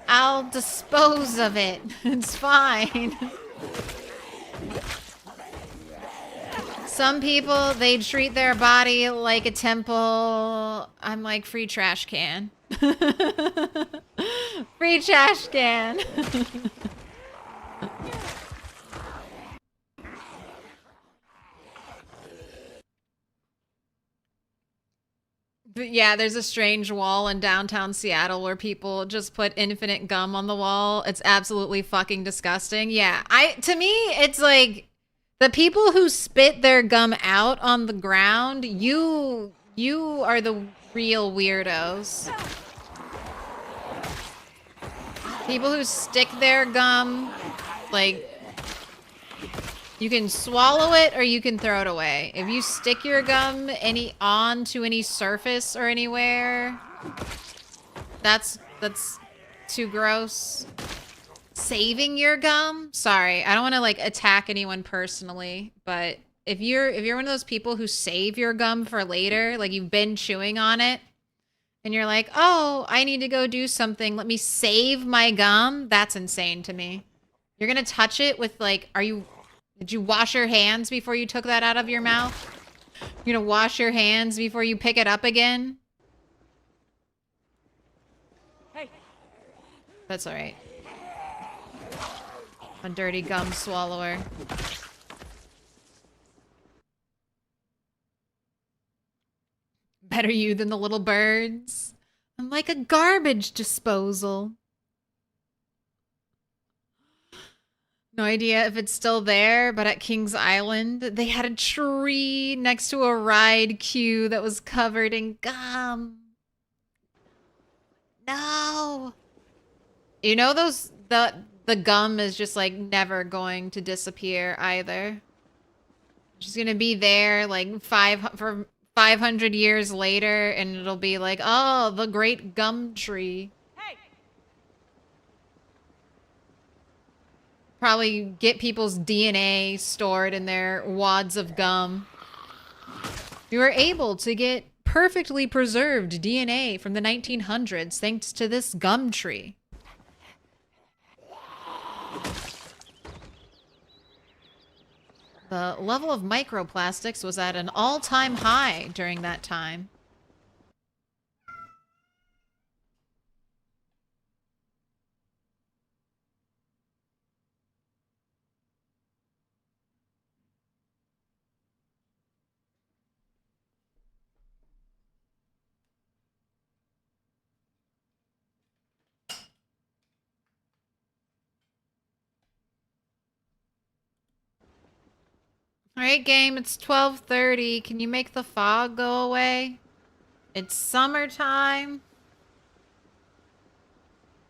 Speaker 1: I'll dispose of it. It's fine. Some people, they treat their body like a temple. I'm like, free trash can. Free trash can. But yeah, there's a strange wall in downtown Seattle where people just put infinite gum on the wall. It's absolutely fucking disgusting. Yeah, to me, it's like the people who spit their gum out on the ground, you are the real weirdos. People who stick their gum, like, you can swallow it or you can throw it away. If you stick your gum onto any surface or anywhere, that's too gross. Saving your gum? Sorry, I don't want to like attack anyone personally, but if you're one of those people who save your gum for later, like you've been chewing on it and you're like, "Oh, I need to go do something. Let me save my gum." That's insane to me. You're going to touch it with like, did you wash your hands before you took that out of your mouth? You're gonna wash your hands before you pick it up again?
Speaker 5: Hey.
Speaker 1: That's alright. A dirty gum swallower. Better you than the little birds. I'm like a garbage disposal. No idea if it's still there, but at Kings Island, they had a tree next to a ride queue that was covered in gum. No. You know the gum is just like never going to disappear either. She's gonna be there like 500 years later, and it'll be like, oh, the great gum tree.
Speaker 5: Hey!
Speaker 1: Probably get people's DNA stored in their wads of gum. You were able to get perfectly preserved DNA from the 1900s thanks to this gum tree. The level of microplastics was at an all-time high during that time. Alright, game, it's 12:30. Can you make the fog go away? It's summertime.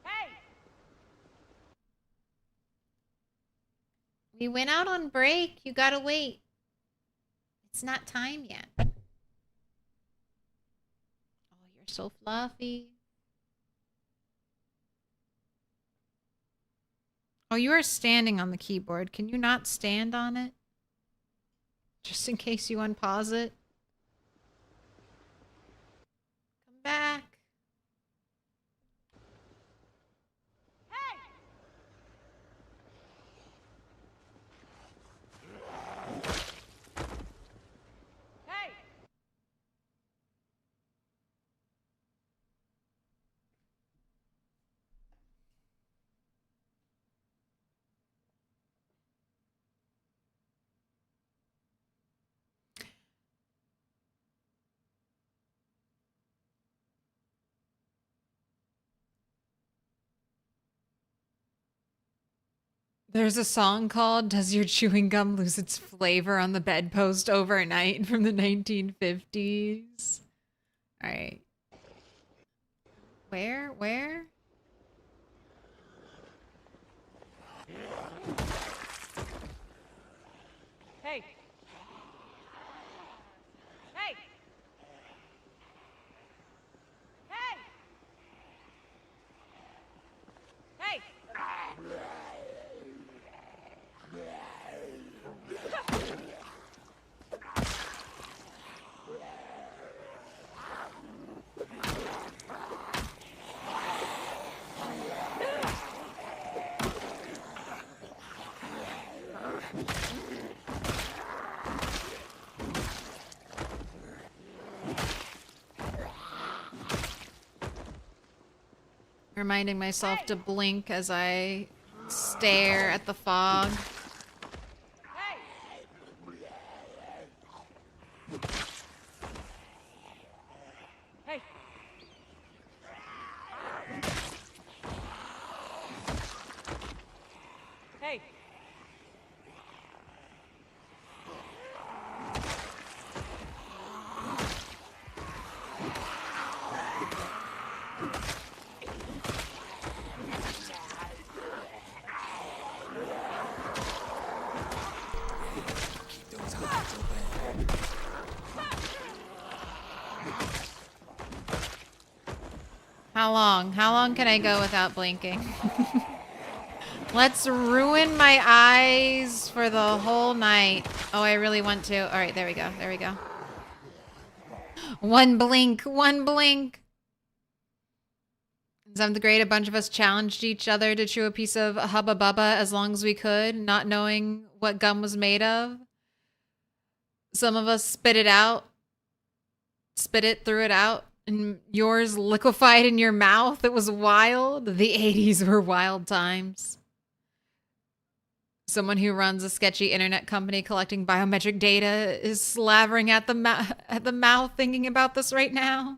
Speaker 5: Hey!
Speaker 1: We went out on break. You gotta wait. It's not time yet. Oh, you're so fluffy. Oh, you are standing on the keyboard. Can you not stand on it? Just in case you unpause it. Come back.
Speaker 5: Hey! Hey!
Speaker 1: There's a song called Does Your Chewing Gum Lose Its Flavor on the Bedpost Overnight from the 1950s. All right. Where?
Speaker 5: Hey! Hey! Hey! Hey!
Speaker 1: Reminding myself to blink as I stare at the fog.
Speaker 5: Hey! Hey! Hey!
Speaker 1: How long? How long can I go without blinking? Let's ruin my eyes for the whole night. Oh, I really want to. All right, there we go. There we go. One blink. One blink. Sounds great. A bunch of us challenged each other to chew a piece of Hubba Bubba as long as we could, not knowing what gum was made of. Some of us spit it out. Spit it, threw it out. And yours liquefied in your mouth. It was wild. The 80s were wild times. Someone who runs a sketchy internet company collecting biometric data is slavering at the mouth thinking about this right now.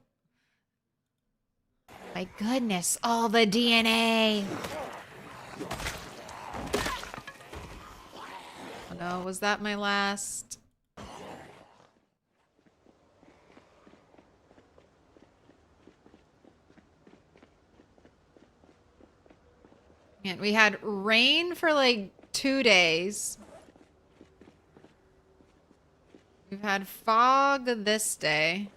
Speaker 1: My goodness, all the DNA. Oh no, was that my last? And we had rain for like 2 days. We've had fog this day.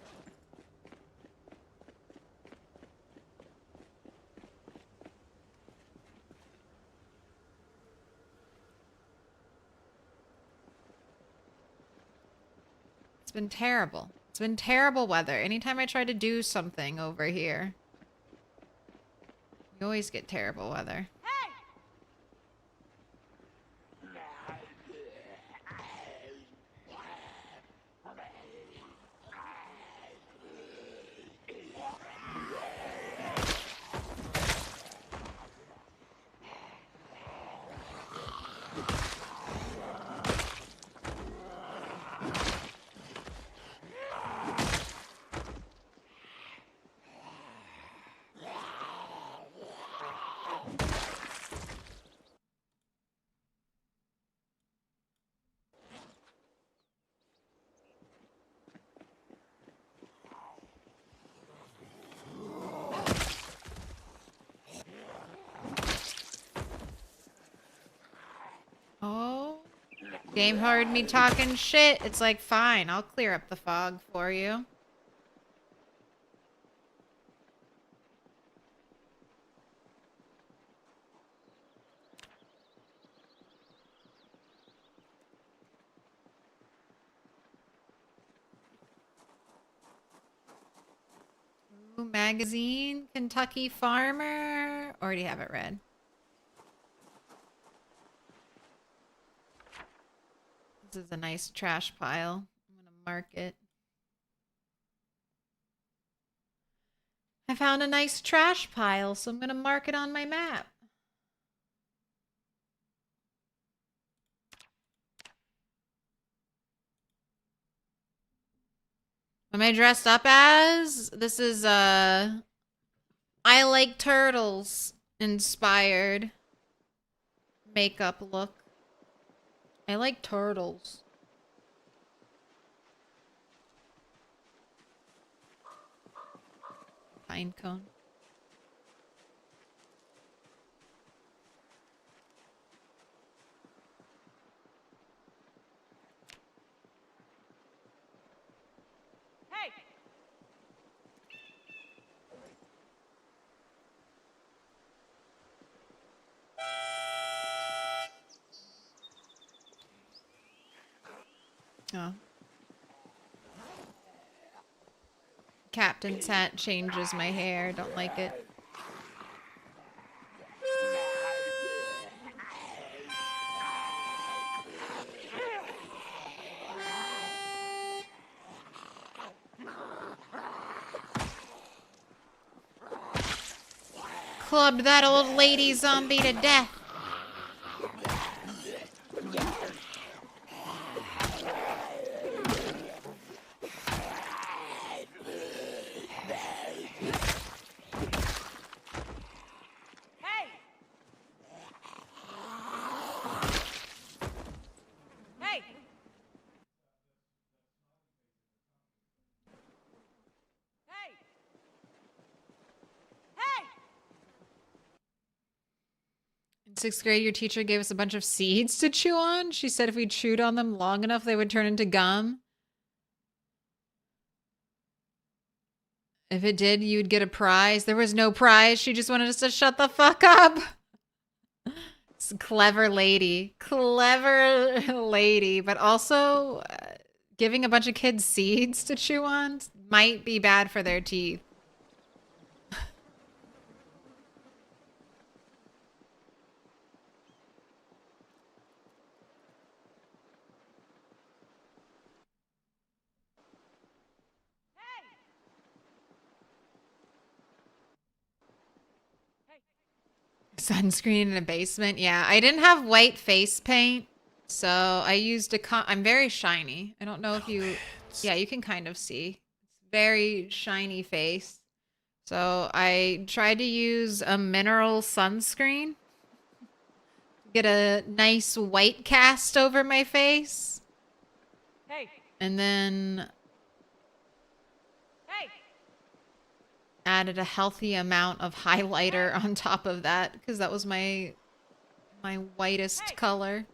Speaker 1: It's been terrible. It's been terrible weather. Anytime I try to do something over here, we always get terrible weather. Oh, game heard me talking shit. It's like, fine, I'll clear up the fog for you. Ooh, magazine, Kentucky Farmer. Already have it read. This is a nice trash pile. I'm gonna mark it. I found a nice trash pile, so I'm gonna mark it on my map. What am I dressed up as? This is I Like Turtles inspired makeup look. I like turtles. Pine cone.
Speaker 5: Hey!
Speaker 1: Oh. Captain's hat changes my hair. Don't like it. Clubbed that old lady zombie to death.
Speaker 5: Hey! Hey! Hey! Hey!
Speaker 1: In 6th grade, your teacher gave us a bunch of seeds to chew on. She said if we chewed on them long enough, they would turn into gum. If it did, you'd get a prize. There was no prize. She just wanted us to shut the fuck up. It's a clever lady. Clever lady. But also, giving a bunch of kids seeds to chew on might be bad for their teeth. Sunscreen in a basement. Yeah, I didn't have white face paint, so I used I'm very shiny. I don't know if you... Yeah, you can kind of see. Very shiny face. So I tried to use a mineral sunscreen. Get a nice white cast over my face.
Speaker 5: Hey!
Speaker 1: And then...
Speaker 5: Hey!
Speaker 1: added a healthy amount of highlighter on top of that, because that was my My whitest color.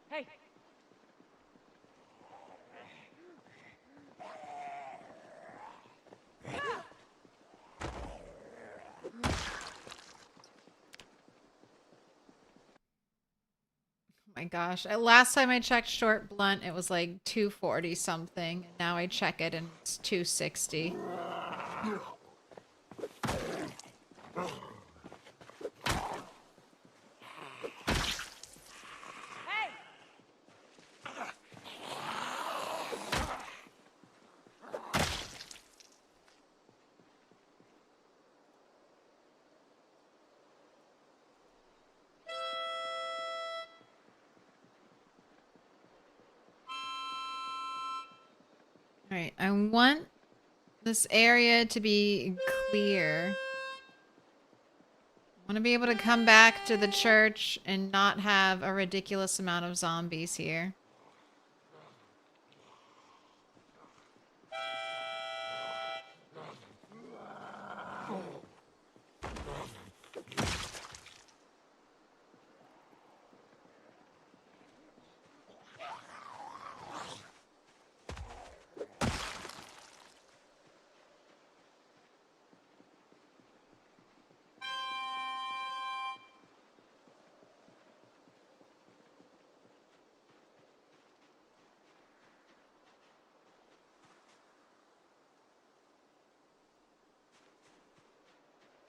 Speaker 5: Hey!
Speaker 1: My gosh. Last time I checked short blunt, it was like 240 something. And now I check it and it's 260. Alright, I want this area to be clear. I want to be able to come back to the church and not have a ridiculous amount of zombies here.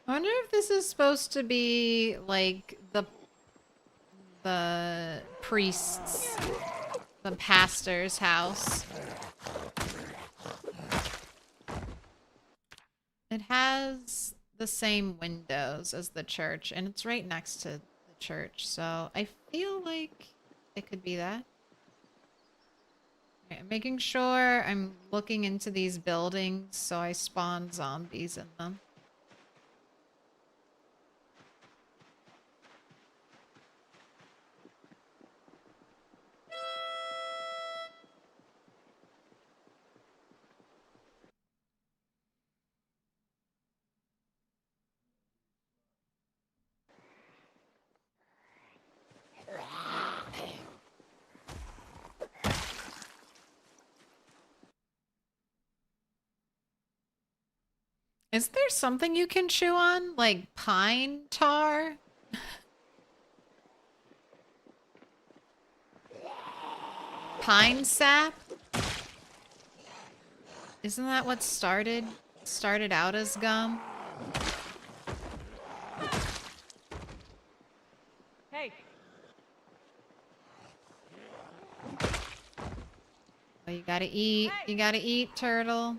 Speaker 1: I wonder if this is supposed to be like the priest's, the pastor's house. It has the same windows as the church, and it's right next to the church, so I feel like it could be that. Okay, I'm making sure I'm looking into these buildings so I spawn zombies in them. Is there something you can chew on? Like pine tar? Pine sap? Isn't that what started out as gum?
Speaker 5: Hey!
Speaker 1: Oh, you gotta eat. You gotta eat, turtle.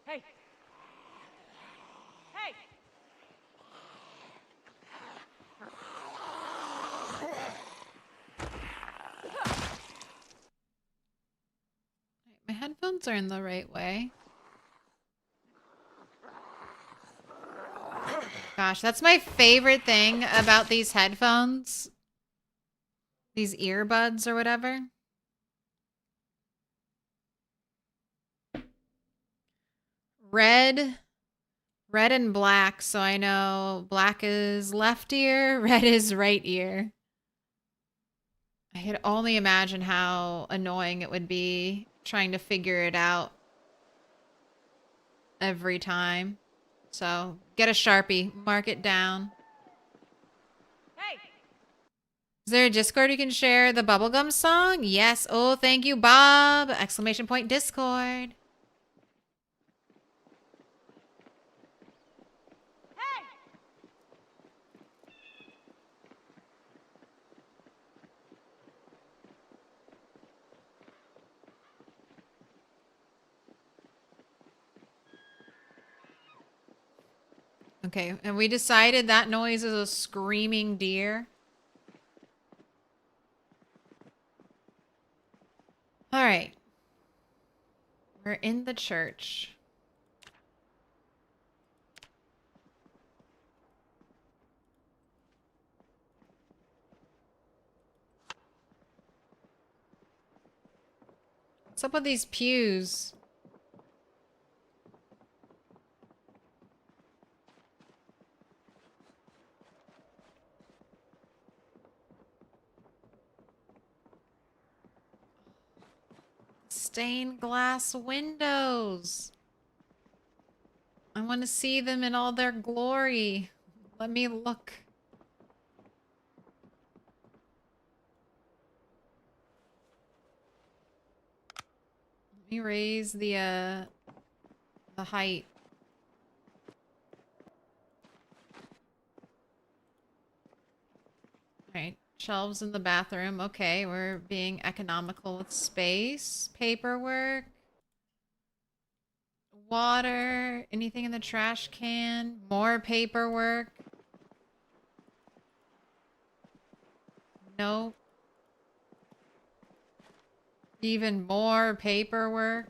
Speaker 5: Hey! Hey!
Speaker 1: My headphones are in the right way. Gosh, that's my favorite thing about these headphones. These earbuds or whatever. Red and black, so I know black is left ear, red is right ear. I could only imagine how annoying it would be trying to figure it out every time. So, get a Sharpie, mark it down.
Speaker 5: Hey!
Speaker 1: Is there a Discord you can share the bubblegum song? Yes. Oh, thank you, Bob! Exclamation point Discord. Okay, and we decided that noise is a screaming deer. All right. We're in the church. What's up with these pews? Stained glass windows. I want to see them in all their glory. Let me look. Let me raise the height. Right. Shelves in the bathroom. Okay, we're being economical with space. Paperwork. Water. Anything in the trash can. More paperwork. Nope. Even more paperwork.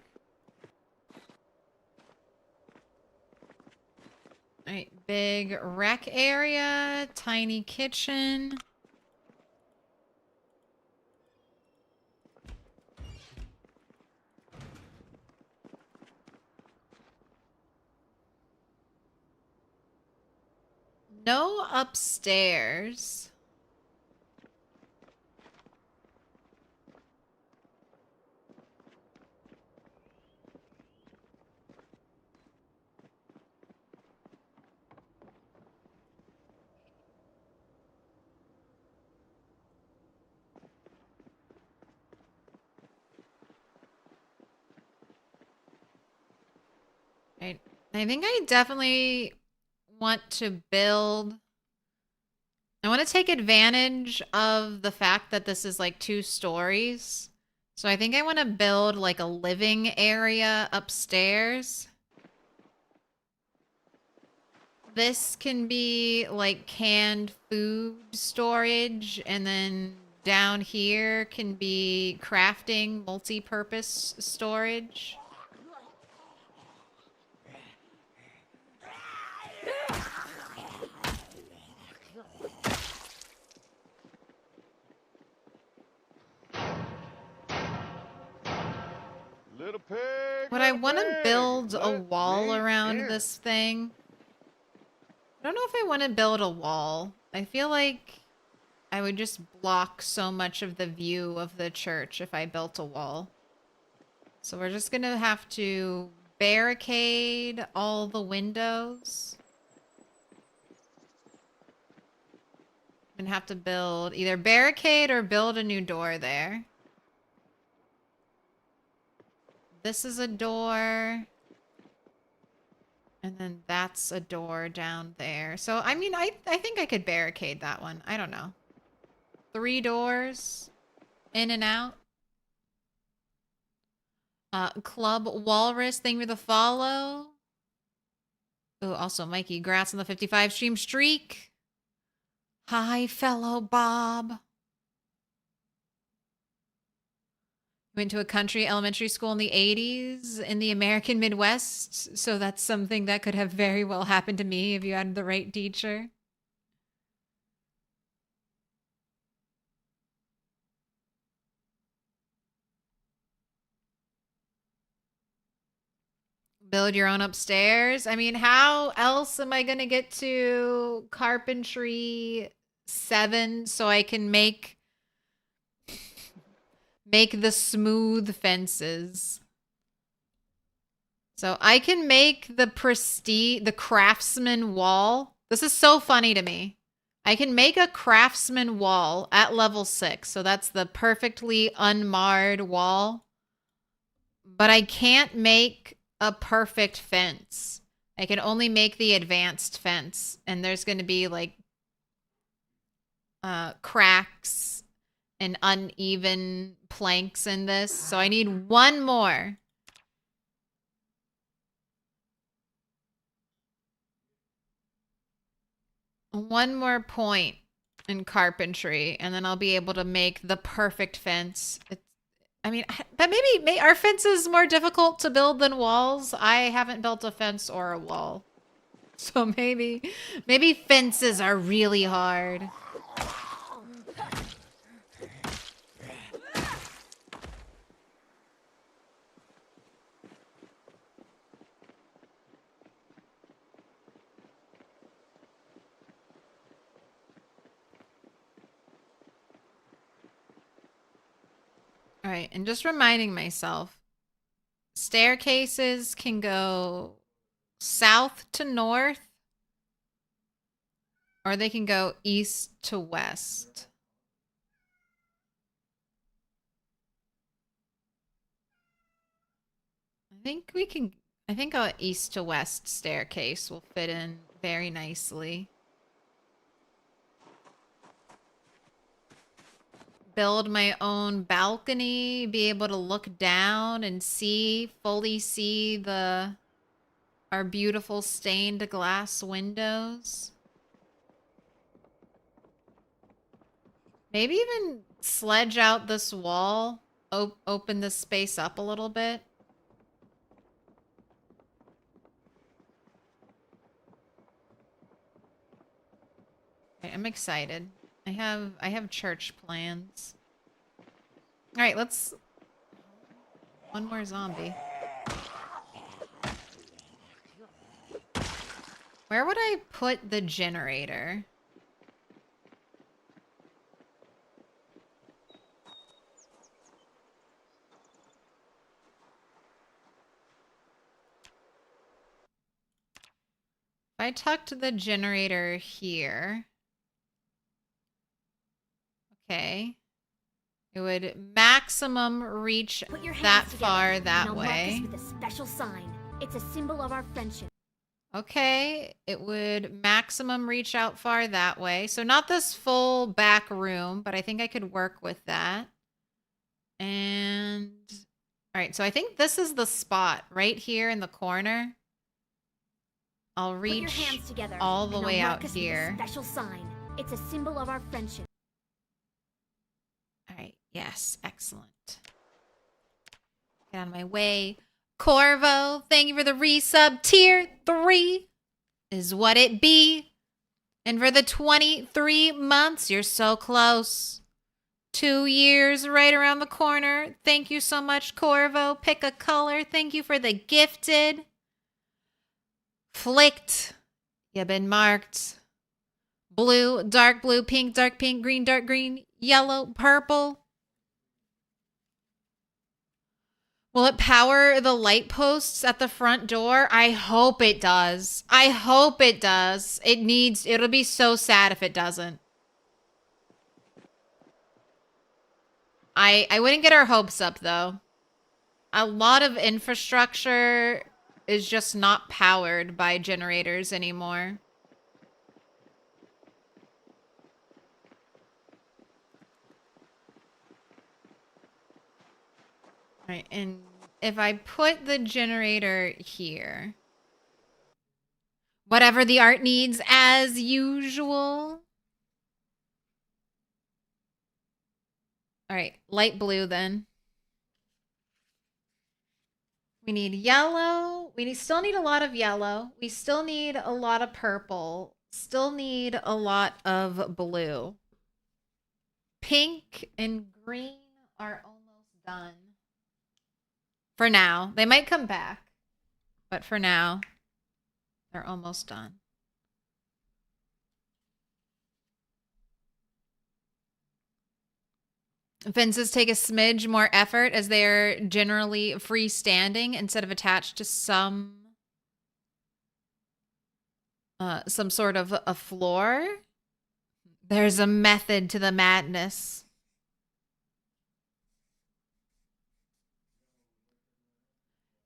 Speaker 1: Right, big rec area, tiny kitchen. No upstairs. Right. I think I definitely want to build. I want to take advantage of the fact that this is like 2 stories. So I think I want to build like a living area upstairs. This can be like canned food storage, and then down here can be crafting, multi-purpose storage.
Speaker 2: Little pig.
Speaker 1: But I
Speaker 2: little
Speaker 1: want to
Speaker 2: pig,
Speaker 1: build a
Speaker 2: let
Speaker 1: wall
Speaker 2: me
Speaker 1: around
Speaker 2: in.
Speaker 1: this thing. I don't know if I want to build a wall. I feel like I would just block so much of the view of the church if I built a wall. So we're just going to have to barricade all the windows. And have to build either barricade or build a new door there. This is a door. And then that's a door down there. So, I mean, I think I could barricade that one. I don't know. 3 doors. In and out. Club Walrus, thank you for the follow. Oh, also, Mikey, congrats on the 55 stream streak. Hi, fellow Bob. Went to a country elementary school in the 80s in the American Midwest, so that's something that could have very well happened to me if you had the right teacher. Build your own upstairs. I mean, how else am I going to get to carpentry 7 so I can make the smooth fences? So I can make the craftsman wall. This is so funny to me. I can make a craftsman wall at level 6. So that's the perfectly unmarred wall. But I can't make a perfect fence. I can only make the advanced fence. And there's going to be like cracks and uneven planks in this. So I need one more. one more point in carpentry, and then I'll be able to make the perfect fence. I mean, but maybe are fences more difficult to build than walls? I haven't built a fence or a wall. So maybe fences are really hard. All right, and just reminding myself, staircases can go south to north, or they can go east to west. I think a east to west staircase will fit in very nicely. Build my own balcony, be able to look down and fully see our beautiful stained glass windows. Maybe even sledge out this wall, open this space up a little bit. Okay, I'm excited. I have church plans. All right, let's... One more zombie. Where would I put the generator? If I tucked the generator here... Okay. It would maximum reach that far that way.
Speaker 4: With a special sign. It's a symbol of our friendship.
Speaker 1: Okay, it would maximum reach out far that way. So not this full back room, but I think I could work with that. And all right, so I think this is the spot right here in the corner. I'll reach all the way out here.
Speaker 4: Special sign. It's a symbol of our friendship.
Speaker 1: All right, yes, excellent. Get out of my way. Corvo, thank you for the resub. Tier 3 is what it be. And for the 23 months, you're so close. 2 years right around the corner. Thank you so much, Corvo. Pick a color. Thank you for the gifted. Flicked. You've been marked. Blue, dark blue, pink, dark pink, green, dark green, yellow, purple. Will it power the light posts at the front door? I hope it does. I hope it does. It'll be so sad if it doesn't. I wouldn't get our hopes up though. A lot of infrastructure is just not powered by generators anymore. Right, and if I put the generator here, whatever the art needs as usual. All right, light blue then. We need yellow. Still need a lot of yellow. We still need a lot of purple. Still need a lot of blue. Pink and green are almost done. For now. They might come back. But for now, they're almost done. Fences take a smidge more effort as they're generally freestanding instead of attached to some sort of a floor. There's a method to the madness.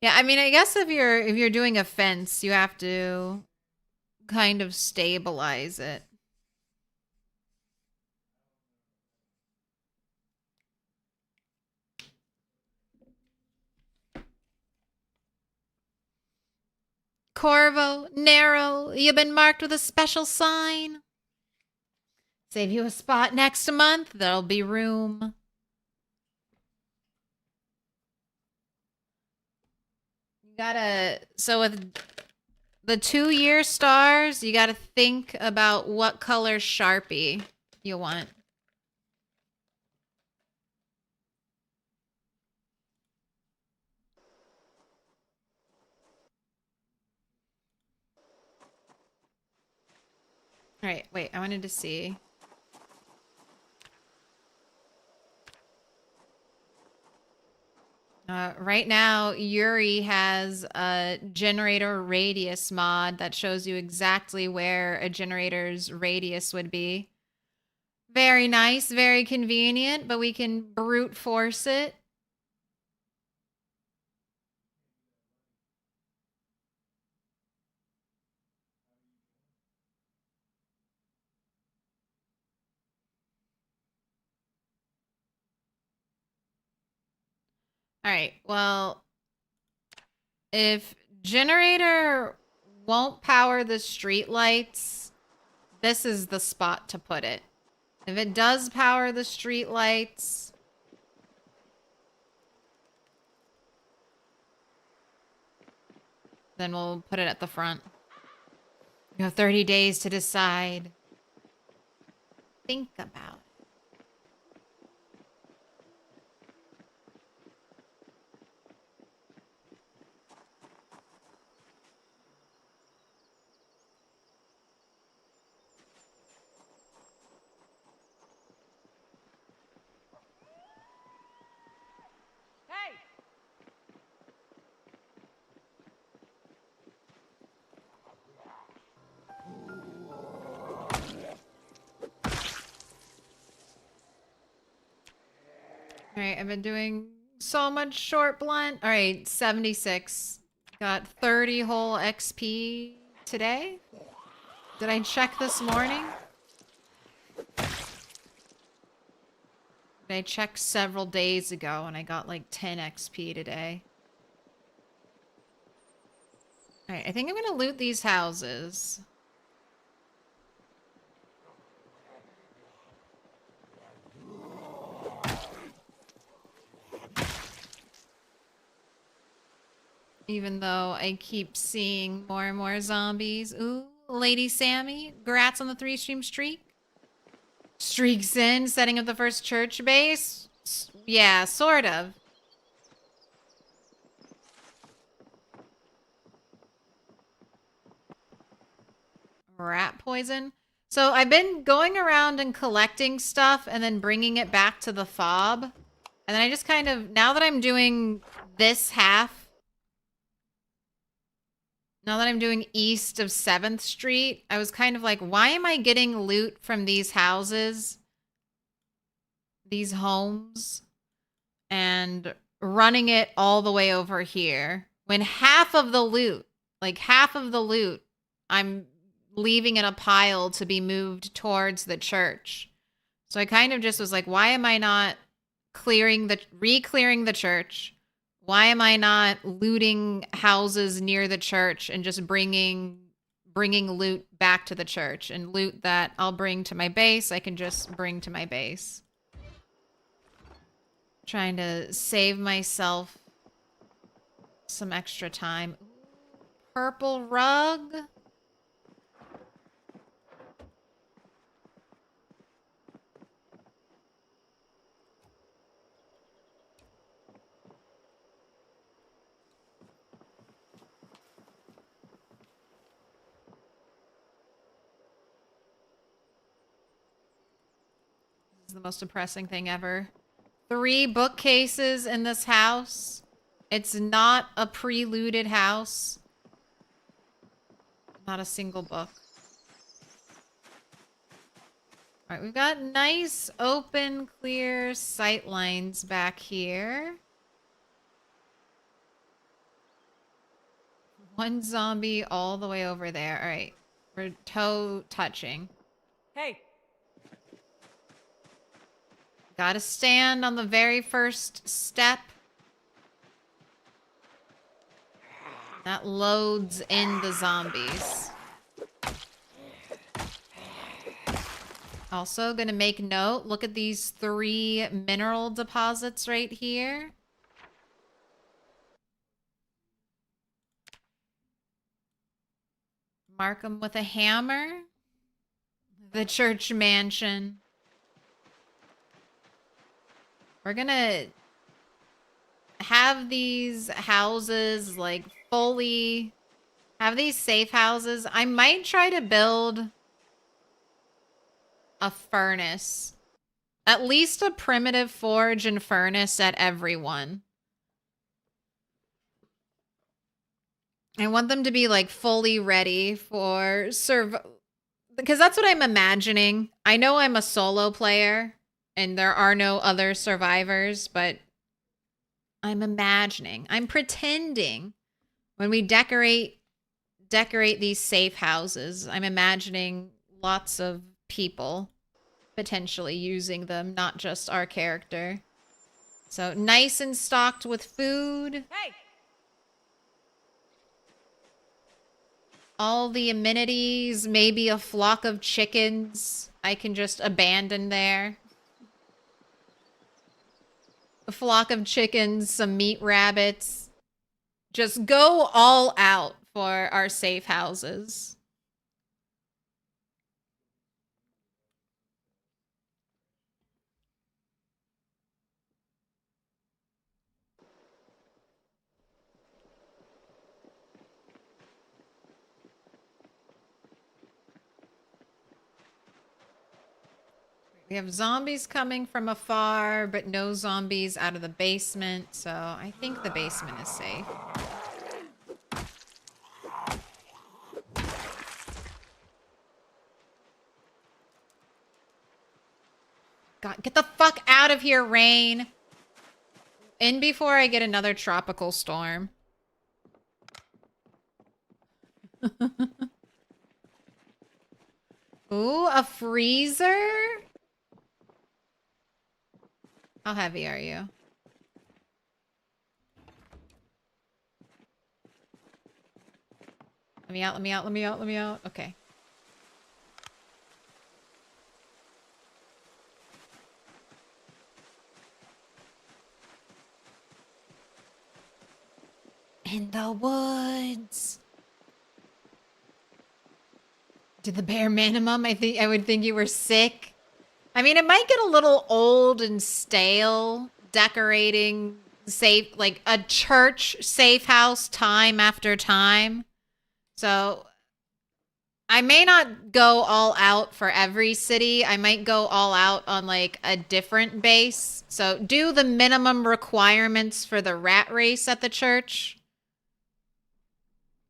Speaker 1: Yeah, I mean, I guess if you're doing a fence, you have to kind of stabilize it. Corvo, narrow, you've been marked with a special sign. Save you a spot next month. There'll be room. You gotta, so with the 2-year stars, you gotta think about what color Sharpie you want. All right, wait, I wanted to see. Right now, Yuri has a generator radius mod that shows you exactly where a generator's radius would be. Very nice, very convenient, but we can brute force it. All right, well, if generator won't power the street lights, this is the spot to put it. If it does power the street lights, then we'll put it at the front. You have 30 days to decide. Think about it.
Speaker 5: Hey!
Speaker 1: All right, I've been doing so much short blunt. All right, 76. Got 30 whole XP today. Did I check this morning? I checked several days ago and I got like 10 XP today. All right, I think I'm gonna loot these houses. Even though I keep seeing more and more zombies. Ooh, Lady Sammy, grats on the 3-stream streak. Streaks in, setting up the first church base. Yeah, sort of. Rat poison. So I've been going around and collecting stuff and then bringing it back to the fob. And then I just kind of, now that I'm doing this half, now that I'm doing east of 7th Street, I was kind of like, why am I getting loot from these houses, these homes, and running it all the way over here when half of the loot, I'm leaving in a pile to be moved towards the church. So I kind of just was like, why am I not re-clearing the church? Why am I not looting houses near the church and just bringing loot back to the church, and loot that I'll bring to my base, I can just bring to my base. Trying to save myself some extra time. Purple rug. This is the most depressing thing ever. 3 bookcases in this house. It's not a pre-looted house. Not a single book. All right, we've got nice, open, clear sight lines back here. 1 zombie all the way over there. All right, we're toe touching.
Speaker 5: Hey!
Speaker 1: Gotta stand on the very first step. That loads in the zombies. Also gonna make note, look at these 3 mineral deposits right here. Mark them with a hammer. The church mansion. We're gonna have these houses like fully, have these safe houses. I might try to build a furnace. At least a primitive forge and furnace at every one. I want them to be like fully ready for because that's what I'm imagining. I know I'm a solo player and there are no other survivors, but I'm imagining, I'm pretending when we decorate these safe houses, I'm imagining lots of people potentially using them, not just our character. So nice and stocked with food.
Speaker 5: Hey!
Speaker 1: All the amenities, maybe a flock of chickens I can just abandon there. A flock of chickens, some meat rabbits. Just go all out for our safe houses. We have zombies coming from afar, but no zombies out of the basement, so I think the basement is safe. God, get the fuck out of here, rain! In before I get another tropical storm. Ooh, a freezer? How heavy are you? Let me out, let me out, let me out, let me out. Okay. In the woods. Did the bare minimum? I would think you were sick. I mean, it might get a little old and stale decorating safe, like a church safe house time after time. So I may not go all out for every city. I might go all out on like a different base. So do the minimum requirements for the rat race at the church.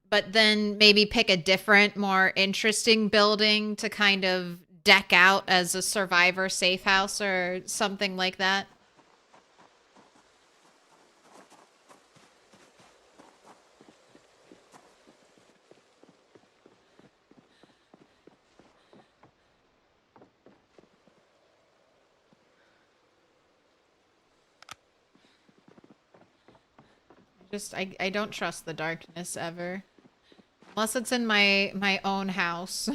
Speaker 1: But then maybe pick a different, more interesting building to kind of deck out as a survivor safe house or something like that. I don't trust the darkness ever. Unless it's in my own house.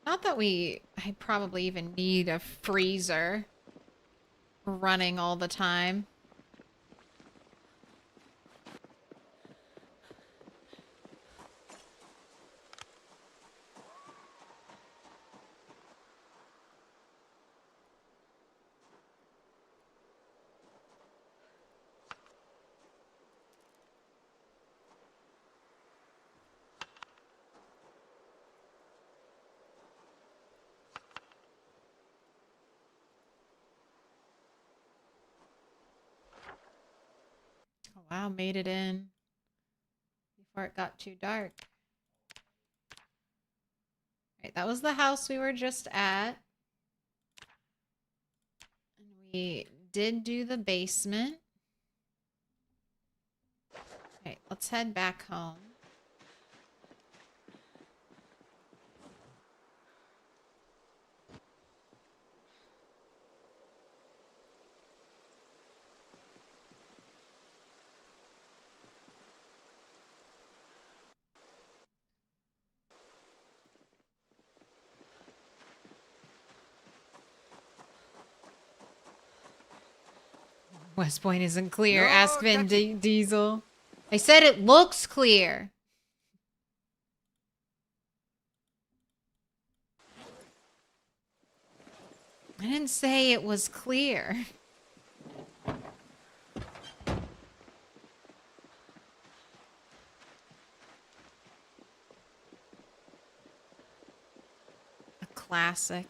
Speaker 1: Not that I probably even need a freezer running all the time. Oh, wow, made it in before it got too dark. Right, that was the house we were just at. And we did do the basement. Okay, let's head back home. West Point isn't clear.
Speaker 6: No
Speaker 1: Ask Vin
Speaker 6: touchy.
Speaker 1: Diesel. I said it looks clear. I didn't say it was clear. A classic.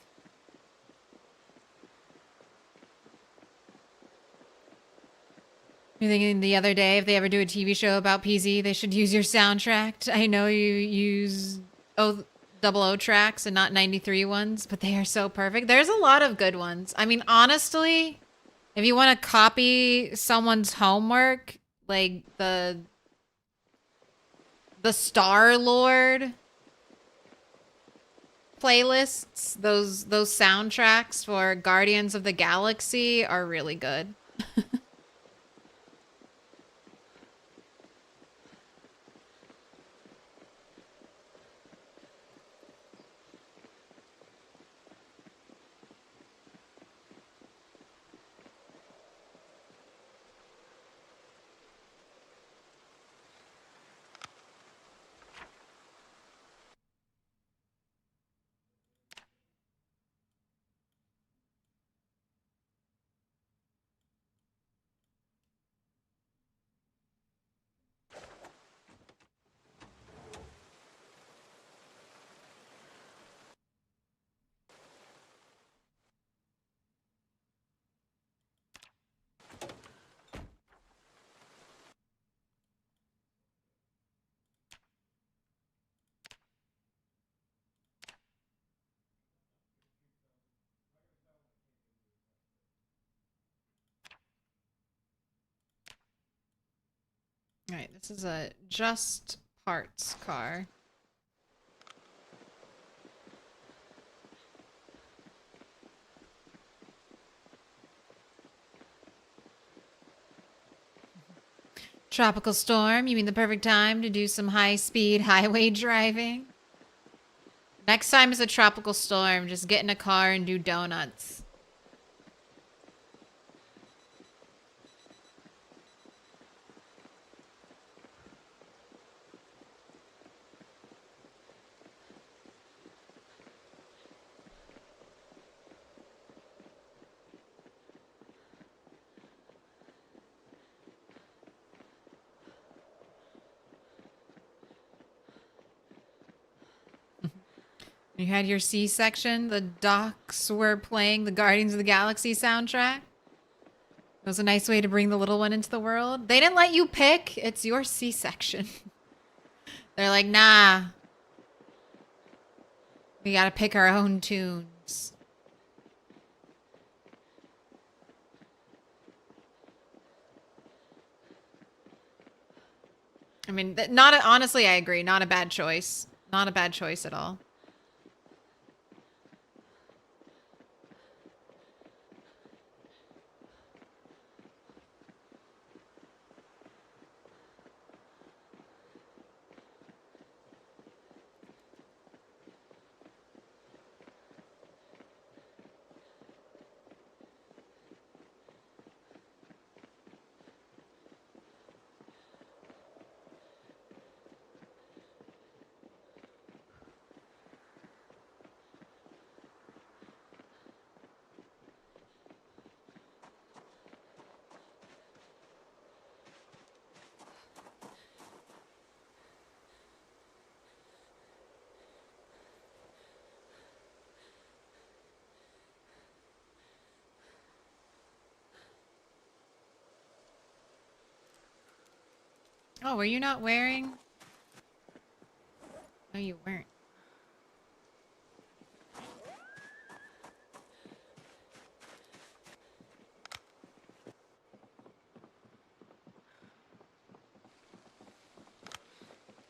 Speaker 1: You're thinking the other day, if they ever do a TV show about PZ, they should use your soundtrack. I know you use double O tracks and not 93 ones, but they are so perfect. There's a lot of good ones. I mean, honestly, if you want to copy someone's homework, like the Star-Lord playlists, those soundtracks for Guardians of the Galaxy are really good. All right, this is a just parts car. Tropical storm, you mean the perfect time to do some high-speed highway driving? Next time is a tropical storm, just get in a car and do donuts. You had your C-section. The docs were playing the Guardians of the Galaxy soundtrack. It was a nice way to bring the little one into the world. They didn't let you pick. It's your C-section. They're like, nah. We gotta pick our own tunes. I mean, honestly, I agree. Not a bad choice. Not a bad choice at all. Oh, were you not wearing? No, you weren't.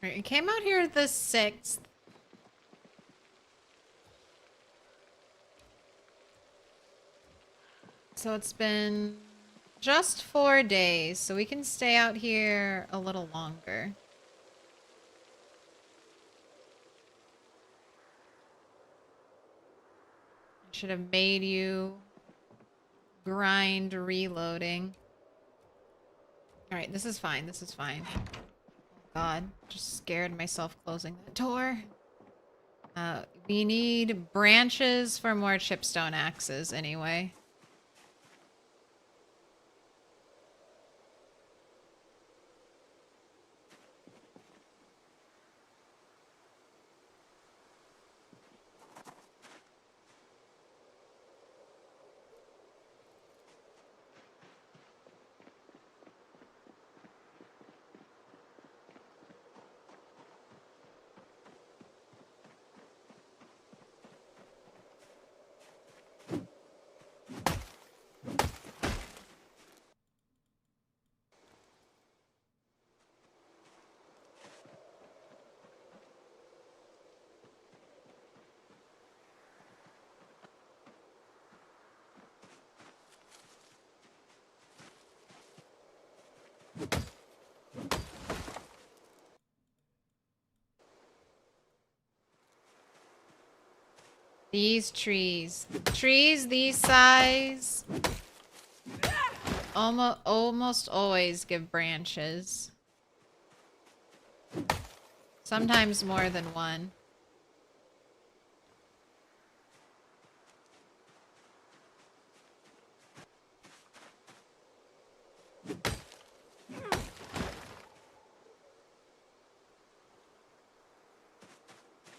Speaker 1: Right, it came out here the 6th. So it's been just 4 days, so we can stay out here a little longer. I should have made you grind reloading. Alright, this is fine. This is fine. Oh god. Just scared myself closing that door. We need branches for more chipstone axes anyway. These trees. Trees these size almost always give branches. Sometimes more than one.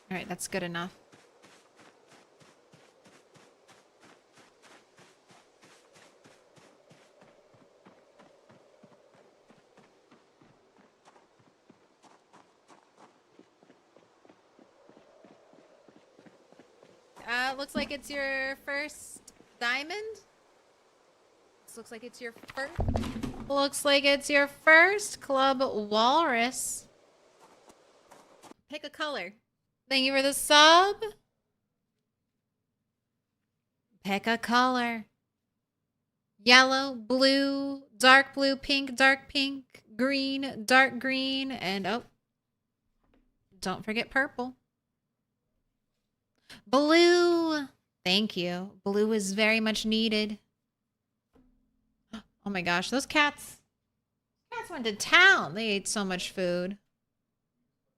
Speaker 1: Alright, that's good enough. Looks like it's your first diamond. This looks like it's your first. Looks like it's your first club walrus. Pick a color. Thank you for the sub. Pick a color. Yellow, blue, dark blue, pink, dark pink, green, dark green, and oh, don't forget purple. Blue. Thank you. Blue is very much needed. Oh my gosh, those cats went to town. They ate so much food.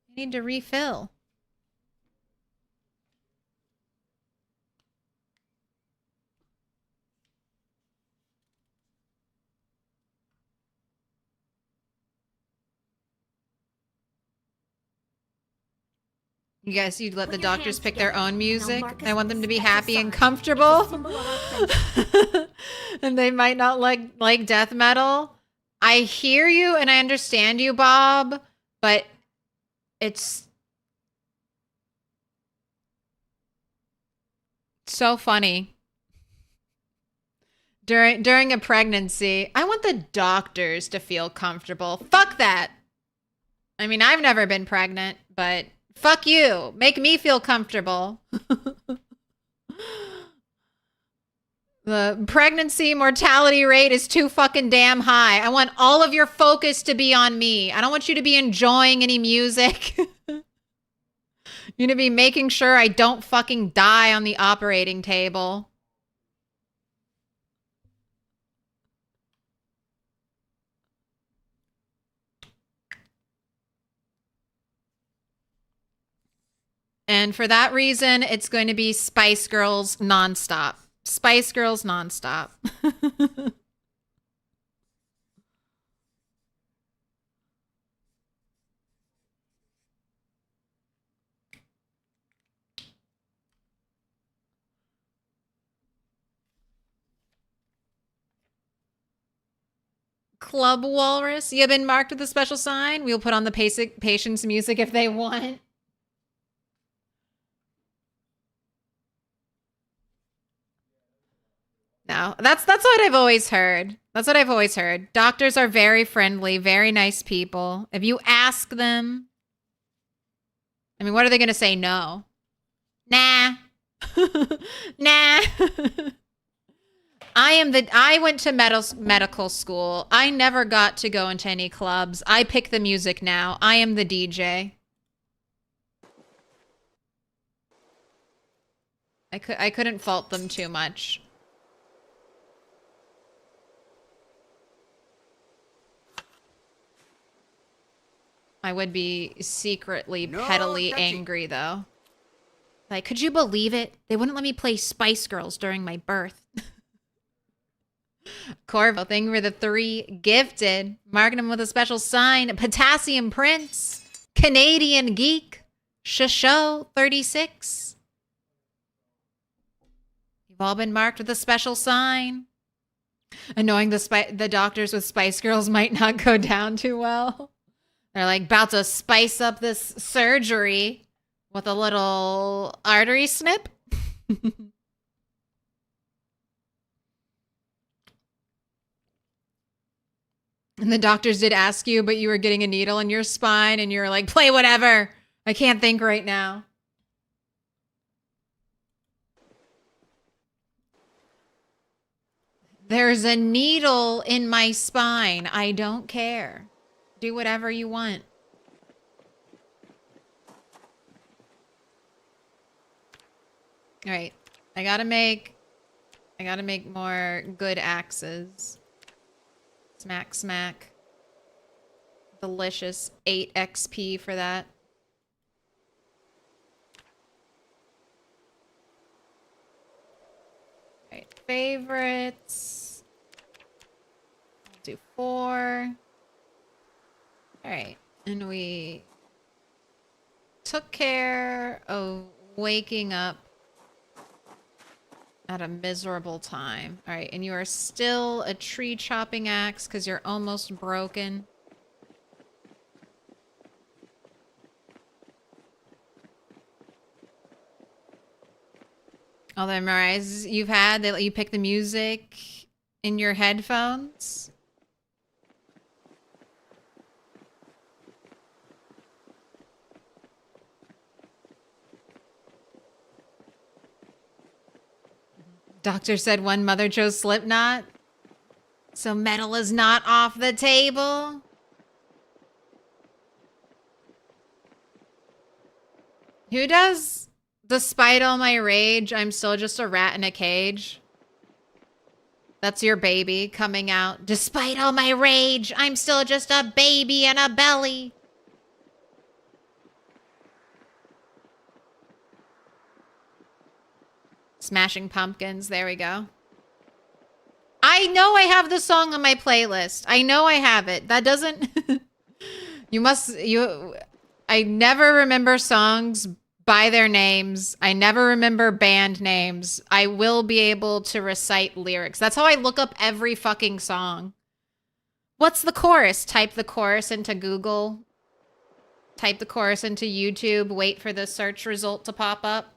Speaker 1: I need to refill. You guys, you'd let the doctors pick their own music. I want them to be happy and comfortable. And they might not like death metal. I hear you and I understand you, Bob, but it's so funny. During a pregnancy, I want the doctors to feel comfortable. Fuck that. I mean, I've never been pregnant, but fuck you. Make me feel comfortable. The pregnancy mortality rate is too fucking damn high. I want all of your focus to be on me. I don't want you to be enjoying any music. You're gonna be making sure I don't fucking die on the operating table. And for that reason, it's going to be Spice Girls nonstop. Spice Girls nonstop. Club Walrus, you have been marked with a special sign. We'll put on the patient's music if they want. No, that's what I've always heard. That's what I've always heard. Doctors are very friendly, very nice people. If you ask them, I mean, what are they going to say? No. Nah. Nah. I went to medical school. I never got to go into any clubs. I pick the music now. I am the DJ. I couldn't fault them too much. I would be secretly,
Speaker 6: No
Speaker 1: pettily
Speaker 6: touchy.
Speaker 1: angry, though. Like, could you believe it? They wouldn't let me play Spice Girls during my birth. Corvo, thank you for the 3 gifted. Marking them with a special sign. Potassium Prince. Canadian Geek. Shasho 36. You've all been marked with a special sign. Annoying the doctors with Spice Girls might not go down too well. They're like about to spice up this surgery with a little artery snip. And the doctors did ask you, but you were getting a needle in your spine and you're like, play whatever. I can't think right now. There's a needle in my spine. I don't care. Do whatever you want. All right. I gotta make more good axes. Smack, smack. Delicious 8 XP for that. All right, favorites. I'll do 4. All right, and we took care of waking up at a miserable time. All right, and you are still a tree chopping axe because you're almost broken. All the memorizes you've had, they let you pick the music in your headphones. Doctor said one mother chose Slipknot. So metal is not off the table. Who does despite all my rage, I'm still just a rat in a cage? That's your baby coming out. Despite all my rage, I'm still just a baby in a belly. Smashing Pumpkins. There we go. I know I have the song on my playlist. I know I have it. That doesn't... I never remember songs by their names. I never remember band names. I will be able to recite lyrics. That's how I look up every fucking song. What's the chorus? Type the chorus into Google. Type the chorus into YouTube. Wait for the search result to pop up.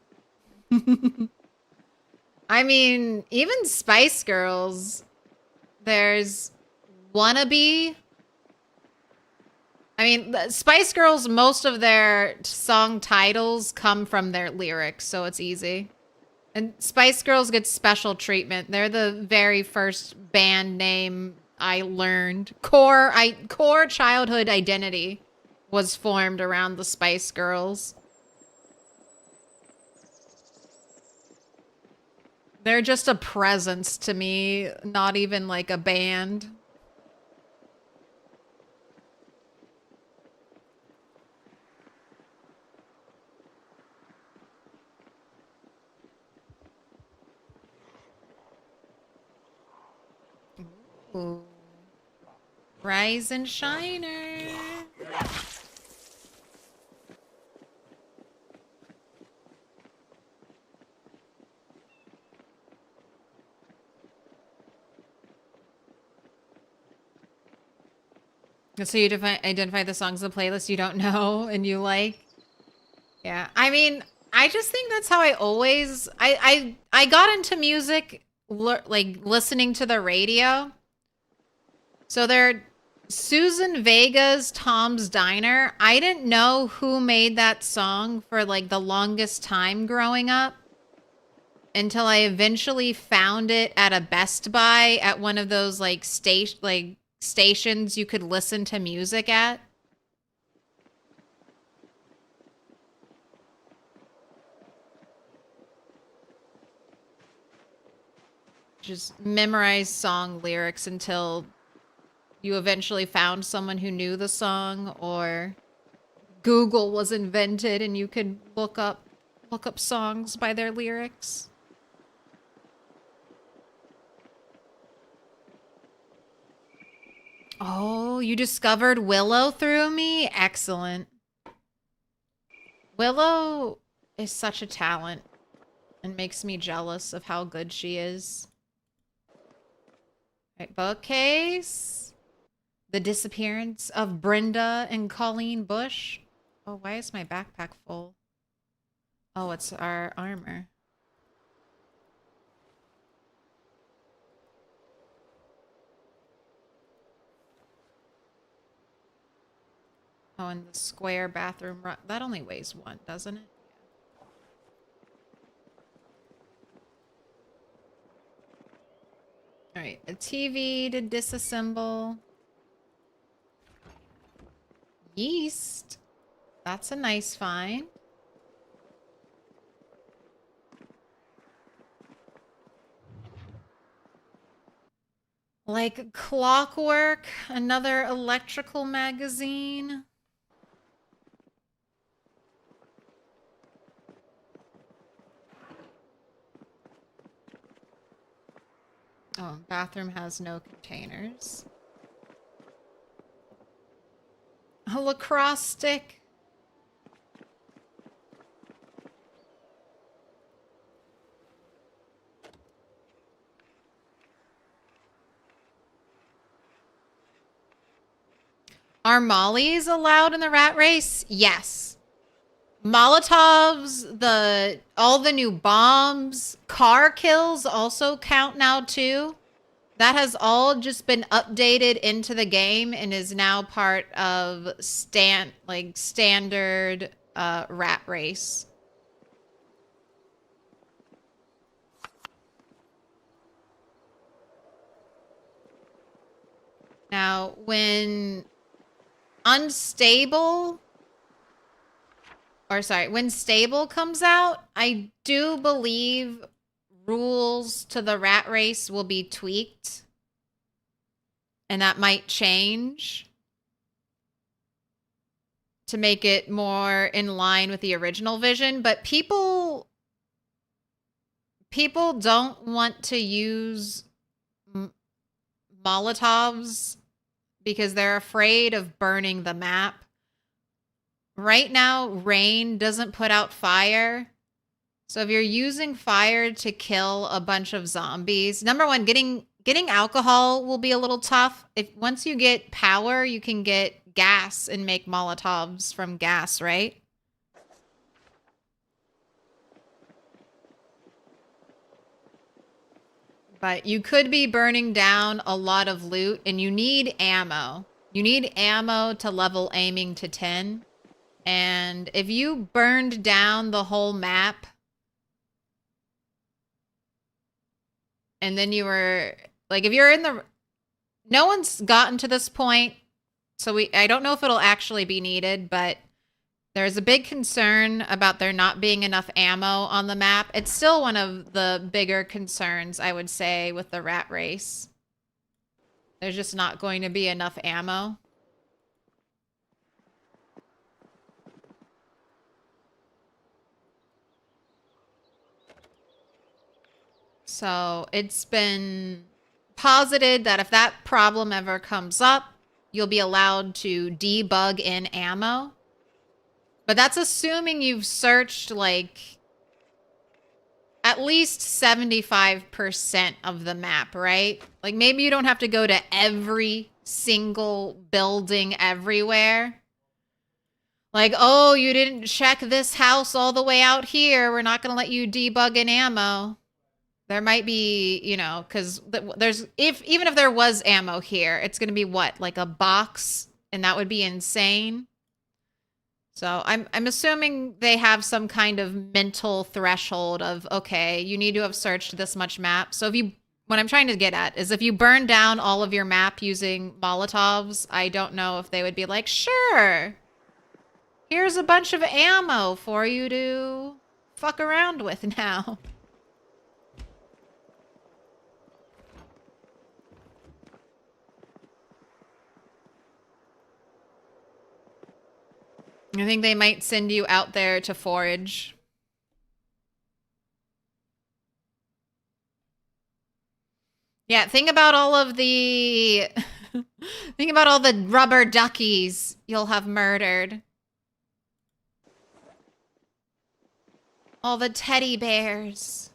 Speaker 1: I mean, even Spice Girls, there's Wannabe. I mean, Spice Girls, most of their song titles come from their lyrics, so it's easy. And Spice Girls get special treatment. They're the very first band name I learned. Core childhood identity was formed around the Spice Girls. They're just a presence to me, not even like a band. Ooh. Rise and Shiner. So you identify the songs in the playlist you don't know and you like? Yeah. I mean, I just think that's how I always... I got into music, like, listening to the radio. So there... Susan Vega's Tom's Diner. I didn't know who made that song for, like, the longest time growing up. Until I eventually found it at a Best Buy at one of those, like, stations you could listen to music at. Just memorize song lyrics until you eventually found someone who knew the song, or Google was invented and you could look up songs by their lyrics. Oh, you discovered Willow through me? Excellent. Willow is such a talent and makes me jealous of how good she is. Right, bookcase. The disappearance of Brenda and Colleen Bush. Oh, why is my backpack full? Oh, it's our armor. Oh, and the square bathroom. That only weighs 1, doesn't it? Yeah. Alright, a TV to disassemble. Yeast. That's a nice find. Like clockwork, another electrical magazine. Oh, bathroom has no containers. A lacrosse stick. Are mollies allowed in the rat race? Yes. Molotovs, all the new bombs, car kills also count now too. That has all just been updated into the game and is now part of standard rat race. Now, when when stable comes out, I do believe rules to the rat race will be tweaked. And that might change to make it more in line with the original vision. But people don't want to use Molotovs because they're afraid of burning the map. Right now, rain doesn't put out fire. So if you're using fire to kill a bunch of zombies, number one, getting alcohol will be a little tough. Once you get power, you can get gas and make Molotovs from gas, right? But you could be burning down a lot of loot, and you need ammo. You need ammo to level aiming to 10. And if you burned down the whole map, and then you were, like, if you're in the... No one's gotten to this point, so I don't know if it'll actually be needed, but there's a big concern about there not being enough ammo on the map. It's still one of the bigger concerns, I would say, with the rat race. There's just not going to be enough ammo. So it's been posited that if that problem ever comes up, you'll be allowed to debug in ammo. But that's assuming you've searched, like, at least 75% of the map, right? Like, maybe you don't have to go to every single building everywhere. Like, oh, you didn't check this house all the way out here. We're not going to let you debug in ammo. There might be, you know, because there's, even if there was ammo here, it's going to be what, like a box? And that would be insane. So I'm assuming they have some kind of mental threshold of, okay, you need to have searched this much map. So what I'm trying to get at is if you burn down all of your map using Molotovs, I don't know if they would be like, sure, here's a bunch of ammo for you to fuck around with now. I think they might send you out there to forage. Yeah, think about all of the... think about all the rubber duckies you'll have murdered. All the teddy bears.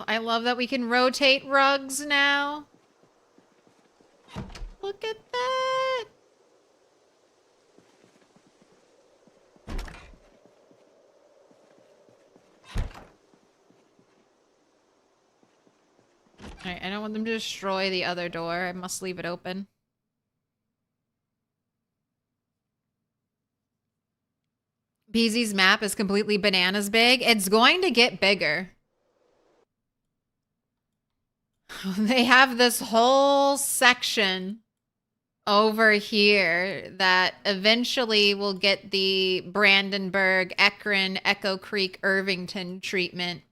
Speaker 1: I love that we can rotate rugs now. Look at that. Alright, I don't want them to destroy the other door. I must leave it open. BZ's map is completely bananas big. It's going to get bigger. They have this whole section over here that eventually will get the Brandenburg, Ekron, Echo Creek, Irvington treatment.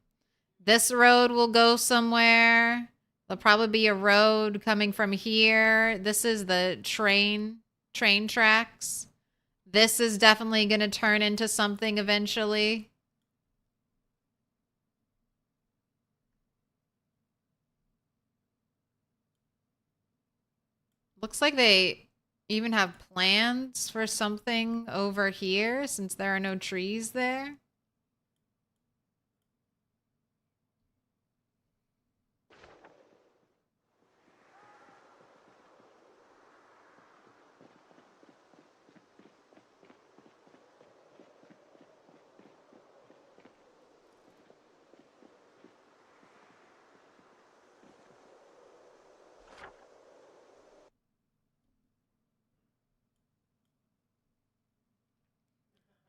Speaker 1: This road will go somewhere. There'll probably be a road coming from here. This is the train tracks. This is definitely going to turn into something eventually. Looks like they even have plans for something over here since there are no trees there.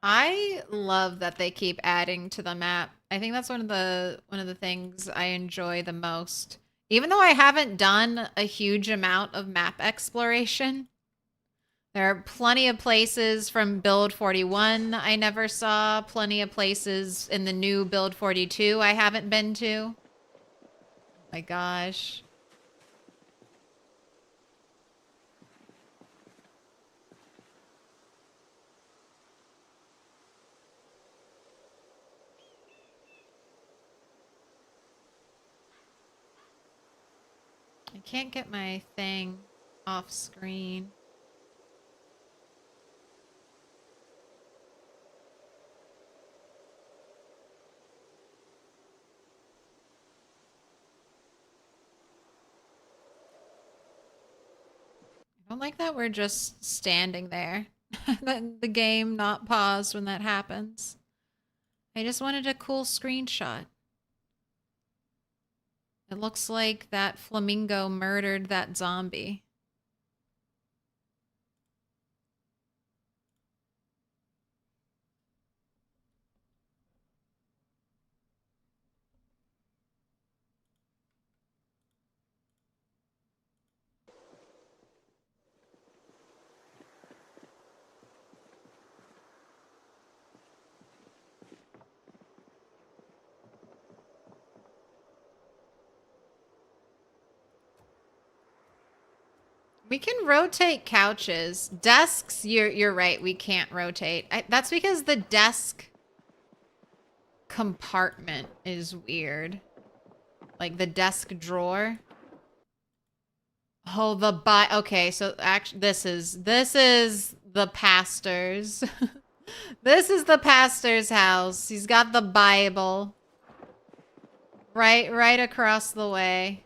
Speaker 1: I love that they keep adding to the map. I think that's one of the things I enjoy the most. Even though I haven't done a huge amount of map exploration, there are plenty of places from Build 41 I never saw, plenty of places in the new Build 42 I haven't been to. Oh my gosh. I can't get my thing off screen. I don't like that we're just standing there. That the game not paused when that happens. I just wanted a cool screenshot. It looks like that flamingo murdered that zombie. We can rotate couches. Desks, you're right, we can't rotate. That's because the desk compartment is weird. Like the desk drawer. Oh, okay, so actually this is the pastor's. This is the pastor's house. He's got the Bible. Right across the way.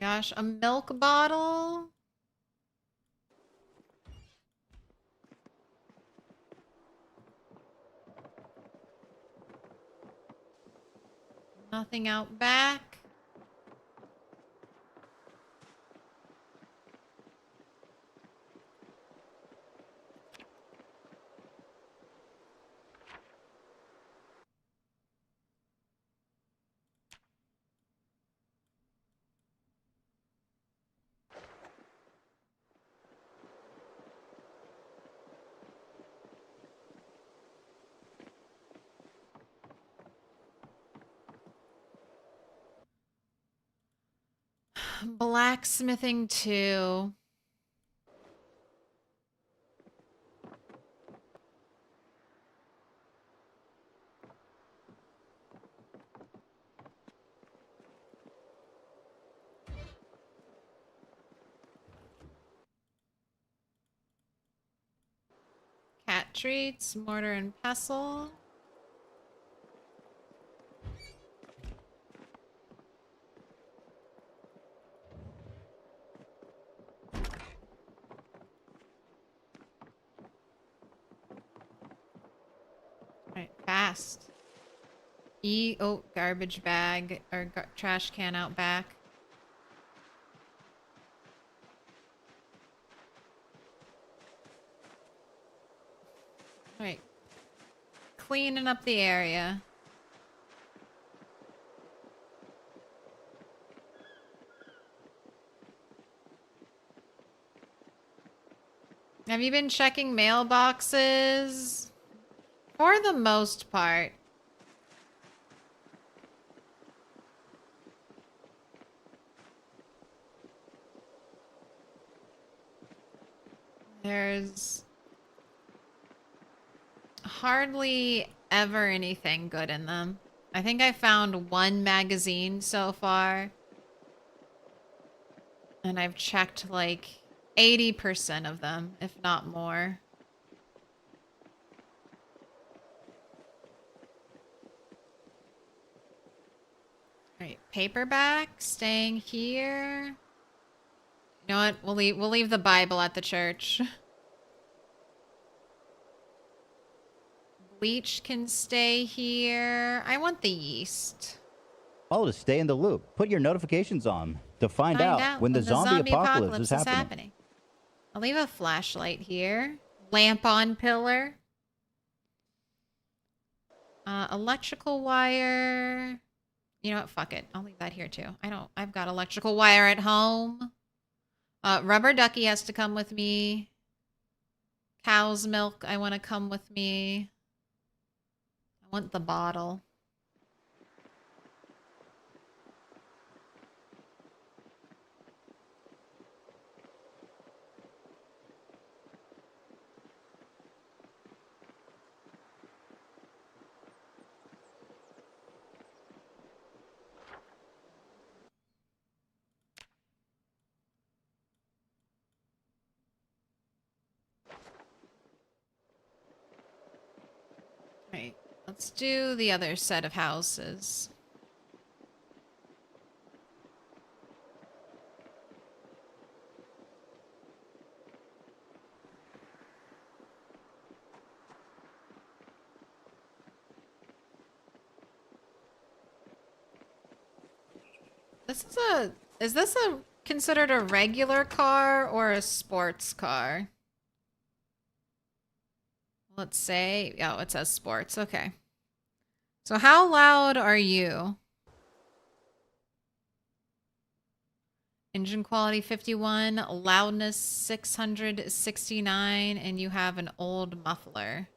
Speaker 1: Gosh, a milk bottle? Nothing out back. Blacksmithing 2. Cat treats, mortar and pestle. Alright, fast. Oh, garbage bag or trash can out back. Alright. Cleaning up the area. Have you been checking mailboxes? For the most part. There's hardly ever anything good in them. I think I found one magazine so far. And I've checked like 80% of them, if not more. Alright, paperback, staying here. You know what? We'll leave the Bible at the church. Bleach can stay here. I want the yeast.
Speaker 10: All to stay in the loop. Put your notifications on to find out when the zombie apocalypse is happening.
Speaker 1: I'll leave a flashlight here. Lamp on pillar. Electrical wire. You know what? Fuck it. I'll leave that here too. I've got electrical wire at home. Rubber ducky has to come with me. Cow's milk, I want to come with me. I want the bottle. Right, let's do the other set of houses. Is this a considered a regular car or a sports car? Let's say, oh, it says sports. Okay. So how loud are you? Engine quality 51, loudness 669, and you have an old muffler.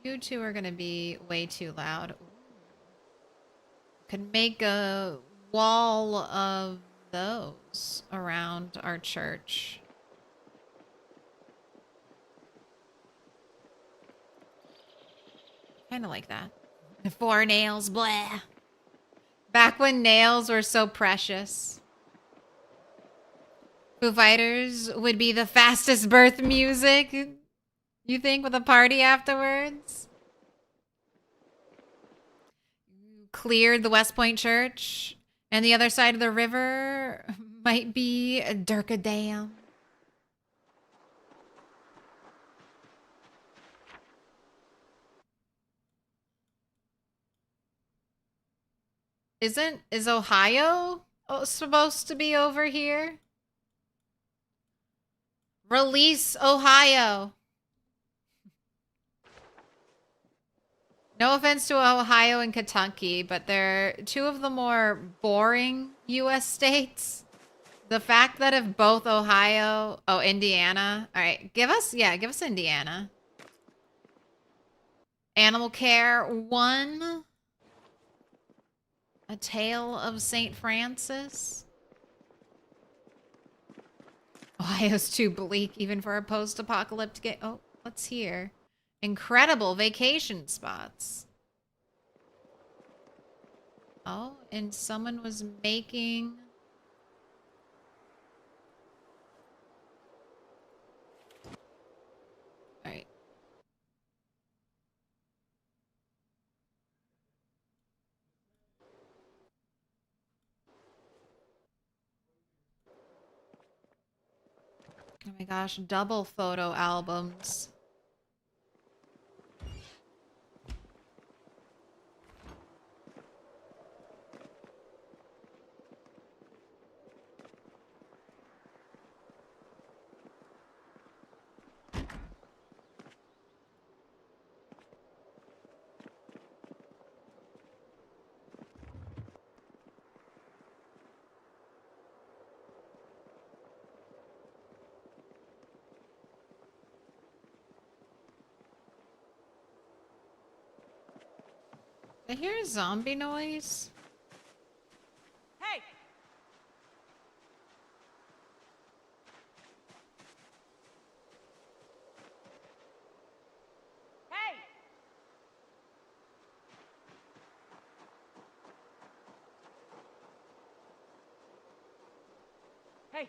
Speaker 1: You two are gonna be way too loud. Ooh. Could make a wall of those around our church. Kind of like that. 4 nails, blah. Back when nails were so precious. Foo Fighters would be the fastest birth music. You think, with a party afterwards? Cleared the West Point Church, and the other side of the river might be a Durka Dam. Is Ohio supposed to be over here? Release Ohio. No offense to Ohio and Kentucky, but they're two of the more boring U.S. states. The fact that if both Ohio... Oh, Indiana. All right. Give us Indiana. Animal Care 1. A Tale of St. Francis. Ohio's too bleak even for a post-apocalyptic... Oh, what's here? Incredible vacation spots. Oh, and someone was making... All right. Oh my gosh, double photo albums. I hear a zombie noise.
Speaker 5: Hey! Hey! Hey!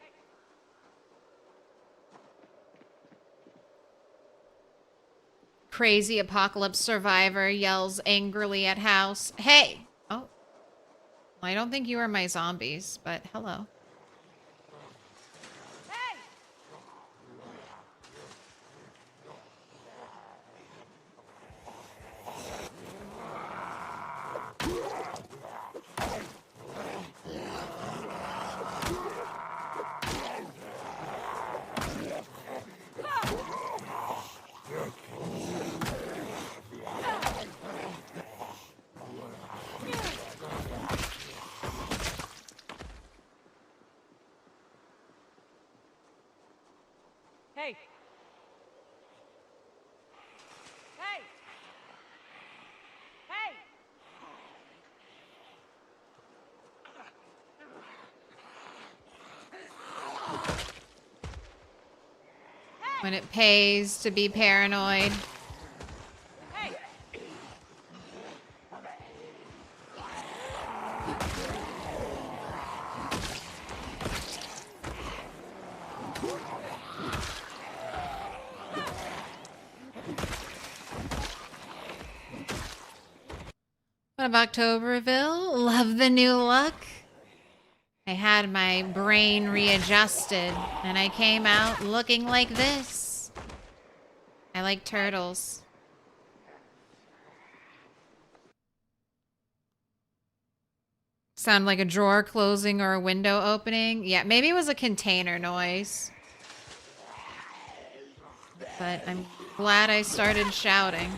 Speaker 1: Crazy apocalypse survivor yells angrily at house. Hey! Oh. I don't think you are my zombies, but hello.
Speaker 5: Hey! Hey! Hey! Hey!
Speaker 1: When it pays to be paranoid.
Speaker 5: Hey!
Speaker 1: What about Octoberville? Love the new look. I had my brain readjusted and I came out looking like this. I like turtles. Sound like a drawer closing or a window opening? Yeah, maybe it was a container noise. But I'm glad I started shouting.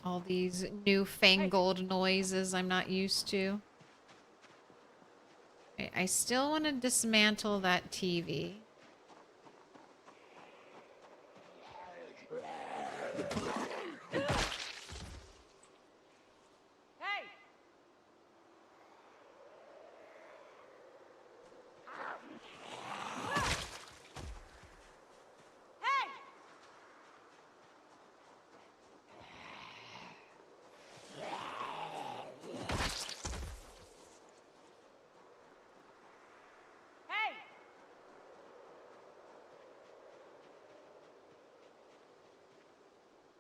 Speaker 1: All these newfangled noises I'm not used to. I still want to dismantle that TV.
Speaker 5: Hey! Hey! Hey!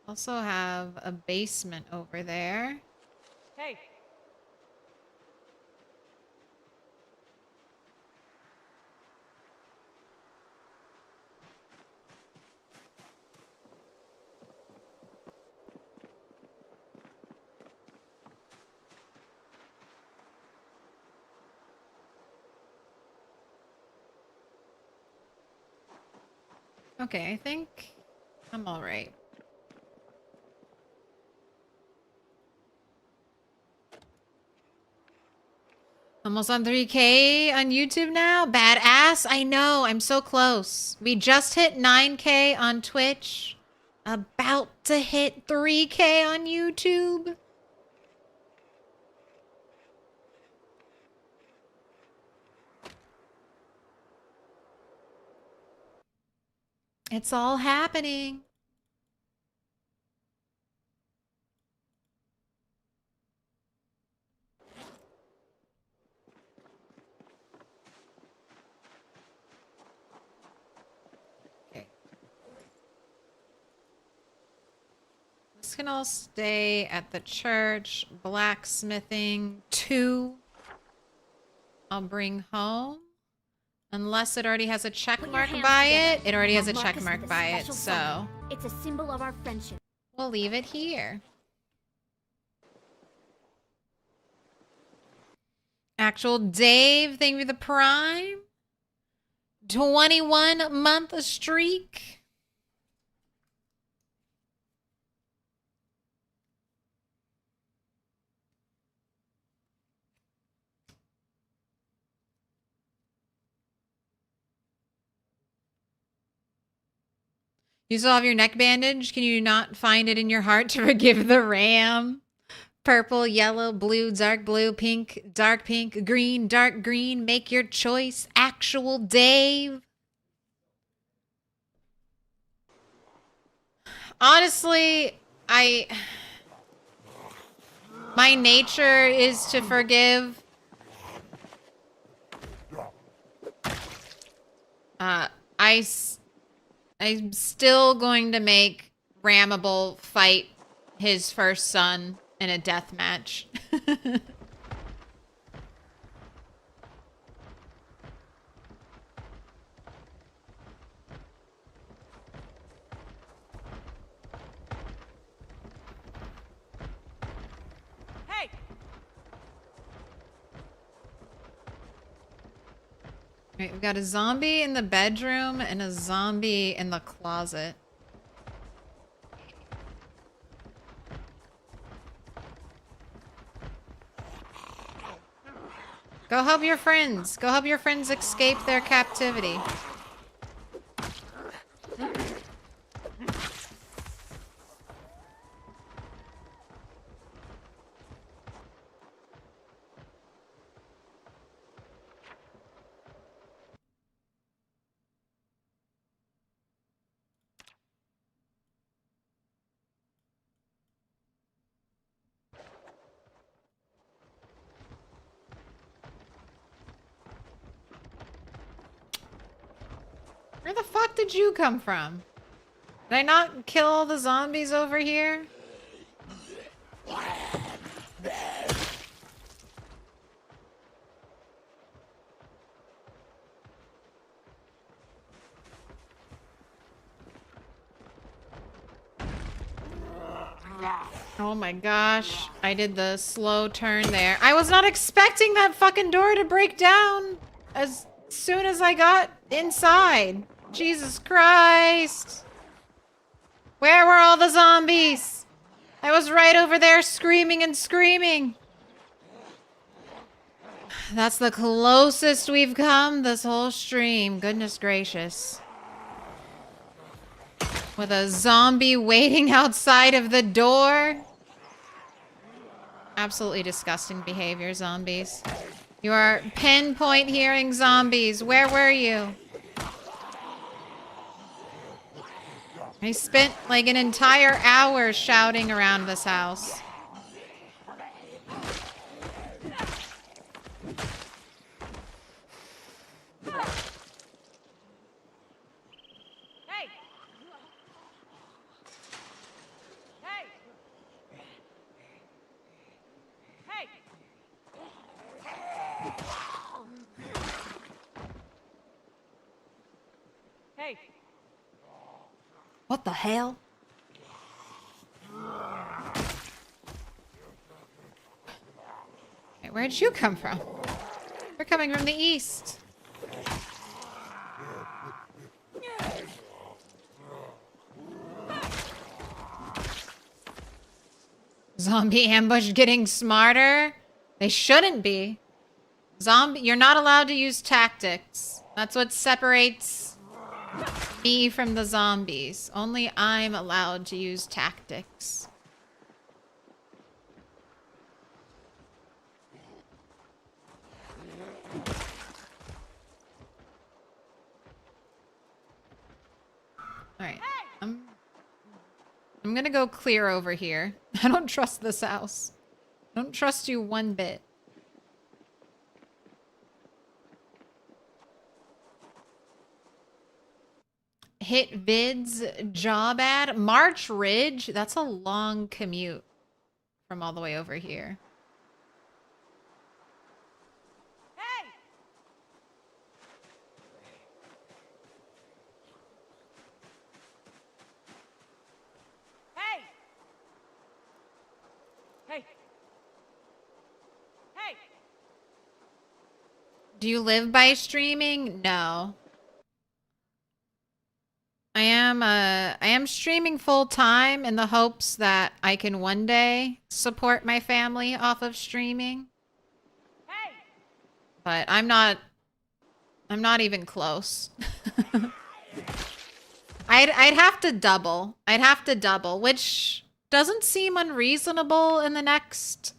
Speaker 1: Also have a basement over there.
Speaker 5: Hey!
Speaker 1: Okay, I think I'm all right. Almost on 3K on YouTube now. Badass. I know. I'm so close. We just hit 9K on Twitch. About to hit 3K on YouTube. It's all happening. Okay. This can all stay at the church. Blacksmithing 2. I'll bring home. Unless it already has a check mark by it. It already has a check mark by it, so
Speaker 4: it's a symbol of our friendship.
Speaker 1: We'll leave it here. Actual Dave, thank you for the prime. 21-month streak. You still have your neck bandage? Can you not find it in your heart to forgive the ram? Purple, yellow, blue, dark pink, green, dark green. Make your choice. Actual Dave. Honestly, my nature is to forgive. I'm still going to make Ramable fight his first son in a death match.
Speaker 5: Hey!
Speaker 1: Right, we've got a zombie in the bedroom and a zombie in the closet. Go help your friends. Go help your friends escape their captivity. Where the fuck did you come from? Did I not kill all the zombies over here? Oh my gosh. I did the slow turn there. I was not expecting that fucking door to break down as soon as I got inside. Jesus Christ. Where were all the zombies? I was right over there screaming and screaming. That's the closest we've come this whole stream. Goodness gracious. With a zombie waiting outside of the door. Absolutely disgusting behavior, zombies. You are pinpoint hearing zombies. Where were you? I spent like an entire hour shouting around this house.
Speaker 5: Hey! Hey! Hey! Hey!
Speaker 1: What the hell? Okay, where'd you come from? We're coming from the east. Zombie ambush getting smarter? They shouldn't be. You're not allowed to use tactics. That's what separates me from the zombies. Only I'm allowed to use tactics. Alright. I'm gonna go clear over here. I don't trust this house. I don't trust you one bit. Hit vids job ad. March Ridge? That's a long commute from all the way over here.
Speaker 5: Hey! Hey! Hey! Hey!
Speaker 1: Do you live by streaming? No. I am streaming full time in the hopes that I can one day support my family off of streaming.
Speaker 5: Hey!
Speaker 1: But I'm not even close. I'd have to double. I'd have to double, which doesn't seem unreasonable in the next,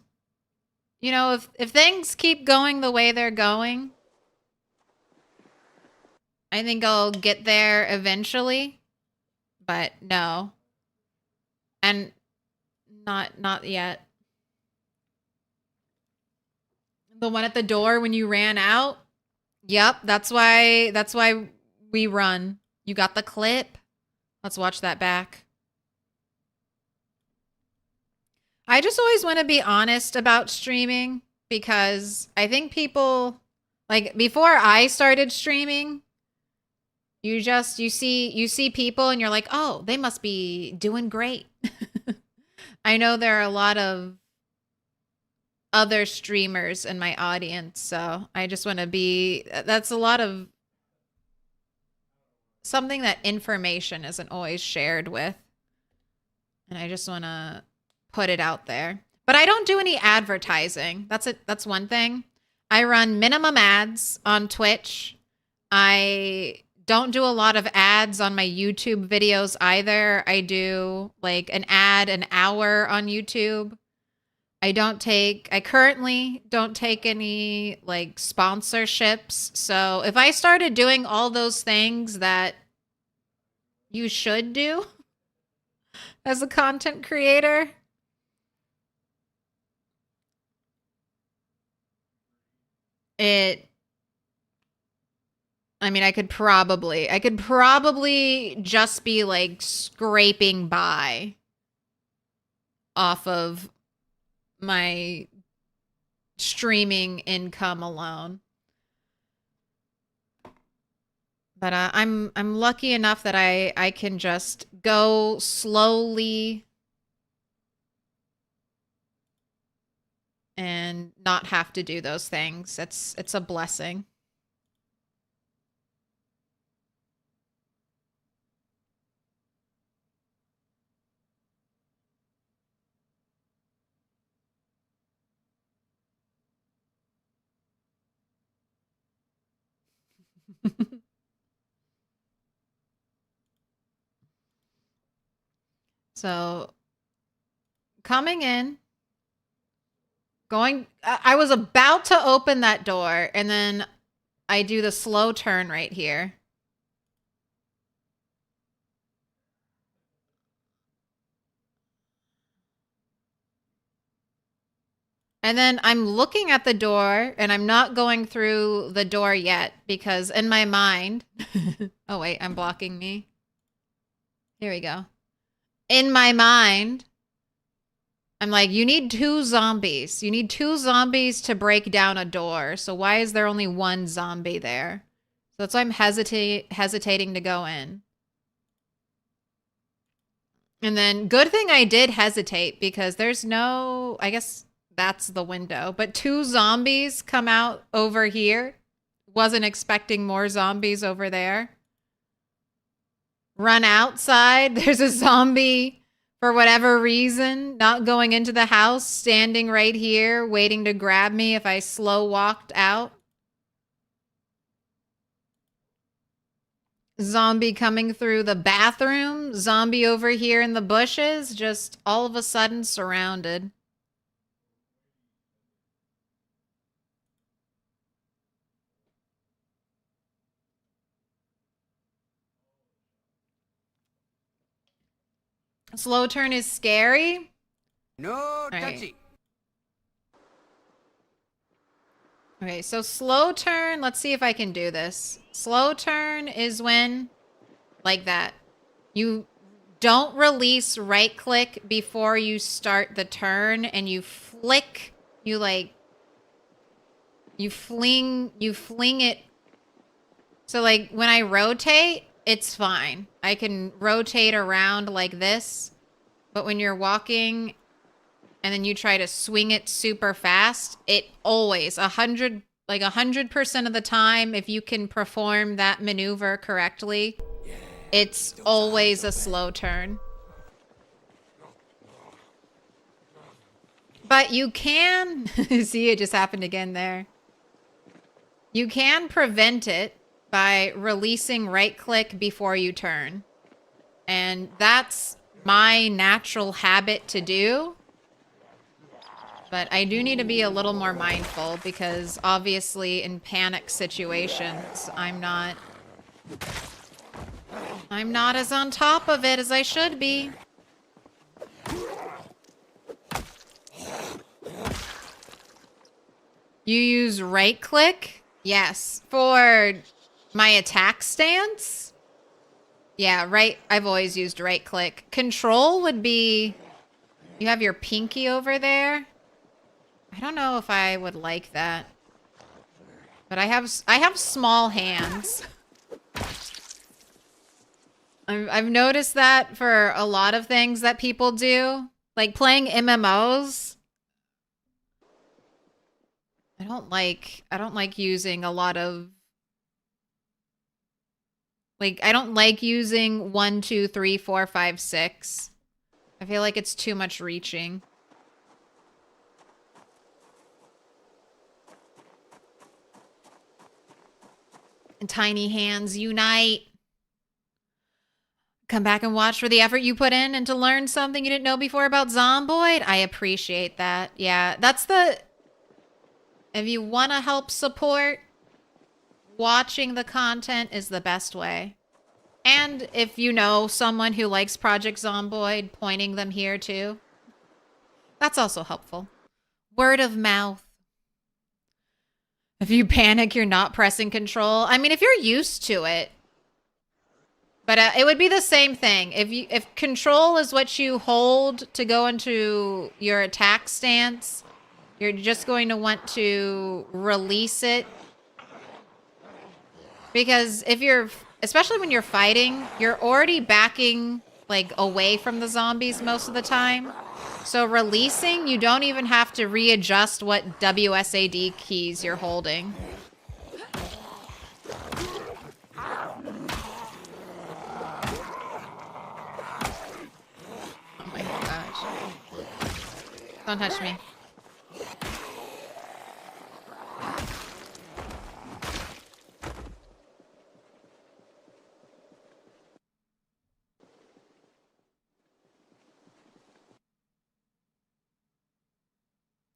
Speaker 1: you know, if things keep going the way they're going, I think I'll get there eventually, but no. And not yet. The one at the door when you ran out? Yep, that's why we run. You got the clip? Let's watch that back. I just always want to be honest about streaming because I think people, like, before I started streaming, you see people and you're like, oh, they must be doing great. I know there are a lot of other streamers in my audience, so I just want to be, that's a lot of something that information isn't always shared with. And I just want to put it out there. But I don't do any advertising. That's one thing. I run minimum ads on Twitch. I don't do a lot of ads on my YouTube videos either. I do like an ad an hour on YouTube. I currently don't take any like sponsorships. So if I started doing all those things that you should do as a content creator, I could probably just be like scraping by off of my streaming income alone. But I'm lucky enough that I can just go slowly and not have to do those things. It's a blessing. So coming in, I was about to open that door and then I do the slow turn right here. And then I'm looking at the door and I'm not going through the door yet because in my mind, oh wait, I'm blocking me. Here we go. In my mind, I'm like, you need 2 zombies. You need 2 zombies to break down a door. So why is there only 1 zombie there? So that's why I'm hesitating to go in. And then good thing I did hesitate because there's no, I guess that's the window, but 2 zombies come out over here. Wasn't expecting more zombies over there. Run outside. There's a zombie for whatever reason, not going into the house, standing right here, waiting to grab me if I slow walked out. Zombie coming through the bathroom. Zombie over here in the bushes. Just all of a sudden surrounded. Slow turn is scary.
Speaker 6: No
Speaker 1: Right.
Speaker 6: touchy.
Speaker 1: Okay, so slow turn. Let's see if I can do this. Slow turn is when, like that, you don't release right click before you start the turn, and you flick, you fling it. So like when I rotate, it's fine. I can rotate around like this, but when you're walking and then you try to swing it super fast, it always 100% of the time, if you can perform that maneuver correctly, it's always a slow turn. But you can see, it just happened again there. You can prevent it by releasing right click before you turn. And that's my natural habit to do. But I do need to be a little more mindful because obviously in panic situations, I'm not as on top of it as I should be. You use right click? Yes. For my attack stance? Yeah, right. I've always used right click. Control would be, you have your pinky over there. I don't know if I would like that. But I have small hands. I've noticed that for a lot of things that people do. Like playing MMOs. I don't like using a lot of, like, I don't like using 1, 2, 3, 4, 5, 6. I feel like it's too much reaching. And tiny hands unite. Come back and watch for the effort you put in and to learn something you didn't know before about Zomboid. I appreciate that. Yeah, that's the... If you want to help support, watching the content is the best way. And if you know someone who likes Project Zomboid, pointing them here too. That's also helpful. Word of mouth. If you panic, you're not pressing control. I mean, if you're used to it. But it would be the same thing. If control is what you hold to go into your attack stance, you're just going to want to release it. Because if you're, especially when you're fighting, you're already backing like away from the zombies most of the time. So releasing, you don't even have to readjust what WSAD keys you're holding. Oh my gosh. Don't touch me.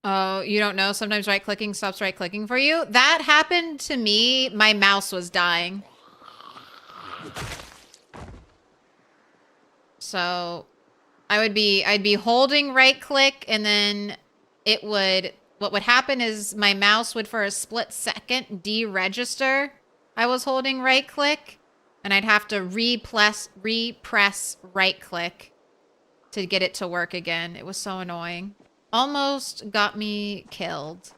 Speaker 1: Oh, you don't know? Sometimes right-clicking stops right-clicking for you? That happened to me. My mouse was dying. So I'd be holding right-click, and then what would happen is my mouse would for a split second deregister I was holding right-click, and I'd have to repress right-click to get it to work again. It was so annoying. Almost got me killed.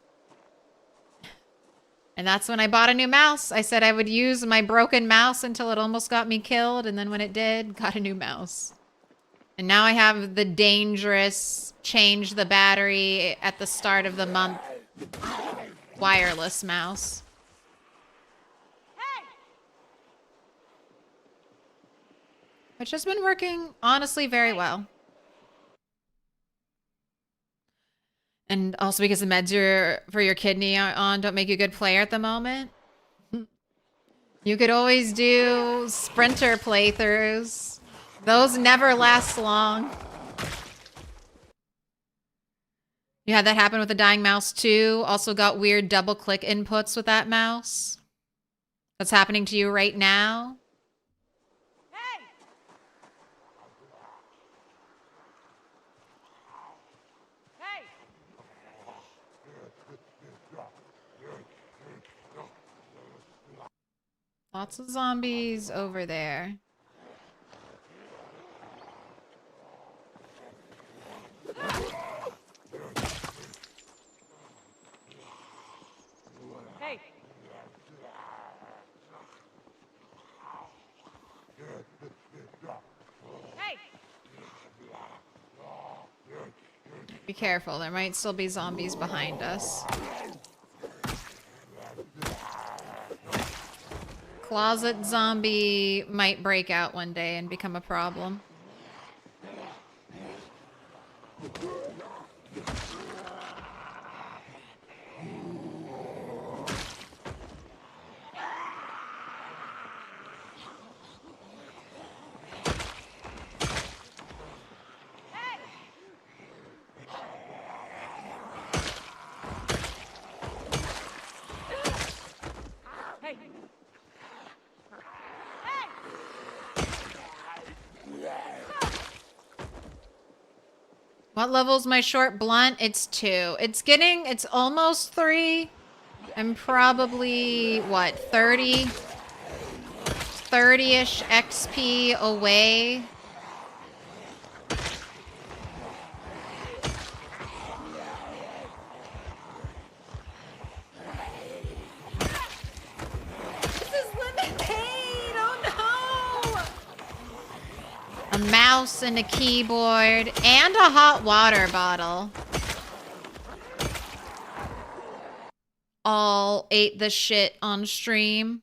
Speaker 1: And that's when I bought a new mouse. I said I would use my broken mouse until it almost got me killed. And then when it did, got a new mouse. And now I have the dangerous change the battery at the start of the month wireless mouse. Which has been working honestly very well. And also because the meds for your kidney are on don't make you a good player at the moment. You could always do sprinter playthroughs. Those never last long. You had that happen with the dying mouse too. Also got weird double click inputs with that mouse. That's happening to you right now.
Speaker 5: Hey! Hey!
Speaker 1: Lots of zombies over there.
Speaker 5: Hey! Hey!
Speaker 1: Be careful, there might still be zombies behind us. Closet zombie might break out one day and become a problem.
Speaker 5: Hey!
Speaker 1: What level's my short blunt? It's 2. It's almost 3. I'm probably, what, 30-ish XP away. This is limit pain! Oh no! A mouse and a keyboard and a hot water bottle. All ate the shit on stream.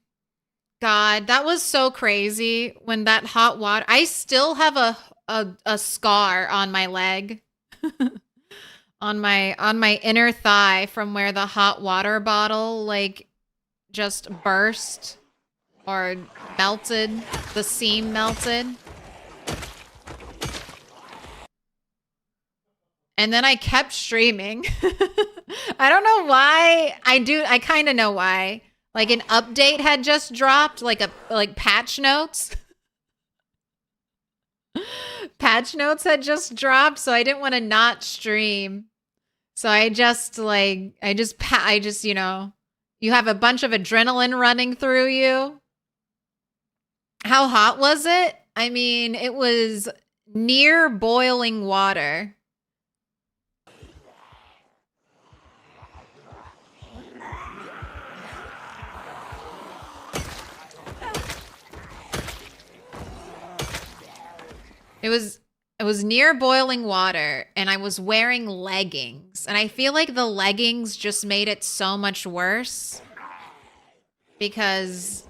Speaker 1: God, that was so crazy when that hot water... I still have a scar on my leg. on my inner thigh from where the hot water bottle, like, just burst. Or melted. The seam melted. And then I kept streaming. I don't know why. I kind of know why. Like an update had just dropped, like patch notes. Patch notes had just dropped, so I didn't want to not stream. So I just, you know, you have a bunch of adrenaline running through you. How hot was it? I mean, it was near boiling water. It was near boiling water, and I was wearing leggings. And I feel like the leggings just made it so much worse. Because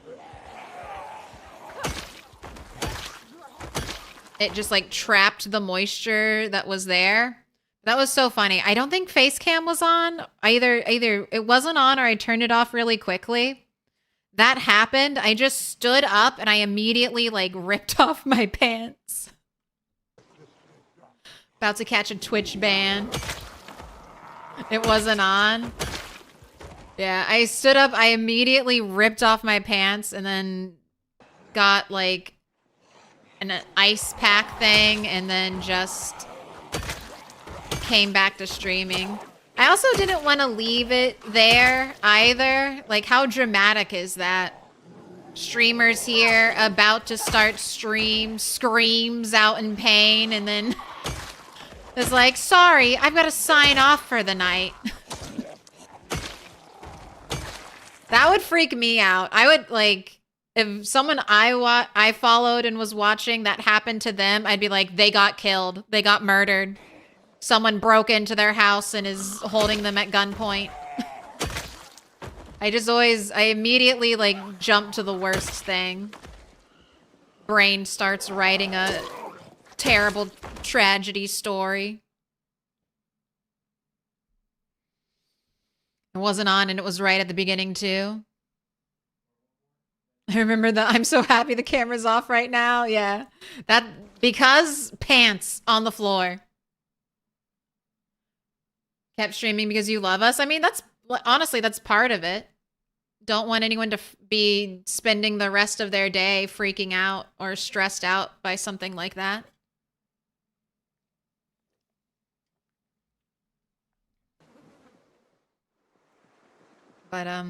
Speaker 1: it just, like, trapped the moisture that was there. That was so funny. I don't think face cam was on. Either it wasn't on or I turned it off really quickly. That happened. I just stood up and I immediately, like, ripped off my pants. About to catch a Twitch ban. It wasn't on. Yeah, I stood up, I immediately ripped off my pants and then got like an ice pack thing and then just came back to streaming. I also didn't want to leave it there either. Like, how dramatic is that? Streamers here about to start stream, screams out in pain, and then is like, sorry, I've got to sign off for the night. That would freak me out. I would, like, if someone I followed and was watching that happened to them, I'd be like, they got killed. They got murdered. Someone broke into their house and is holding them at gunpoint. I immediately, like, jump to the worst thing. Brain starts writing a terrible tragedy story. wasn't on and it was right at the beginning too. I remember the I'm so happy the camera's off right now. Yeah. That because pants on the floor. Kept streaming because you love us. I mean, that's honestly, that's part of it. Don't want anyone to be spending the rest of their day freaking out or stressed out by something like that. But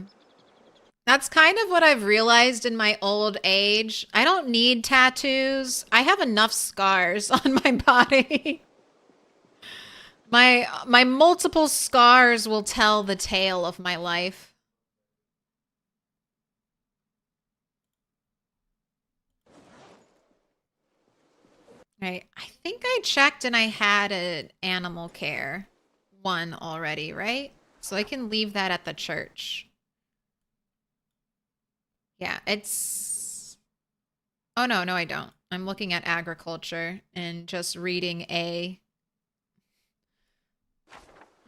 Speaker 1: that's kind of what I've realized in my old age. I don't need tattoos. I have enough scars on my body. My multiple scars will tell the tale of my life. Right. I think I checked and I had an animal care one already, right? So I can leave that at the church. Yeah, it's... Oh, no, I don't. I'm looking at agriculture and just reading A.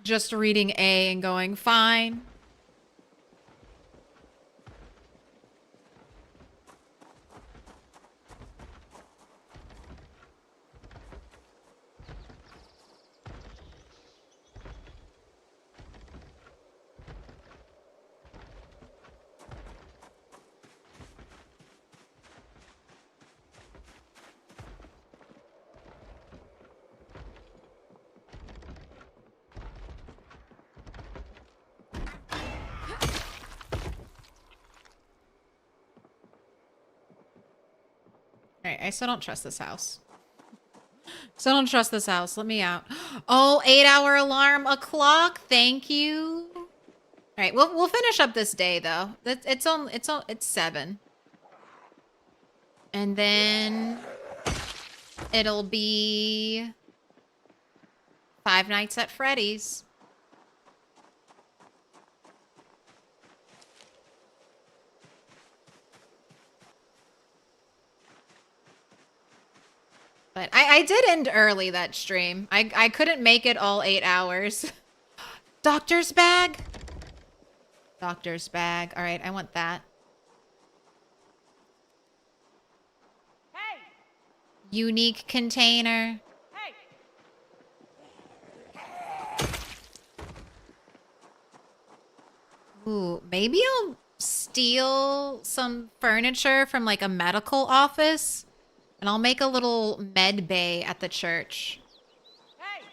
Speaker 1: Just reading A and going, fine. Alright, I still don't trust this house. Still don't trust this house. Let me out. Oh, 8-hour alarm o'clock. Thank you. Alright, we'll finish up this day though. It's 7. And then it'll be 5 Nights at Freddy's. But I did end early that stream. I couldn't make it all 8 hours. Doctor's bag? Doctor's bag. All right, I want that.
Speaker 5: Hey!
Speaker 1: Unique container.
Speaker 5: Hey!
Speaker 1: Ooh, maybe I'll steal some furniture from like a medical office. And I'll make a little med bay at the church.
Speaker 5: Hey!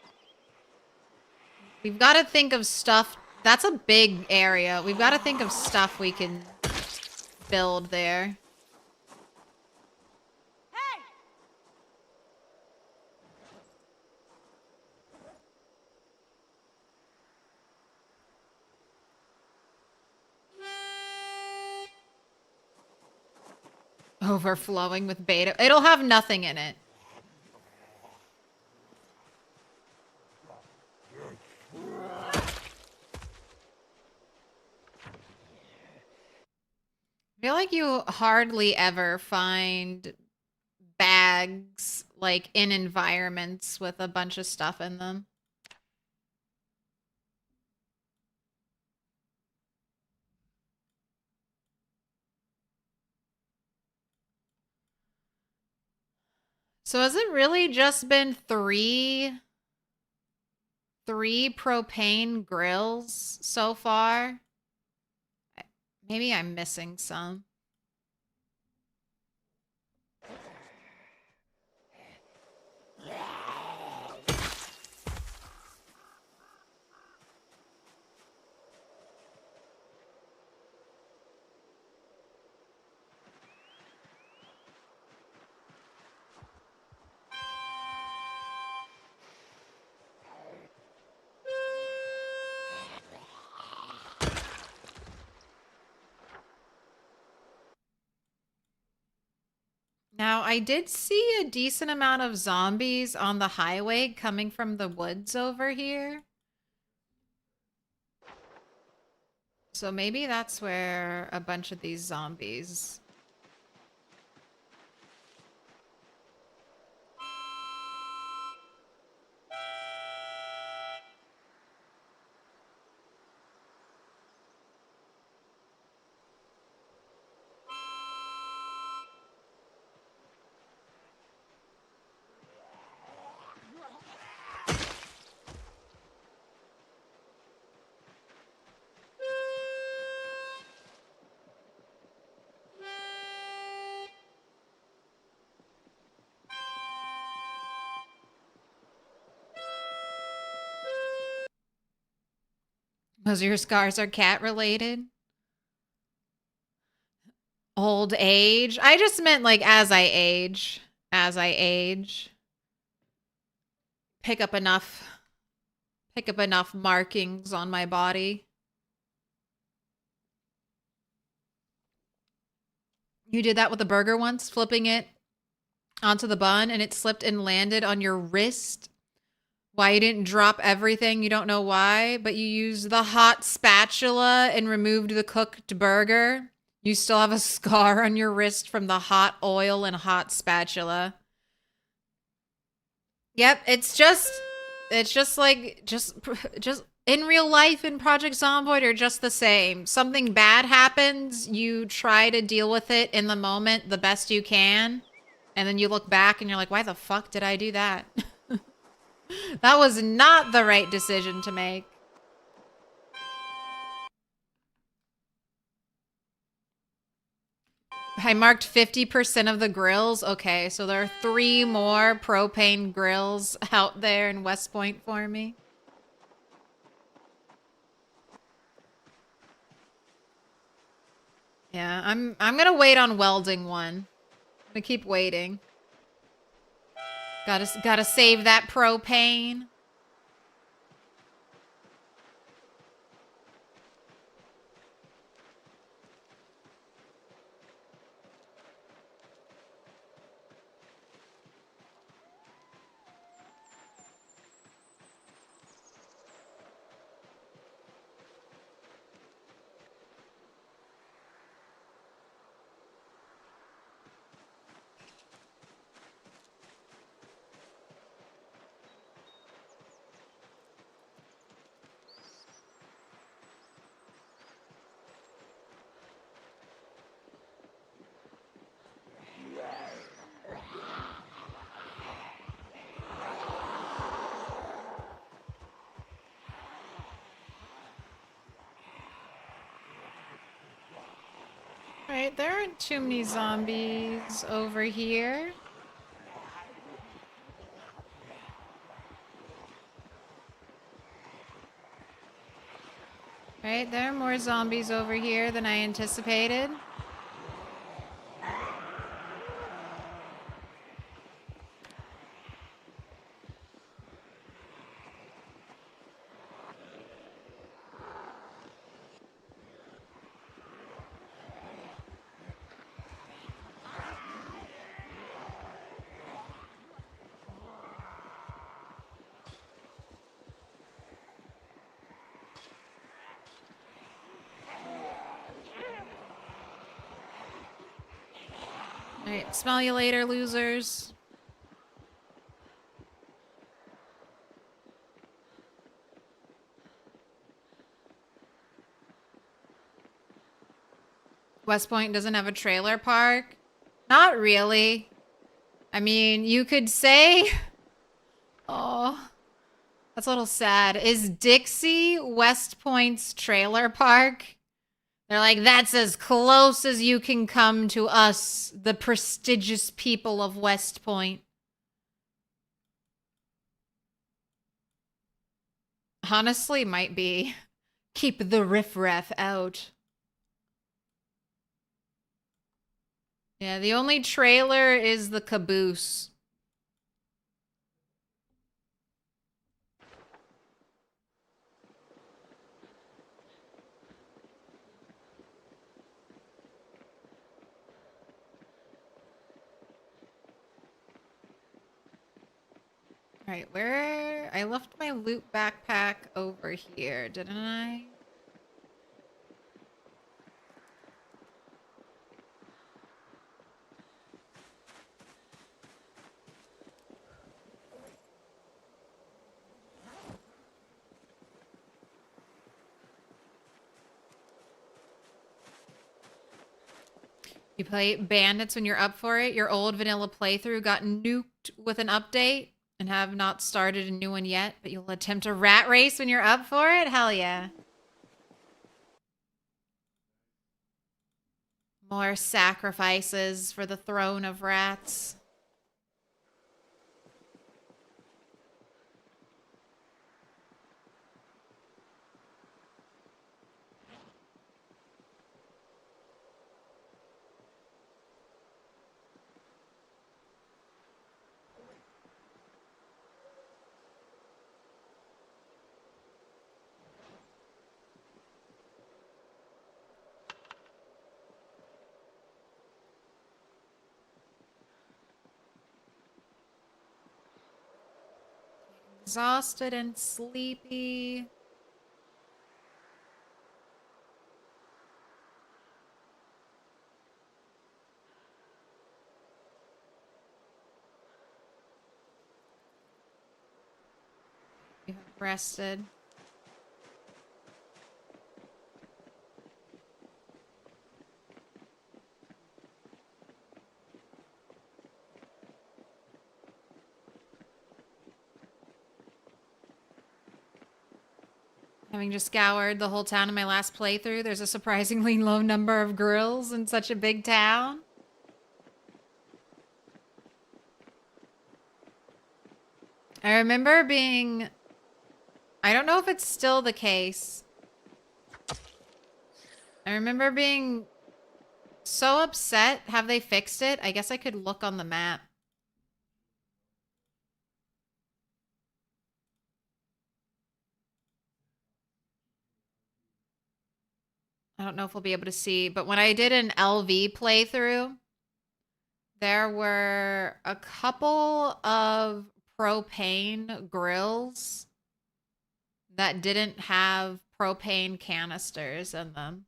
Speaker 1: We've got to think of stuff. That's a big area. We've got to think of stuff we can build there.
Speaker 5: Hey!
Speaker 1: Overflowing with beta. It'll have nothing in it. I feel like you hardly ever find bags like in environments with a bunch of stuff in them. So has it really just been three propane grills so far? Maybe I'm missing some. Now, I did see a decent amount of zombies on the highway coming from the woods over here. So maybe that's where a bunch of these zombies... Most of your scars are cat related. Old age. I just meant like as I age. As I age. Pick up enough markings on my body. You did that with a burger once, flipping it onto the bun and it slipped and landed on your wrist. Why you didn't drop everything, you don't know why, but you used the hot spatula and removed the cooked burger. You still have a scar on your wrist from the hot oil and hot spatula. Yep, it's just like in real life in Project Zomboid are just the same. Something bad happens, you try to deal with it in the moment the best you can, and then you look back and you're like, why the fuck did I do that? That was not the right decision to make. I marked 50% of the grills. Okay, so there are 3 more propane grills out there in West Point for me. Yeah, I'm gonna wait on welding one. I'm gonna keep waiting. Gotta save that propane. Right, there aren't too many zombies over here. Right, there are more zombies over here than I anticipated. Alright, smell you later, losers. West Point doesn't have a trailer park? Not really. I mean, you could say... Oh, that's a little sad. Is Dixie West Point's trailer park? They're like, that's as close as you can come to us, the prestigious people of West Point. Honestly, might be. Keep the riffraff out. Yeah, the only trailer is the caboose. Alright, where... I left my loot backpack over here, didn't I? You play Bandits when you're up for it. Your old vanilla playthrough got nuked with an update and have not started a new one yet, but you'll attempt a rat race when you're up for it? Hell yeah. More sacrifices for the throne of rats. Exhausted and sleepy. You have rested. Having just scoured the whole town in my last playthrough, there's a surprisingly low number of grills in such a big town. I remember being... I don't know if it's still the case. I remember being so upset. Have they fixed it? I guess I could look on the map. I don't know if we'll be able to see, but when I did an LV playthrough, there were a couple of propane grills that didn't have propane canisters in them.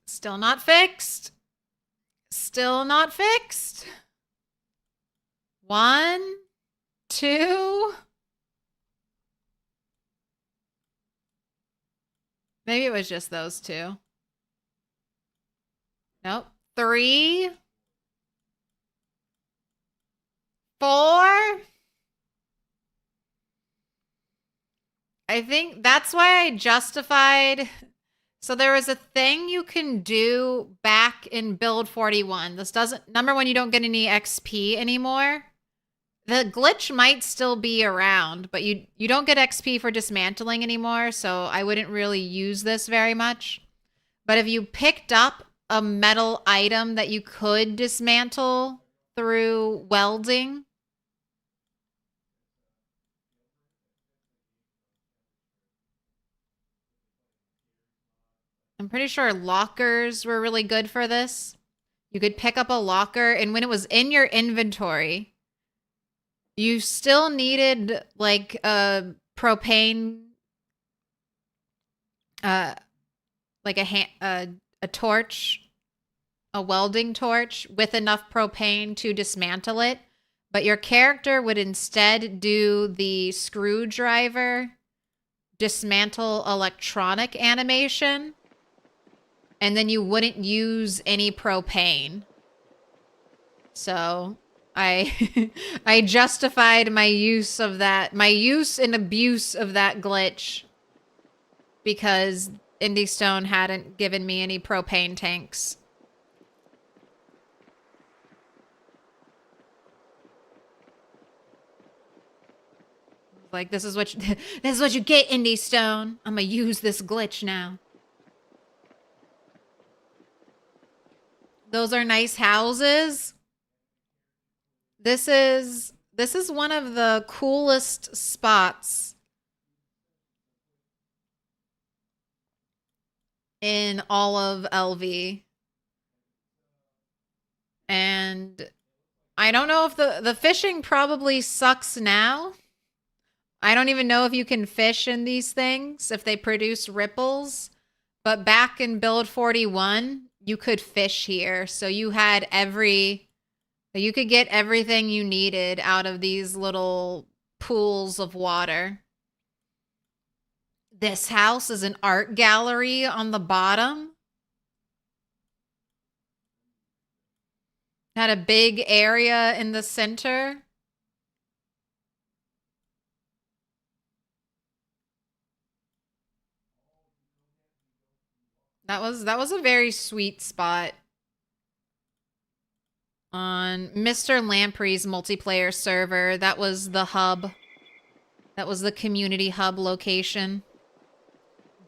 Speaker 1: Still not fixed. Still not fixed. 1, 2. Maybe it was just those two. Nope. 3, 4. I think that's why I justified... So there was a thing you can do back in build 41. This doesn't... Number one, you don't get any XP anymore. The glitch might still be around, but you don't get XP for dismantling anymore, so I wouldn't really use this very much. But if you picked up a metal item that you could dismantle through welding... I'm pretty sure lockers were really good for this. You could pick up a locker, and when it was in your inventory, you still needed like a propane, like a torch, a welding torch with enough propane to dismantle it. But your character would instead do the screwdriver dismantle electronic animation. And then you wouldn't use any propane. So I I justified my use of that, my use and abuse of that glitch because Indie Stone hadn't given me any propane tanks. Like, this is what you get, Indie Stone. I'm gonna use this glitch now. Those are nice houses. This is one of the coolest spots in all of LV. And I don't know if the fishing probably sucks now. I don't even know if you can fish in these things, if they produce ripples. But back in build 41, you could fish here. So you had you could get everything you needed out of these little pools of water. This house is an art gallery on the bottom. Had a big area in the center. That was a very sweet spot on Mr. Lamprey's multiplayer server. That was the hub. That was the community hub location.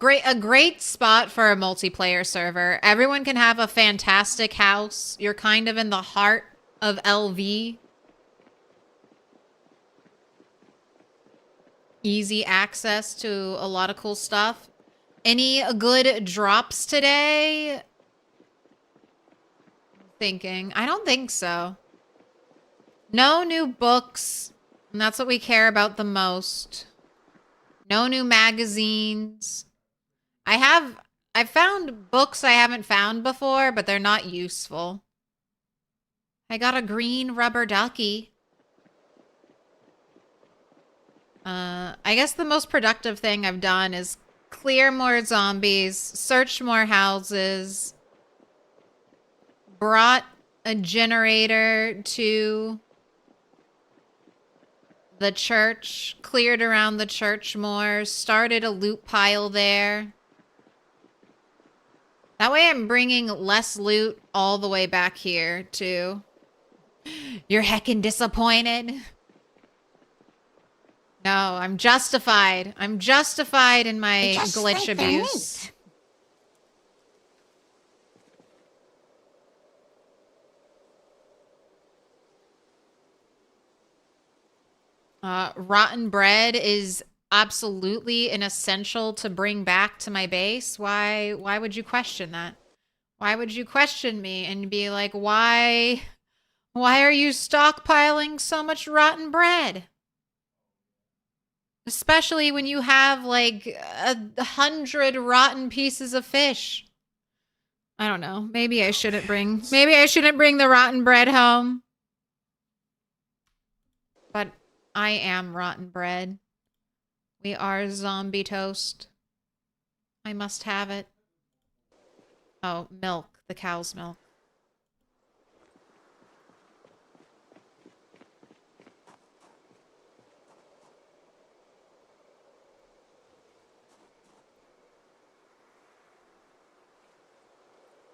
Speaker 1: A great spot for a multiplayer server. Everyone can have a fantastic house. You're kind of in the heart of LV. easy access to a lot of cool stuff. Any good drops today? Thinking. I don't think so. No new books. And that's what we care about the most. No new magazines. I found books I haven't found before, but they're not useful. I got a green rubber ducky. I guess the most productive thing I've done is clear more zombies, search more houses, brought a generator to the church, cleared around the church more, started a loot pile there. That way I'm bringing less loot all the way back here, too. You're heckin' disappointed? No, I'm justified. I'm justified in my glitch abuse. Rotten bread is absolutely an essential to bring back to my base. Why would you question that? Why would you question me and be like, why are you stockpiling so much rotten bread? Especially when you have like 100 rotten pieces of fish. I don't know. Maybe I shouldn't bring the rotten bread home. But I am rotten bread. We are zombie toast. I must have it. Oh, milk. The cow's milk.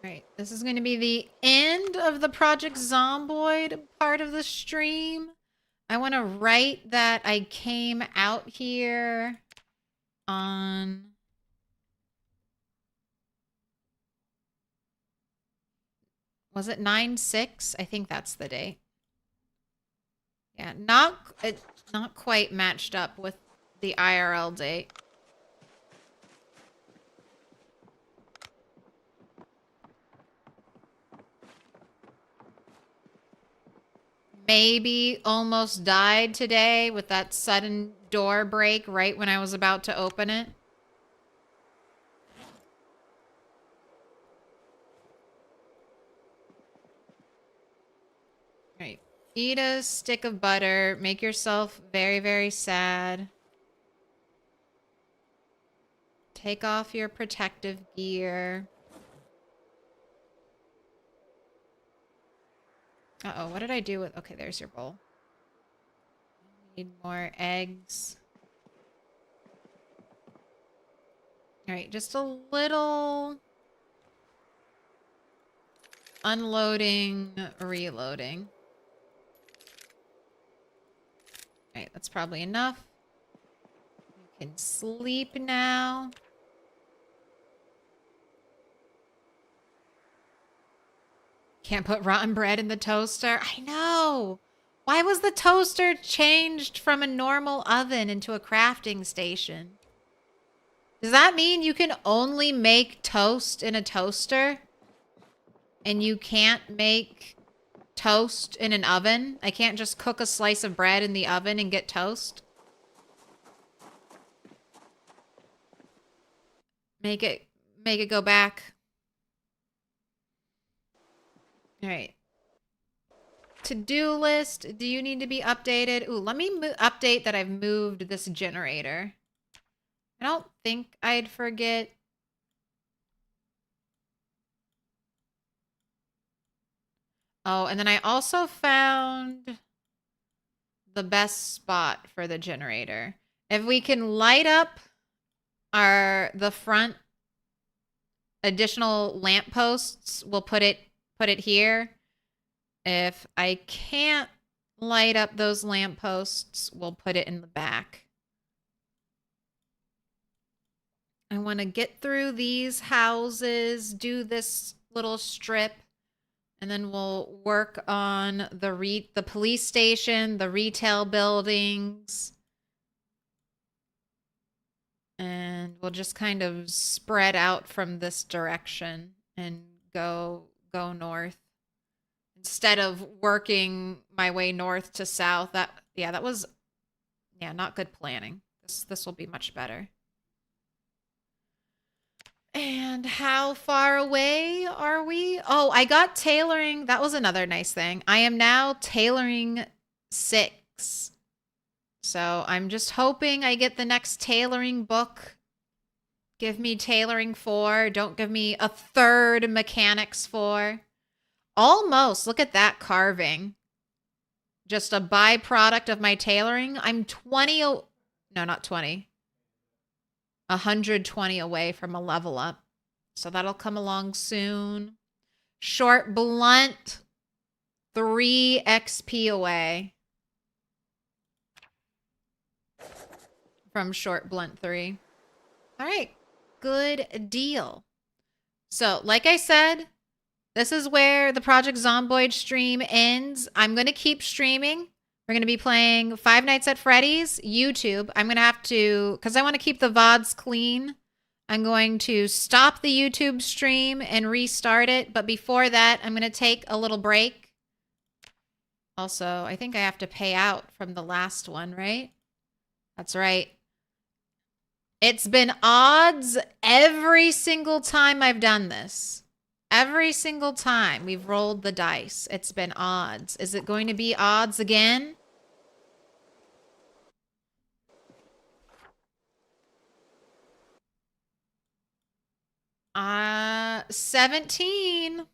Speaker 1: Right, this is going to be the end of the Project Zomboid part of the stream. I want to write that I came out here on... Was it 9/6? I think that's the date. Yeah, not quite matched up with the IRL date. Maybe almost died today with that sudden door break right when I was about to open it. Right. Eat a stick of butter. Make yourself very, very sad. Take off your protective gear. Uh-oh, what did I do with... Okay, there's your bowl. Need more eggs. Alright, just a little... unloading, reloading. Alright, that's probably enough. You can sleep now. Can't put rotten bread in the toaster. I know. Why was the toaster changed from a normal oven into a crafting station? Does that mean you can only make toast in a toaster? And you can't make toast in an oven? I can't just cook a slice of bread in the oven and get toast? Make it go back. All right. To-do list. Do you need to be updated? Ooh, let me update that I've moved this generator. I don't think I'd forget. Oh, and then I also found the best spot for the generator. If we can light up the front additional lampposts, we'll put it here. If I can't light up those lampposts, we'll put it in the back. I want to get through these houses, do this little strip, and then we'll work on the police station, the retail buildings, And we'll just kind of spread out from this direction and go north. Instead of working my way north to south. That was not good planning. This will be much better. And how far away are we? Oh, I got tailoring. That was another nice thing. I am now tailoring 6. So I'm just hoping I get the next tailoring book. Give me tailoring 4. Don't give me a 3rd mechanics 4. Almost. Look at that carving. Just a byproduct of my tailoring. I'm 20. No, not 20. 120 away from a level up. So that'll come along soon. Short blunt. 3 XP away from short blunt 3. All right. Good deal. So, like I said, this is where the Project Zomboid stream ends. I'm going to keep streaming. We're going to be playing Five Nights at Freddy's, YouTube. I'm going to have to, because I want to keep the VODs clean, I'm going to stop the YouTube stream and restart it. But before that, I'm going to take a little break. Also, I think I have to pay out from the last one, right? That's right. It's been odds every single time I've done this. Every single time we've rolled the dice, it's been odds. Is it going to be odds again? Uh, 17.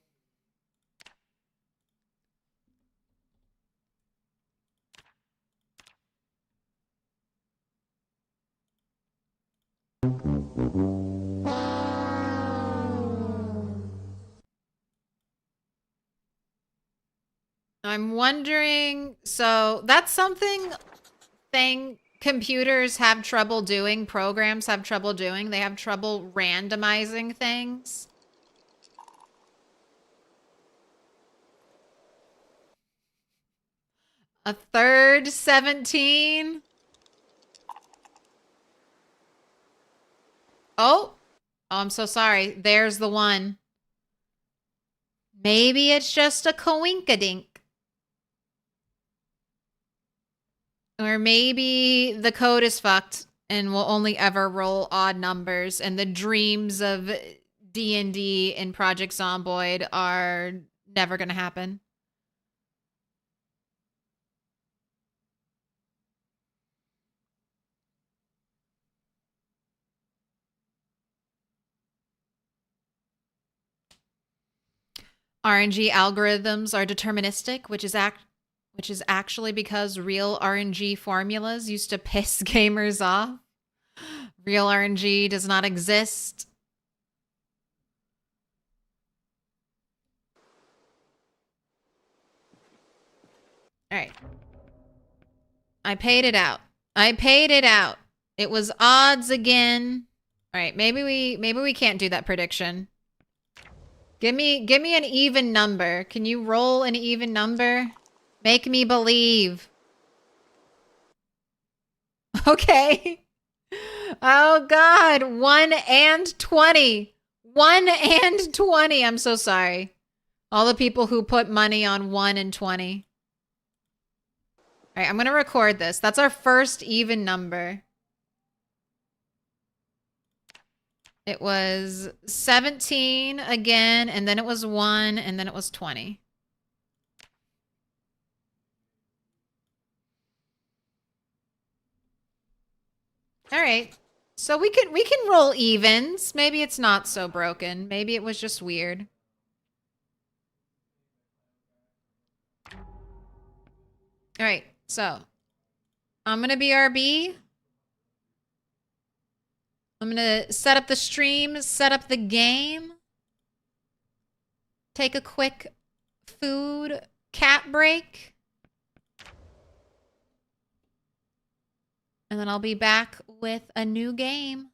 Speaker 1: I'm wondering, so that's something computers have trouble doing, programs have trouble doing. They have trouble randomizing things. A 3rd 17. Oh, I'm so sorry. There's the one. Maybe it's just a coinkadink. Or maybe the code is fucked and will only ever roll odd numbers, and the dreams of D&D and Project Zomboid are never going to happen. RNG algorithms are deterministic, which is actually because real RNG formulas used to piss gamers off. Real RNG does not exist. All right. I paid it out. I paid it out. It was odds again. All right, maybe we can't do that prediction. Give me an even number. Can you roll an even number? Make me believe. Okay. Oh God, 1 and 20. 1 and 20. I'm so sorry. All the people who put money on 1 and 20. All right, I'm going to record this. That's our first even number. It was 17 again, and then it was 1, and then it was 20. All right. So we can roll evens. Maybe it's not so broken. Maybe it was just weird. All right. So I'm going to BRB. I'm going to set up the stream, set up the game. Take a quick food cat break. And then I'll be back with a new game.